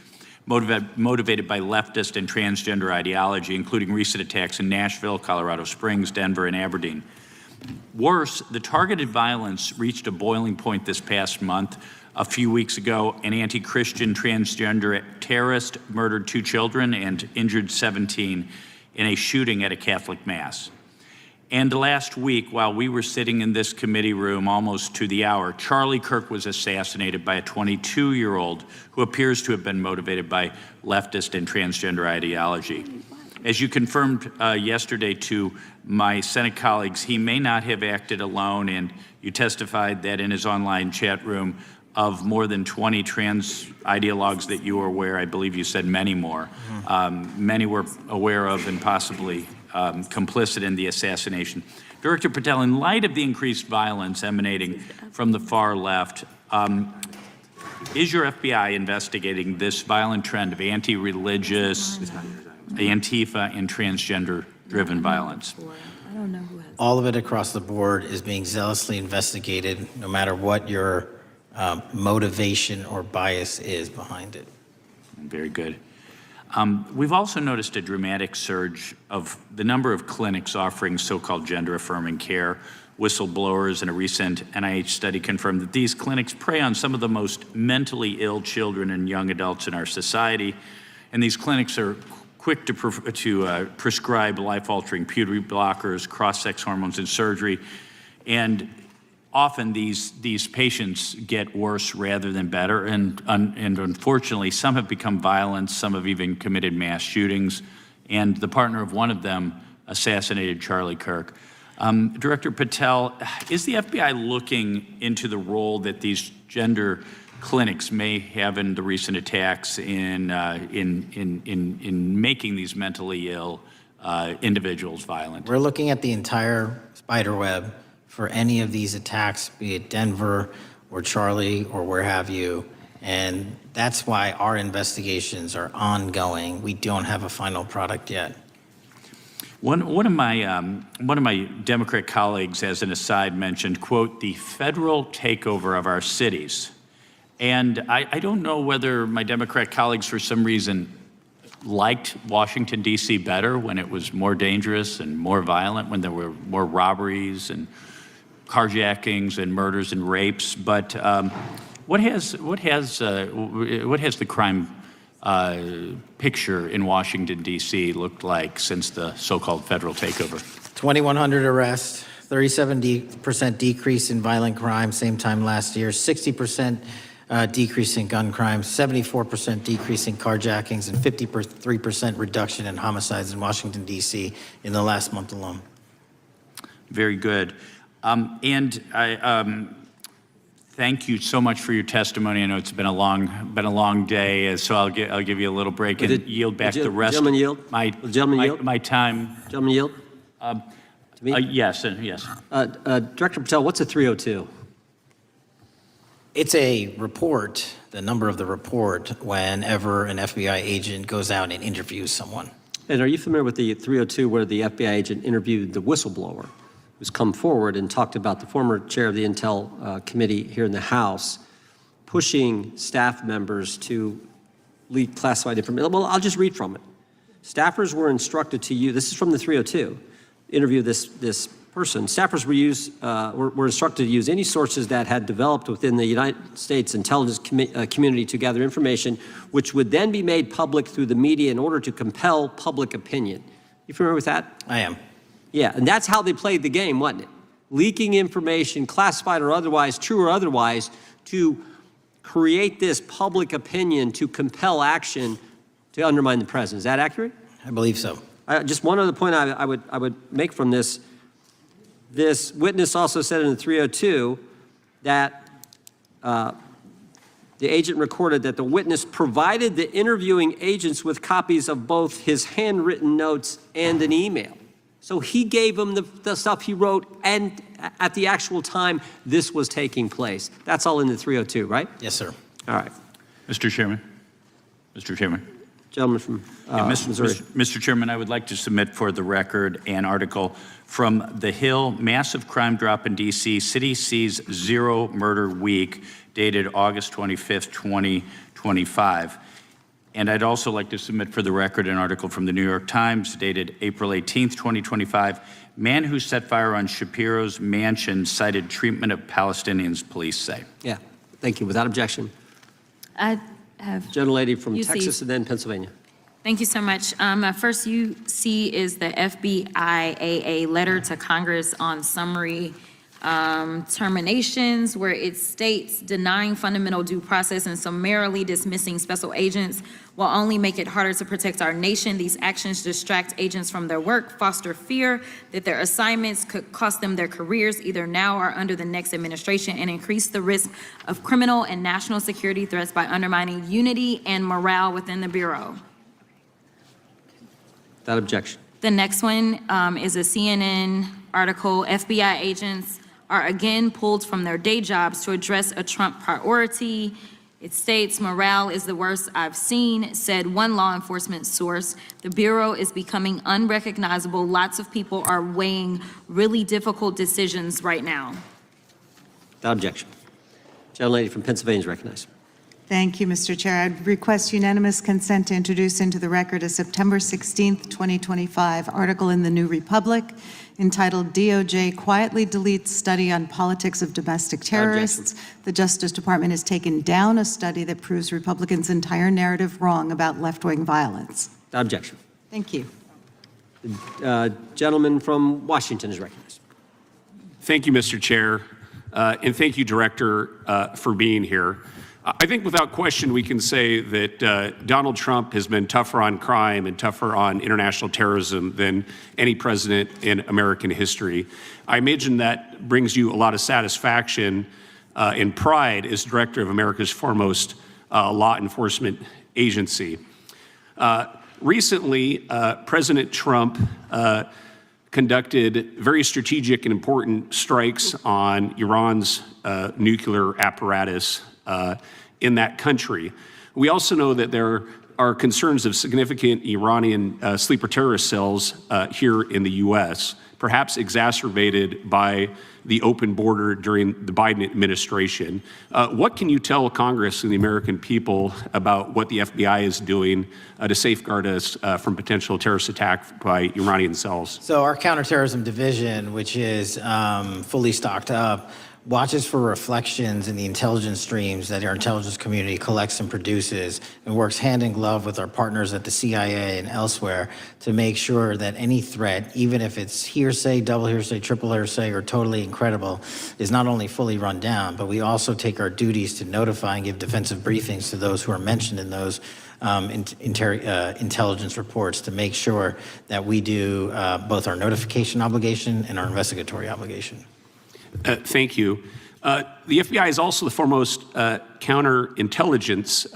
motivated by leftist and transgender ideology, including recent attacks in Nashville, Colorado Springs, Denver, and Aberdeen. Worse, the targeted violence reached a boiling point this past month. A few weeks ago, an anti-Christian transgender terrorist murdered 2 children and injured 17 in a shooting at a Catholic Mass. And last week, while we were sitting in this committee room almost to the hour, Charlie Kirk was assassinated by a 22-year-old who appears to have been motivated by leftist and transgender ideology. As you confirmed yesterday to my Senate colleagues, he may not have acted alone, and you testified that in his online chat room of more than 20 trans ideologues that you were aware, I believe you said many more, many were aware of and possibly complicit in the assassination. Director Patel, in light of the increased violence emanating from the far left, is your FBI investigating this violent trend of anti-religious, Antifa, and transgender-driven violence? All of it across the board is being zealously investigated, no matter what your motivation or bias is behind it. Very good. We've also noticed a dramatic surge of the number of clinics offering so-called gender-affirming care. Whistleblowers in a recent NIH study confirmed that these clinics prey on some of the most mentally ill children and young adults in our society, and these clinics are quick to prescribe life-altering puberty blockers, cross-sex hormones, and surgery, and often these patients get worse rather than better, and unfortunately, some have become violent, some have even committed mass shootings, and the partner of one of them assassinated Charlie Kirk. Director Patel, is the FBI looking into the role that these gender clinics may have in the recent attacks in making these mentally ill individuals violent? We're looking at the entire spider web for any of these attacks, be it Denver or Charlie or where have you, and that's why our investigations are ongoing. We don't have a final product yet. One of my Democrat colleagues, as an aside, mentioned, quote, the federal takeover of our cities. And I don't know whether my Democrat colleagues, for some reason, liked Washington, D.C. better when it was more dangerous and more violent, when there were more robberies and carjackings and murders and rapes. But what has the crime picture in Washington, D.C. looked like since the so-called federal takeover? 2,100 arrests, 37% decrease in violent crime, same time last year, 60% decrease in gun crime, 74% decrease in carjackings, and 53% reduction in homicides in Washington, D.C. in the last month alone. Very good. And I thank you so much for your testimony. I know it's been a long day, so I'll give you a little break and yield back the rest. Gentleman yield? My time. Gentleman yield? To me? Yes, yes. Director Patel, what's a 302? It's a report, the number of the report, whenever an FBI agent goes out and interviews someone. And are you familiar with the 302 where the FBI agent interviewed the whistleblower who's come forward and talked about the former chair of the Intel Committee here in the House pushing staff members to leak classified information? Well, I'll just read from it. Staffers were instructed to use, this is from the 302, interview this person. Staffers were instructed to use any sources that had developed within the United States intelligence community to gather information, which would then be made public through the media in order to compel public opinion. You familiar with that? I am. Yeah, and that's how they played the game, wasn't it? Leaking information, classified or otherwise, true or otherwise, to create this public opinion to compel action to undermine the president. Is that accurate? I believe so. Just one other point I would make from this. This witness also said in the 302 that the agent recorded that the witness provided the interviewing agents with copies of both his handwritten notes and an email. So he gave them the stuff he wrote, and at the actual time this was taking place. That's all in the 302, right? Yes, sir. All right. Mr. Chairman. Mr. Chairman. Gentleman from Missouri. Mr. Chairman, I would like to submit for the record an article from The Hill, Massive Crime Drop in D.C., City Sees Zero Murder Week, dated August 25th, 2025. And I'd also like to submit for the record an article from the New York Times, dated April 18th, 2025. Man who set fire on Shapiro's mansion cited treatment of Palestinians, police say. Yeah, thank you. Without objection. I have. Gentlelady from UC. Texas and then Pennsylvania. Thank you so much. My first you see is the FBIAA letter to Congress on summary terminations, where it states denying fundamental due process and summarily dismissing special agents will only make it harder to protect our nation. These actions distract agents from their work, foster fear that their assignments could cost them their careers either now or under the next administration, and increase the risk of criminal and national security threats by undermining unity and morale within the Bureau. Without objection. The next one is a CNN article. FBI agents are again pulled from their day jobs to address a Trump priority. It states, morale is the worst I've seen, said one law enforcement source. The Bureau is becoming unrecognizable. Lots of people are weighing really difficult decisions right now. Without objection. Gentlelady from Pennsylvania is recognized. Thank you, Mr. Chair. I'd request unanimous consent to introduce into the record a September 16th, 2025 article in the New Republic entitled DOJ Quietly Deletes Study on Politics of Domestic Terrorists. The Justice Department has taken down a study that proves Republicans' entire narrative wrong about left-wing violence. Without objection. Thank you. Gentleman from Washington is recognized. Thank you, Mr. Chair, and thank you, Director, for being here. I think without question we can say that Donald Trump has been tougher on crime and tougher on international terrorism than any president in American history. I imagine that brings you a lot of satisfaction and pride as director of America's foremost law enforcement agency. Recently, President Trump conducted very strategic and important strikes on Iran's nuclear apparatus in that country. We also know that there are concerns of significant Iranian sleeper terrorist cells here in the U.S., perhaps exacerbated by the open border during the Biden administration. What can you tell Congress and the American people about what the FBI is doing to safeguard us from potential terrorist attack by Iranian cells? So our counterterrorism division, which is fully stocked up, watches for reflections in the intelligence streams that our intelligence community collects and produces, and works hand in glove with our partners at the CIA and elsewhere to make sure that any threat, even if it's hearsay, double hearsay, triple hearsay, or totally incredible, is not only fully run down, but we also take our duties to notify and give defensive briefings to those who are mentioned in those intelligence reports to make sure that we do both our notification obligation and our investigatory obligation. Thank you. The FBI is also the foremost counterintelligence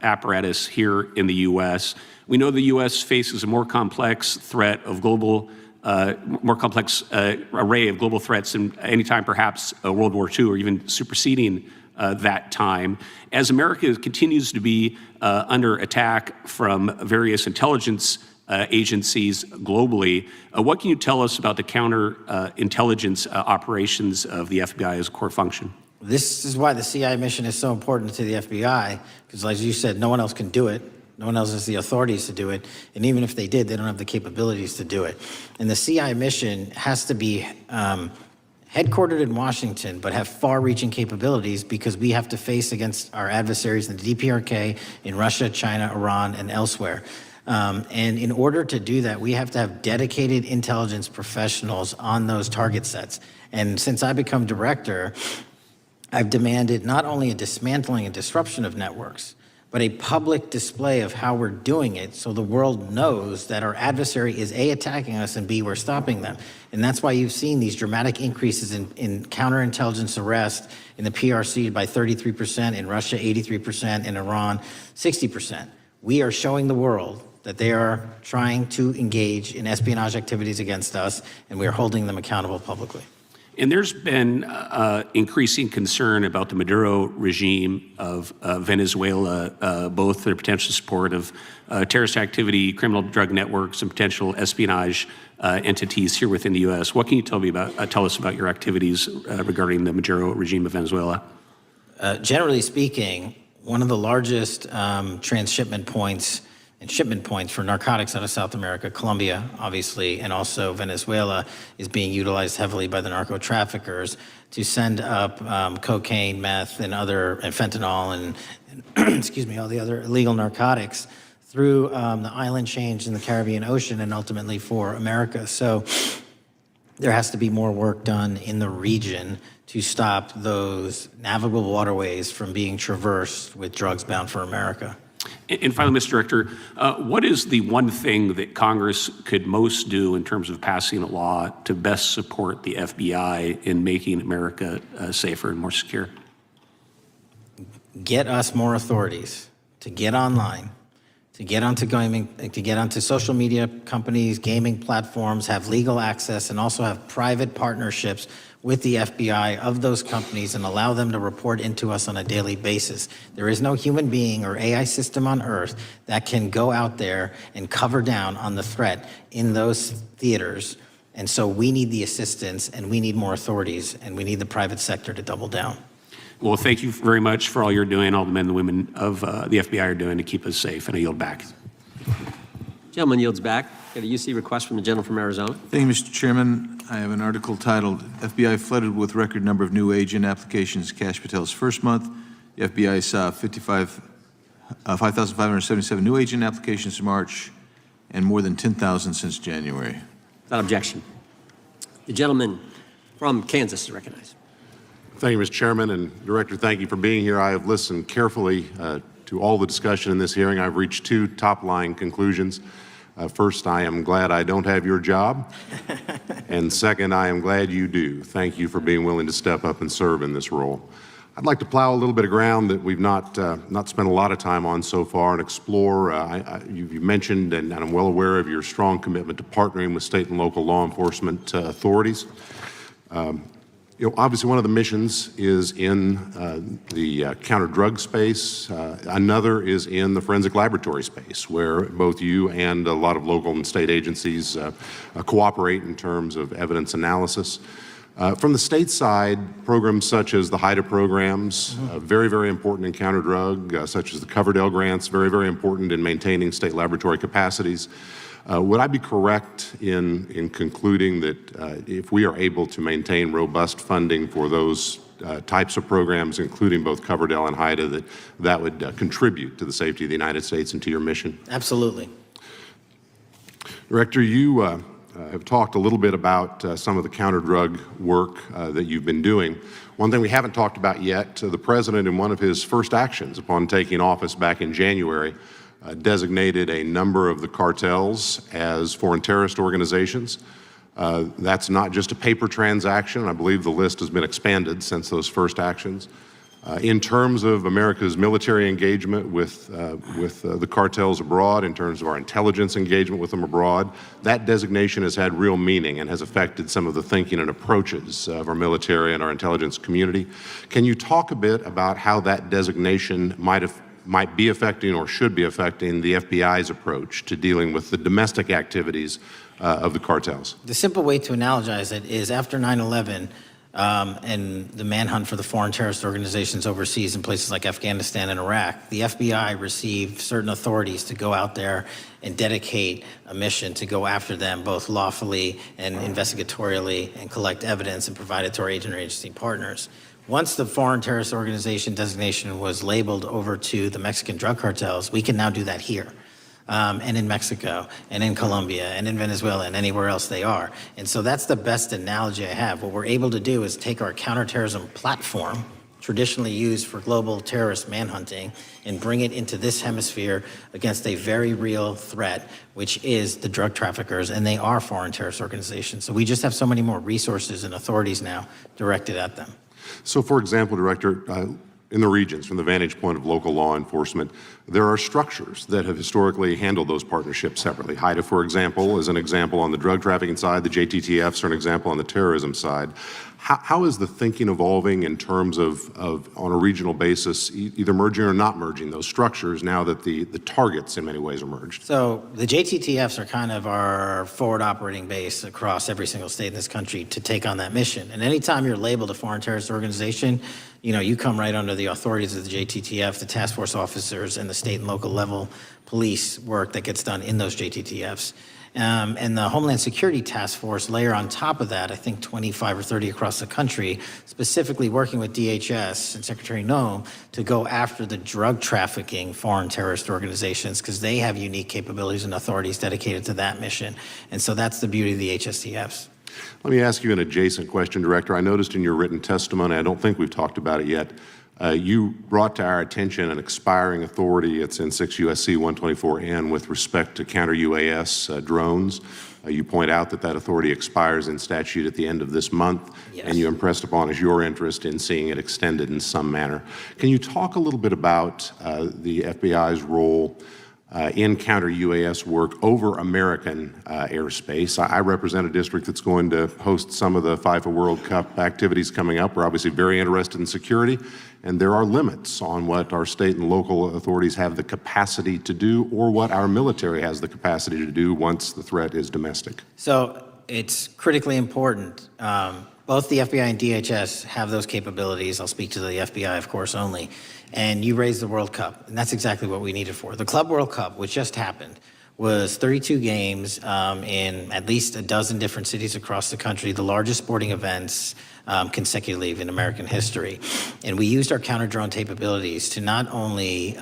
apparatus here in the U.S. We know the U.S. faces a more complex threat of global, more complex array of global threats than any time perhaps World War II or even superseding that time. As America continues to be under attack from various intelligence agencies globally, what can you tell us about the counterintelligence operations of the FBI as a core function? This is why the CIA mission is so important to the FBI, because as you said, no one else can do it. No one else has the authorities to do it. And even if they did, they don't have the capabilities to do it. And the CIA mission has to be headquartered in Washington, but have far-reaching capabilities because we have to face against our adversaries in the DPRK, in Russia, China, Iran, and elsewhere. And in order to do that, we have to have dedicated intelligence professionals on those target sets. And since I become director, I've demanded not only a dismantling and disruption of networks, but a public display of how we're doing it so the world knows that our adversary is A, attacking us, and B, we're stopping them. And that's why you've seen these dramatic increases in counterintelligence arrests in the PRC by 33%, in Russia 83%, in Iran 60%. We are showing the world that they are trying to engage in espionage activities against us, and we are holding them accountable publicly. And there's been increasing concern about the Maduro regime of Venezuela, both their potential support of terrorist activity, criminal drug networks, and potential espionage entities here within the U.S. What can you tell us about your activities regarding the Maduro regime of Venezuela? Generally speaking, one of the largest transshipment points and shipment points for narcotics out of South America, Colombia, obviously, and also Venezuela, is being utilized heavily by the narco traffickers to send up cocaine, meth, and fentanyl, and excuse me, all the other illegal narcotics through the island chains in the Caribbean Ocean and ultimately for America. So there has to be more work done in the region to stop those navigable waterways from being traversed with drugs bound for America. And finally, Mr. Director, what is the one thing that Congress could most do in terms of passing a law to best support the FBI in making America safer and more secure? Get us more authorities to get online, to get onto gaming, to get onto social media companies, gaming platforms, have legal access, and also have private partnerships with the FBI of those companies and allow them to report into us on a daily basis. There is no human being or AI system on Earth that can go out there and cover down on the threat in those theaters. And so we need the assistance, and we need more authorities, and we need the private sector to double down. Well, thank you very much for all you're doing, all the men and women of the FBI are doing to keep us safe, and I yield back. Gentleman yields back. Got a UC request from the gentleman from Arizona. Thank you, Mr. Chairman. I have an article titled, FBI Flooded with Record Number of New Agent Applications, Kash Patel's First Month. The FBI saw 5,577 new agent applications in March and more than 10,000 since January. Without objection. The gentleman from Kansas is recognized. Thank you, Mr. Chairman, and Director, thank you for being here. I have listened carefully to all the discussion in this hearing. I've reached two top-line conclusions. First, I am glad I don't have your job. And second, I am glad you do. Thank you for being willing to step up and serve in this role. I'd like to plow a little bit of ground that we've not spent a lot of time on so far and explore. You've mentioned, and I'm well aware of your strong commitment to partnering with state and local law enforcement authorities. Obviously, one of the missions is in the counter-drug space. Another is in the forensic laboratory space, where both you and a lot of local and state agencies cooperate in terms of evidence analysis. From the state side, programs such as the HIDA programs, very, very important in counter-drug, such as the Coverdell grants, very, very important in maintaining state laboratory capacities. Would I be correct in concluding that if we are able to maintain robust funding for those types of programs, including both Coverdell and HIDA, that would contribute to the safety of the United States and to your mission? Absolutely. Director, you have talked a little bit about some of the counter-drug work that you've been doing. One thing we haven't talked about yet, the President, in one of his first actions upon taking office back in January, designated a number of the cartels as foreign terrorist organizations. That's not just a paper transaction. I believe the list has been expanded since those first actions. In terms of America's military engagement with the cartels abroad, in terms of our intelligence engagement with them abroad, that designation has had real meaning and has affected some of the thinking and approaches of our military and our intelligence community. Can you talk a bit about how that designation might be affecting or should be affecting the FBI's approach to dealing with the domestic activities of the cartels? The simple way to analogize it is after 9/11 and the manhunt for the foreign terrorist organizations overseas in places like Afghanistan and Iraq, the FBI received certain authorities to go out there and dedicate a mission to go after them both lawfully and investigatorially and collect evidence and provide it to our agent or agency partners. Once the foreign terrorist organization designation was labeled over to the Mexican drug cartels, we can now do that here. And in Mexico, and in Colombia, and in Venezuela, and anywhere else they are. And so that's the best analogy I have. What we're able to do is take our counterterrorism platform, traditionally used for global terrorist manhunting, and bring it into this hemisphere against a very real threat, which is the drug traffickers, and they are foreign terrorist organizations. So we just have so many more resources and authorities now directed at them. So, for example, Director, in the regions, from the vantage point of local law enforcement, there are structures that have historically handled those partnerships separately. HIDA, for example, is an example on the drug trafficking side. The JTTFs are an example on the terrorism side. How is the thinking evolving in terms of on a regional basis, either merging or not merging those structures now that the targets in many ways are merged? So the JTTFs are kind of our forward operating base across every single state in this country to take on that mission. And anytime you're labeled a foreign terrorist organization, you come right under the authorities of the JTTF, the task force officers, and the state and local level police work that gets done in those JTTFs. And the Homeland Security Task Force layer on top of that, I think 25 or 30 across the country, specifically working with DHS and Secretary Noem to go after the drug trafficking foreign terrorist organizations because they have unique capabilities and authorities dedicated to that mission. And so that's the beauty of the HSTFs. Let me ask you an adjacent question, Director. I noticed in your written testimony, I don't think we've talked about it yet, you brought to our attention an expiring authority. It's in 6 U.S.C. 124N with respect to counter-UAS drones. You point out that that authority expires in statute at the end of this month, and you impressed upon us your interest in seeing it extended in some manner. Can you talk a little bit about the FBI's role in counter-UAS work over American airspace? I represent a district that's going to host some of the FIFA World Cup activities coming up. We're obviously very interested in security, and there are limits on what our state and local authorities have the capacity to do or what our military has the capacity to do once the threat is domestic. So it's critically important. Both the FBI and DHS have those capabilities. I'll speak to the FBI, of course, only. And you raised the World Cup, and that's exactly what we need it for. The Club World Cup, which just happened, was 32 games in at least a dozen different cities across the country, the largest sporting events consecutively in American history. And we used our counter-drone capabilities to not only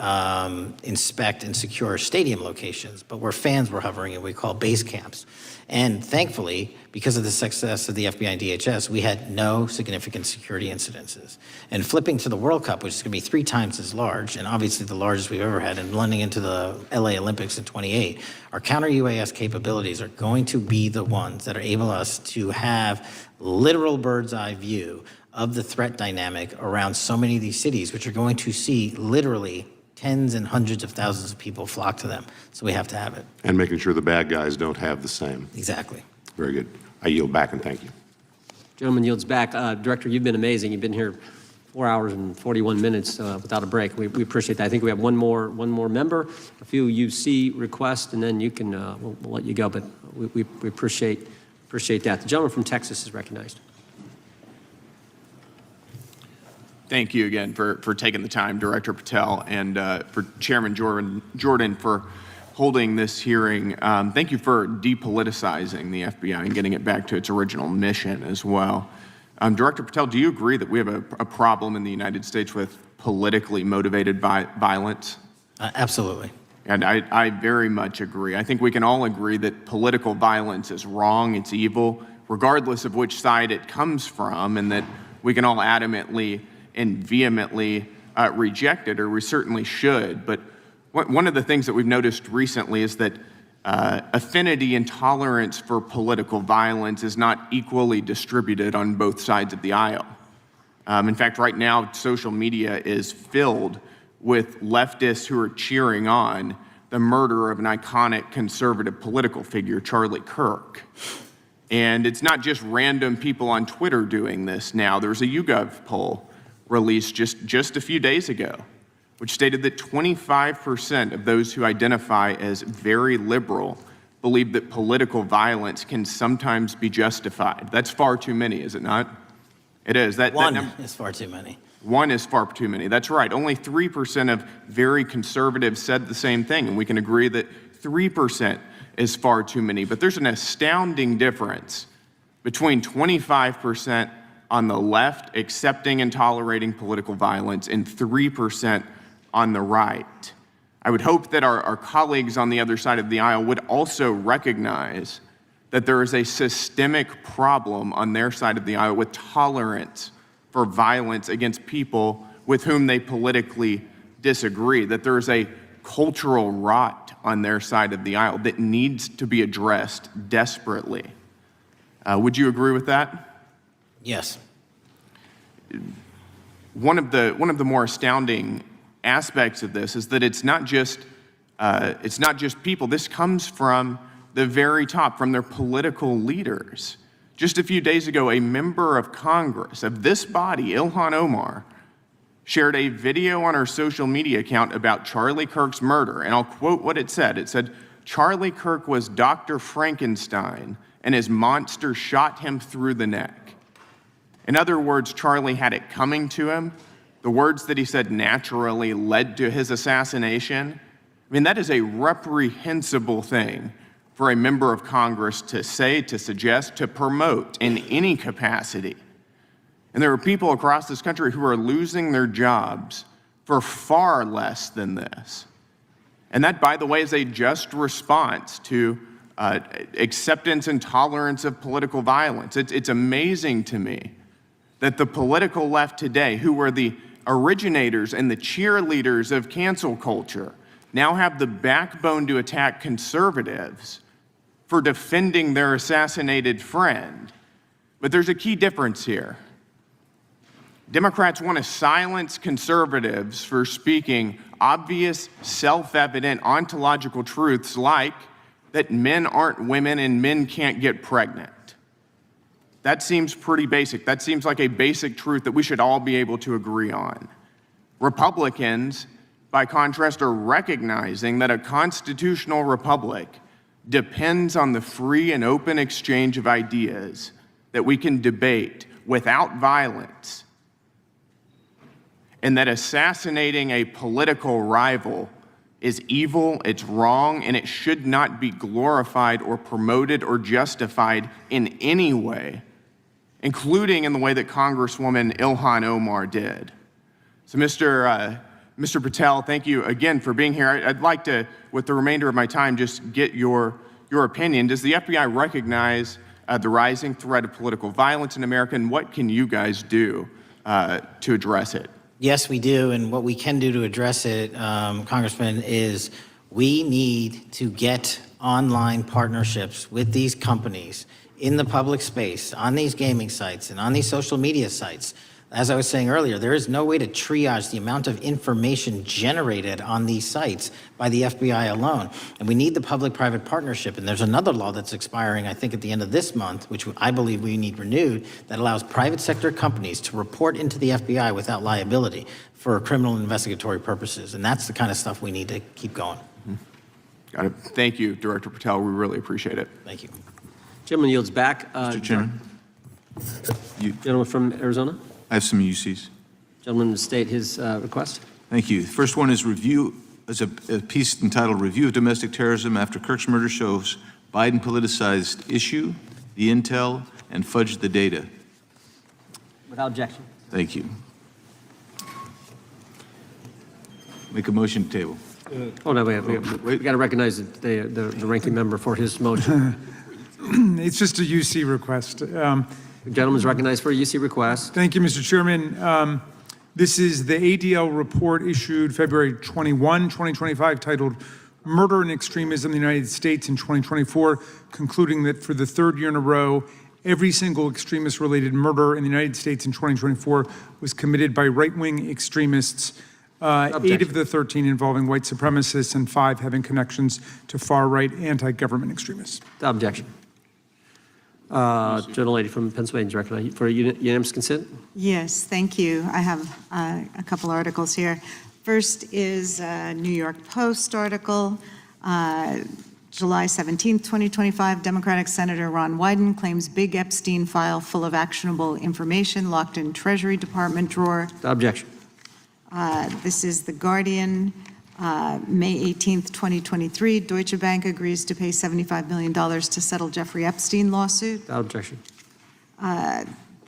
inspect and secure stadium locations, but where fans were hovering and we call base camps. And thankfully, because of the success of the FBI and DHS, we had no significant security incidences. And flipping to the World Cup, which is going to be 3 times as large, and obviously the largest we've ever had, and blending into the LA Olympics in 28, our counter-UAS capabilities are going to be the ones that are able us to have literal bird's eye view of the threat dynamic around so many of these cities, which are going to see literally tens and hundreds of thousands of people flock to them. So we have to have it. And making sure the bad guys don't have the same. Exactly. Very good. I yield back and thank you. Gentleman yields back. Director, you've been amazing. You've been here 4 hours and 41 minutes without a break. We appreciate that. I think we have one more member, a few UC requests, and then you can, we'll let you go, but we appreciate that. The gentleman from Texas is recognized. Thank you again for taking the time, Director Patel, and for Chairman Jordan for holding this hearing. Thank you for depoliticizing the FBI and getting it back to its original mission as well. Director Patel, do you agree that we have a problem in the United States with politically motivated violence? Absolutely. And I very much agree. I think we can all agree that political violence is wrong, it's evil, regardless of which side it comes from, and that we can all adamantly and vehemently reject it, or we certainly should. But one of the things that we've noticed recently is that affinity and tolerance for political violence is not equally distributed on both sides of the aisle. In fact, right now, social media is filled with leftists who are cheering on the murder of an iconic conservative political figure, Charlie Kirk. And it's not just random people on Twitter doing this now. There's a YouGov poll released just a few days ago, which stated that 25% of those who identify as very liberal believe that political violence can sometimes be justified. That's far too many, is it not? It is. One is far too many. One is far too many. That's right. Only 3% of very conservatives said the same thing, and we can agree that 3% is far too many. But there's an astounding difference between 25% on the left accepting and tolerating political violence and 3% on the right. I would hope that our colleagues on the other side of the aisle would also recognize that there is a systemic problem on their side of the aisle with tolerance for violence against people with whom they politically disagree, that there is a cultural rot on their side of the aisle that needs to be addressed desperately. Would you agree with that? Yes. One of the more astounding aspects of this is that it's not just people. This comes from the very top, from their political leaders. Just a few days ago, a member of Congress of this body, Ilhan Omar, shared a video on her social media account about Charlie Kirk's murder, and I'll quote what it said. It said, "Charlie Kirk was Dr. Frankenstein, and his monster shot him through the neck." In other words, Charlie had it coming to him. The words that he said naturally led to his assassination. I mean, that is a reprehensible thing for a member of Congress to say, to suggest, to promote in any capacity. And there are people across this country who are losing their jobs for far less than this. And that, by the way, is a just response to acceptance and tolerance of political violence. It's amazing to me that the political left today, who were the originators and the cheerleaders of cancel culture, now have the backbone to attack conservatives for defending their assassinated friend. But there's a key difference here. Democrats want to silence conservatives for speaking obvious, self-evident ontological truths like that men aren't women and men can't get pregnant. That seems pretty basic. That seems like a basic truth that we should all be able to agree on. Republicans, by contrast, are recognizing that a constitutional republic depends on the free and open exchange of ideas that we can debate without violence, and that assassinating a political rival is evil, it's wrong, and it should not be glorified or promoted or justified in any way, including in the way that Congresswoman Ilhan Omar did. So Mr. Patel, thank you again for being here. I'd like to, with the remainder of my time, just get your opinion. Does the FBI recognize the rising threat of political violence in America, and what can you guys do to address it? Yes, we do, and what we can do to address it, Congressman, is we need to get online partnerships with these companies in the public space, on these gaming sites, and on these social media sites. As I was saying earlier, there is no way to triage the amount of information generated on these sites by the FBI alone. And we need the public-private partnership. And there's another law that's expiring, I think, at the end of this month, which I believe we need renewed, that allows private sector companies to report into the FBI without liability for criminal and investigatory purposes. And that's the kind of stuff we need to keep going. Got it. Thank you, Director Patel. We really appreciate it. Thank you. Gentleman yields back. Mr. Chairman. Gentleman from Arizona. I have some UCs. Gentleman to state his request. Thank you. The first one is a piece entitled Review of Domestic Terrorism After Kirk's Murder Shows Biden Politicized Issue, the Intel, and Fudged the Data. Without objection. Thank you. Make a motion to table. Oh, no, we got to recognize the ranking member for his motion. It's just a UC request. The gentleman is recognized for a UC request. Thank you, Mr. Chairman. This is the ADL report issued February 21, 2025, titled Murder and Extremism in the United States in 2024, concluding that for the third year in a row, every single extremist-related murder in the United States in 2024 was committed by right-wing extremists, 8 of the 13 involving white supremacists and 5 having connections to far-right anti-government extremists. Objection. Gentlelady from Pennsylvania is recognized for unanimous consent. Yes, thank you. I have a couple articles here. First is a New York Post article, July 17th, 2025. Democratic Senator Ron Wyden claims big Epstein file full of actionable information locked in Treasury Department drawer. Objection. This is The Guardian, May 18th, 2023. Deutsche Bank agrees to pay $75 million to settle Jeffrey Epstein lawsuit. Objection.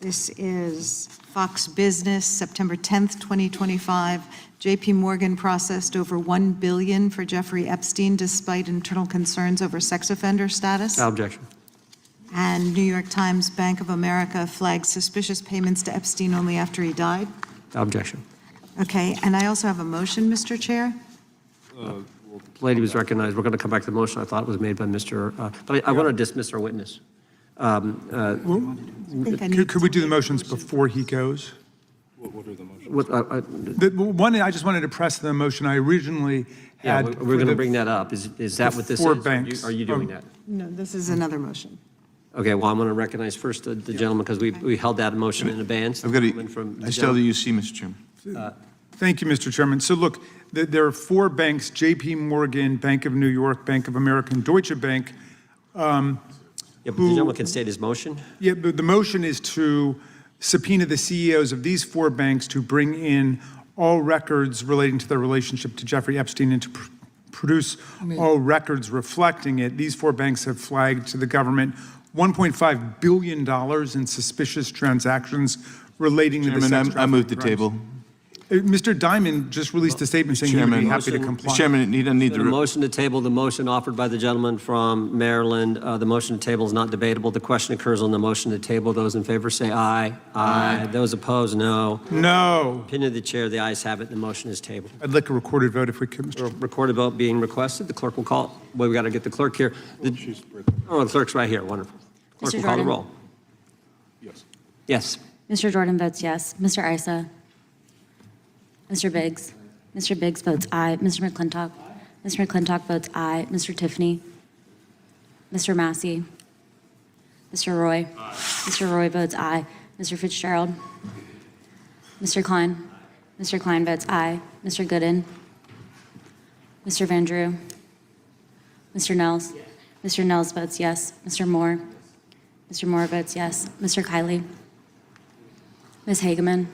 This is Fox Business, September 10th, 2025. JP Morgan processed over $1 billion for Jeffrey Epstein despite internal concerns over sex offender status. Objection. And New York Times, Bank of America flagged suspicious payments to Epstein only after he died. Objection. Okay, and I also have a motion, Mr. Chair. The lady was recognized. We're going to come back to the motion I thought was made by Mr. But I want to dismiss our witness. Could we do the motions before he goes? What are the motions? One, I just wanted to press the motion I originally had. Yeah, we're going to bring that up. Is that what this is? 4 banks. Are you doing that? No, this is another motion. Okay, well, I'm going to recognize first the gentleman because we held that motion in advance. I still have the UC, Mr. Chairman. Thank you, Mr. Chairman. So look, there are 4 banks, JP Morgan, Bank of New York, Bank of America, and Deutsche Bank. Yeah, but the gentleman can state his motion. Yeah, but the motion is to subpoena the CEOs of these 4 banks to bring in all records relating to their relationship to Jeffrey Epstein and to produce all records reflecting it. These 4 banks have flagged to the government $1.5 billion in suspicious transactions relating to the sex trafficking I move the crimes. table. Mr. Diamond just released a statement saying he would be happy to comply. Chairman, need The motion to table, the motion offered by the gentleman from Maryland. The motion to table is not debatable. The question occurs on the motion to table. Those in favor say aye. Aye. Those opposed, no. No. Opinion of the chair, the ayes have it. The motion is tabled. I'd like a recorded vote if we could, Mr. Recorded vote being requested. The clerk will call. Well, we got to get the clerk here. The clerk's right here. Wonderful. Clerk will call the roll. Yes. Yes. Mr. Jordan votes yes. Mr. Issa? Mr. Biggs? Mr. Biggs votes aye. Mr. McClintock? Mr. McClintock votes aye. Mr. Tiffany? Mr. Massey? Mr. Roy? Mr. Roy votes aye. Mr. Fitzgerald? Mr. Klein? Mr. Klein votes aye. Mr. Gooden? Mr. Van Drew? Mr. Nels? Mr. Nels votes yes. Mr. Moore? Mr. Moore votes yes. Mr. Kiley? Ms. Hageman?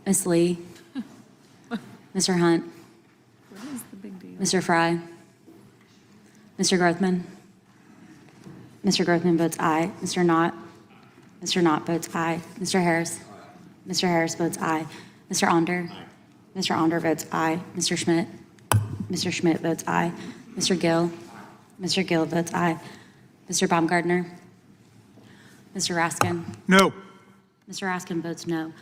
Ms. Lee? Mr. Hunt? What is the big deal? Mr. Fry? Mr. Grothman? Mr. Grothman votes aye. Mr. Knott? Mr. Knott votes aye. Mr. Harris? Mr. Harris votes aye. Mr. Onder? Mr. Onder votes aye. Mr. Schmidt? Mr. Schmidt votes aye. Mr. Gill? Mr. Gill votes aye. Mr. Baumgartner? Mr. Raskin? No. Mr. Raskin votes no.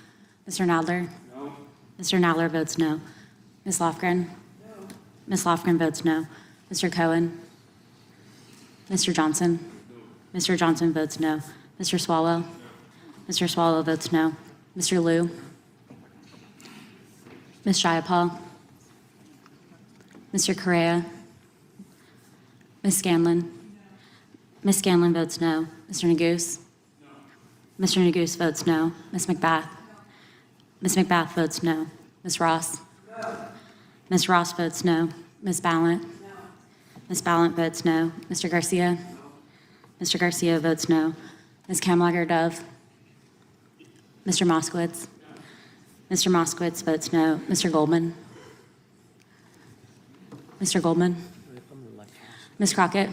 Mr. Nadler? No. Mr. Nadler votes no. Ms. Lofgren? No. Ms. Lofgren votes no. Mr. Cohen? Mr. Johnson? No. Mr. Johnson votes no. Mr. Swallow? No. Mr. Swallow votes no. Mr. Liu? Ms. Jayapal? Mr. Correa? Ms. Scanlon? Ms. Scanlon votes no. Mr. Neguse? No. Mr. Neguse votes no. Ms. McBath? Ms. McBath votes no. Ms. Ross? No. Ms. Ross votes no. Ms. Ballant? No. Ms. Ballant votes no. Mr. Garcia? No. Mr. Garcia votes no. Ms. Kamlager-Dove? Mr. Moskowitz? No. Mr. Moskowitz votes no. Mr. Goldman? Mr. Goldman? Ms. Crockett?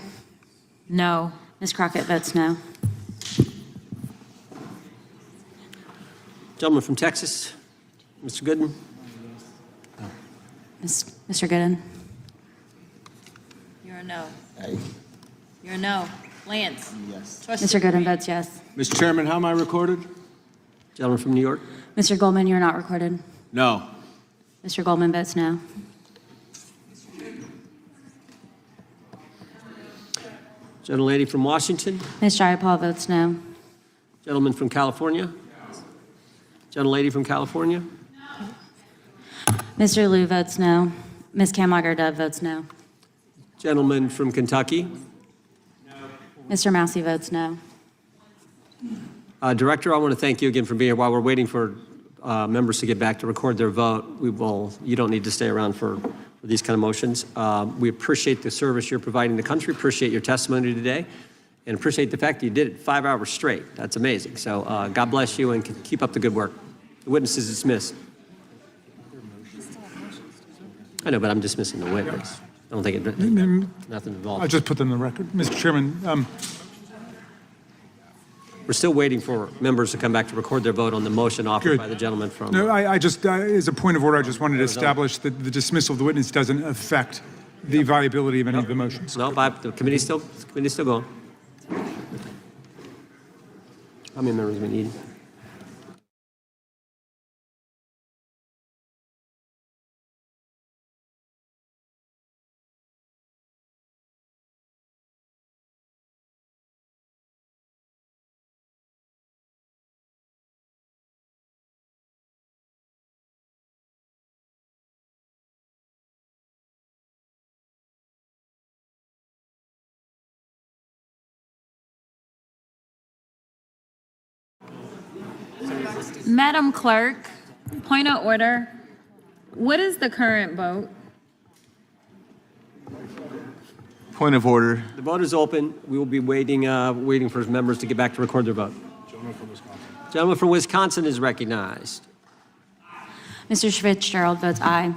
No. Ms. Crockett votes no. Gentleman from Texas, Mr. Gooden. Mr. Gooden? You're a no. You're a no. Lance? Yes. Mr. Gooden votes yes. Mr. Chairman, how am I recorded? Gentleman from New York. Mr. Goldman, you're not recorded. No. Mr. Goldman votes no. Gentlelady from Washington. Ms. Jayapal votes no. Gentleman from California. Gentlelady from California. Mr. Liu votes no. Ms. Kamlager-Dove votes no. Gentleman from Kentucky. Mr. Massey votes no. Director, I want to thank you again for being here. While we're waiting for members to get back to record their vote, you don't need to stay around for these kind of motions. We appreciate the service you're providing the country, appreciate your testimony today, and appreciate the fact that you did it 5 hours straight. That's amazing. So God bless you and keep up the good work. The witness is dismissed. I know, but I'm dismissing the witness. I don't think it, nothing involved. I'll just put them in the record. Mr. Chairman, we're still waiting for members to come back to record their vote on the motion offered by the gentleman from. no, I just, as a point of order, I just wanted to establish that the dismissal of the witness doesn't affect the viability of any of the motions. No, the committee's still going. How many members do we need? Madam Clerk, point of order. What is the current vote? Point of order. The vote is open. We will be waiting for members to get back to record their vote. Gentleman from Wisconsin is recognized. Mr. Fitzgerald votes aye.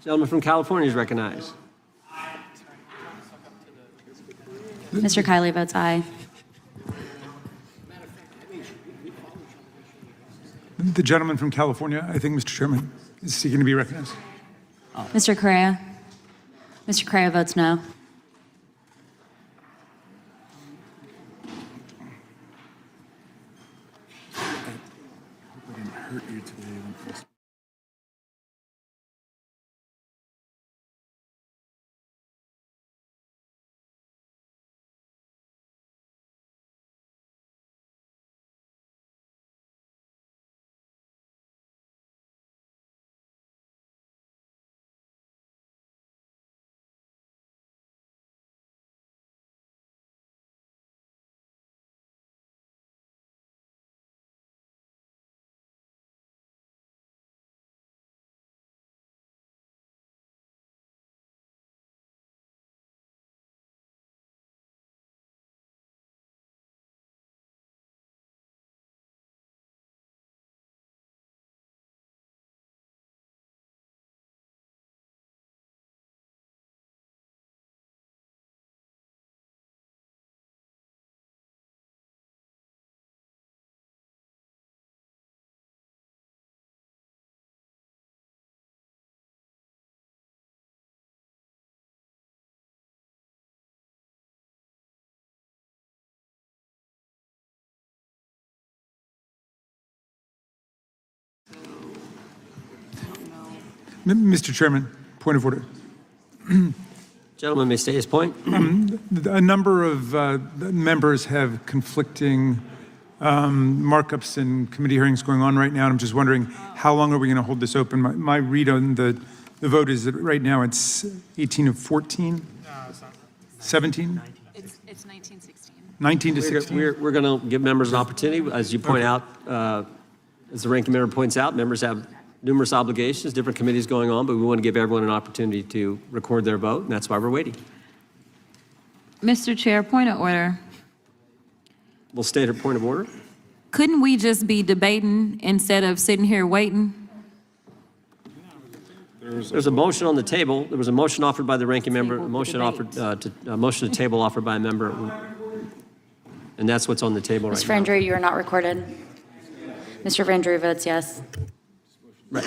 Gentleman from California is recognized. Mr. Kiley votes aye. The gentleman from California, I think, Mr. Chairman, is seeking to be recognized. Mr. Correa? Mr. Correa votes no. Mr. Chairman, point of order. Gentleman may state his point. A number of members have conflicting markups and committee hearings going on right now, and I'm just wondering how long are we going to hold this open? My read on the vote is that right now it's 18 of 14? No, it's not. 17? It's 1916. 19 to 16? We're going to give members an opportunity. As you point out, as the ranking member points out, members have numerous obligations, different committees going on, but we want to give everyone an opportunity to record their vote, and that's why we're waiting. Mr. Chair, point of order. We'll state a point of order. Couldn't we just be debating instead of sitting here waiting? There's a motion on the table. There was a motion offered by the ranking member, a motion offered motion to table offered by a member, and that's what's on the table right Mr. now. Frandrew, you are not recorded. Mr. Frandrew votes yes. Right.